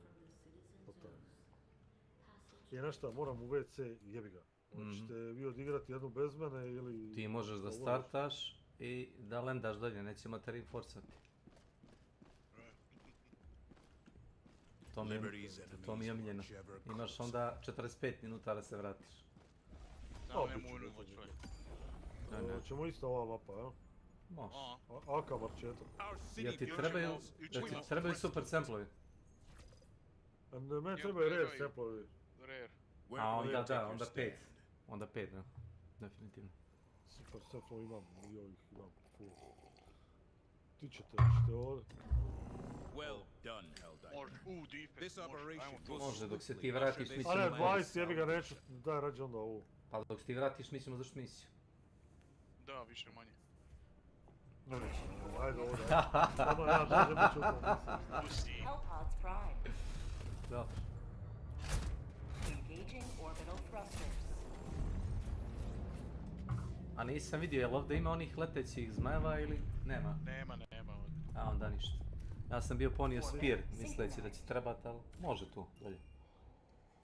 Q: I nešto, moram u WC i jebi ga. Hoćete vi odigrati jednu bez mene ili...
G: Ti možeš da startaš i da lendaš dalje, nećemo te reinforcati. To mi je omiljeno. Imaš onda 45 minuta da se vratiš.
Q: Ćemo isto ova mapa, jel?
G: Može.
Q: Aka marčeta.
G: Ja ti trebaju super samplovi.
Q: Meni trebaju rare samplovi.
G: A onda da, onda 5. Onda 5, da. Definitivno.
Q: Super samplovi imam, i ovih imam. full. Ti ćete ovdje.
D: Well done, Helldiver. This operation will
G: Može, dok se ti
D: swiftly
G: vratiš
D: usher
G: mi
D: this
Q: A ne,
G: ćemo...
Q: 20 jebi ga neću, daj rađe onda ovu.
G: Pa dok se ti vratiš mi ćemo završiti misiju.
J: Da, više manje.
Q: Ne, nećemo, ajde ovdje. Samo ja dođem i ću to.
M: Hellpods prime.
G: Dobro.
M: Engaging orbital thrusters.
G: A nisam vidio, jel ovdje ima onih letećih zmajeva ili nema?
J: Nema ovdje.
G: A onda ništa. Ja sam bio ponio spear, misleći da će trebat, ali može tu, dolje.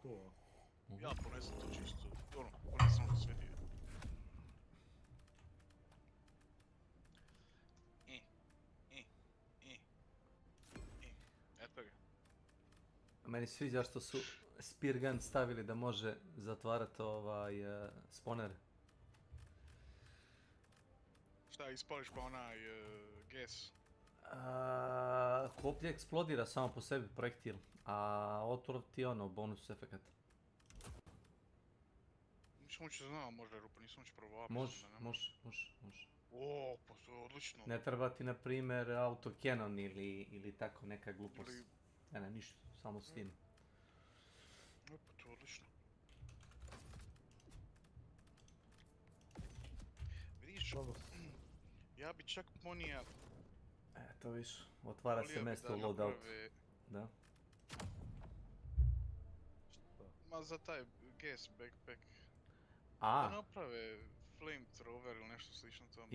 Q: To,
J: Ja ponesam to čisto, ono, ko nisam to sve vidio. Eto ga.
G: Meni se sviđa što su spear gun stavili da može zatvarati sponere.
J: Šta, ispališ pa onaj gas?
G: Koplje eksplodira samo po sebi projektil, a otrov ti je ono, bonus efekat.
J: Nisam uopće znao, možda rupa, nisam uopće probao.
G: Može.
J: O, pa to je odlično.
G: Ne treba ti, na primjer, autocanon ili tako neka glupost. Ne, ništa, samo s tim.
J: O, pa to je odlično. Vidiš, ja bi čak ponija...
G: To viš, otvara se mjesto u loadout. Da.
J: Ma za taj gas backpack.
G: A.
J: Da naprave flamethrower ili nešto slično tome.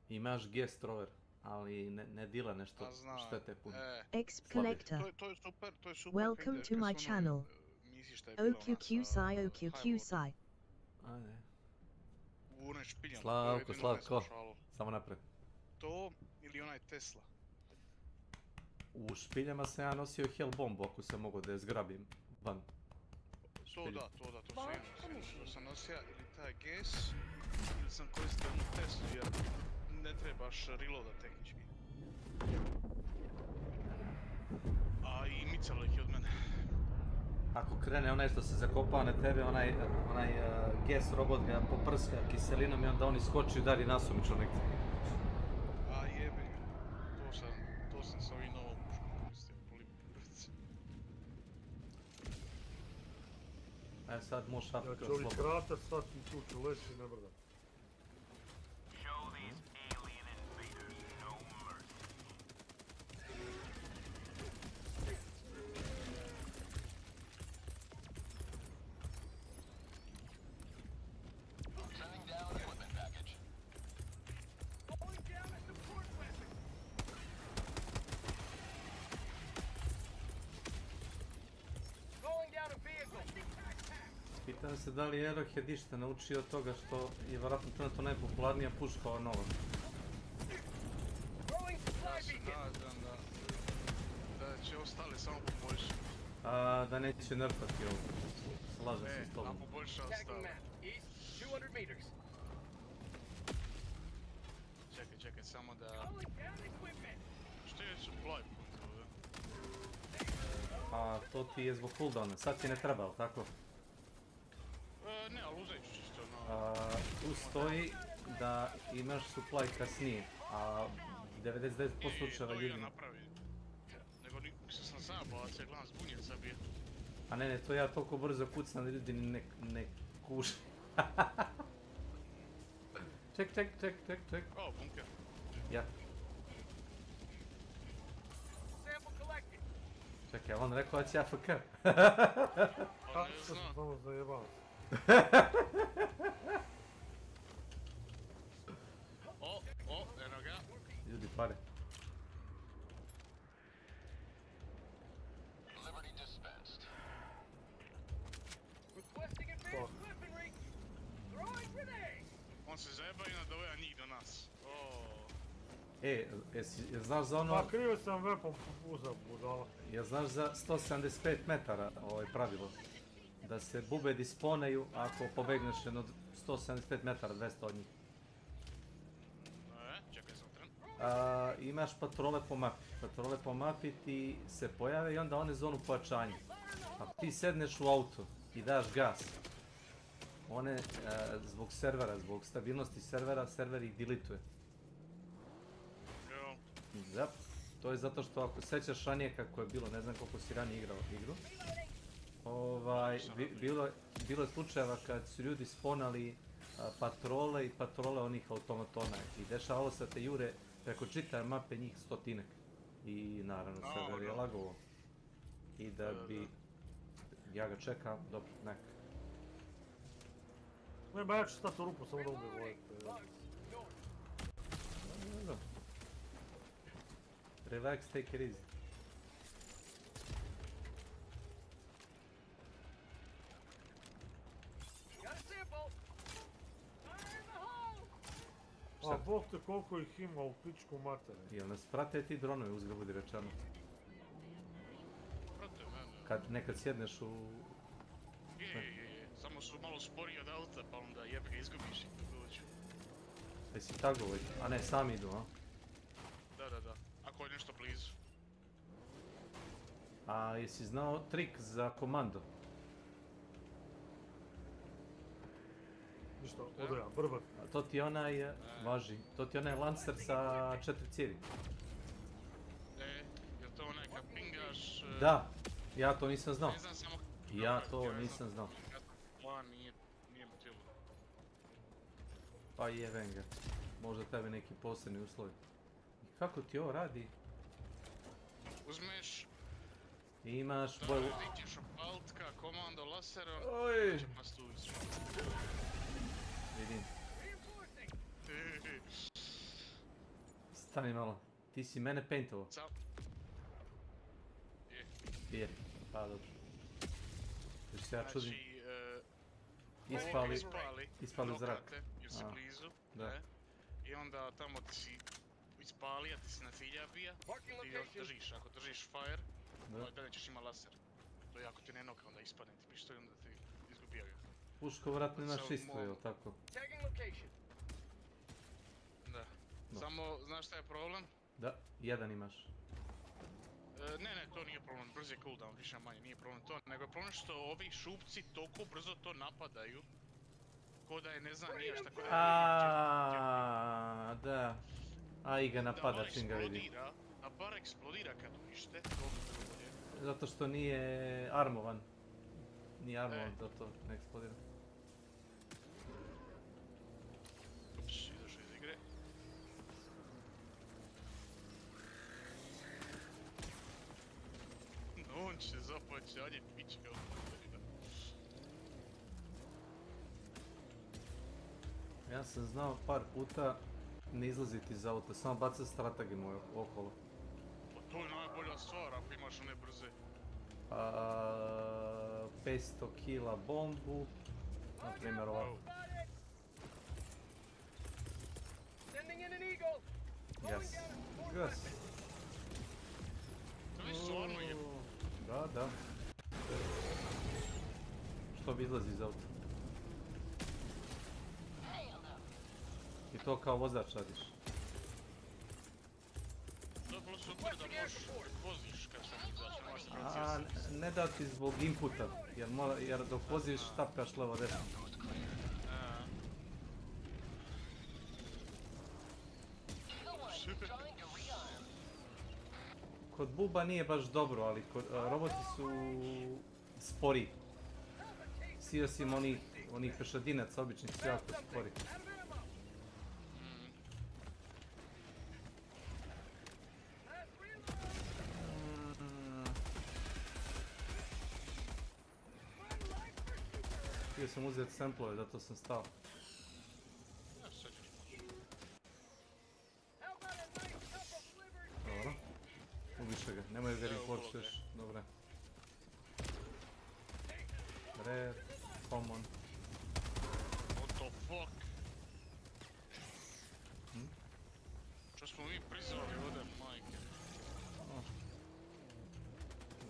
G: Imaš gas thrower, ali ne dila nešto štete puno.
P: Exp Collector.
J: To je super.
P: Welcome to my channel. OQQSI.
G: Ajde.
J: U onaj špiljan.
G: Slavko, samo napred.
J: To ili onaj Tesla.
G: U špiljama sam ja nosio hell bombu ako sam mogao da je zgrabim van.
J: To da, to sam nosio ili taj gas, ili sam koristio onu Teslu jer ne trebaš reloada tehnički. A i micalo ih je od mene.
G: Ako krene onaj što se zakopao na tebe, onaj gas robot ga poprska kiselinom i onda oni skoči i udari nasumično nekde.
J: A jebi ga, to sam sa ovim novom puškom koristio po lipici.
G: Ajde sad možeš AFK slobodno.
Q: Ja ću ovih kratar, sad ti tu ću leći, ne brdam.
G: Pitam se da li je Arrowhead išta naučio od toga što je vjerojatno trenutno najpopularnija puška ova nova.
J: Ja se nadam da će ostali samo poboljšati.
G: Da neće nerfati ovo. Slažem se s tobom.
J: Da poboljša ostali. Čekaj, samo da... Što je supply point ovdje?
G: A to ti je zbog cooldowna, sad ti ne treba, ali tako?
J: Ne, ali uzet ću čisto
G: Tu stoji da imaš supply kasnije, a 99% slučajeva
J: to
G: jedino.
J: ja napravim. Nego mislim sam zabao, se gledam zbunjen sad bio.
G: A ne, to ja toliko brzo kucam da ljudi ne kuže. Ček.
J: O, bunker.
G: Ja. Čekaj, on rekao da će AFK.
J: On ne zna.
Q: Samo zajebam.
J: Eno ga.
G: Ljudi pare.
J: On se zajeba i nadoveja njih do nas.
G: Jel znaš za ono...
Q: Pa krivo sam weapon uzao budala.
G: Jel znaš za 175 metara pravilo? Da se bubedi sponeju ako pobegneš jedno 175 metara, 200 od njih.
J: Čekaj sam tren.
G: Imaš patrole po mapi. Patrole po mapi ti se pojave i onda one zonu pojačanja. Ako ti sedneš u auto i daš gas, one zbog servera, zbog stabilnosti servera, server ih delituje. Da, to je zato što ako sećaš ranije kako je bilo, ne znam koliko si ranije igrao igru, bilo je slučajeva kad su ljudi sponali patrole i patrole onih automatona i dešavalo se te jure preko čitave mape njih 100-tinak. I naravno server je lagovo. I da bi... Ja ga čekam, dobro, neka.
Q: Nema, ja ću stati u rupu, samo da ubijem ovaj.
G: Relax, take it easy.
Q: A bog te koliko ih ima u pičku materiju.
G: Jel nas prate ti dronovi, uzgled budi rečeno?
J: Prate mene.
G: Kad nekad sjedneš u...
J: Je. Samo su malo sporiji od auta, pa onda jebe ga izgubiš i tu dođu.
G: Jesi tagovi, a ne, sami idu, a?
J: Da. Ako je nešto blizu.
G: A jesi znao trik za komando?
Q: Ništa, odoja, brbar.
G: To ti je onaj, važi, to ti je onaj Lancer sa 4 cijevi.
J: Jel to onaj kad pingaš...
G: Da, ja to nisam znao.
J: Ne znam samo...
G: Ja to nisam znao.
J: Plan nije mu tijelo.
G: Pa jeben ga. Možda tebe neki posebni uslovi. I kako ti ovo radi?
J: Uzmeš...
G: Imaš boju...
J: Dićeš opaltka, komando laserom...
G: Oj!
J: Će pas tu izći.
G: Vidim. Stani malo. Ti si mene paintovo. Je. Pa dobro. Još se ja čudim. Ispali zrak.
J: Jer si blizu.
G: Da.
J: I onda tamo ti si ispali, a ti si na cilja bija. Ti još držiš, ako držiš fire, dalje ćeš ima laser. To je ako ti ne noka, onda ispadne ti pištolj, onda ti izgubija ga.
G: Puško vratno imaš isto, jel tako?
J: Da. Samo, znaš šta je problem?
G: Da, jedan imaš.
J: Ne, to nije problem, brz je cooldown, više manje, nije problem to, nego je problem što ovi šupci toliko brzo to napadaju, ko da je ne znam nije šta, ko da je
G: da. A i ga napada čim ga vidi.
J: Da bar eksplodira kad unište,
G: zato što nije armovan. Nije armovan, da to ne eksplodira.
J: Ups, izašao iz igre. On će započanje pička u materina.
G: Ja sam znao par puta ne izlaziti iz auta, samo bacati strategi moje okolo.
J: Pa to je najbolja stvar ako imaš one brze.
G: 500 kila bombu, na primjer ovako. Yes. Gas.
J: To je stvarno je...
G: Da. Što bi izlazi iz auta? I to kao vozač radiš.
J: To je bilo super da možeš voziš kad sam izaš, nemaš se
G: A ne da ti zbog inputa, jer dok voziš tapkaš levo desno. Kod buba nije baš dobro, ali roboti su spori. Sio si im onih pešadinaca, običnih su jako spori. Htio sam uzeti samplove, zato sam stao. Dobro. Ubiše ga, nemoj ga report još. Dobre. Rare, common.
J: What the fuck? Čo smo mi prizvali ovdje, majke?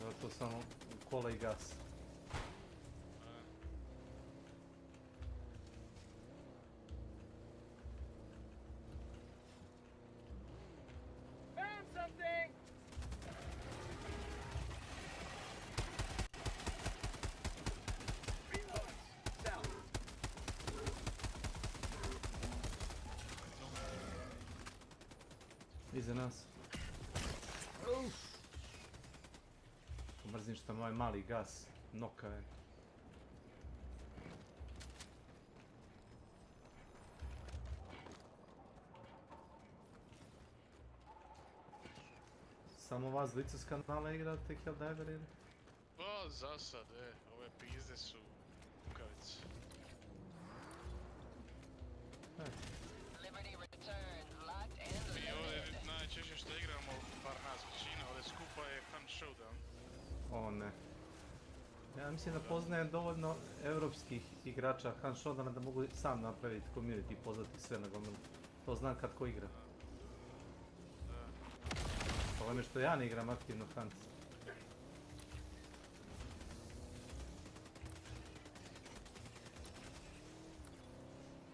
G: Zato samo kola i gas. Iza nas. Mrzim što moj mali gas noka je. Samo vas dvica s kanala igrate Helldiver ili?
J: Pa zasad, ove pizde su kukavice. Mi ovdje najčešće što igramo, bar nas većina, ovdje skupa je Hunt Showdown.
G: O ne. Ja mislim da poznajem dovoljno evropskih igrača Hunt Showdowna da mogu sam napraviti community i pozvati sve na gomilu. To znam kad ko igra. Problem je što ja ne igram aktivno Hunt.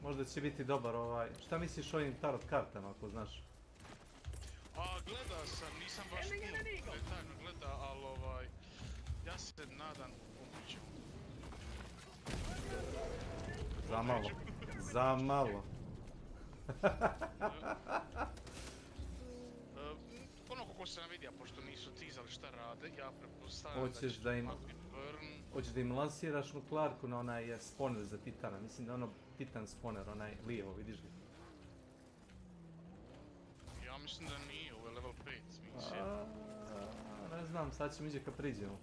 G: Možda će biti dobar ovaj... Šta misliš o ovim tarot kartama ako znaš?
J: A gleda sam, nisam baš puno detaljno gleda, ali ja se nadam pomoći.
G: Zamalo. Zamalo.
J: Ono kako se nam vidija, pošto nisu tizali šta rade, ja pretpostavljam da
G: Hoćeš
J: će
G: da im...
J: Burn...
G: Hoćeš da im lansiraš nuklearku na onaj spawner za Titana. Mislim da je ono Titan spawner, onaj lijevo, vidiš ga?
J: Ja mislim da nije, ovo je level 5 misija.
G: Ne znam, sad ćemo iđe kad priđemo.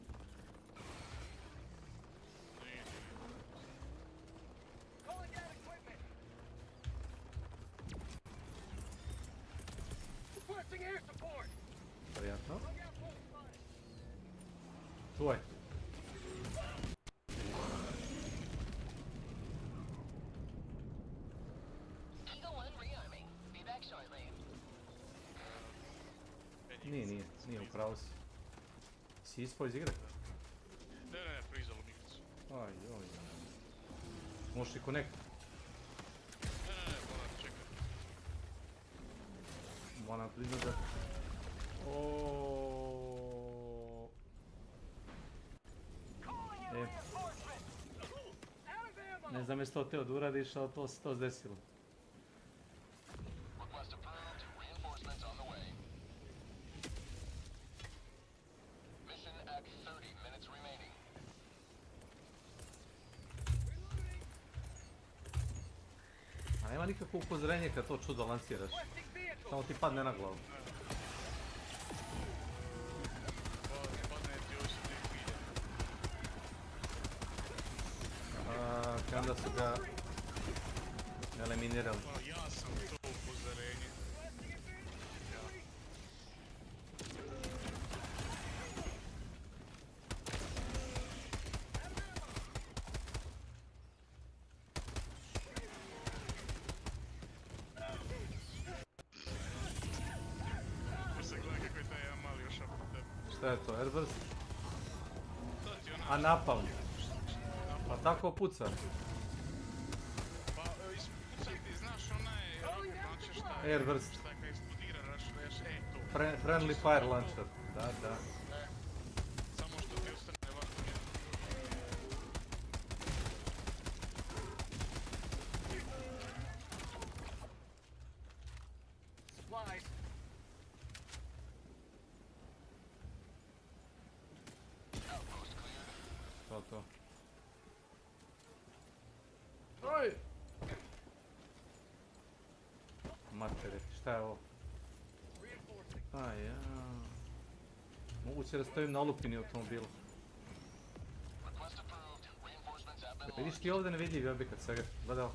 G: Prijatno. Tu je. Nije upravo si. Si ispao iz igre?
J: Ne, prizalo igricu.
G: Aj, joj. Možeš i connect?
J: Ne, moram čekati.
G: Moram priznat da... Ne znam jesi to teo da uradiš, ali to se to zdesilo. A nema nikakvo upozorenje kad to čudo lansiraš. Samo ti padne na glavu. Onda su ga eliminirali.
J: Ja sam to upozorenje. Se gleda kako je taj jedan mali još oko tebe.
G: Šta je to, Airburst? A napalm. Pa tako puca.
J: Pa ispucaj ti, znaš onaj rocket launcher šta je?
G: Airburst.
J: Šta je kad eksplodira, raš, to.
G: Friendly fire launcher. Da.
J: Samo što ti ostane ovako njeno.
N: Supplies.
G: To. Oj! Matere, šta je ovo? Aj, ja. Moguće da stojim na olupini automobilu. Vidiš ti ovdje nevidljivi objekat svega, gledaj ovo.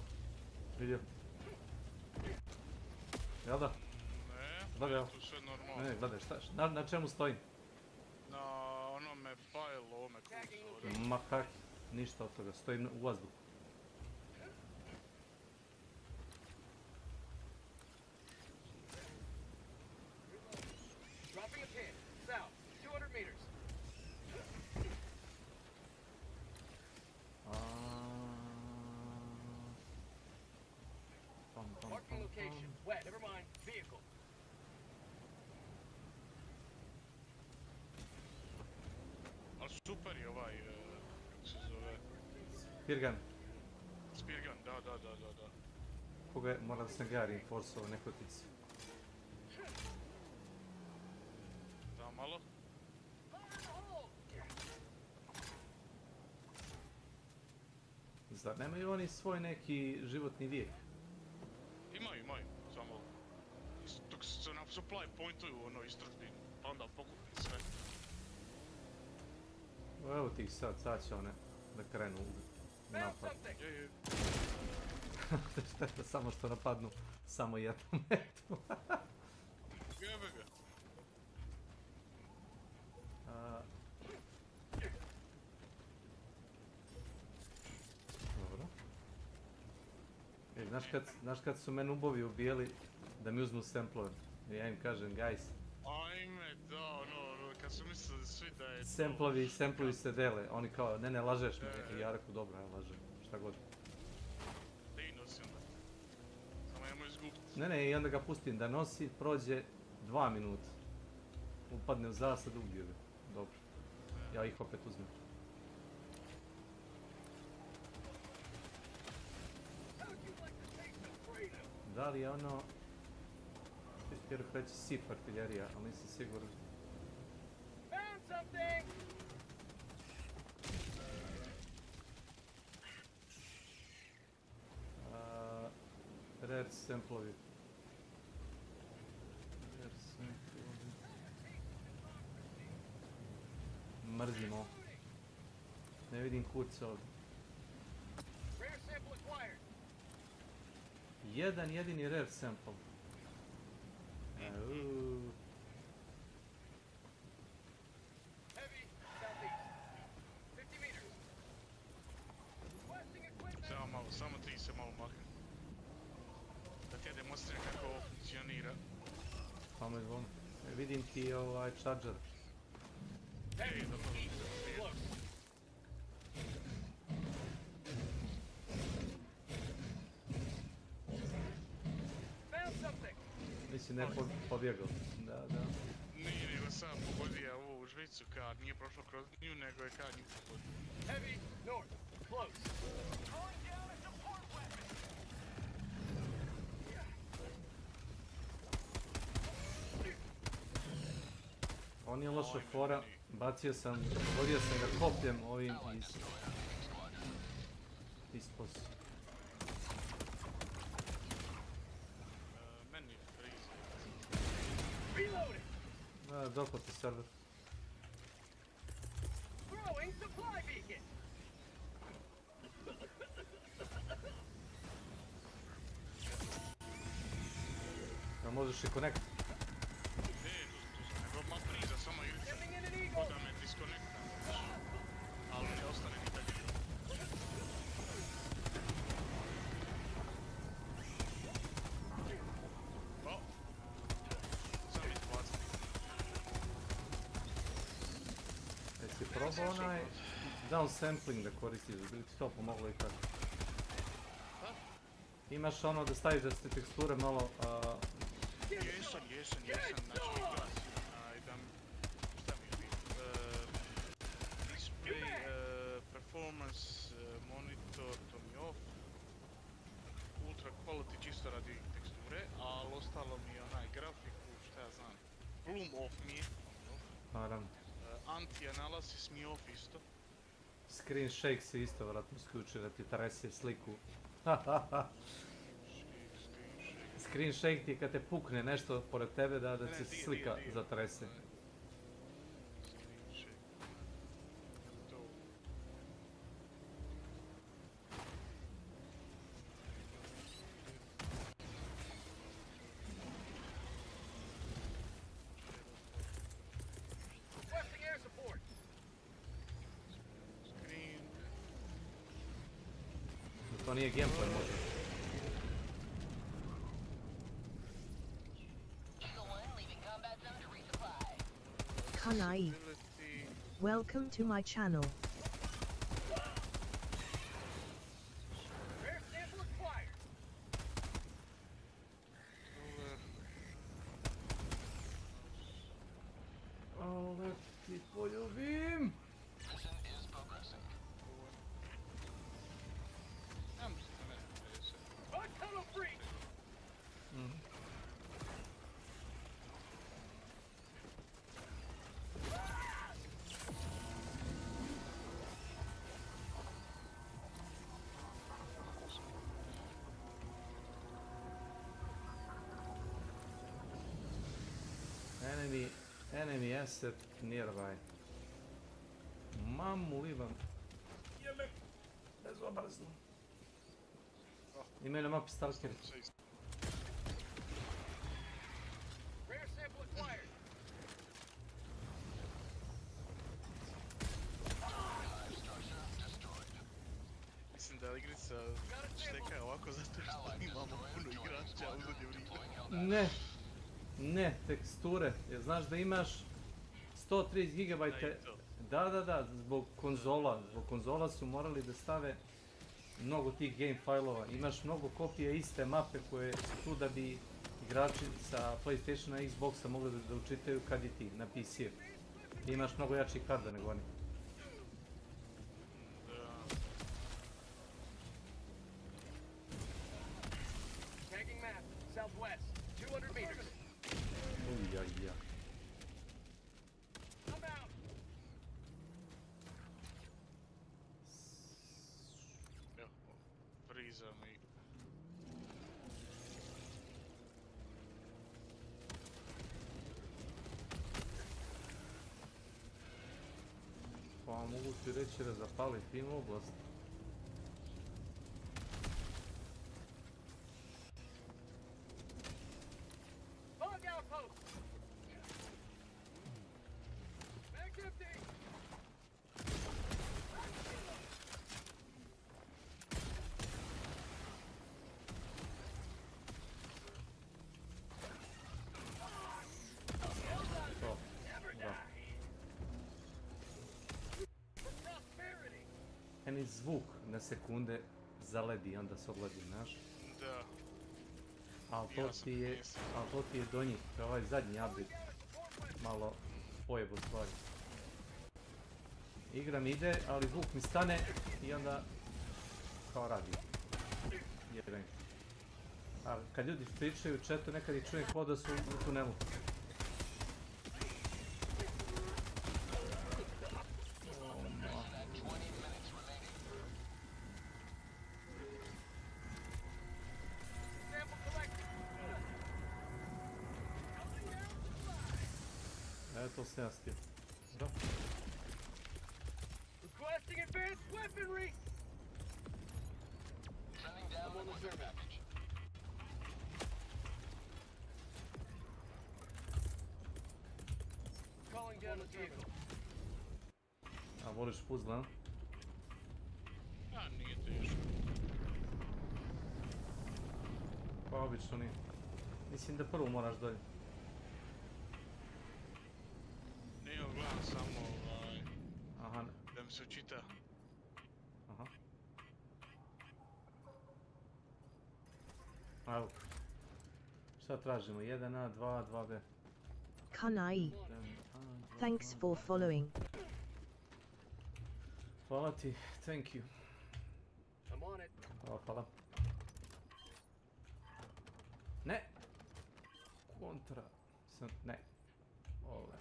G: Vidio. Jel da?
J: Ne, tu sve normalno.
G: Ne, gledaj, na čemu stojim?
J: Na onome bajlu, ovome kucu.
G: Ma kak, ništa od toga, stojim u vazduhu.
N: Dropping a pin. South. 200 meters. Marking location. Wet. Never mind. Vehicle.
J: Ali super je ovaj, kako se zove?
G: Speargun.
J: Speargun, da.
G: Koga je, mora da sam ga reinforcao nekotici. zar nemaju oni svoj neki životni vijek?
J: Imaju, samo dok se na supply pointuju ono iscrpi, pa onda pokupi sve.
G: Evo ti sad će one da krenu u napad. Šteta samo što napadnu samo jednu metu.
J: Jebe ga.
G: Dobro. Znaš kad su me nubovi ubijeli da mi uzmu samplove? Ja im kažem, guys.
J: Ajme, da, ono, kad su mislili svi da je
G: Samplovi se dele. Oni kao, ne, lažeš me. I ja rekao, dobro, ja lažem. Šta god.
J: Ti nosi onda. Samo jemo izgubiti.
G: Ne, i onda ga pustim da nosi, prođe 2 minuta. Upadne u zasad, ubije ga. Dobro. Ja ih opet uzmem. Da li je ono... Htio reći SIP artiljerija, ali nisam siguran. Rare samplovi. Mrzimo. Ne vidim kurca ovdje. Jedan jedini rare sample.
J: Samo ti se malo makne. Da ti ja demonstriram kako ovo funkcionira.
G: Samo izvon. Vidim ti ovaj charger.
J: Ej, dobro.
G: Nisi ne pobjegao. Da.
J: Nije nego sam pogodio ovu žvicu kad nije prošlo kroz nju, nego je kad nju pogodio.
N: Heavy, north, close.
G: On je loša fora, pogodio sam ga kopljem ovim ispod.
J: Meni je freeze.
G: Doko ti server.
N: Throwing supply beacon.
G: Da možeš i connect.
J: Ma priza, samo ilica. Ko da me diskonekta. Ali ne ostane nikad. O! Sam mi bacam.
G: Jesi probao onaj downsampling da koristiš, bi li ti to pomoglo i tako? Imaš ono da staviš da se teksture malo...
J: Jesam, znači glas. Šta mi je bio? Display, performance, monitor, to mi je off. Ultra quality čisto radi teksture, ali ostalo mi je onaj grafiku, šta ja znam. Bloom off mi je.
G: Naravno.
J: Anti-analysis mi je off isto.
G: Screen shake se isto vratno isključuje da ti trese sliku. Screen shake ti je kad te pukne nešto pored tebe da se slika zatrese.
N: Requesting air support.
G: To nije gameplay možda.
P: Kanai. Welcome to my channel.
N: Air sample acquired.
G: Ale ti poljubim!
N: Tunnel free.
G: Enemy asset nearby. Mamu li vam. Jebe, bezobrazno. Imaju na mapi stalkeri.
N: Rare sample acquired.
J: Mislim da je igrica šteka ovako zato što imamo puno igrača, uzad je vrilo.
G: Ne, teksture. Jer znaš da imaš 130 GB. Da, zbog konzola su morali da stave mnogo tih game failova. Imaš mnogo kopije iste mape koje su tu da bi igrači sa PlayStationa i Xboxa mogli da učitaju kad i ti na PC-u. Imaš mnogo jačih karda nego oni.
N: Tagging map, southwest, 200 meters.
G: Ujaja.
N: I'm out.
J: Evo, frizam i...
G: Pa mogu ti reći da zapali finu oblast.
N: Bug outpost. Back empty.
G: To, da. Meni zvuk na sekunde zaledi, onda se ogledi, znaš?
J: Da.
G: Ali to ti je do njih, to je ovaj zadnji update. Malo pojebo stvari. Igra mi ide, ali zvuk mi stane i onda kao radi. Jebem. A kad ljudi pričaju u chatu, nekad ih čujem kao da su u tunelu. To se ja stio. Dobro.
N: Requesting advanced weaponry.
I: Sending down one care package.
N: Calling down the vehicle.
G: A voliš puzzle, a?
J: A, nije teško.
G: Pa obično nije. Mislim da prvo moraš dolje.
J: Nije, gledam samo
G: Aha.
J: da mi se učita.
G: Aha. Evo. Šta tražimo? 1A, 2A, 2B.
P: Kanai. Thanks for following.
G: Hvala ti, thank you.
N: I'm on it.
G: Hvala. Ne! Kontra. Ne. Ove.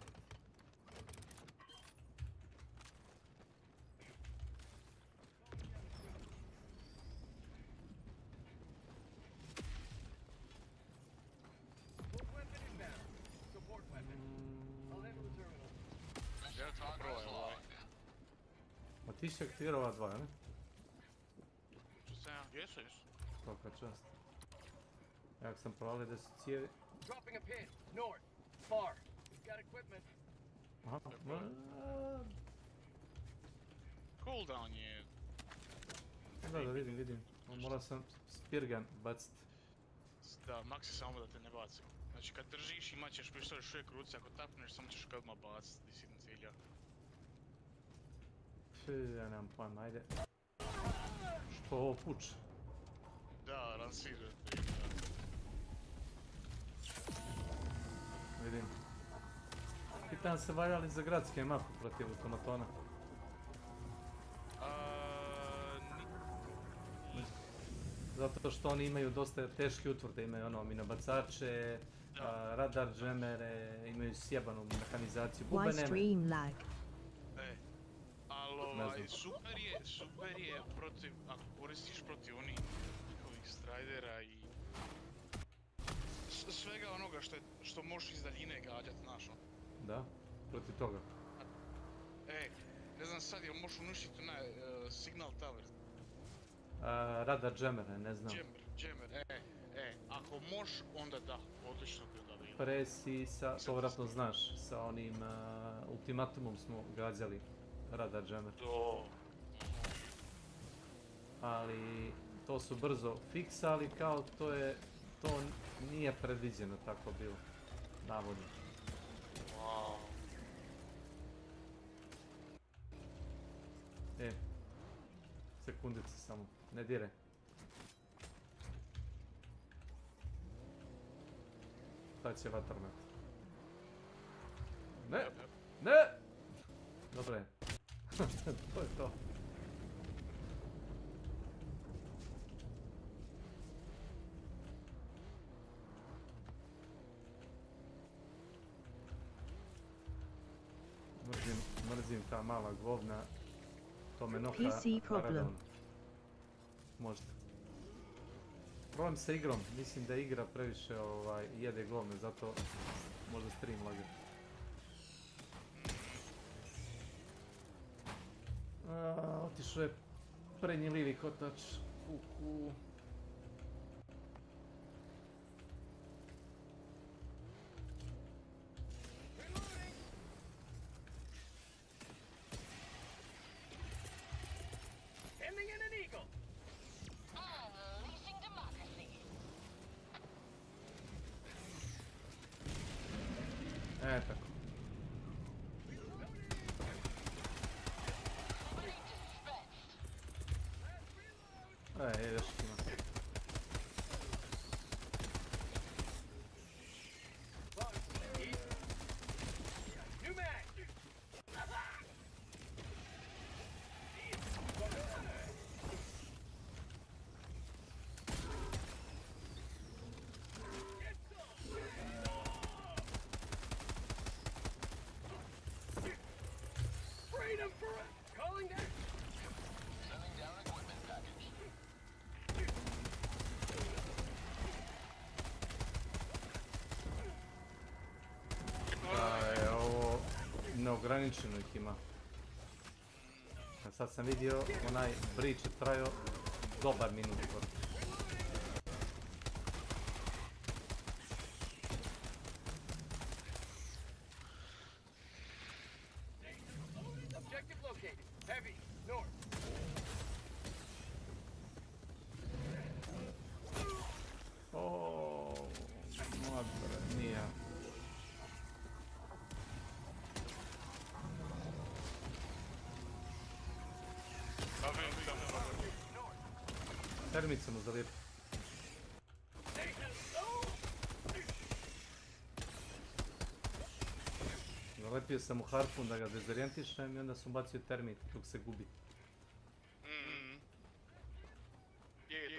N: Weapon inbound. Support weapon. I'll handle the terminal.
J: Ja ću probaj ovaj.
G: A ti si aktivirao ova dva, ne?
J: Što sam ja? Jesu.
G: Svaka čast. Jak sam provalio da su cijevi.
N: Dropping a pin. North. Far. We've got equipment.
G: Aha.
J: Cooldown je...
G: Da, vidim. Morao sam spirgan bacit.
J: Da, maksi samo da te ne baci. Znači kad držiš imat ćeš pištolj još uvijek ruci, ako tapneš samo ćeš ga odmah bacit di si na cilja.
G: Ja nemam pojma, ajde. Što ovo puče?
J: Da, lansirate.
G: Vidim. Pitan se valjali za gradske mape protiv automatona. Zato što oni imaju dosta teške utvrde, imaju ono minobacače, radar džemere, imaju sjebanu mehanizaciju, bube nema.
P: stream lag?
J: Ali super je protiv, ako koristiš protiv onih njihovih stridera i svega onoga što možeš iz daljine gađat, znaš.
G: Da, protiv toga.
J: Ne znam sad, jel možeš uništiti onaj signal tower?
G: Radar jammer, ne znam.
J: Jammer, ako možeš, onda da, odlično bi onda bilo.
G: Presisa, to vjerojatno znaš, sa onim ultimatumom smo gađali radar jammer. Ali to su brzo fiksali, kao to nije predviđeno tako bilo, navodno. Sekundice samo, ne diraj. Sad će vatromet. Ne! Ne! Dobro je. To je to. Mrzim ta mala govna. To me noha redovno. Možda. Problem sa igrom, mislim da igra previše jede govne, zato možda stream laga. Otišao je prednji livi kotač. Kuku. Tako. Još ima. Neograničeno ih ima. Sad sam vidio, onaj breach je trajao dobar minut. Nije. Termice mu zalijepi. Zalepio sam mu harpun da ga dezorijentišem i onda sam bacio termit dok se gubi.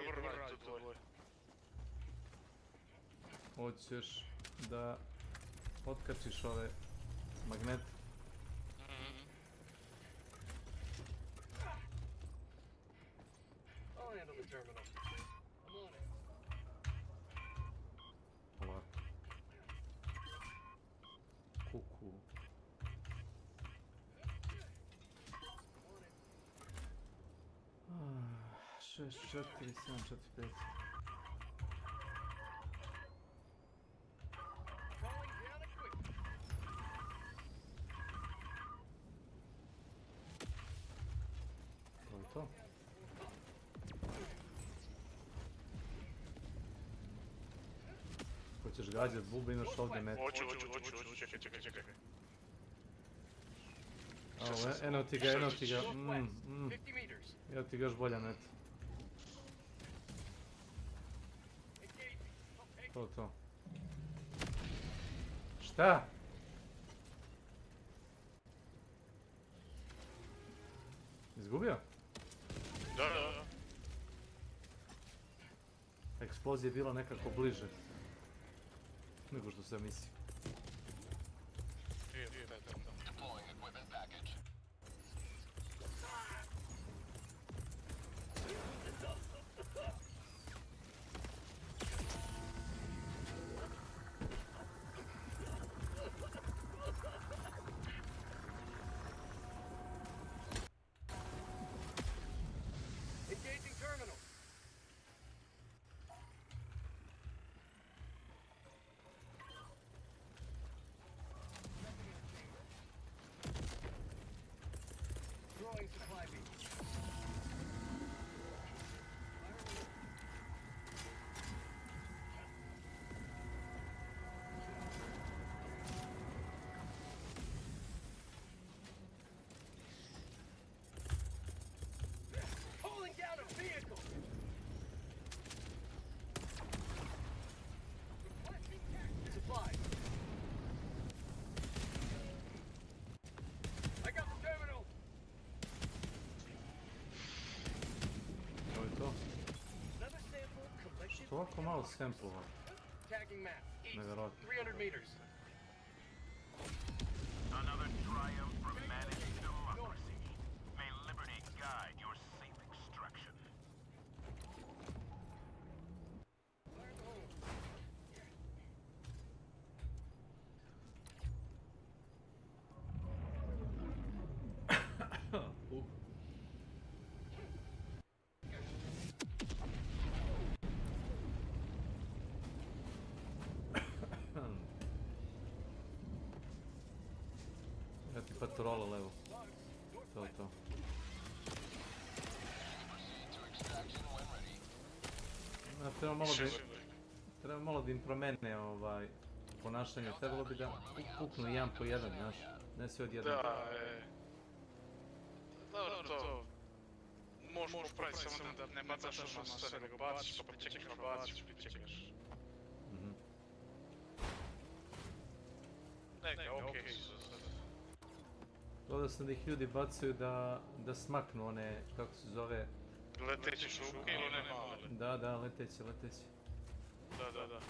J: Dobro radi to dvoje.
G: Hoćeš da otkačiš ove magnete. Ovako. Kuku. Šest, 4, 7, 4, 5. To je to. Hoćeš gađat bube, imaš ovdje metu.
J: Hoću, čekaj.
G: Eno ti ga. Evo ti ga još bolja meta. To. Šta? Izgubio?
J: Da.
G: Eksplozija je bila nekako bliže nego što sam mislio. ovako malo samplova.
N: Tagging map. East.
G: Nevjerojatno.
N: 300 meters.
I: Another triumph for managing democracy. May liberty guide your safe extraction.
G: Ja ti patrola levo. To je to. Treba malo da im promene ponašanje. Trebalo bi da puknu jedan po jedan, znaš. Ne sve od jedan.
J: Da, dobro to. Možeš praviti samo da ne bacaš ono sve, nego baciš pa pričekaš, pa baciš, pričekaš. Neka, okej su sad.
G: Gledao sam da ih ljudi bacaju da smaknu one, kako se zove...
J: Leteće šuke ili one male?
G: Da, leteće.
J: Da.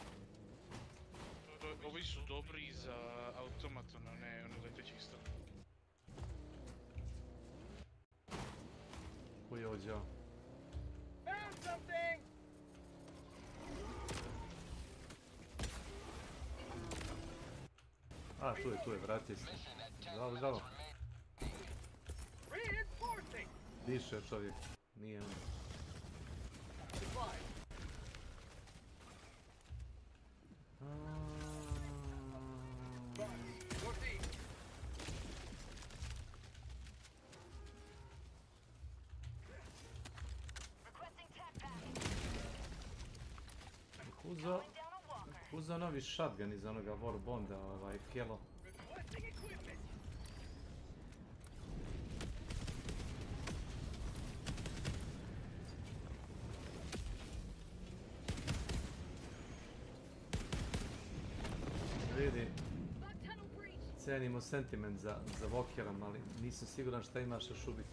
J: Ovi su dobri i za automaton, a ne one leteći isto.
G: Koji je ođao?
N: Found something!
G: A, tu je, vratio se. Zdravo.
N: Reinforcing!
G: Diše čovjek, nije on.
N: Northeast.
G: Uzeo novi shotgun iz onoga War Bonda, Kelo.
N: Requesting equipment.
G: Vidi, cenimo sentiment za Walkerom, ali nisam siguran šta imaš još ubiti.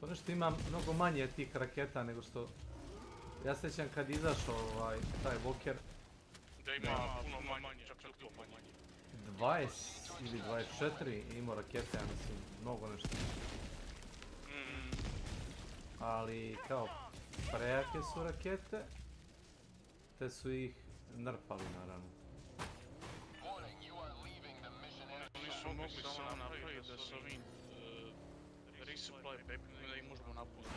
G: To nešto ima mnogo manje tih raketa nego što... Ja sjećam kad izašao taj Walker...
J: Da ima puno manje, čak duplo manje.
G: 20 ili 24 imao rakete, ja mislim, mnogo nešto. Ali kao prejake su rakete, te su ih nerfali naravno.
J: Oni su mogli samo napraviti da su ovim resupply packima da ih možemo napuniti.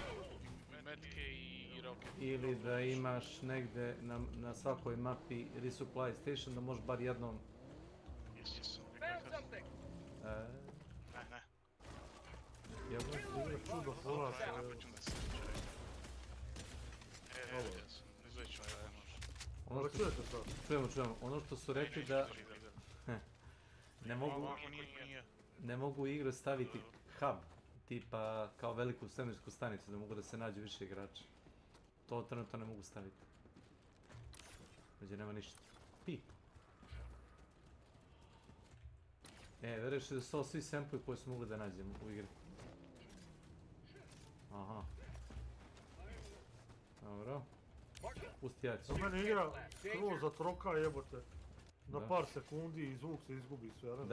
J: Metke i roket.
G: Ili da imaš negde na svakoj mapi resupply station da možeš bar jednom...
N: Found something!
J: Ne.
Q: Jebo, igra čudo polaša.
G: Čujemo. Ono što su rekli da... Ne mogu u igru staviti hub, tipa kao veliku svemirsku stanicu da mogu da se nađu više igrača. To trenutno ne mogu staviti. Među nema ništa. Pi! Veruješ da su ovo svi sampli koji su mogli da nađemo u igri. Aha. Dobro. Pusti ja ću.
Q: Meni igra skroz zatroka jebote. Na par sekundi i zvuk se izgubi sve.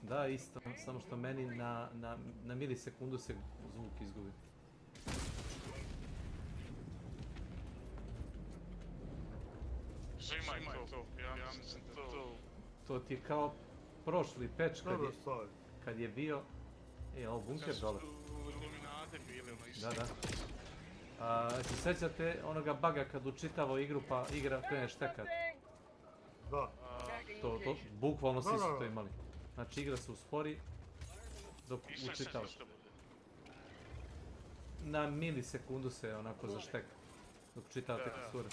G: Da, isto. Samo što meni na milisekundu se zvuk izgubi.
J: Svima je to. Ja mislim da to...
G: To ti je kao prošli patch kad je bio... ovo bunker dole.
J: Iluminate bili ono isto.
G: Da. Se sjećate onoga buga kad učitavao igru pa igra krene štekat?
Q: Da.
G: To, bukvalno svi su to imali. Znači igra se uspori dok učitava. Na milisekundu se onako zašteka dok učitava teksture.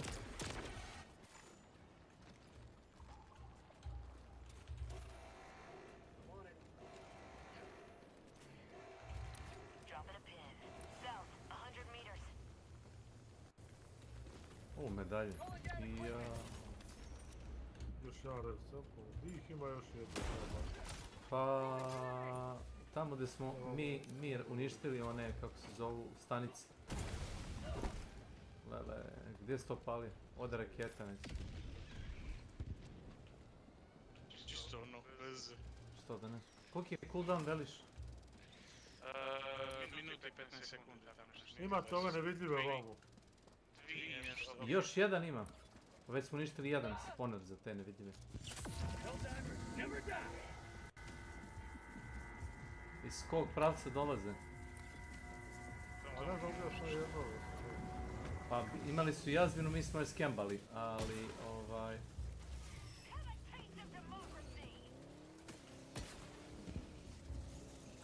G: Medalje.
Q: Još jedan recept, ih ima još jedno.
G: Pa... Tamo gdje smo mi uništili one, kako se zovu, stanice. Lele, gdje se to pali? Od raketa neće.
J: Čisto ono, bez...
G: Što da ne? Koliki je cooldown, veliš?
J: Minuta i 15 sekundi.
Q: Imate ove nevidljive vamo.
G: Još jedan ima. Već smo uništili jedan spawner za te nevidljive. Iz kog pravca dolaze? Pa imali su jazvinu, mi smo je skembali, ali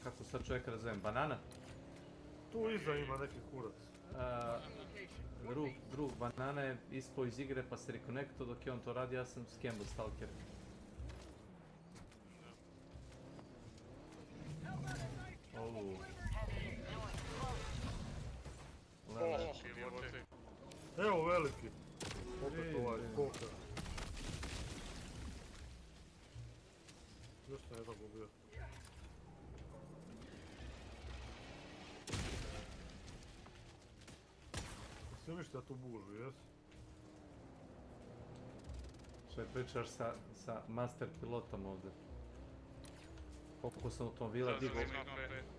G: kako sad čovjek razumem, banana?
Q: Tu iza ima neki kurac.
G: Drug banana je ispao iz igre pa se rekonekto, dok je on to radi, ja sam skembal stalker.
Q: Evo veliki. Opet ovaj poker. Još sam jedan ubio. Jesi uništio tu bužu, jes?
G: Što je pričaš sa master pilotom ovdje? Koliko sam automobila digao?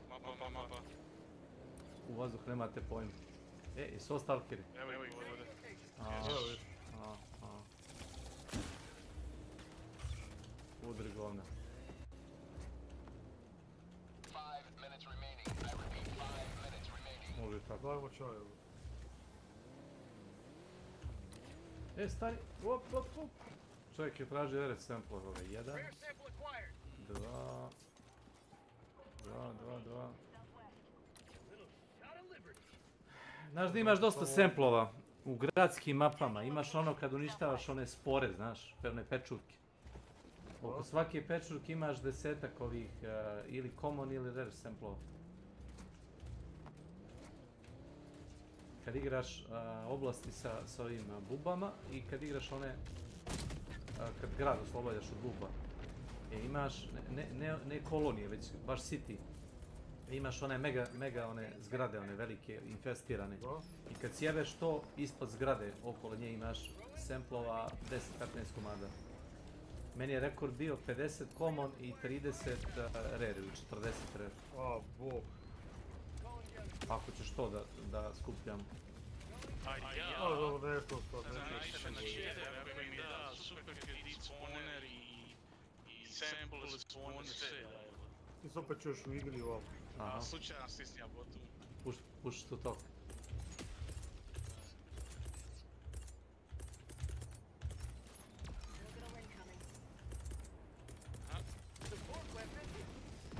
J: Mapa.
G: U vazduh nemate pojma. Jesu ovo stalkeri?
J: Evo ih ovdje.
G: Udri govna.
I: 5 minutes remaining. I repeat, 5 minutes remaining.
G: Može tako.
Q: Dajmo čajevo.
G: Stari, op. Čovjek je tražio RF sample, 1, 2. Znaš da imaš dosta semplova u gradskim mapama, imaš ono kad uništavaš one spore, znaš, one pečurke. Oko svake pečurke imaš 10-ak ovih ili common ili rare semplova. Kad igraš oblasti sa ovim bubama i kad igraš one, kad grad oslobađaš od buba. Imaš, ne kolonije, već baš city. Imaš one mega one zgrade, one velike, infestirane. I kad sjebeš to, ispod zgrade, okolo nje imaš semplova 10-15 komada. Meni je rekord bio 50 common i 30 rare, ili 40 rare.
Q: A, bog.
G: Ako ćeš to da skupljam.
Q: Nešto to,
J: Znači, ako mi da super kredit spawner i sample spawner, sve da je.
Q: Ti se opet čuješ u igri ovako.
J: A slučajno stisni ja botu.
G: Push to talk.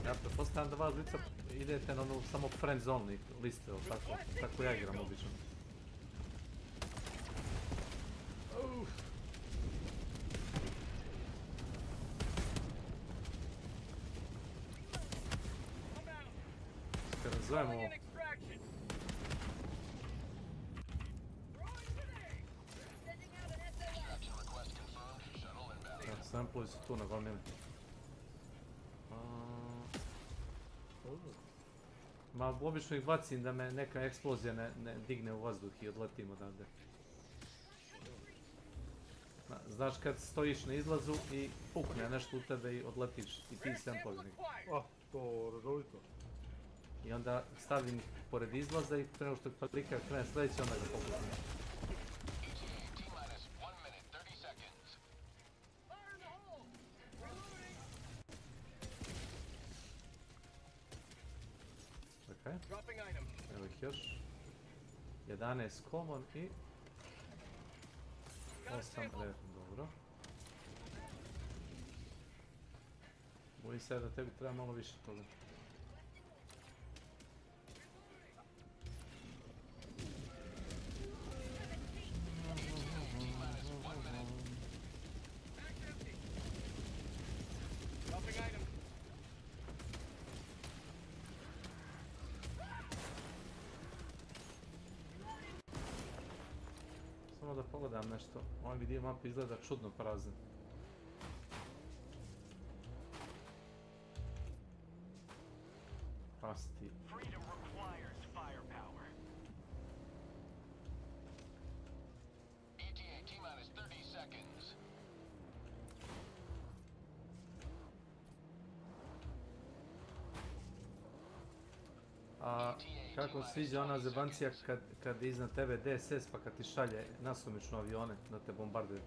G: Ja pretpostavljam da vas lica idete na onu samo friend zone liste, tako ja igram obično. Kada zovemo ovo. Samplovi su tu na gomili. Ma obično ih bacim da me neka eksplozija ne digne u vazduh i odletim odavde. Znaš kad stojiš na izlazu i pukne nešto u tebe i odletiš i ti samplovi.
Q: To redovito.
G: I onda stavim ih pored izlaza i prema što klika krene sljedeći, onda ga pokupim. Evo ih još. 11 common i 8 rare, dobro. Bojim se da tebi treba malo više toga. Samo da pogledam nešto, ovaj dio mape izgleda čudno prazan. masti.
I: Freedom requires firepower. ETA T-minus 30 seconds.
G: A kako sviđa ona zebancija kad je iznad tebe DSS pa kad ti šalje nasumično avione da te bombarduje.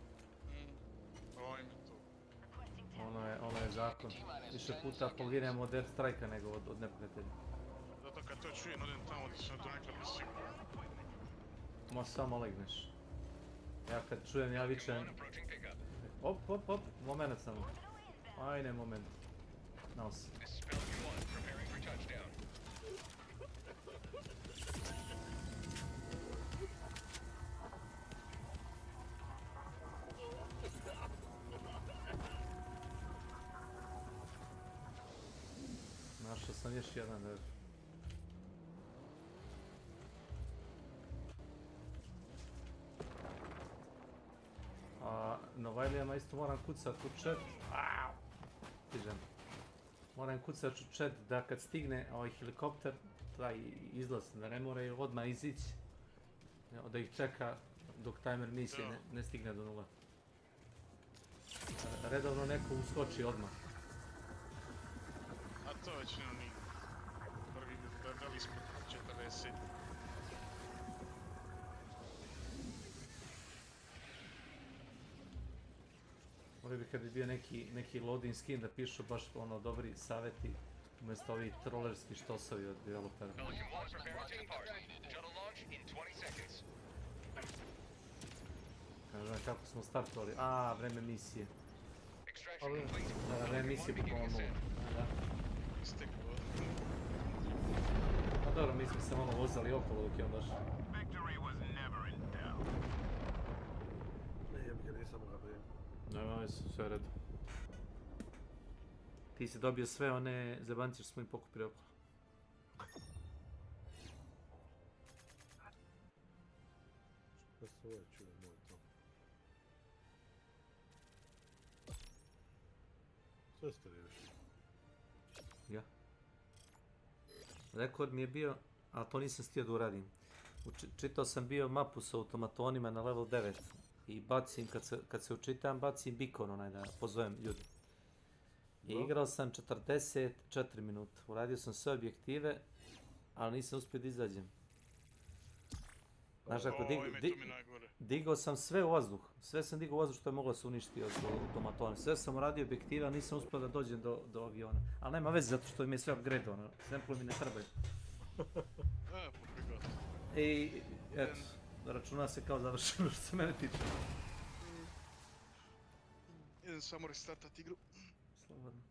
G: Ono je zakon. Više puta poginemo od airstrike-a nego od neprijatelja.
J: Zato kad to čujem, odem tamo gdje sam donekle besiguran.
G: Ma samo legneš. Ja kad čujem, ja vičem... Op, moment samo. Ajde, moment. Nos. Našao sam još jedan nerv. A na Vajlijama isto moram kucat u chat. Stižem. Moram kucat u chat da kad stigne ovaj helikopter, taj izlaz, da ne moraju odmah izići. Da ih čeka dok timer misije ne stigne do nula. Redovno neko uskoči odmah.
J: A to većinom nije. Prvi debeli ispod 40.
G: Možda bi kad bi bio neki loading skin da pišu baš ono dobri savjeti umjesto ovih trollerski štosovi od developera. Ne znam kako smo startovali. Vreme misije. Vreme misije bi pomalo nula. Pa dobro, mi smo se malo vozali okolo dok je on došao.
Q: Ne, ja nisam ga vrijeme.
G: Nema sve redu. Ti si dobio sve one zebancije što smo im pokupili okolo.
Q: Šta se ovaj čuje moj to? Sve ste riješili.
G: Ja. Rekord mi je bio, ali to nisam stio da uradim. Čitao sam bio mapu sa automatonima na level 9. I bacim, kad se učitam, bacim beacon onaj da pozovem ljudi. I igrao sam 44 minuta. Uradio sam sve objektive, ali nisam uspio da izađem. Znaš, ako digao sam sve u vazduh. Sve sam digao u vazduh što je moglo se uništiti od automatona. Sve sam uradio objektive, ali nisam uspio da dođem do aviona. Ali nema veze zato što im je sve upgradeovano. Samplovi mi ne trebaju. I eto. Računa se kao završeno što se mene tiče.
J: Idem samo restartat igru.
G: Slobodno.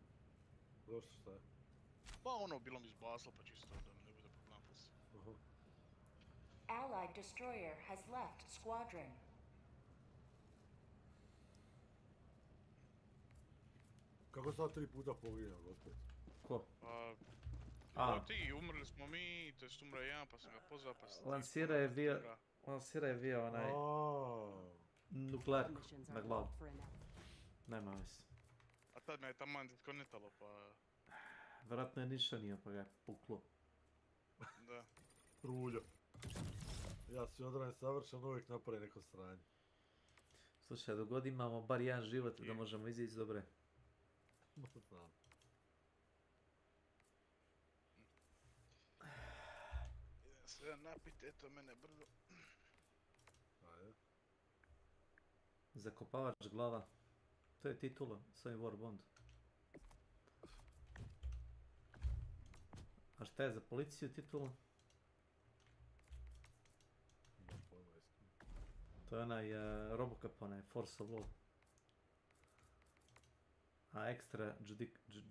Q: Došlo šta je?
J: Pa ono, bilo mi izbaslo pa čisto da mi ne bude problem poslije.
M: Allied destroyer has left squadron.
Q: Kako sad 3 puta poginjao, gospod?
G: Ko?
J: Ti, umrli smo mi, to jest umre jedan pa sam ga pozvao pa sam...
G: Lansira je bio onaj... nuklearku na glavu. Nema veze.
J: A tad me je taman diskonetalo pa...
G: Vjerojatno je nišanio pa ga je puklo.
J: Da.
Q: Ruljo. Ja si odrajem savršen, uvijek napravi neko sranje.
G: Slušaj, dok god imamo bar jedan život da možemo izići dobre.
Q: Znam.
J: Idem se ja napit, eto mene brdo.
Q: Ajde.
G: Zakopavač glava. To je titula s ovim War Bond. A šta je za policiju titula? To je onaj Robocop, onaj Force of Law. A extra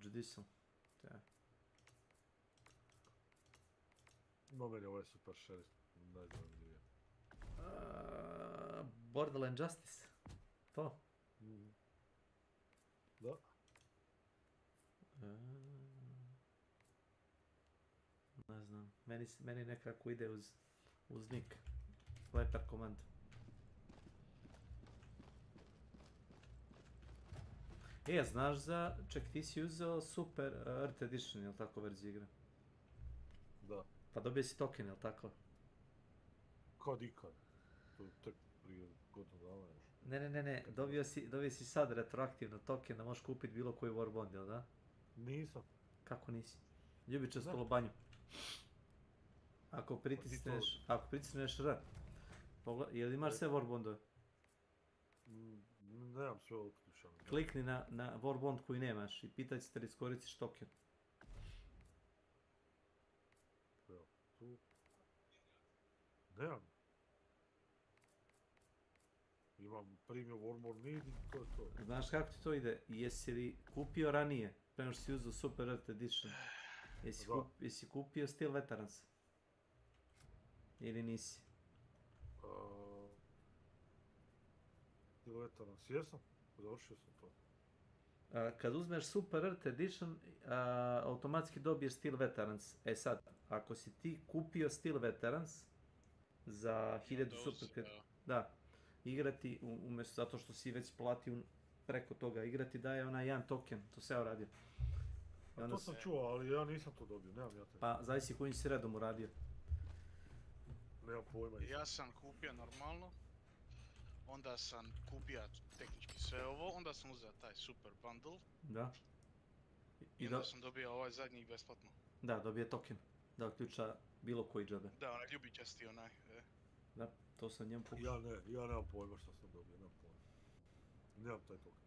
G: judicial.
Q: No, meni ovo je super šerif, najzanimljivije.
G: Borderland Justice. To?
Q: Da.
G: Ne znam, meni nekako ide uz nick. Sniper command. Znaš za... Ček, ti si uzeo Super Earth Edition, jel tako verziju igre?
Q: Da.
G: Pa dobio si token, jel tako?
Q: Kad ikad. To je tek prije godinu dana još.
G: Ne, dobio si sad retroaktivno token da možeš kupiti bilo koji Warbond, jel da?
Q: Nisam.
G: Kako nisi? Ljubičastu lobanju. Ako pritisneš R, jel imaš sve Warbondove?
Q: Nemam sve uključeno.
G: Klikni na Warbond koji nemaš i pitaj se da iskoristiš token.
Q: Evo, tu. Nemam. Imam primio Warmore Need i to je to.
G: Znaš kako ti to ide? Jesi li kupio ranije, pre nego što si uzeo Super Earth Edition? Jesi kupio Steel Veterans? Ili nisi?
Q: Steel Veterans, jesam? Završio sam to.
G: Kad uzmeš Super Earth Edition, automatski dobiješ Steel Veterans. E sad, ako si ti kupio Steel Veterans za 1000 super... Da, igrati, umjesto zato što si već platio preko toga, igrati daje onaj jedan token, to se ja uradio.
Q: To sam čuo, ali ja nisam to dobio, nemam ja te.
G: Pa, zavisi kojim si redom uradio.
Q: Nemam pojma.
J: Ja sam kupio normalno, onda sam kupio tehnički sve ovo, onda sam uzeo taj super bundle.
G: Da.
J: I onda sam dobio ovaj zadnji besplatno.
G: Da, dobije token, da uključa bilo koji džabe.
J: Da, onaj ljubičasti onaj.
G: Da, to sam njemu pokušao.
Q: Ja nemam pojma što sam dobio, nemam pojma. Nemam taj token.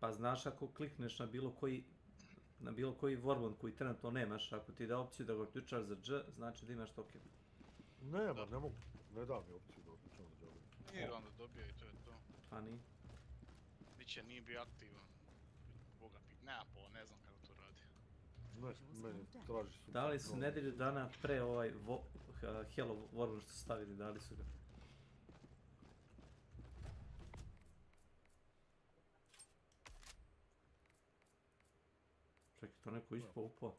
G: Pa znaš, ako klikneš na bilo koji Warbond koji trenutno nemaš, ako ti da opciju da ga uključaš za dž, znači da imaš token.
Q: Nema, ne mogu. Ne da mi opciju da uključam za džabe.
J: Nije onda dobio i to je to.
G: Pa nije.
J: Biće nije bio aktivan. Boga pit, nema po, ne znam kako to radi.
Q: Ne, meni traži super.
G: Dali su nedelju dana pre ovaj Hello Warbond što su stavili, dali su ga. Čekaj, to neko ispao upao.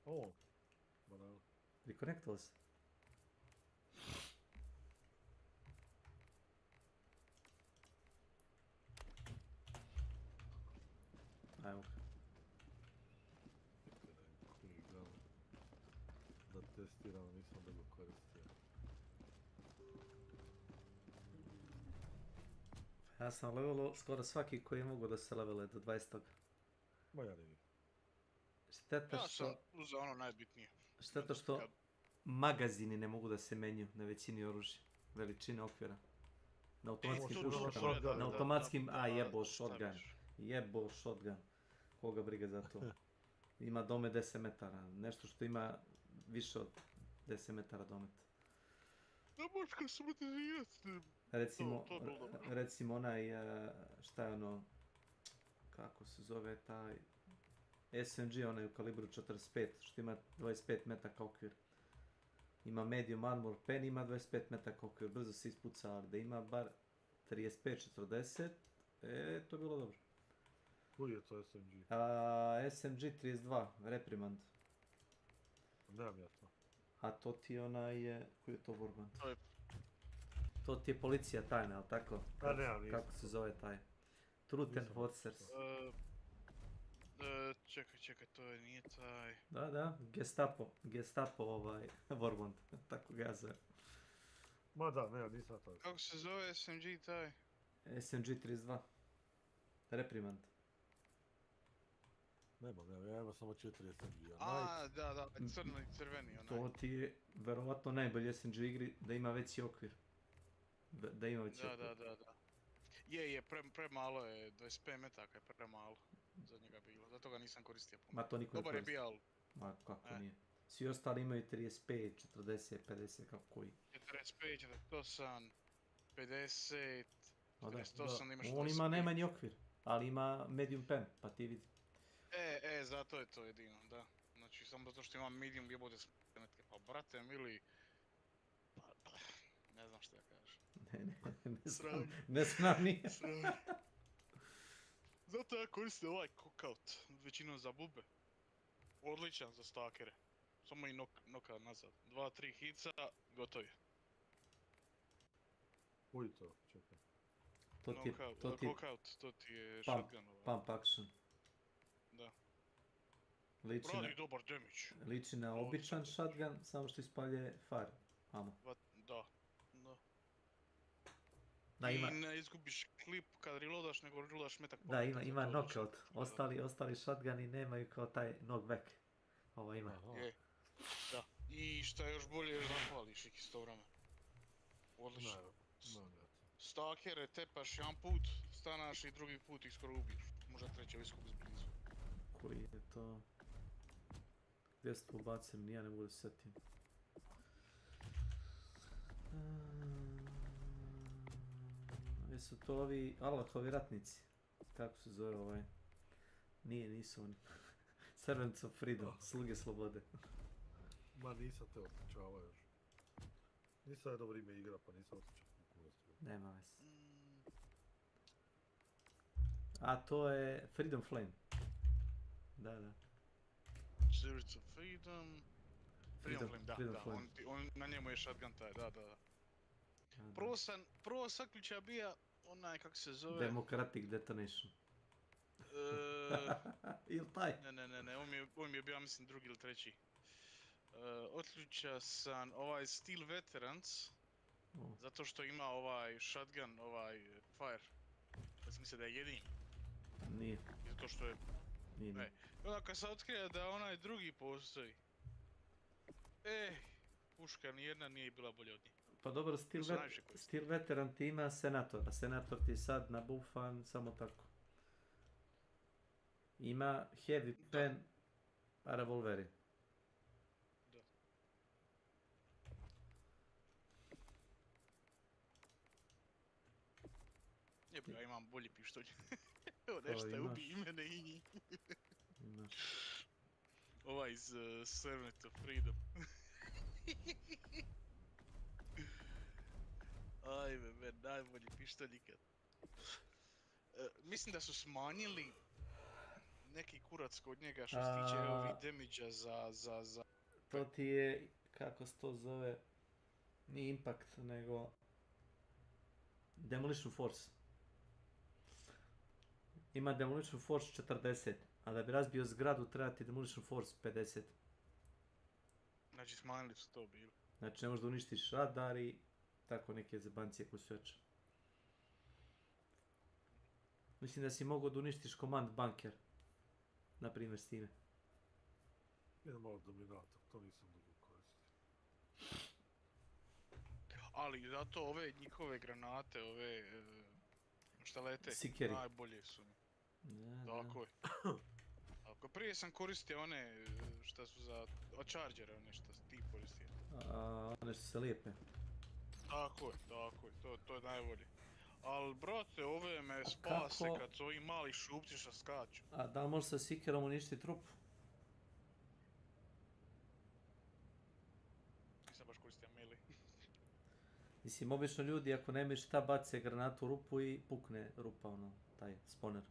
Q: O, banana.
G: Rekonektalo se. Ajmo ga.
Q: Da testiram, nisam da ga koristio.
G: Ja sam levelo skoro svaki koji je mogu da se levele do 20.
Q: Ma ja ne vidim.
G: Šteta
J: Ja
G: što...
J: sam uzeo ono najbitnije.
G: Šteta što magazini ne mogu da se menju na većini oružja. Veličine okvira. Na automatskim puškama. Na automatskim... A jebo shotgun. Jebo shotgun. Koga briga za to. Ima domet 10 metara. Nešto što ima više od 10 metara domet.
J: Da možeš kastomizirati.
G: Recimo onaj... Šta je ono... Kako se zove taj... SMG, onaj u kalibru 45, što ima 25 metaka okvir. Ima medium armor pen, ima 25 metaka okvir, brzo se ispuca, ali da ima bar 35-40, to je bilo dobro.
Q: Koji je to SMG?
G: SMG 32, reprimand.
Q: Nemam ja to.
G: A to ti je onaj, koji je to Warband? To ti je policija tajna, ali tako? Kako se zove taj? Truth Enforcers.
J: Čekaj, to nije taj...
G: Da, Gestapo Warband, tako ga ja zove.
Q: Ma da, ne, nisam taj.
J: Kako se zove SMG taj?
G: SMG 32. Reprimand.
Q: Nemam, ja imam samo 4 SMG.
J: Da, crno i crveni onaj.
G: To ti je verovatno najbolji SMG igri da ima veći okvir. Da.
J: Je, premalo je, 25 metaka je premalo za njega bilo, zato ga nisam koristio puno.
G: Ma to niko ne
J: Dobar je bio, ali...
G: Ma kako nije. Svi ostali imaju 35, 40, 50, kako koji.
J: 45, 48, 50, 48 imaš...
G: On ima najmanji okvir, ali ima medium pen, pa ti vidi.
J: Zato je to jedino, da. Znači, samo zato što imam medium jebote s metke, pa brate mili... Ne znam što ja kažem.
G: Ne znam nije.
J: Zato ja koristim ovaj cookout, većinom za bube. Odličan za stakere. Samo i noka nazad. 2-3 hica, gotovi.
Q: Koji to? Čekaj.
J: Cookout, to ti je shotgun.
G: Pump action.
J: Da. Radi dobar damage.
G: Liči na običan shotgun, samo što ispalje far. Amo.
J: Da.
G: Da,
J: I
G: ima...
J: ne izgubiš klip kad reloadaš, nego reloadaš metak
G: Da,
J: pametan.
G: ima knockout. Ostali shotguni nemaju kao taj knockback. Ovo ima.
J: Je. Da. I šta je još bolje, još zapališ ih istovremeno. Odlično. Stakere tepaš jedan put, stanaš i drugi put ih skoro ubiješ. Možda treće viskog izblizu.
G: Koji je to? Gdje se to ubacim, nija ne mogu da se setim. Jesu to ovi Allahovi ratnici? Kako se zove ovaj? Nisu oni. Servants of Freedom, sluge slobode.
Q: Ma nisam te otključavao još. Nisam je dobro ime igra, pa nisam otključao.
G: Nema veze. A to je Freedom Flame. Da.
J: Servants of Freedom... Freedom Flame, da. On, na njemu je shotgun taj, da. Prvo saključa bija onaj, kako se zove...
G: Democratic Detonation. Ili taj?
J: Ne, on mi je bio, mislim, drugi ili treći. Otključa sam ovaj Steel Veterans, zato što ima ovaj shotgun, ovaj fire. Ja sam mislio da je jedini.
G: Nije.
J: Zato što je...
G: Nije.
J: I onda kad se otkrije da onaj drugi postoji... puška nijedna nije bila bolja od nje.
G: Pa dobro, Steel Veteran ti ima Senator, a Senator ti je sad nabufan samo tako. Ima Heavy Pen, a revolveri.
J: Da. Jeb, ja imam bolji pištolj. Evo nešto je ubij i mene i njih. Ovaj iz Servant of Freedom. Ajme, najbolji pištolj ikad. Mislim da su smanjili neki kurac kod njega što se tiče ovih damage-a za...
G: To ti je, kako se to zove, nije Impact, nego... Demolition Force. Ima Demolition Force 40, a da bi razbio zgradu treba ti Demolition Force 50.
J: Znači smanjili su to bili.
G: Znači ne možeš da uništiš radar i tako neke zebancije koje su jače. Mislim da si mogao da uništiš command bunker. Naprimjer s time.
Q: Jedan malo dominator, to nisam dugo koristio.
J: Ali zato ove njihove granate, ove šta lete, najbolje su mi. Tako je. Ako prije sam koristio one šta su za chargere, one šta ti koristio.
G: One što se lijepe.
J: Tako je, to je najbolje. Al brate, ove me spase kad su ovi mali šupci što skaču.
G: A da li može sa sikerom uništiti trup?
J: Nisam baš koristio melee.
G: Mislim, obično ljudi ako nemaju šta bace granatu u rupu i pukne rupa, ono, taj spawner.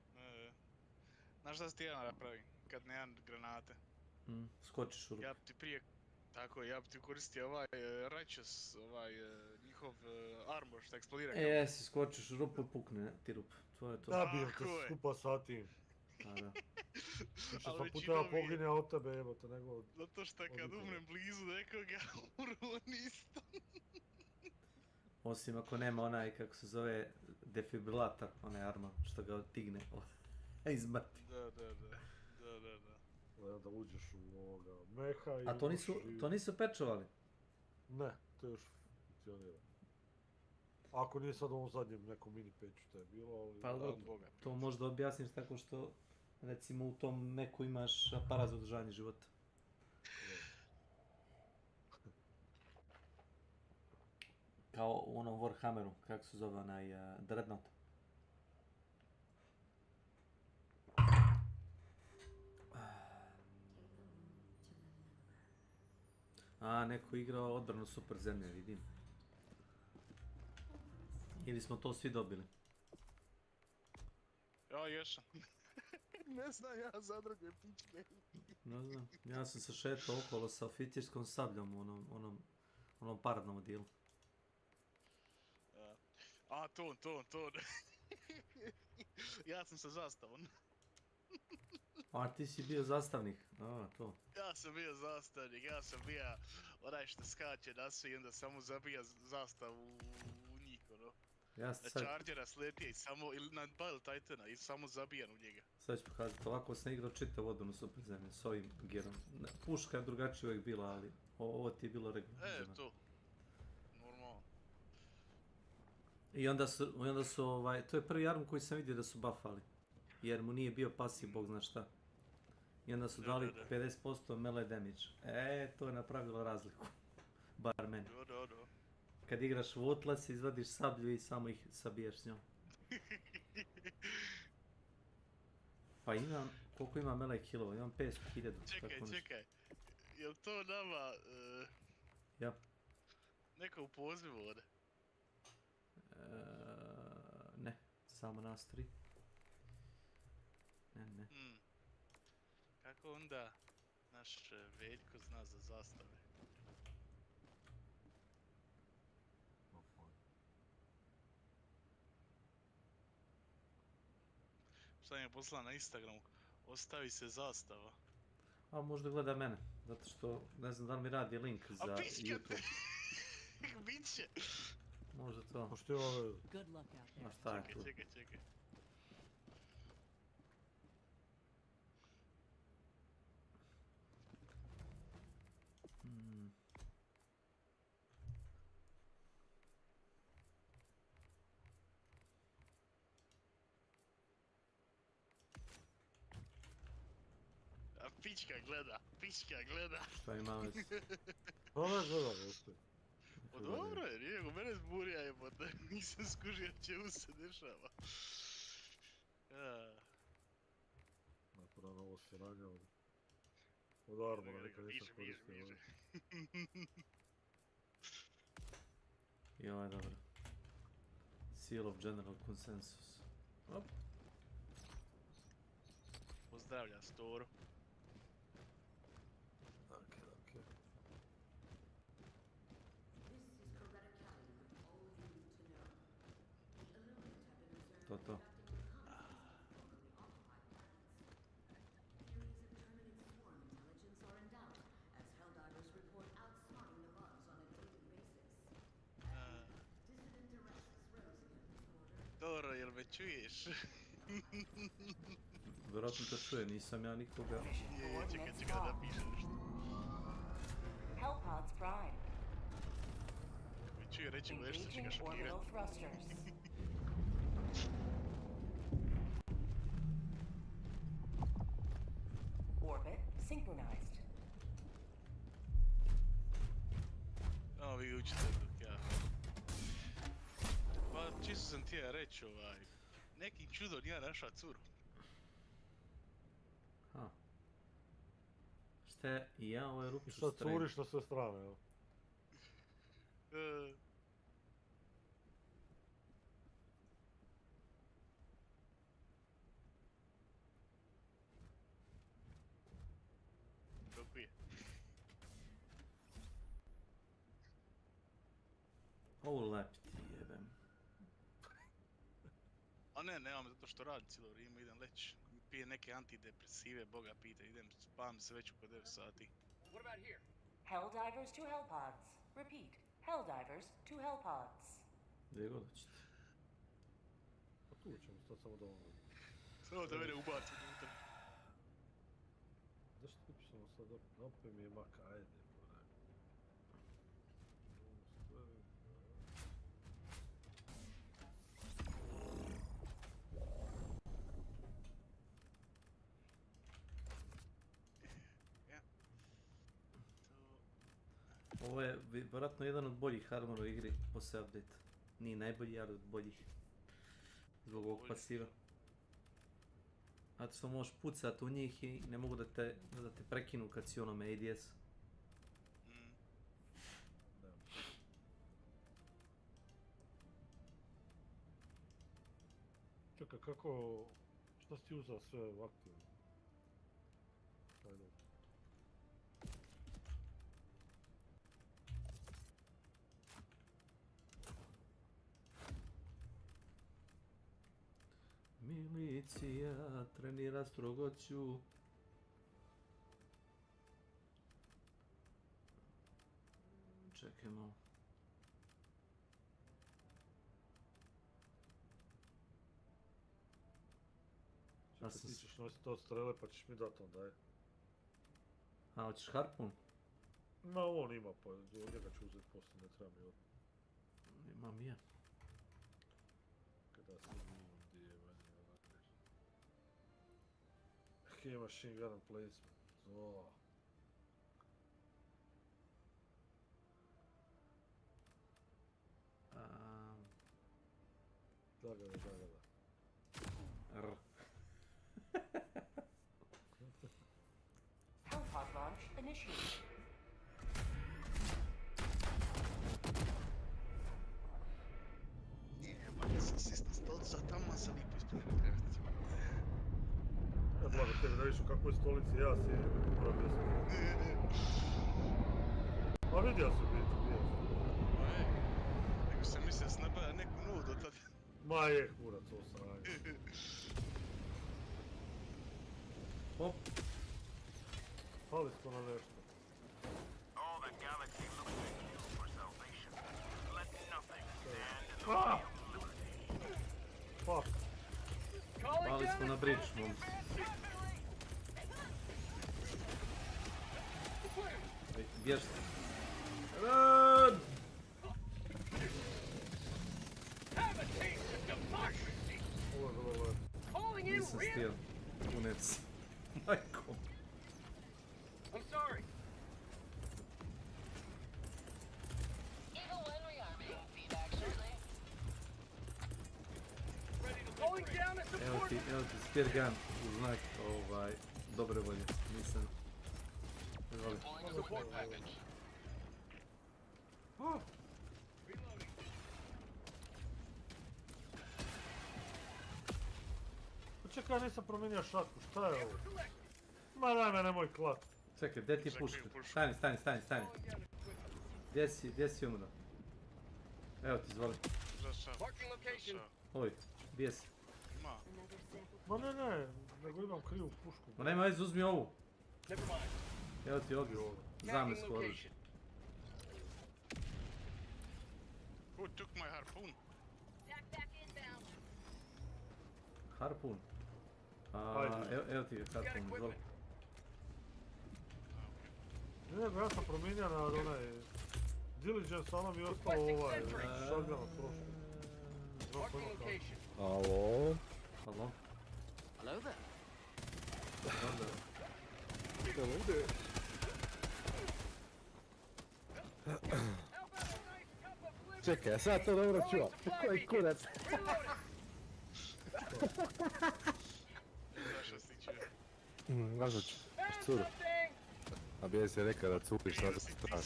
J: Znaš šta si ti ja napravim kad nemam granate?
G: Skočiš u rupu.
J: Ja bi ti prije, tako ja bi ti koristio ovaj Righteous, ovaj njihov armor što eksplodira.
G: Jesi, skočiš u rupu i pukne ti rup. To je to.
Q: Da bi te skupa sa tim.
G: Da.
Q: Više pa puta pogine od tebe, evo te nego...
J: Zato što kad umrem blizu nekoga, umru isto.
G: Osim ako nema onaj, kako se zove, defibrilator, onaj armor, što ga otigne izmrti.
J: Da.
Q: Da uđeš u ovoga meha i...
G: A to nisu pečovali?
Q: Ne, to još funkcionira. Ako nije sad u ovom zadnjem nekom mini patchu to je bilo, ali...
G: Pa to možda objasniš tako što, recimo u tom meku imaš aparat za održavanje života. Kao u onom Warhammeru, kako se zove onaj Dreadnought. A, neko igrao odbranu super zemlje, vidim. Ili smo to svi dobili?
J: Ja jesam. Ne znam ja za druge pičke.
G: Ne znam, ja sam se šetao okolo sa oficirskom sabljom u onom paradnom odijelu.
J: A, ton. Ja sam sa zastavom.
G: A ti si bio zastavnik, a to.
J: Ja sam bio zastavnik, ja sam bio onaj što skače na sve i onda samo zabija zastavu u njih, ono.
G: Ja
J: Na
G: sad,
J: Chargera sletije i samo, ili na Battle Titana i samo zabijan u njega.
G: sad ću pokazati, ovako sam igrao čitav vodu na Super Zemlji s ovim gerom. Puška je drugačije uvijek bila, ali ovo ti je bilo regularno.
J: To. Normalno.
G: I onda su, to je prvi arm koji sam vidio da su buffali. Jer mu nije bio pasiv, bog zna šta. I onda su dali 50% melee damage. To je napravilo razliku. Bar meni. Kad igraš Wotlas, izvadiš sablju i samo ih sabiješ s njom. Pa imam, koliko ima melee killova? Imam 500.000.
J: Čekaj. Jel to nama...
G: Ja.
J: Neka u pozivu ovdje?
G: Ne, samo nas 3. Ne.
J: Kako onda naš Veljko zna za zastave? Šta mi je poslala na Instagramu? Ostavi se zastava.
G: A možda gleda mene, zato što ne znam da li mi radi link za YouTube.
J: Biće!
G: Možda to.
Q: Pa što je ovo?
G: A šta je tu?
J: Čekaj. A pička gleda.
G: Šta ima već?
Q: Ovo je gledalo opet.
J: O dobro je, nije go mene zburija jebote, nisam skužio čemu se dešava.
Q: Napravno ovo se raga od Arbora, nikad nisam koristio ovo.
G: I ovo je dobro. Seal of General Consensus. Op.
J: Pozdravlja Storo.
G: To.
J: Dobro, jel me čuješ?
G: Vjerojatno to čuje, nisam ja nikoga.
J: Čekaj da piše nešto.
M: Hellpods prime.
J: Me čuje reći mu nešto će ga šokirati.
M: Orbit synchronized.
J: Vi učite dok ja. Pa čisto sam ti ja reći nekim čudom ja našao curu.
G: Šta je, ja ovaj rupu
Q: šta curiš na sve strane, evo.
J: Kako je?
G: Ovo lepi ti jebem.
J: A ne, nemam zato što radim cijelo vrijeme, idem leć. Pije neke antidepresive, boga pita, idem spam se već oko 9 sati.
M: What about here? Helldivers to Hellpods. Repeat. Helldivers to Hellpods.
G: Gdje god hoćete.
Q: Pa tu ćemo stati samo da ono...
J: Samo da mene ubaci unutra.
Q: Zašto pišemo sad opet mi je maka, ajde.
G: Ovo je vjerojatno jedan od boljih armora u igri poslije update. Nije najbolji, ali od boljih. Zbog ovog pasiva. A to što možeš pucat u njih i ne mogu da te prekinu kad si onome ADS.
Q: Čekaj, kako... Šta si ti uzao sve aktivno? Ajde.
G: Policija trenira strogoću. Čekaj malo.
Q: Čekaj, ti ćeš nositi od strele pa ćeš mi dati onda,
G: A, hoćeš harpun?
Q: Ma on ima, pa od njega ću uzeti poslije, ne treba mi ovo.
G: Imam ja.
Q: Kada se imam gdje je meni onak nešto. Key machine gun placement, Da.
M: Hellpod launch initiated.
J: Jebate, sam sista stolica, tamo se lipo ispred kreveti.
Q: Ja blago tebi da vidiš u kakvoj stolici ja sjedim, moram desiti. Pa vidio sam biti,
J: Ma je, nego sam mislio da se nabaja neku novu do tada.
Q: Ma je, kurac, ovo sranje.
G: Hop.
Q: Pali smo na nešto.
I: All the galaxy looks to you for salvation. Let nothing stand in the way of liberty.
Q: Fuck.
G: Pali smo na bridge, momci. Bježite. Run! Nisam stio. Punec. Majko.
N: I'm sorry.
G: Evo ti spear gun u znak dobre volje. Nisam. Izvoli.
Q: Čekaj, ja nisam promijenio šatku, šta je ovo? Ma daj me, nemoj klat.
G: Čekaj, gdje ti je puška? Stani. Gdje si umro? Evo ti, izvoli. Oj, gdje si?
Q: Ma ne, nego imam krivu pušku.
G: Ma nema veze, uzmi ovu. Evo ti ovdje, zamjensko oružje.
J: Who took my harpoon?
G: Harpun? Evo ti ga harpun, izvoli.
Q: Ne, nego ja sam promijenio na onaj Diligence, ono mi je ostalo ovaj shotgun od prošle.
R: Alo?
G: Halo?
O: Hello there.
R: Hello there. Čekaj, ja sad to dobro čuvam. Koji kurac?
J: Zašto si čuo?
R: Znaš da ću curu. A bi si rekao da curiš na stranu.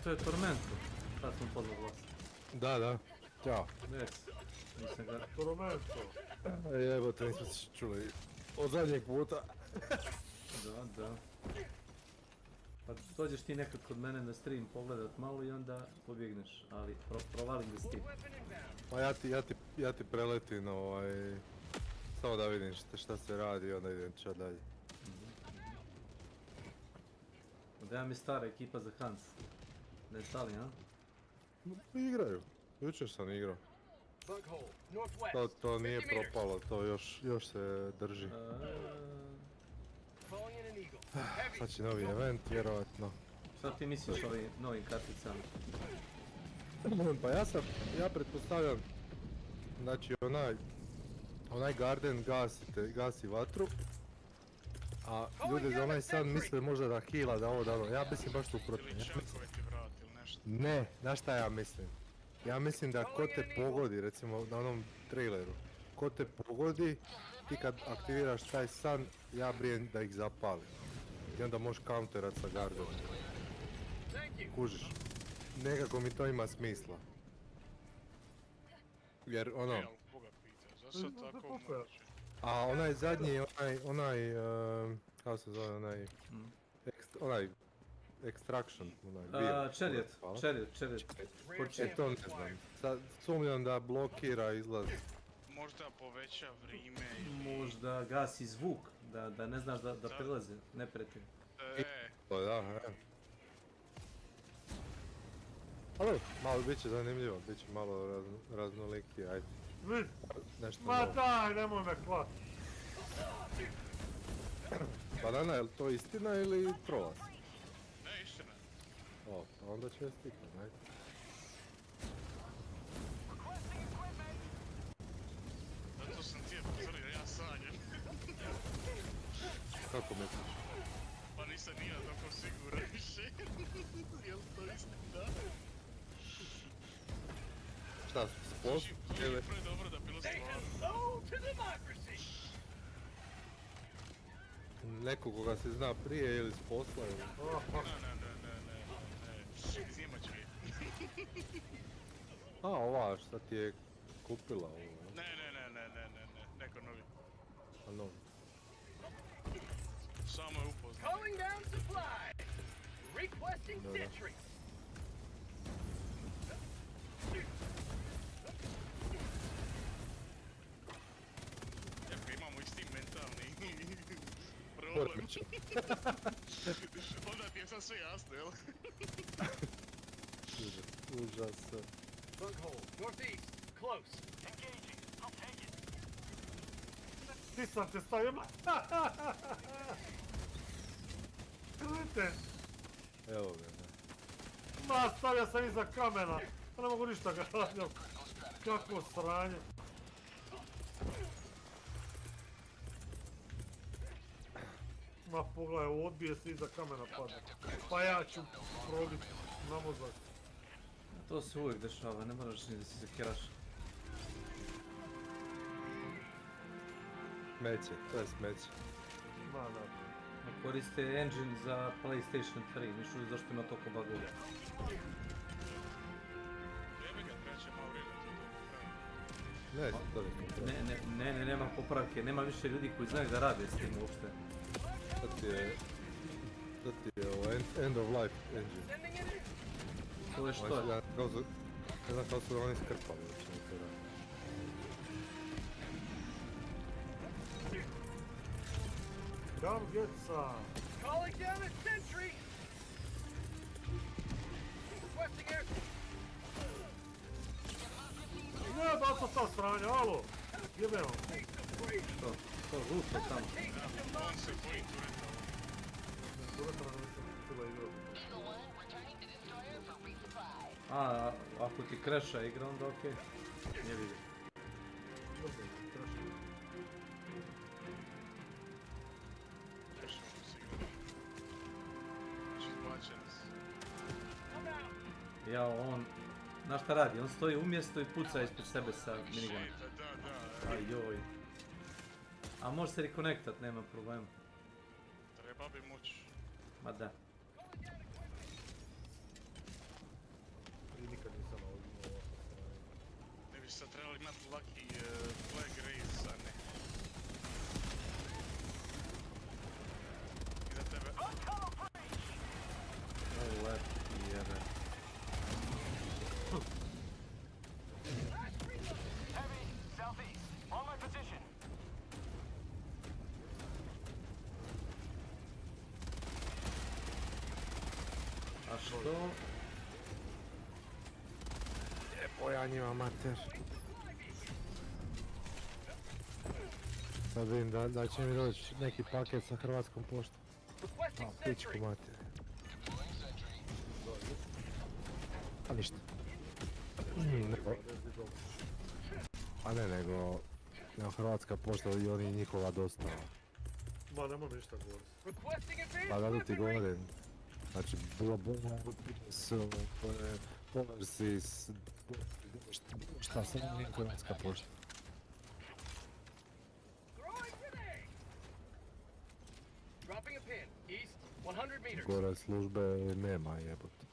G: To je Tormento. Sad sam pozvao glas.
R: Da. Ćao.
G: Nisam ga...
Q: Tormento.
R: Jebote, nismo se čuli od zadnjeg puta.
G: Da. Pa dođeš ti nekad kod mene na stream pogledat malo i onda pobjegneš, ali provalim da si ti.
R: Pa ja ti preletim samo da vidim šta se radi i onda idem ča dalje.
G: Da mi stara ekipa za Hans. Ne stali, a?
R: Igraju. Jučer sam igrao. To nije propalo, to još se drži. Sad će novi event, vjerovatno.
G: Šta ti misliš o ovim novim karticama?
R: Pa ja pretpostavljam, znači onaj garden gasi vatru, a ljudi za onaj san misle možda da heala, da ovo, da ono, ja mislim baš suprotno. Ne, znaš šta ja mislim? Ja mislim da ko te pogodi, recimo na onom traileru, ko te pogodi, ti kad aktiviraš taj san, ja brijem da ih zapali. I onda možeš counterat sa gardenom. Kužiš. Nekako mi to ima smisla. Jer ono... A onaj zadnji, kako se zove onaj... Extraction,
G: Chariot.
R: To ne znam. Sad sumnjam da blokira izlaz.
J: Možda poveća vrijeme ili...
G: Možda gasi zvuk, da ne znaš da prilaze neprijatelj.
R: To da, ali malo bit će zanimljivo, bit će malo raznoliki, ajde. Nešto
Q: Ma
R: novo.
Q: daj, nemoj me klat.
R: Banana, je li to istina ili trolac?
J: Ne, istina.
R: O, pa onda čestitam, ajde.
J: Zato sam ti je potvrdio, ja sanjam.
R: Kako misliš?
J: Pa nisam nija tako siguran više. Jel to istina?
R: Šta, spos?
J: Ili... Predobro da bilo stvarno.
R: Neko koga se zna prije ili s posla ili...
J: Ne, iz Njemačke.
R: A, ova šta ti je kupila ovo?
J: Ne, neko novi.
R: A novi.
J: Samo je upoznat.
N: Calling down supply. Requesting sentry.
J: Jako imamo isti mentalni problem. Onda ti je sad sve jasno, jel?
R: Užasno.
N: Bunghole, northeast, close. Engaging. I'll take it.
Q: Ti sam te stavio, Vidite?
R: Evo ga, da.
Q: Ma, stavio sam iza kamena. Pa ne mogu ništa ga raditi. Kakvo sranje. Ma, pogledaj, odbije se iza kamena pada. Pa ja ću probiti na mozak.
G: To se uvijek dešava, ne moraš ni da se sekiraš.
R: Smeće, to je smeće.
Q: Ma, da.
G: Ne koriste engine za PlayStation 3, nišu zašto ima toliko bugova. Ne, nema popravke, nema više ljudi koji znaju da rade s tim uopšte.
R: To ti je ovo end of life engine.
G: To je što?
R: Ne znam kao su oni skrpali uopće na to radi.
Q: Come get some.
N: Calling down a sentry. Requesting air.
Q: Ne, baca ta sranja, alo. Jebe vam.
G: To žuto tamo.
J: On se boji tureta.
Q: Tureta nam nisam htjela igrati.
G: A, ako ti kreša igra, onda okej. Ne vidim. Ja, on... Znaš šta radi? On stoji umjesto i puca ispred sebe sa miniganom. Ajoj. A može se rekonektat, nema problema.
J: Treba bi moć.
G: Ma da.
Q: Nikad nisam ovdje.
J: Ne bi sad trebali imat lucky flag race, a ne. I za tebe.
G: O, leti jebe.
N: Heavy, southeast. On my position.
G: A što?
R: Ja njima mater. Sad vidim da će mi doći neki paket sa Hrvatskom poštom. A, pičku mater. A ništa. A ne, nego Hrvatska pošta i oni njihova dostava.
Q: Ma, nemoj mi ništa govoriti.
R: Pa da ti govorim. Znači, bilo s Powersis, šta sam nije Hrvatska pošta.
N: Dropping a pin. East, 100 meters.
R: Gore službe nema jebote.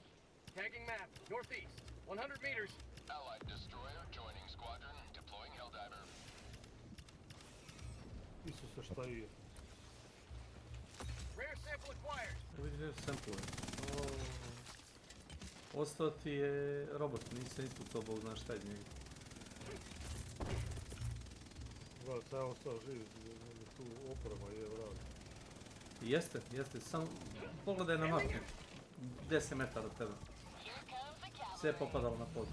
N: Tagging map. Northeast, 100 meters.
I: Allied destroyer joining squadron. Deploying Helldiver.
Q: Isuse, šta je?
N: Rare sample acquired.
G: Vidim sample. Ostao ti je robot, nisam ispod to, bog znaš šta je njega.
Q: Da, sam ostao živ, tu oprema je vrat.
G: Jeste, samo pogledaj na mapu. 10 metara od tebe. Sve je popadalo na pod.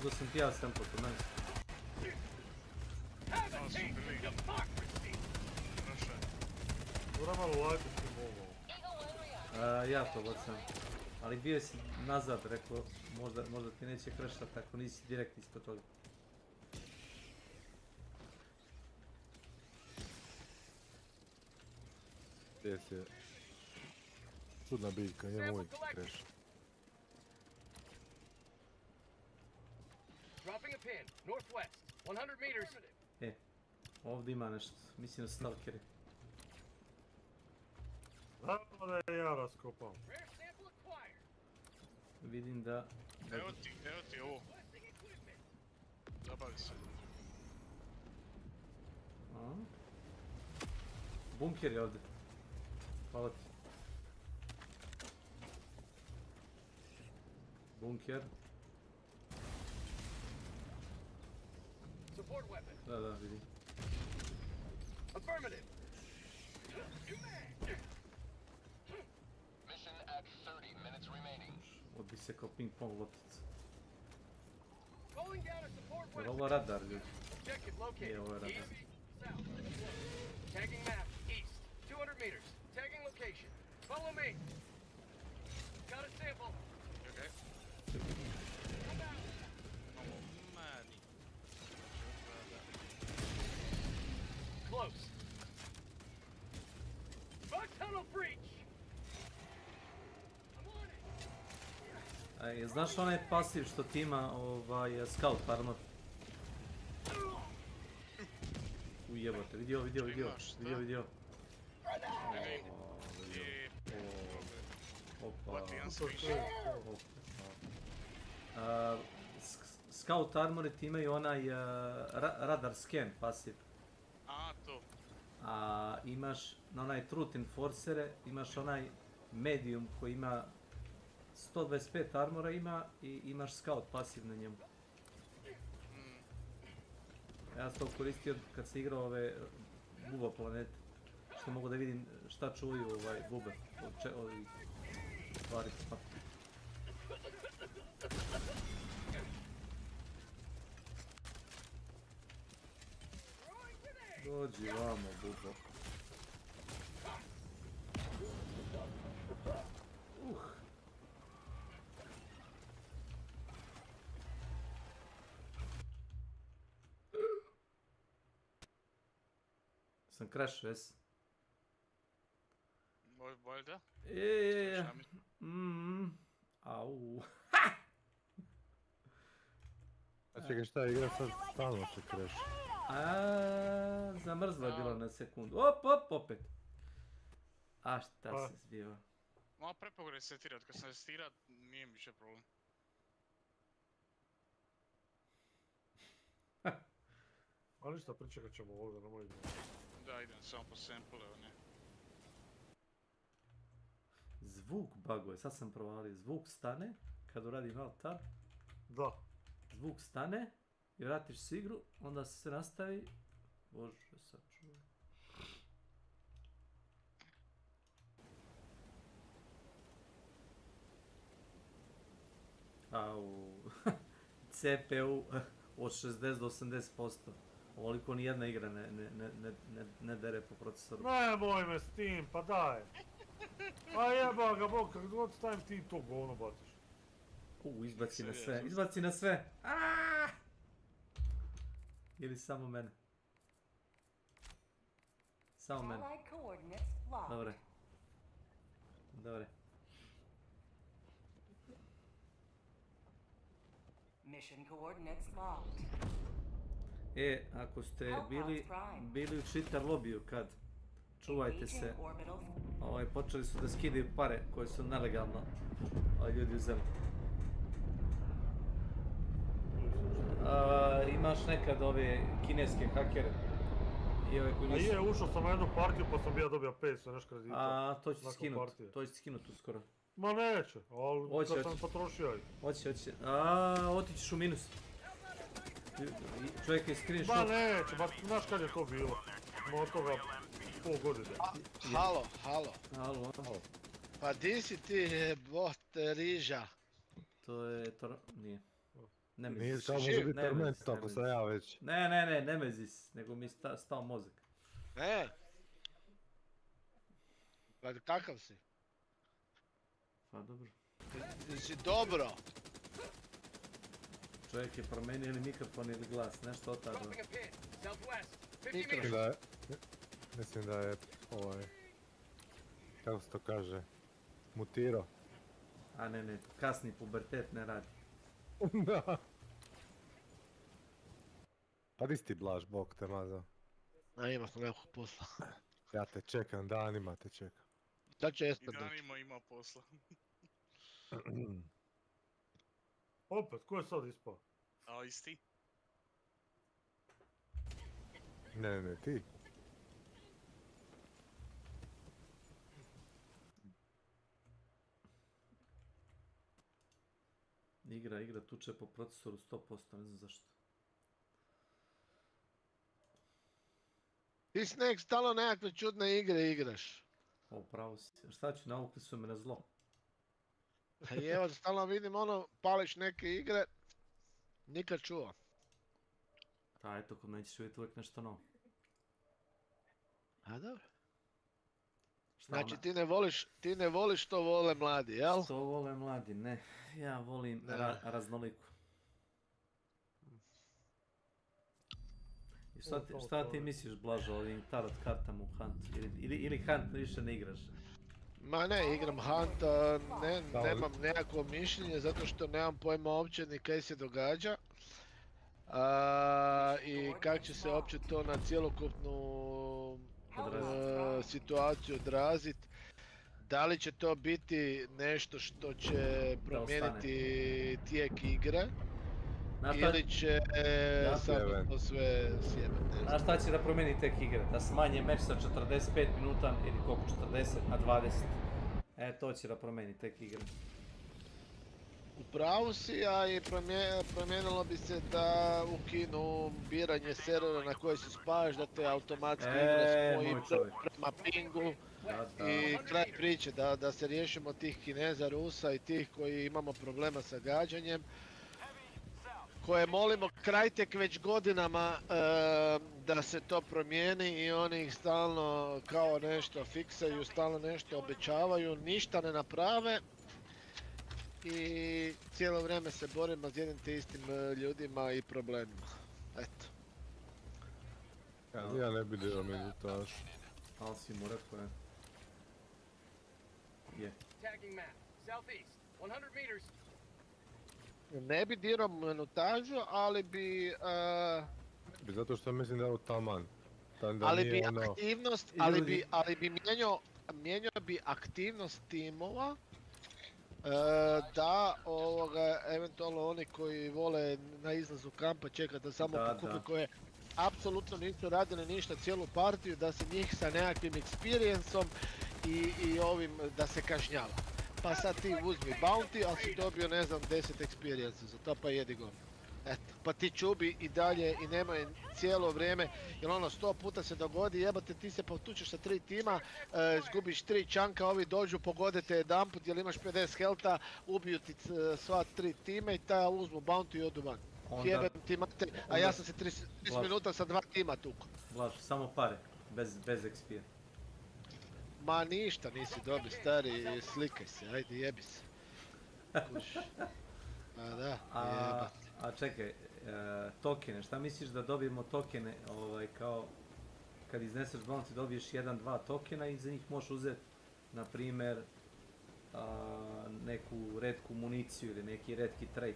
G: Da sam ti ja sample kod mene.
Q: Moram malo lajko s tim ovo.
G: Ja to bacam. Ali bio si nazad, rekao, možda ti neće krešat ako nisi direkt ispod toga.
R: Gdje je čudna biljka, njemu uvijek kreša.
N: Dropping a pin, northwest, 100 meters.
G: Ovdje ima nešto, mislim da stalkeri.
Q: Znamo da je ja raskopao.
G: Vidim da...
J: Evo ti ovo. Zabavi se.
G: Bunker je ovdje. Hvala ti. Bunker.
N: Support weapon.
G: Da, vidim.
N: Affirmative. Mission at 30 minutes remaining.
G: Odbih se kao ping pong loptica.
N: Calling down a support
G: Je
N: weapon.
G: ovo radar, ljudi?
N: Objective located.
G: Je, ovo je radar.
N: East, south. Tagging map, east, 200 meters. Tagging location. Follow me. Got a sample.
J: Okay.
N: Close. Bug tunnel breach.
G: Znaš onaj pasiv što ti ima scout armor? Ujebote, vidio. Opa. Scout armori ti imaju onaj radar scan pasiv.
J: To.
G: A imaš na onaj Truth Enforcere, imaš onaj medium koji ima 125 armora ima i imaš scout pasiv na njemu. Ja sam to koristio kad sam igrao ove buba planete, što mogu da vidim šta čuju bube, ovi stvari. Dođi vamo, bubo. Sam crashao, jes?
J: Valjda?
G: Au.
R: A čekaj, šta igra sad stalno se kreša?
G: Zamrzlo je bilo na sekundu. Opet. A šta se zbiva?
J: Malo prepogore resetirat, kad sam resetirat nije mi više problem.
Q: Ali šta, pričekat ćemo ovdje, nemoj idemo.
J: Da, idem samo po sample, evo ne.
G: Zvuk buguje, sad sam provalio. Zvuk stane, kad uradim alt tab.
Q: Da.
G: Zvuk stane i vratiš se igru, onda se nastavi. Bože, sad čuvaj. Au. CPU od 60 do 80%. Ovoliko nijedna igra ne dere po procesoru.
Q: Nemoj me s tim, pa daj. Pa jeba ga bog, kako god stavim ti to govno baciš.
G: Izbaci na sve. Ili samo mene. Samo mene. Dobre.
M: Mission coordinates locked.
G: Ako ste bili u cheater lobiju kad, čuvajte se, počeli su da skidaju pare koje su nelegalno ljudi uzeli. Imaš nekad ove kineske hakere I ove koji
Q: A
G: nisu.
Q: je, ušao sam na jednu partiju pa sam bio dobio 500 nešto kredita.
G: A, to ću
Q: nakon
G: skinut,
Q: partije.
G: to ću skinut uskoro.
Q: Ma neće, ali
G: Hoće,
Q: kad sam
G: hoće.
Q: potrošio ih.
G: Hoće. Otićeš u minus. Čovjek je screenshot.
Q: Ma neće, ba znaš kad je to bilo? Od toga pol godine.
A: Halo.
G: Halo.
A: Pa di si ti bot riža?
G: To je nije. Nemezis.
R: Nije kao može biti Tormento ako sam ja već.
G: Ne, Nemezis, nego mi je stao mozak.
A: Pa kakav si?
G: Pa dobro.
A: Si dobro?
G: Čovjek je promenio ili mikrofon ili glas, nešto od tada.
R: Mislim da je kako se to kaže, mutirao.
G: A ne, kasni pubertet ne radi.
R: Da. Pa di si ti Blaž, Bog te mazao.
A: A ima sam nekog posla.
R: Ja te čekam, danima te čekam.
A: Da će Esper
J: I
A: doći.
J: danima ima posla.
Q: Opet, ko je sad ispao?
J: A isti?
R: Ne, ti.
G: Igra tuče po procesoru 100%, ne znam zašto.
A: Ti Snake stalno nekakve čudne igre igraš.
G: Pravo si. Šta ću, navukli su me na zlo.
A: A evo, stalno vidim pališ neke igre, nikad čuo.
G: Da, eto, kod mene ćeš vidjeti uvijek nešto novo.
A: A dobro. Znači ti ne voliš što vole mladi, jel?
G: Što vole mladi, ne. Ja volim raznoliku. I šta ti misliš, Blažo, ovim tarot kartama u Hunt? Ili Hunt više ne igraš?
A: Ma ne, igram Hunt, nemam nekako mišljenje zato što nemam pojma uopće ni kaj se događa. I kako će se uopće to na cjelokupnu situaciju odraziti. Da li će to biti nešto što će promijeniti tijek igre ili će sad to sve sjebati.
G: Znaš šta će da promijeni tijek igre? Da smanje meč sa 45 minuta ili koliko 40 na 20. To će da promijeni tijek igre.
A: U pravu si, a i promijenilo bi se da ukinu biranje servera na koje se spajaš, da te automatski igra spoji prema pingu. I kraj priče, da se riješimo tih Kineza, Rusa i tih koji imamo problema sa gađanjem. Koje molimo Crytek već godinama da se to promijeni i oni ih stalno kao nešto fiksaju, stalno nešto obećavaju, ništa ne naprave. I cijelo vrijeme se borimo s jednim te istim ljudima i problemima. Eto.
R: Ja ne bi dirao minutaž.
G: Ali si mu rekao je.
N: Tagging map. Southeast. 100 meters.
A: Ne bi dirao minutažu, ali bi...
R: Zato što mislim da je ovo taman.
A: Ali bi aktivnost, ali bi mijenjao bi aktivnost timova. Da, eventualno oni koji vole na izlazu kampa čekati da samo pokupe koje apsolutno nisu radili ništa cijelu partiju, da se njih sa nekakvim experienceom i ovim da se kažnjava. Pa sad ti uzmi bounty, ali si dobio ne znam 10 experience za to pa jedi go. Eto, pa ti čubi i dalje i nemaju cijelo vrijeme, jer 100 puta se dogodi, jebate ti se potučeš sa 3 tima, izgubiš 3 čanka, ovi dođu, pogode te jedanput jer imaš 50 helta, ubiju ti sva 3 time i taj uzmu bounty i odu van. Jebem ti mate, a ja sam se 30 minuta sa 2 tima tuko.
G: Blaž, samo pare, bez XP.
A: Ma ništa nisi dobi stari, slikaj se, ajde jebi se. A da, jebat.
G: A čekaj, tokene, šta misliš da dobijemo tokene, kao kad izneseš bounty dobiješ 1-2 tokena i za njih možeš uzeti, na primjer, neku retku municiju ili neki retki trade.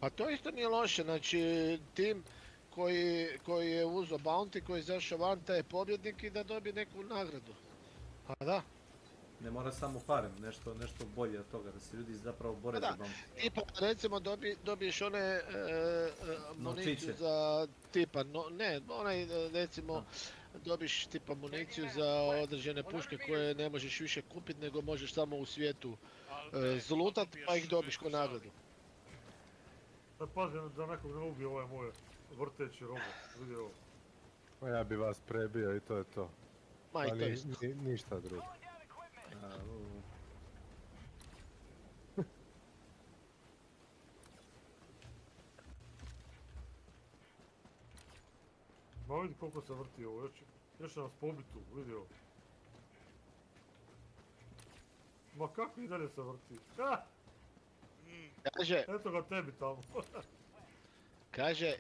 A: Pa to isto nije loše, znači tim koji je uzeo bounty, koji je izašao van, taj je pobjednik i da dobije neku nagradu. Pa da.
G: Ne mora samo harem, nešto bolje od toga, da se ljudi zapravo bore za dom.
A: Tipa, recimo dobiješ one municiju za tipa, recimo dobiš tipa municiju za određene puške koje ne možeš više kupiti, nego možeš samo u svijetu zlutat, pa ih dobiš ko nagradu.
Q: Pazi da nekog ne ubije ovaj moj vrteći robot, vidi ovo.
R: Ma ja bi vas prebio i to je to.
A: Ma i to isto.
R: Ništa drugo.
Q: Ma vidi koliko se vrti ovo, još će nas pobiti tu, vidi ovo. Ma kako i dalje se vrti?
A: Kaže,
Q: eto ga tebi tamo.
A: Kaže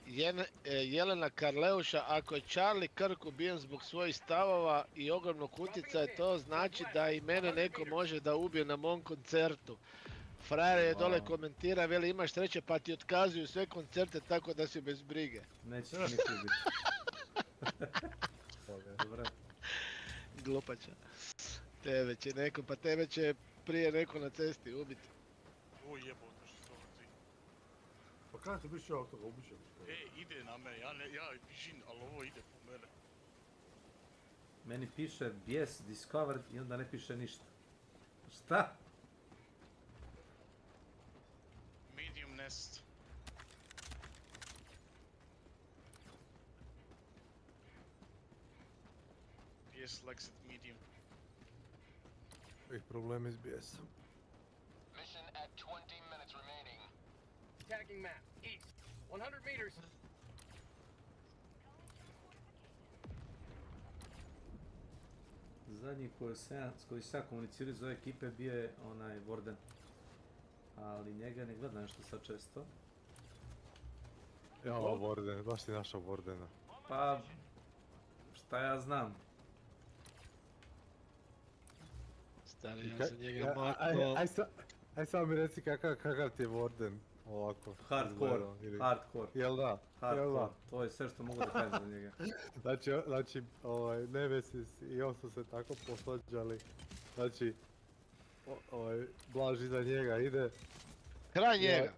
A: Jelena Karleuša, ako je Charlie Kirk ubijen zbog svojih stavova i ogromnog utjecaja, to znači da i mene neko može da ubije na mom koncertu. Frajer je dole komentira, veli imaš sreće pa ti otkazuju sve koncerte tako da si bez brige.
G: Neće ti niti ubiti. Dobre.
A: Glupača. Tebe će neko, pa tebe će prije neko na cesti ubiti.
J: O jebote što se vrti.
Q: Pa kada ti biš ja od toga ubićem?
J: Ide na mene, ja bižim, ali ovo ide po mene.
G: Meni piše bijes discovered i onda ne piše ništa. Šta?
J: Medium nest. Bijes Lexit medium.
R: Ih problemi s bijesom.
I: Mission at 20 minutes remaining.
N: Tagging map, east, 100 meters.
G: Zadnji s koji sam komunicirao iz ove ekipe bio je onaj Warden. Ali njega ne gledam nešto sad često.
R: Ja, Warden, baš ti našao Wardena.
G: Pa, šta ja znam.
A: Stari, ja sam njega maknuo.
R: Aj sam mi reci kakav ti je Warden ovako.
G: Hardcore.
R: Jel da?
G: Hardcore, to je sve što mogu da kažem za njega.
R: Znači, Nemesis i on su se tako posvađali. Znači, Blaž iza njega ide.
A: Kraj njega!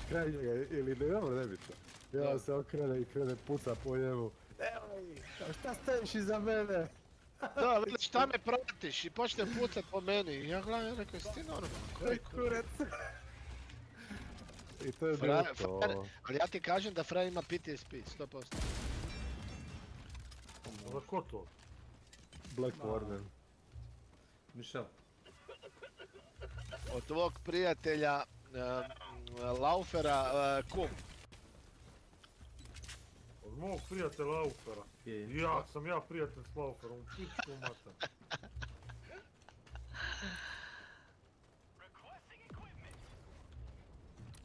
R: Kraj njega, ili nebitno. Ja se okrene i krene puca po njemu. Evo, šta stojiš iza mene?
A: Da, vidi šta me pratiš i počne pucat po meni. Ja gledam, rekao, jesi ti normalno? Koji kurac?
R: I to je bilo to.
A: Ali ja ti kažem da Frajer ima PTSP, 100%.
Q: Za ko to?
R: Black Warden.
G: Michel.
A: Od tvog prijatelja Laufera kum.
Q: Od mog prijatelja Laufera. Sam ja prijatelj s Lauferom, pičku matam.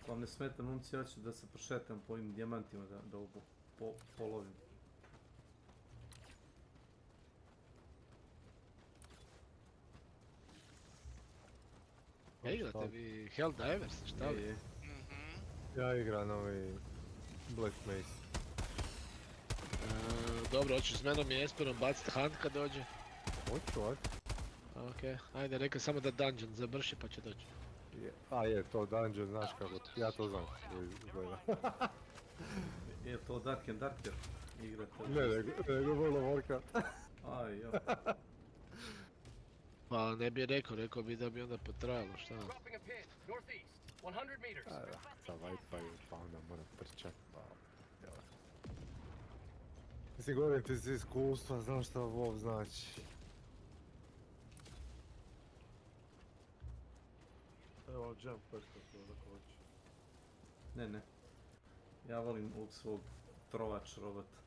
G: Vam ne smeta, momci, ja ću da se prošetam po ovim dijamantima, da polovim.
A: Igrate vi Helldivers, šta li?
R: Ja igram ovi Black Mace.
A: Dobro, hoćeš s menom i Esperom baciti hunt kad dođe?
R: Hoću, ajde.
A: Okej, ajde, reka samo da dungeon završi pa će doći.
R: To dungeon, znaš kako, ja to znam kako izgleda.
G: Je to Dark and Darker igra to?
R: Ne, nego World of Warcraft.
G: Aj, jo.
A: Pa ne bi rekao bi da bi onda potrajalo, šta?
N: Dropping a pin, northeast, 100 meters.
R: Sa Wi-Fi pa onda moram prčat, pa... Mislim, govorim ti iz iskustva, znam šta WoW znači.
Q: Evo, jump pack kako hoće.
G: Ne. Ja volim ovog svog trovač robota.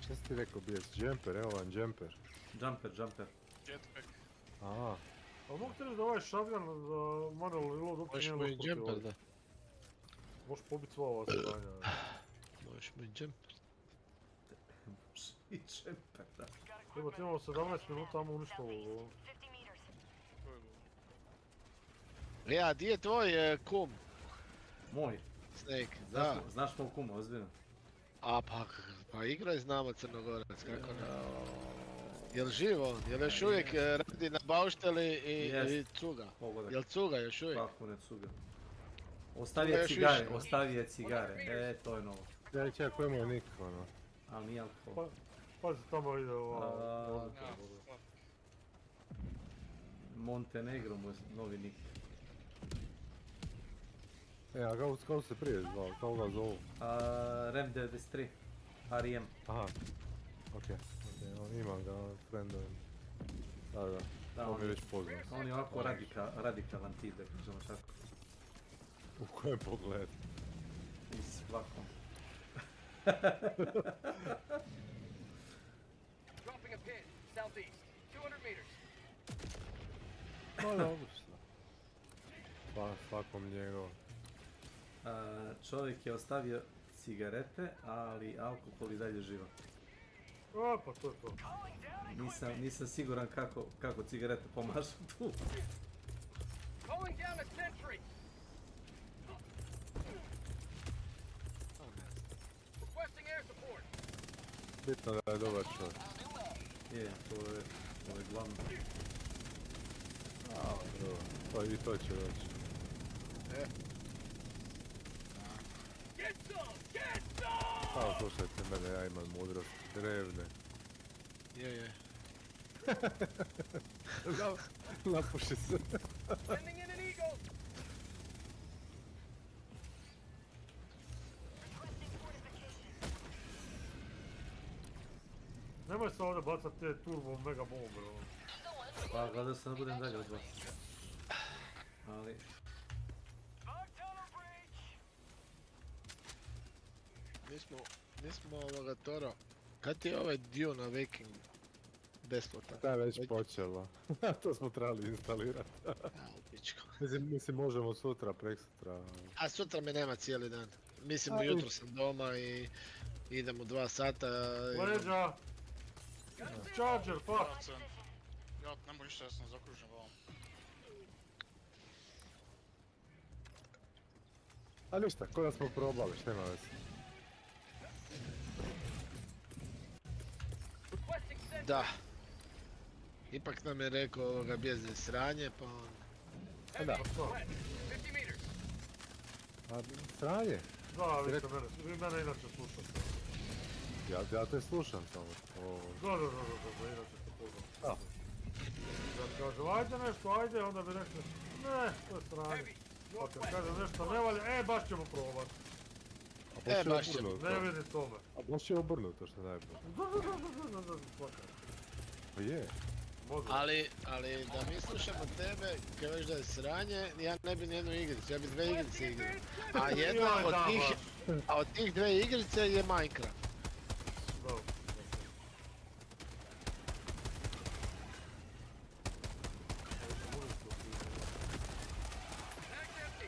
R: Šta si ti rekao bijes? Jumper, evo vam jumper.
G: Jumper.
J: Jetpack.
R: Aha.
Q: A mogu ti reći da ovaj šavljan za manual reload uopće nije
A: Možeš mu i jumper, da.
Q: Možeš pobit sva ova stanja.
A: Možeš mu i jumper.
G: I jumper, da.
Q: Evo ti imamo 17 minuta, amo uništilo ovo.
A: Ja, di je tvoj kum?
G: Moj?
A: Snake, da.
G: Znaš moj kuma, ozbiljno?
A: A pa igraj znamo Crnogorac, kako ne? Jel živo on? Jel još uvijek radi na baušteli i cuga? Jel cuga još uvijek?
G: Kako ne cuga? Ostavio cigare, to je novo.
R: Ja čak koji imao nik, ono.
G: Ali nije alkohol.
Q: Pazi, tamo ide ova...
G: Montenegro mu je novi nik.
R: A kako se prije zvao, kako ga zovu?
G: Rem 93, R.E.M.
R: Aha, okej, imam ga friendovim. Da, to mi je već poznat.
G: On je ovako radikalan tip, da kažemo tako.
R: U kojem pogledu?
G: I svakom.
N: Dropping a pin, southeast, 200 meters.
R: Pa dobro što. Svakom njegov.
G: Čovjek je ostavio cigarete, ali alkohol i dalje živa.
Q: Pa to je to.
G: Nisam siguran kako cigarete pomažu tu.
N: Calling down a sentry. Requesting air support.
R: Bitno da je dobar čovjek.
G: Je, to je glavno.
R: Pa i to će doći.
N: Get some! Get some!
R: Pa slušajte mene, ja imam mudrost drevne.
A: Je.
R: Napuši se.
N: Sending in an eagle.
Q: Nemoj se ovdje bacat te turbo mega bombe, ono.
G: Pa gledao sam da budem dalje od vas. Ali...
A: Nismo ovoga Toro. Kad ti je ovaj dio na Viking besplatan?
R: Da je već počelo. To smo trebali instalirati. Mislim možemo sutra, preksutra.
A: A sutra me nema cijeli dan. Mislim ujutro sam doma i idem u 2 sata.
Q: Leđa! Charger, fuck!
J: Ja ne mogu ništa, ja sam zakružen ovom.
R: A ništa, ko da smo probali, šta ima veze?
A: Da. Ipak nam je rekao ovoga bijezne sranje, pa on...
R: A da. A sranje?
Q: Da, vi mene inače slušate.
R: Ja te slušam samo.
Q: Da, inače te poznam. Kad kažem, ajde nešto, ajde, onda bi rekli, ne, to je sranje. Pa kad kažem nešto ne valja, baš ćemo probat.
A: Baš ćemo.
Q: Ne vidi tome.
R: A baš je obrnuto što najbolje.
Q: Da.
R: Pa je.
A: Ali da mi slušamo tebe, kad već da je sranje, ja ne bi nijednu igricu, ja bi 2 igrice igrao. A jedna od tih 2 igrice je Minecraft.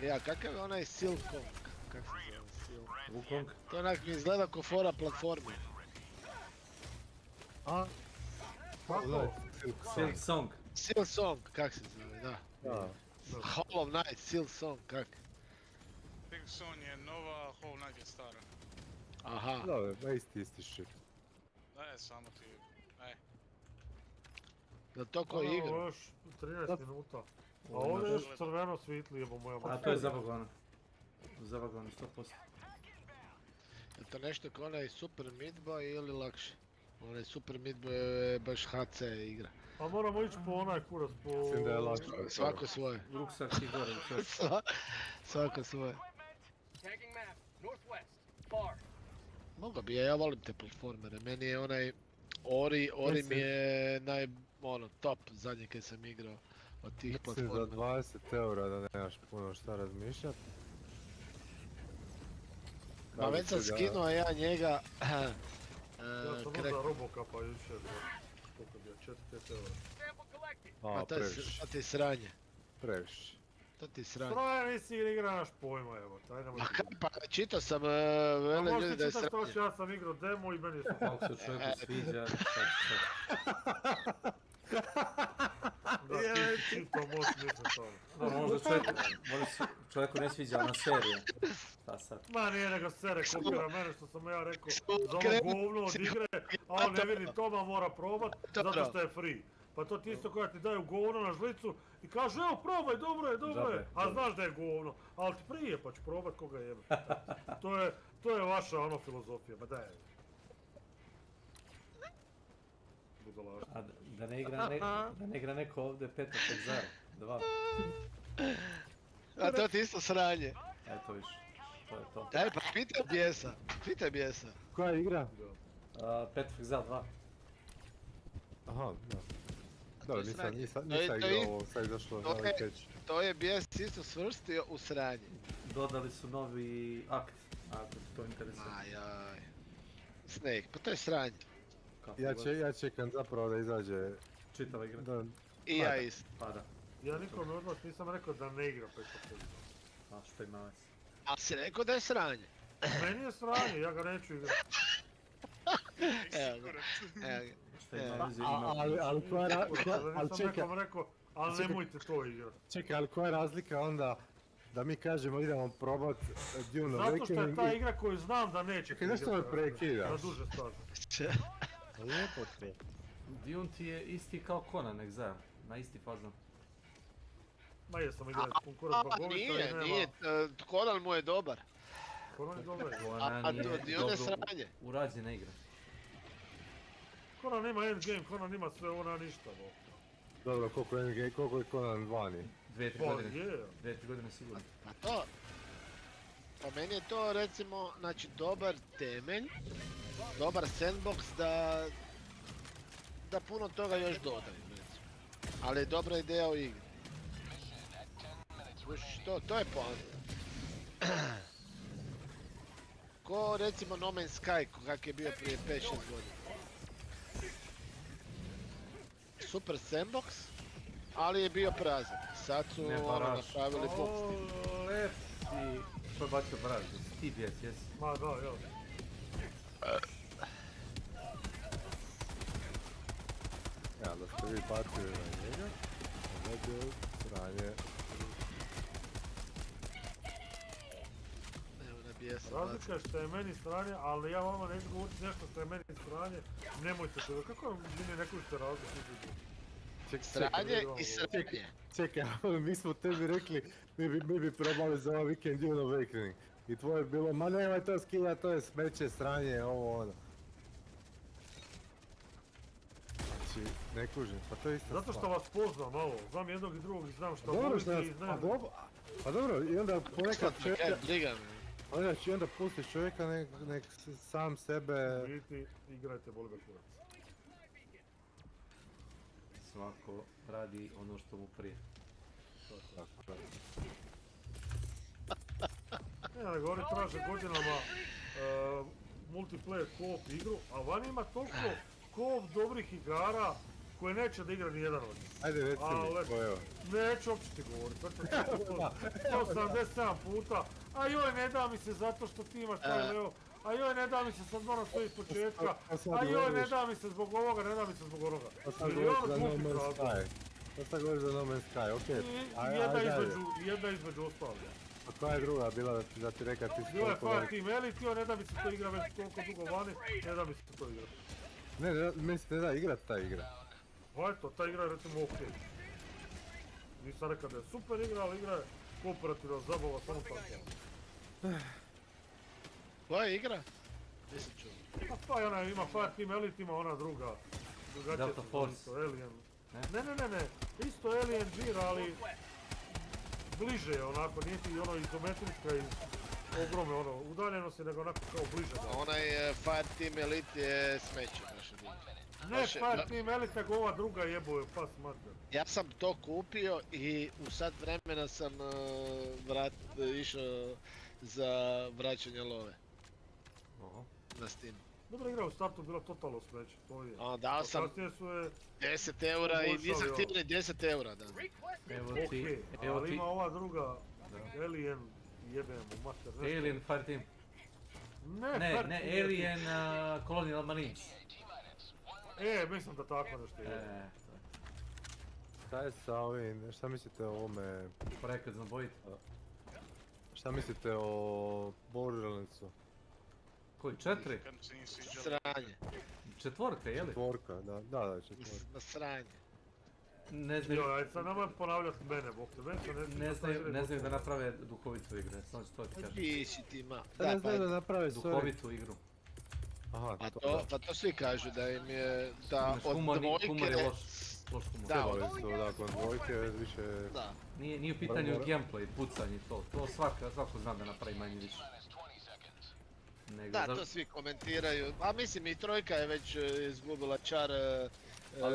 A: Ja, kakav je onaj Silkong? Kak se zove Silkong? To onak mi izgleda ko fora platforme.
R: A?
G: Silksong.
A: Silksong, kak se zove, da. Hollow Knight, Silksong, kak?
J: Silksong je nova, Hollow Knight je stara.
A: Aha.
R: Da, isti shit.
J: Samo ti...
A: Jel to ko igra?
Q: Ovo još 13 minuta. A ovdje još crveno svitli, jebo moja mačka.
G: A to je zabagano. Zabagano, 100%.
A: Je to nešto kao onaj Super Meat Boy ili lakše? Onaj Super Meat Boy je baš HC igra.
Q: A moramo ići po onaj kurac, po...
R: Mislim da je lakše.
A: Svako svoje.
G: Ruksak i gore.
A: Svako svoje.
N: Tagging map, northwest, far.
A: Mogu bi, ja volim te platformere. Meni je onaj Ori mi je top zadnje kad sam igrao od tih platformera.
R: Mislim za 20 eura da nemaš puno šta razmišljat.
A: Ma već sam skinuo ja njega...
Q: Ja sam uzao Robocapa jučer, koliko bi je, 4-5 eura.
A: Pa to ti je sranje.
R: Previše.
A: To ti je sranje.
Q: Sranje nisi igraš pojma, evo, taj nemoj ti.
A: Pa čitao sam vele ljudi da je sranje.
Q: Možda čitaš to ja sam igrao demo i meni je super.
G: Kako se čovjeku sviđa,
Q: Da, ti čitao, možda nisam tamo.
G: Možda čovjeku ne sviđa ona serija. Šta sad?
Q: Ma nije nego sere kopira mene što sam ja rekao za ono govno od igre, a on ne vidi Toma mora probat zato što je free. Pa to ti isto koja ti daju govno na žlicu i kažu evo probaj, dobro je, a znaš da je govno, ali ti prije pa ću probat koga jebe. To je vaša ono filozofija, ma daj. Budalašta.
G: A da ne igra neko ovdje Petar Pegzar, 2.
A: A to ti isto sranje.
G: Eto viš, to je to.
A: Daj pa pitaj bijesa.
R: Koja igra?
G: Petar Pegzar 2.
R: Aha, da. Dobro, nisam igrao ovo, sad izašlo na ovaj patch.
A: To je bijes isto svrstio u sranje.
G: Dodali su novi akt, ako te to interesuje.
A: Ajaj. Snake, pa to je sranje.
R: Ja čekam zapravo da izađe...
G: Čitava igra.
A: I ja isto.
G: Pa da.
Q: Ja nikome od vas nisam rekao da ne igra Petar Pegzar.
G: A što ima vas?
A: A si rekao da je sranje.
Q: Meni je sranje, ja ga neću igrati.
A: Evo ga.
R: Ali koja
Q: Nisam nekom rekao, ali nemojte to igrati.
R: Čekaj, ali koja je razlika onda da mi kažemo idemo probat Dune Awakening?
Q: Zato što je ta igra koju znam da neće
R: Čekaj, nešto me prekidaš.
Q: Na duže staze.
R: Lijepo ti.
G: Dune ti je isti kao Conan Exile, na isti fazon.
Q: Ma jesam igrati konkurat bagovita i nema...
A: Nije, Conan mu je dobar.
Q: Conan je dobar.
G: Conan je dobro
A: sranje.
G: urađena igra.
Q: Conan ima endgame, Conan ima sve, ona ništa.
R: Dobro, koliko je Conan vani?
G: 2-3 godine sigurno.
A: Pa to... Pa meni je to recimo, znači dobar temelj, dobar sandbox da puno toga još dodaju recimo. Ali je dobra ideja o igri. To je poanta. Ko recimo No Man's Sky, kak je bio prije 5-6 godina. Super sandbox, ali je bio prazan. Sad su napravili box.
G: Lepsi, što je bacio baraž, ti bijes, jesi?
Q: Ma da, jel.
R: Ja, da ste vi bacili na njega, onda je sranje.
Q: Razlika je što je meni sranje, ali ja vama neću govoriti nešto što je meni sranje, nemojte se, kako mi neko što razlika?
A: Sranje i sranje.
R: Čekaj, mi smo tebi rekli, mi bi probali za ovaj vikend Dune Awakening. I tvoje je bilo, ma nemoj to skida, to je smeće, sranje, ovo ono. Znači, ne kužim, pa to je ista stvar.
Q: Zato što vas poznam malo, znam jednog i drugog i znam što volite i znam.
R: Pa dobro, i onda ponekad čovjeka... I onda pustiš čovjeka nek sam sebe...
Q: Vidite, igrajte, boli ga kurac.
G: Svako radi ono što mu prije.
Q: Ne govori, traže godinama multiplayer co-op igru, a vani ima toliko co-op dobrih igara koje neće da igra ni jedan od njih.
R: Ajde, reci mi, koje?
Q: Neću uopće ti govorit, 177 puta, a joj ne da mi se zato što ti imaš taj leo, a joj ne da mi se sad moram sve iz početka, a joj ne da mi se zbog ovoga, ne da mi se zbog onoga.
R: Pa sad govoriš za No Man's Sky. Pa sad govoriš za No Man's Sky, okej.
Q: Jedna između ostalih.
R: A koja je druga bila da ti reka ti si
Q: bila je Fire Team Elite, joj ne da mi se to igra već toliko dugo vani, ne da mi se to igra.
R: Ne, mislite ne da igrat ta igra?
Q: Pa eto, ta igra je recimo okej. Nisam rekao da je super igra, ali igra je kooperativna zabava, samo tako.
A: Koja je igra? Nisam čuo.
Q: Pa ona ima Fire Team Elite, ima ona druga.
G: S.W.Frost.
Q: Alien. Ne, isto Alien Gear, ali bliže je onako, nije ti ono izometrijska i ogromne ono, udaljenost je nego onako kao bliže.
A: Onaj Fire Team Elite je smeće naše dinke.
Q: Ne, Fire Team Elite, nego ova druga jebo je pas mater.
A: Ja sam to kupio i u sat vremena sam išao za vraćanje love. Na Steamu.
Q: Dobra igra u startu bila totalno smeće, to je.
A: A dao sam 10 eura i nisam htio ni 10 eura da.
Q: Okej, ali ima ova druga, Alien, jebem u mater, nešto.
G: Alien Fire Team. Ne, Alien Colonial Marines.
Q: Mislim da tako nešto je.
R: Šta je sa ovim, šta mislite o ovome?
G: Projekat Znobojit.
R: Šta mislite o Borderlandsu?
G: Koji, 4?
J: Kad mi se nije sviđalo.
A: Sranje.
G: Četvorka, jeli?
R: Četvorka, da, četvorka.
A: Na sranje.
G: Ne znaju...
Q: Joj, ajde sad nemoj ponavljati mene, bok te, meni se
G: ne znaju da naprave duhovitu igru, samo ću to ti kažem.
A: Ti si ti ma.
R: Ne znaju da naprave
G: duhovitu igru.
R: Aha,
A: pa to svi kažu da im je, da od
G: Humor
A: dvojke...
G: je loš humor.
R: Trebali su nakon dvojke više...
A: Da.
G: Nije u pitanju gameplay, pucanje, to svako zna da napravi manje više.
A: Da, to svi komentiraju, a mislim i trojka je već izgubila čar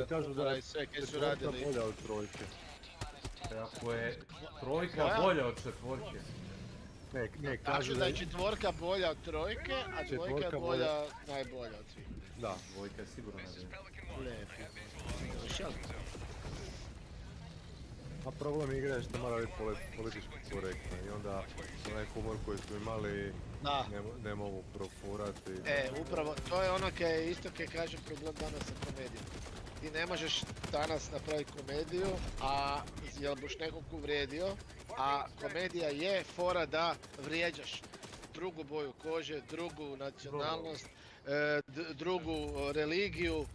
A: humora i sve kaj su radili.
R: Ali bolja od trojke.
G: Ako je trojka bolja od četvorke.
R: Ne,
A: kažu da je četvorka bolja od trojke, a dvojka je najbolja od svih.
R: Da,
G: dvojka je sigurno najbolja.
A: Lijepo.
R: A problem igre je što mora biti politički korektna i onda onaj humor koji su imali ne mogu profurati.
A: Upravo, to je ono isto kaj kaže problem danas sa komedijom. Ti ne možeš danas napraviti komediju, a jel boš nekog uvrijedio, a komedija je fora da vrijeđaš drugu boju kože, drugu nacionalnost, drugu religiju,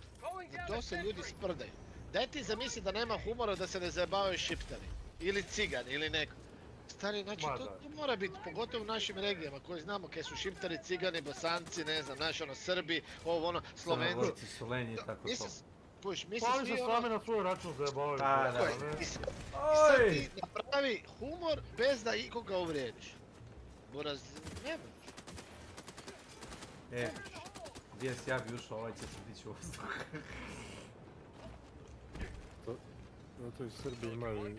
A: to se ljudi sprdaju. Daj ti zamisli da nema humora da se ne zajebavaju šiptari, ili cigani, ili neko. Stari, znači to mora biti, pogotovo u našim regijama koji znamo kaj su šiptari, cigani, bosanci, ne znam, naši Srbi, Slovenci.
G: Crnogorci, Slovenji i tako to.
Q: Pa oni se sami na svoj račun zajebavaju.
A: I sad ti napravi humor bez da ikoga uvrijediš. Boraz, ne možeš.
G: Gdje si ja bi ušao, ovaj će se dići u vozduh.
R: Zato i Srbi imaju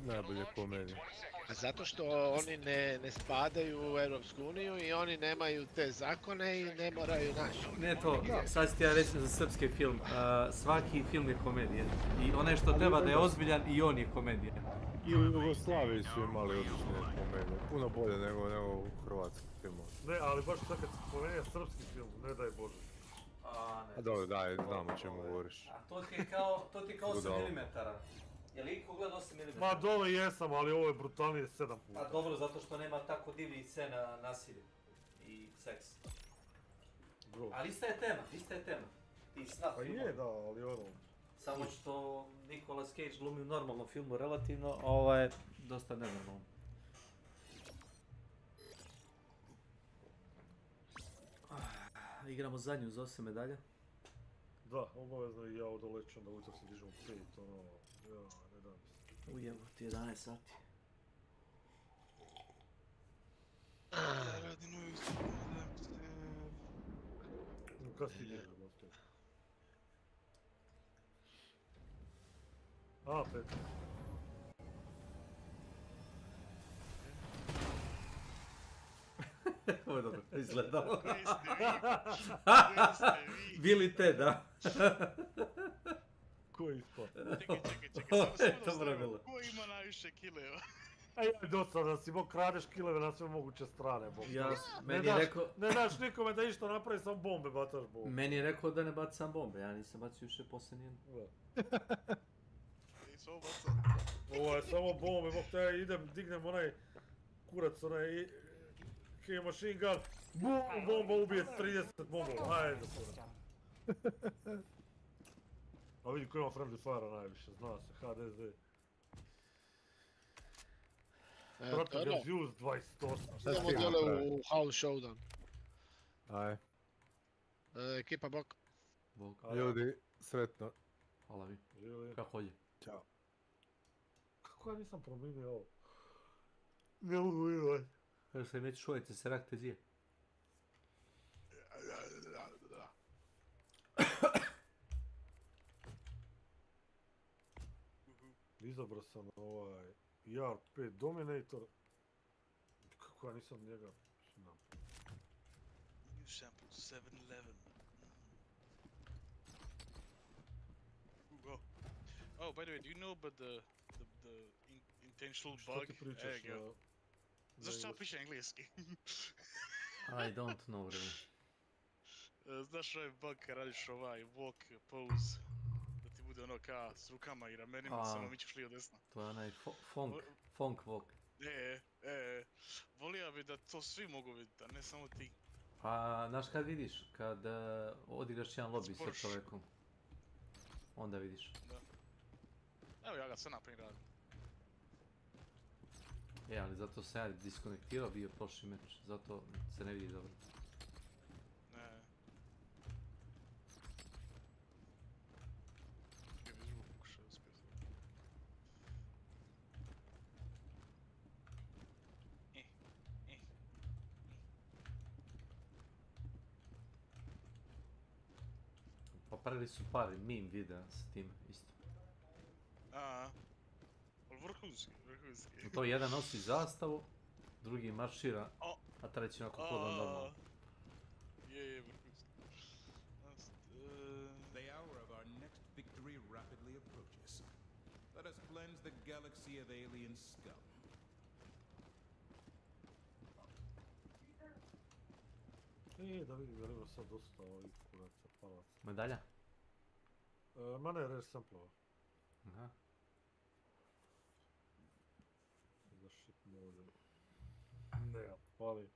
R: najbolje komedije.
A: Zato što oni ne spadaju u Europsku uniju i oni nemaju te zakone i ne moraju naši.
G: Ne to, sad ću ti ja reći za srpski film, svaki film je komedija. I onaj što treba da je ozbiljan i on je komedija.
R: I u Jugoslaviji su imali odlične komedije, puno bolje nego u hrvatskim filmu.
Q: Ne, ali baš sad kad se spomenuo srpski film, ne daj Bože.
R: A dobro, daj, znam o čemu govoriš.
G: A to ti je kao 8 mm. Je li iko gleda 8 mm?
Q: Ma dole jesam, ali ovo je brutalnije 7 puta.
G: A dobro, zato što nema tako divljih scena nasilja i seks. Ali ista je tema. Ti snap.
Q: Pa je, da, ali ono...
G: Samo što Nicolas Cage glumi u normalnom filmu relativno, a ovo je dosta nenormalno. Igramo zadnju za 8 medalja.
Q: Da, obavezno i ja odolećam da ujutro se dižem u 5, ono... Ja, ne dam se.
G: Ujemo ti 11 sati.
J: Radim ujutro, ne dam se...
Q: Kad si ti dižem, ostaje? A, 5.
G: Ovo je dobro, izgledalo. Bili te, da.
Q: Ko je ispao?
J: Čekaj, ko ima najviše kileva?
Q: Ej, dosadan si, bok kradeš kileve na sve moguće strane, bok.
G: Meni je rekao...
Q: Ne daš nikome da išta napravi, samo bombe bacaš bombe.
G: Meni je rekao da ne bacam bombe, ja nisam bacio više posle nijedno.
Q: Ovo je samo bombe, bok te ja idem, dignem onaj kurac, onaj... Kej machine gun, bum, bomba ubije 30 bombova, ajde kurac. A vidi ko ima friendly fire najviše, zna se, HDZ. Protiv je Zeus 28.
A: Idemo dole u House Showdown.
R: Aj.
A: Ekipa bok.
R: Ljudi, sretno.
G: Hvala vi.
Q: Živjeli.
G: Kako je?
R: Ćao.
Q: Kako ja nisam promijenio ovo? Ne mogu vidjeti.
G: Kažu se nećeš uvijek se rak te zije.
Q: Izabrao sam ovaj ER5 Dominator. Kako ja nisam njega...
J: New sample 7-Eleven. Oh, by the way, do you know about the intentional bug?
Q: Što ti pričaš?
J: Zašto ja pišem engleski?
G: I don't know really.
J: Znaš ovaj bug kad radiš ovaj walk pose, da ti bude ono ka s rukama i ramenima, samo mičeš lijevo desno.
G: To je onaj funk walk.
J: bi da to svi mogu vidjeti, a ne samo ti.
G: Pa, znaš kad vidiš? Kad odigraš jedan lobby sa čovjekom. Onda vidiš.
J: Da. Evo ja ga sad naprijed radim.
G: Ali zato se ja diskonektirao bio prošli meč, zato se ne vidi dobro.
J: Ne. Čekaj, bi zvuk pokušao uspjeti.
G: Pa pravili su par meme videa s tim isto.
J: Ali vrhunski.
G: To jedan nosi zastavu, drugi maršira, a treći onako kodan normalno.
J: Je, vrhunski.
T: The hour of our next victory rapidly approaches. Let us cleanse the galaxy of alien scum.
Q: Da vidim, jer ima sad dosta ovih kuraca, palaca.
G: Medalja?
Q: Ma ne, reš samplova.
G: Aha.
Q: Za shit mode. Ne, pali.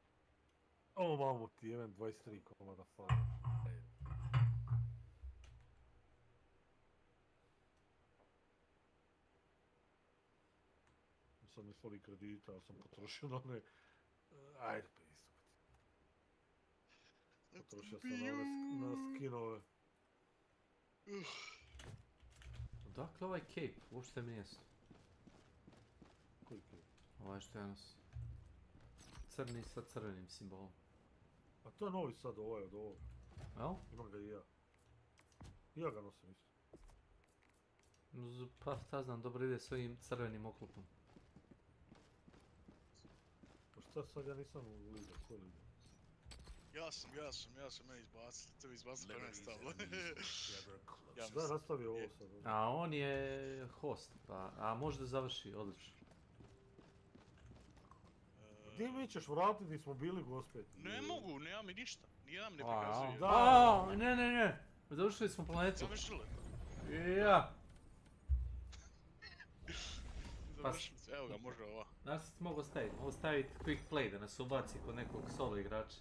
Q: Ovo malo ti event 23 komada pali. Sad mi fali kredita, ali sam potrošio na one... Ajde, pa isto. Potrošio sam na one na skinove.
G: Odakle ovaj cape? Uopšte mi jesu.
Q: Koji cape?
G: Ovaj što je nos. Crni sa crvenim simbolom.
Q: A to je novi sad ovaj od ovoga.
G: Jel?
Q: Imam ga i ja. I ja ga nosim isto.
G: Pa šta znam, dobro ide s ovim crvenim oklopom.
Q: Pa šta sad, ja nisam u liga, ko je liga?
J: Ja sam mene izbacili, to mi izbacili pa mene stavilo.
Q: Da, nastavi ovo sad.
G: A on je host, pa, a možda završi, odlično.
Q: Gdje mi ćeš vratiti gdje smo bili gospet?
J: Ne mogu, nema mi ništa, nijedan ne prikazuje.
G: Ne, završili smo planetu.
J: Završili?
G: Ja.
J: Završili se, evo ga, može ova.
G: Znaš što mogu staviti? Mogu staviti quick play da nas ubaci kod nekog solo igrača.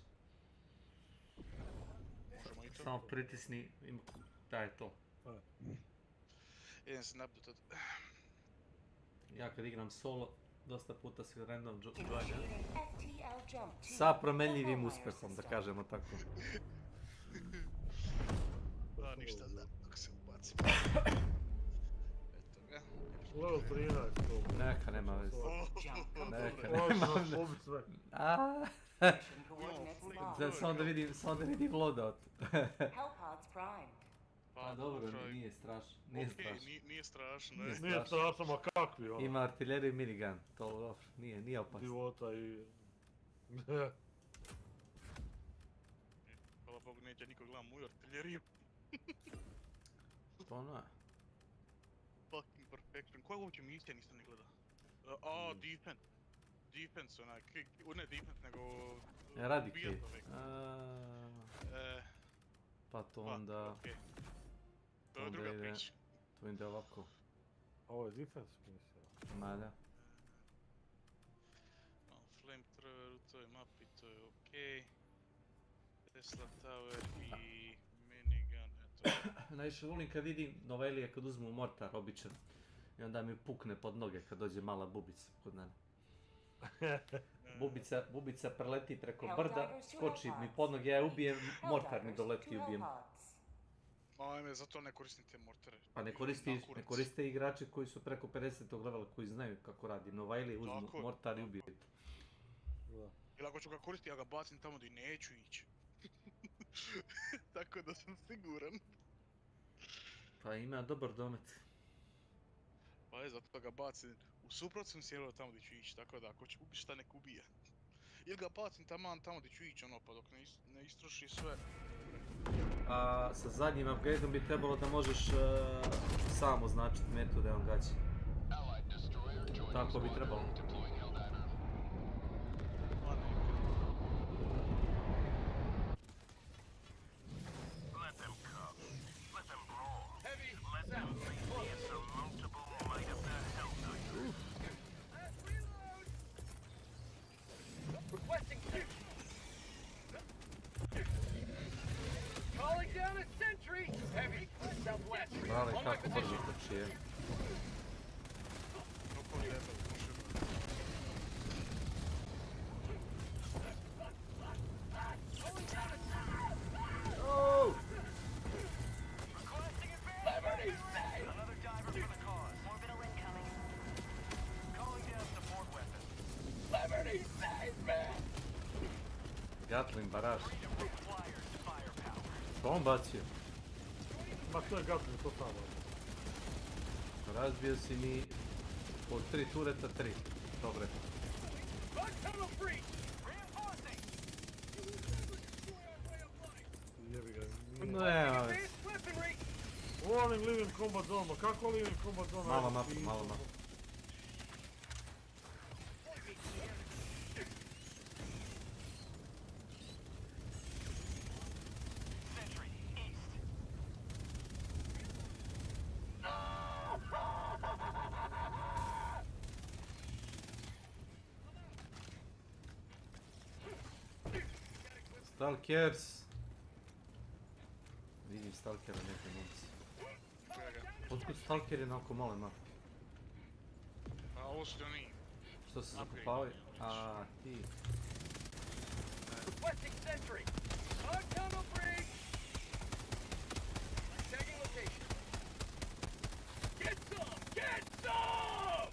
J: Možemo i to.
G: Samo pritisni, da je to.
J: Idem se nabiti tad.
G: Ja kad igram solo, dosta puta se random joinja. Sa promenljivim uspjehom, da kažemo tako.
J: Da, ništa da, dok se ubacim. Eto ga.
Q: Level 13.
G: Neka, nema veze. Neka, nema veze. Samo da vidim loadout. Pa dobro, nije strašno.
J: Nije strašno.
Q: Nije strašno, ma kakvi ono.
G: Ima artiljeriju i minigun, to dobro, nije opasno.
Q: Života i...
J: Hvala Bogu, neće niko gledam moju artiljeriju.
G: To ono je.
J: Fucking perfection. Koja uopće misija nisam ne gleda? Defense. Defense, onaj, ne defense, nego...
G: Eradicate. Pa to onda...
J: To je druga priča.
G: To ide ovako.
Q: Ovo je defense misija.
G: Ma da.
J: Flamethrower u toj mapi, to je okej. Tesla Tower i minigun, eto.
G: Najviše volim kad vidim novelije kad uzmu mortar običan. I onda mi pukne pod noge kad dođe mala bubica kod mene. Bubica preleti preko brda, skoči mi pod noge, ja ubijem, mortar mi doleti i ubijem.
J: Ajme, zato ne koristim te mortare.
G: Pa ne koriste igrači koji su preko 50. levela, koji znaju kako radi. Novajli uzmu mortar i ubiju.
J: Ili ako ću ga koristiti, ja ga bacim tamo gdje neću ići. Tako da sam siguran.
G: Pa ima dobar domet.
J: Pa je, zato ga bacim u suprotnom smjeru tamo gdje ću ići, tako da ako ću ubiti šta nek ubija. Ili ga bacim tamo gdje ću ići, ono, pa dok ne istroši sve.
G: A sa zadnjim upgradeom bi trebalo da možeš sam označiti metu da je on gađa. Tako bi trebalo. brzo trči, je. Gatling baraž. Što on bacio?
Q: Ma to je Gatling, to tamo.
G: Razbio si mi od 3 tureta 3. Dobre.
Q: Jebi ga.
G: Nema već.
Q: Warning, living combat zone, kako living combat zone?
G: Mala mapa, mala mapa. Stalkers! Vidim stalkera neke momci. Otkud stalker je na oko male mape?
J: A ovo su oni.
G: Što se zakopavaju? A, ti.
N: Requesting sentry. On tunnel breach. Tagging location. Get some! Get some!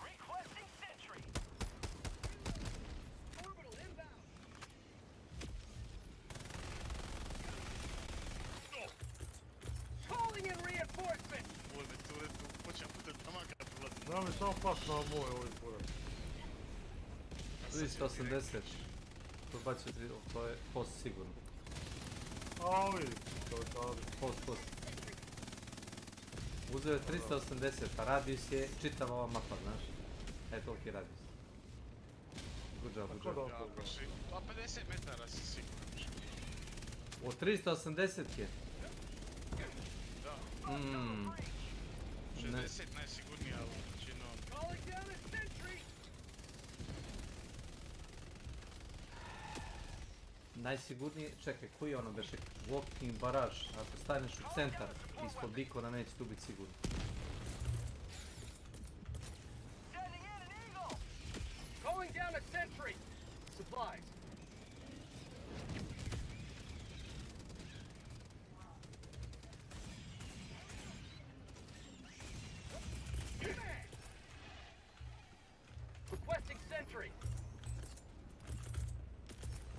N: Requesting sentry. Orbital inbound. Calling in reinforcement.
J: Ovo me tu redu, počem putem tamo kad prolazim.
Q: Da mi samo pas na moj ovih pored.
G: 380. To bacio 3, to je post sigurno.
Q: A vidi, to je tada.
G: Post. Uzeo je 380, a radius je čitava ova mapa, znaš. Toliki radius. Good job.
J: Pa 50 metara si sigurno.
G: Od 380 je?
J: Da. 60 najsigurnija, ali većino...
G: Najsigurnije, čekaj, koji je ono beše? Walking baraž, ako staneš u centar ispod ikona neće tu biti sigurno.
N: Calling down a sentry. Supplies. Requesting sentry.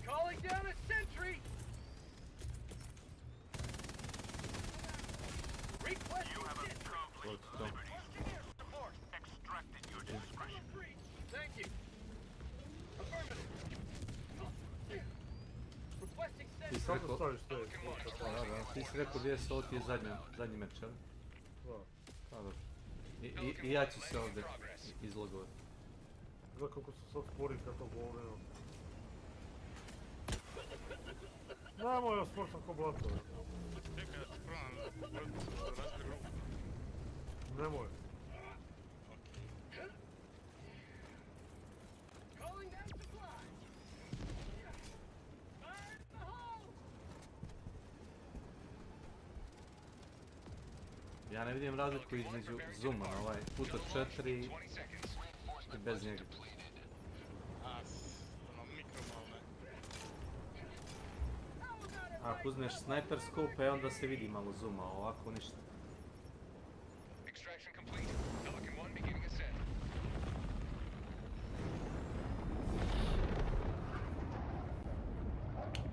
N: Calling down a sentry. Requesting sentry. Requesting air support. Extract at your discretion. Thank you. Affirmative. Requesting
G: Ti si
N: sentry.
G: rekao... Ti si rekao gdje se ovo ti je zadnji meč, jel? Da. I ja ću se ovdje izlogovati.
Q: Gledaj kako se sad spori kad to govorio. Nemoj, ja spor sam ko blato.
J: Čekaj da ti probam razbir ruku.
Q: Nemoj.
N: Calling down supplies. Fire in the hole.
G: Ja ne vidim razliku između zooma na ovaj puta 4 i bez njega. Ako uzmeš sniper scope, onda se vidi malo zooma, a ovako ništa.
N: Extraction complete. Pelican 1 beginning ascent.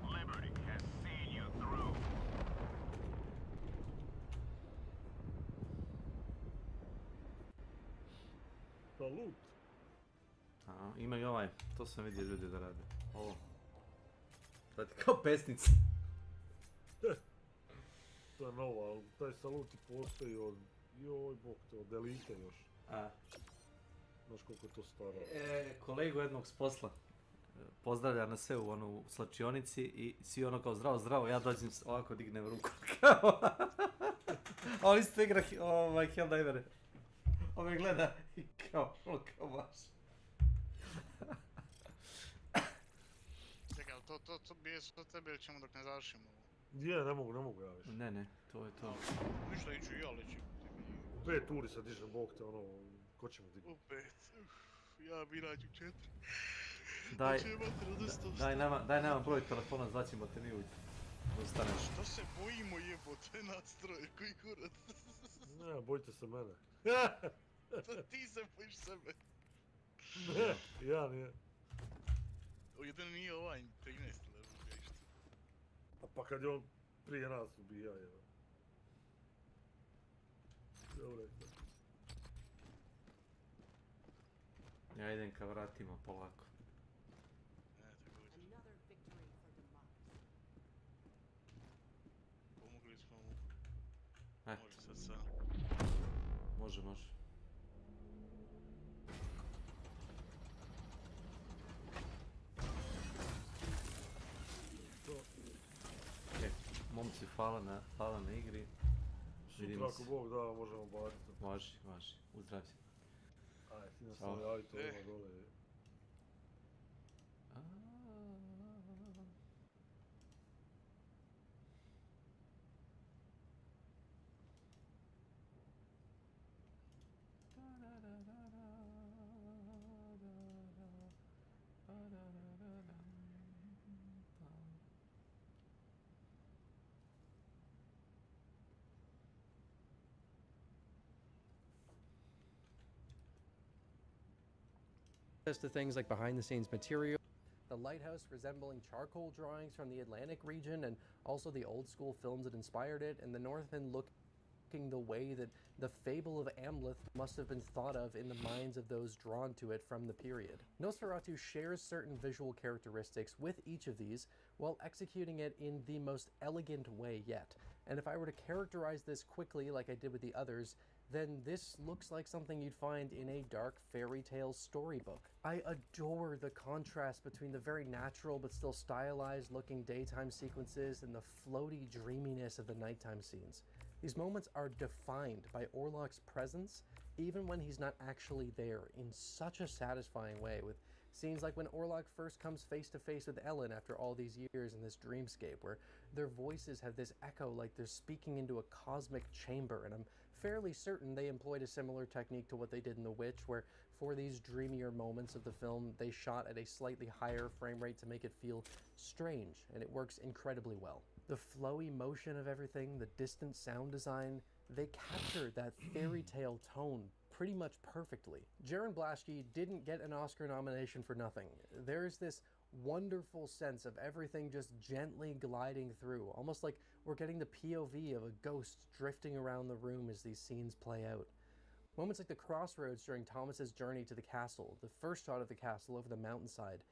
N: Liberty has seen you through.
Q: Salut.
G: Ima i ovaj, to sam vidio ljudi da rade. Ovo. Gledajte, kao pesnica.
Q: To je novo, ali taj salut i postoji od... Joj, bok te, od Elite još. Znaš koliko je to staro.
G: Kolegu jednog s posla pozdravlja na sve u onu slačionici i svi ono kao zdravo, zdravo, ja dođem ovako dignem ruku kao... A on isto igra Helldivere. Ove gleda i kao baš.
J: Čekaj, to bije se od tebe ili ćemo dok ne završimo ovo?
Q: Je, ne mogu ja više.
G: Ne, to je to.
J: Ništa, iću i ja leći.
Q: 5 uri sad dižem, bog te, ono, ko će me dignuti?
J: U 5, ja bi rađu 4.
G: Daj nama broj telefona, zvaćemo te mi ujutro. Ustaneš.
J: Što se bojimo jebote nas troje, koji kurac?
Q: Ne, bojite se mene.
J: Ti se bojiš sebe.
Q: Ne, ja nije.
J: Jedan nije ovaj 13 ili ubija išta.
Q: A pa kad je on prije nas ubija, evo. Dobro je to.
G: Ja idem ka vratima polako.
J: Pomogli smo mu. Može sad sam.
G: Može. Momci, hvala na igri.
Q: Sutra ako Bog da, možemo baciti.
G: Važi. Uzdrav se.
Q: Ajde, ti nas sam javiti ovima dole.
B: To things like behind-the-scenes material, the lighthouse resembling charcoal drawings from the Atlantic region, and also the old-school films that inspired it, and the Northmen looking the way that the fable of Amleth must have been thought of in the minds of those drawn to it from the period. Nosferatu shares certain visual characteristics with each of these, while executing it in the most elegant way yet. And if I were to characterize this quickly like I did with the others, then this looks like something you'd find in a dark fairy tale storybook. I adore the contrast between the very natural but still stylized looking daytime sequences and the floaty dreaminess of the nighttime scenes. These moments are defined by Orlok's presence, even when he's not actually there, in such a satisfying way, with scenes like when Orlok first comes face to face with Ellen after all these years in this dreamscape, where their voices have this echo like they're speaking into a cosmic chamber, and I'm fairly certain they employed a similar technique to what they did in The Witch, where for these dreamier moments of the film, they shot at a slightly higher frame rate to make it feel strange, and it works incredibly well. The flowy motion of everything, the distant sound design, they capture that fairy tale tone pretty much perfectly. Jaron Blaschke didn't get an Oscar nomination for nothing. There's this wonderful sense of everything just gently gliding through, almost like we're getting the POV of a ghost drifting around the room as these scenes play out. Moments like the crossroads during Thomas's journey to the castle, the first shot of the castle over the mountainside,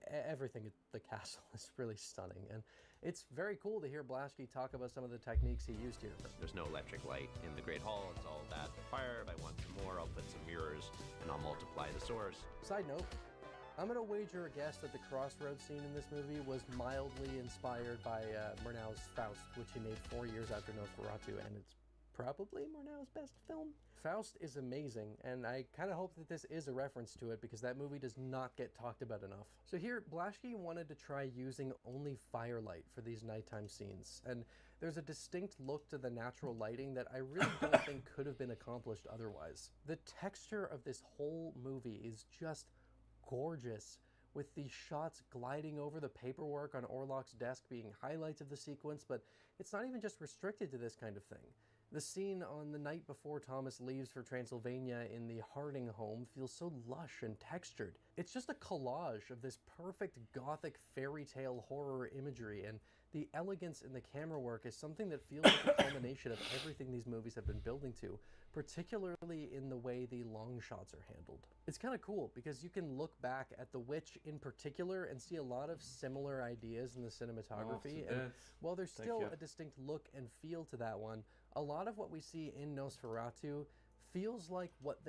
B: everything at the castle is really stunning, and it's very cool to hear Blaschke talk about some of the techniques he used here.
C: There's no electric light in the Great Hall, it's all that fire. If I want some more, I'll put some mirrors and I'll multiply the source.
B: Side note, I'm gonna wager a guess that the crossroads scene in this movie was mildly inspired by Murnau's Faust, which he made 4 years after Nosferatu, and it's probably Murnau's best film. Faust is amazing, and I kind of hope that this is a reference to it, because that movie does not get talked about enough. So here, Blaschke wanted to try using only firelight for these nighttime scenes, and there's a distinct look to the natural lighting that I really don't think could have been accomplished otherwise. The texture of this whole movie is just gorgeous, with the shots gliding over the paperwork on Orlok's desk being highlights of the sequence, but it's not even just restricted to this kind of thing. The scene on the night before Thomas leaves for Transylvania in the Harding home feels so lush and textured. It's just a collage of this perfect gothic fairy tale horror imagery, and the elegance in the camera work is something that feels like a culmination of everything these movies have been building to, particularly in the way the long shots are handled. It's kind of cool because you can look back at The Witch in particular and see a lot of similar ideas in the cinematography, and while there's still a distinct look and feel to that one, a lot of what we see in Nosferatu feels like what they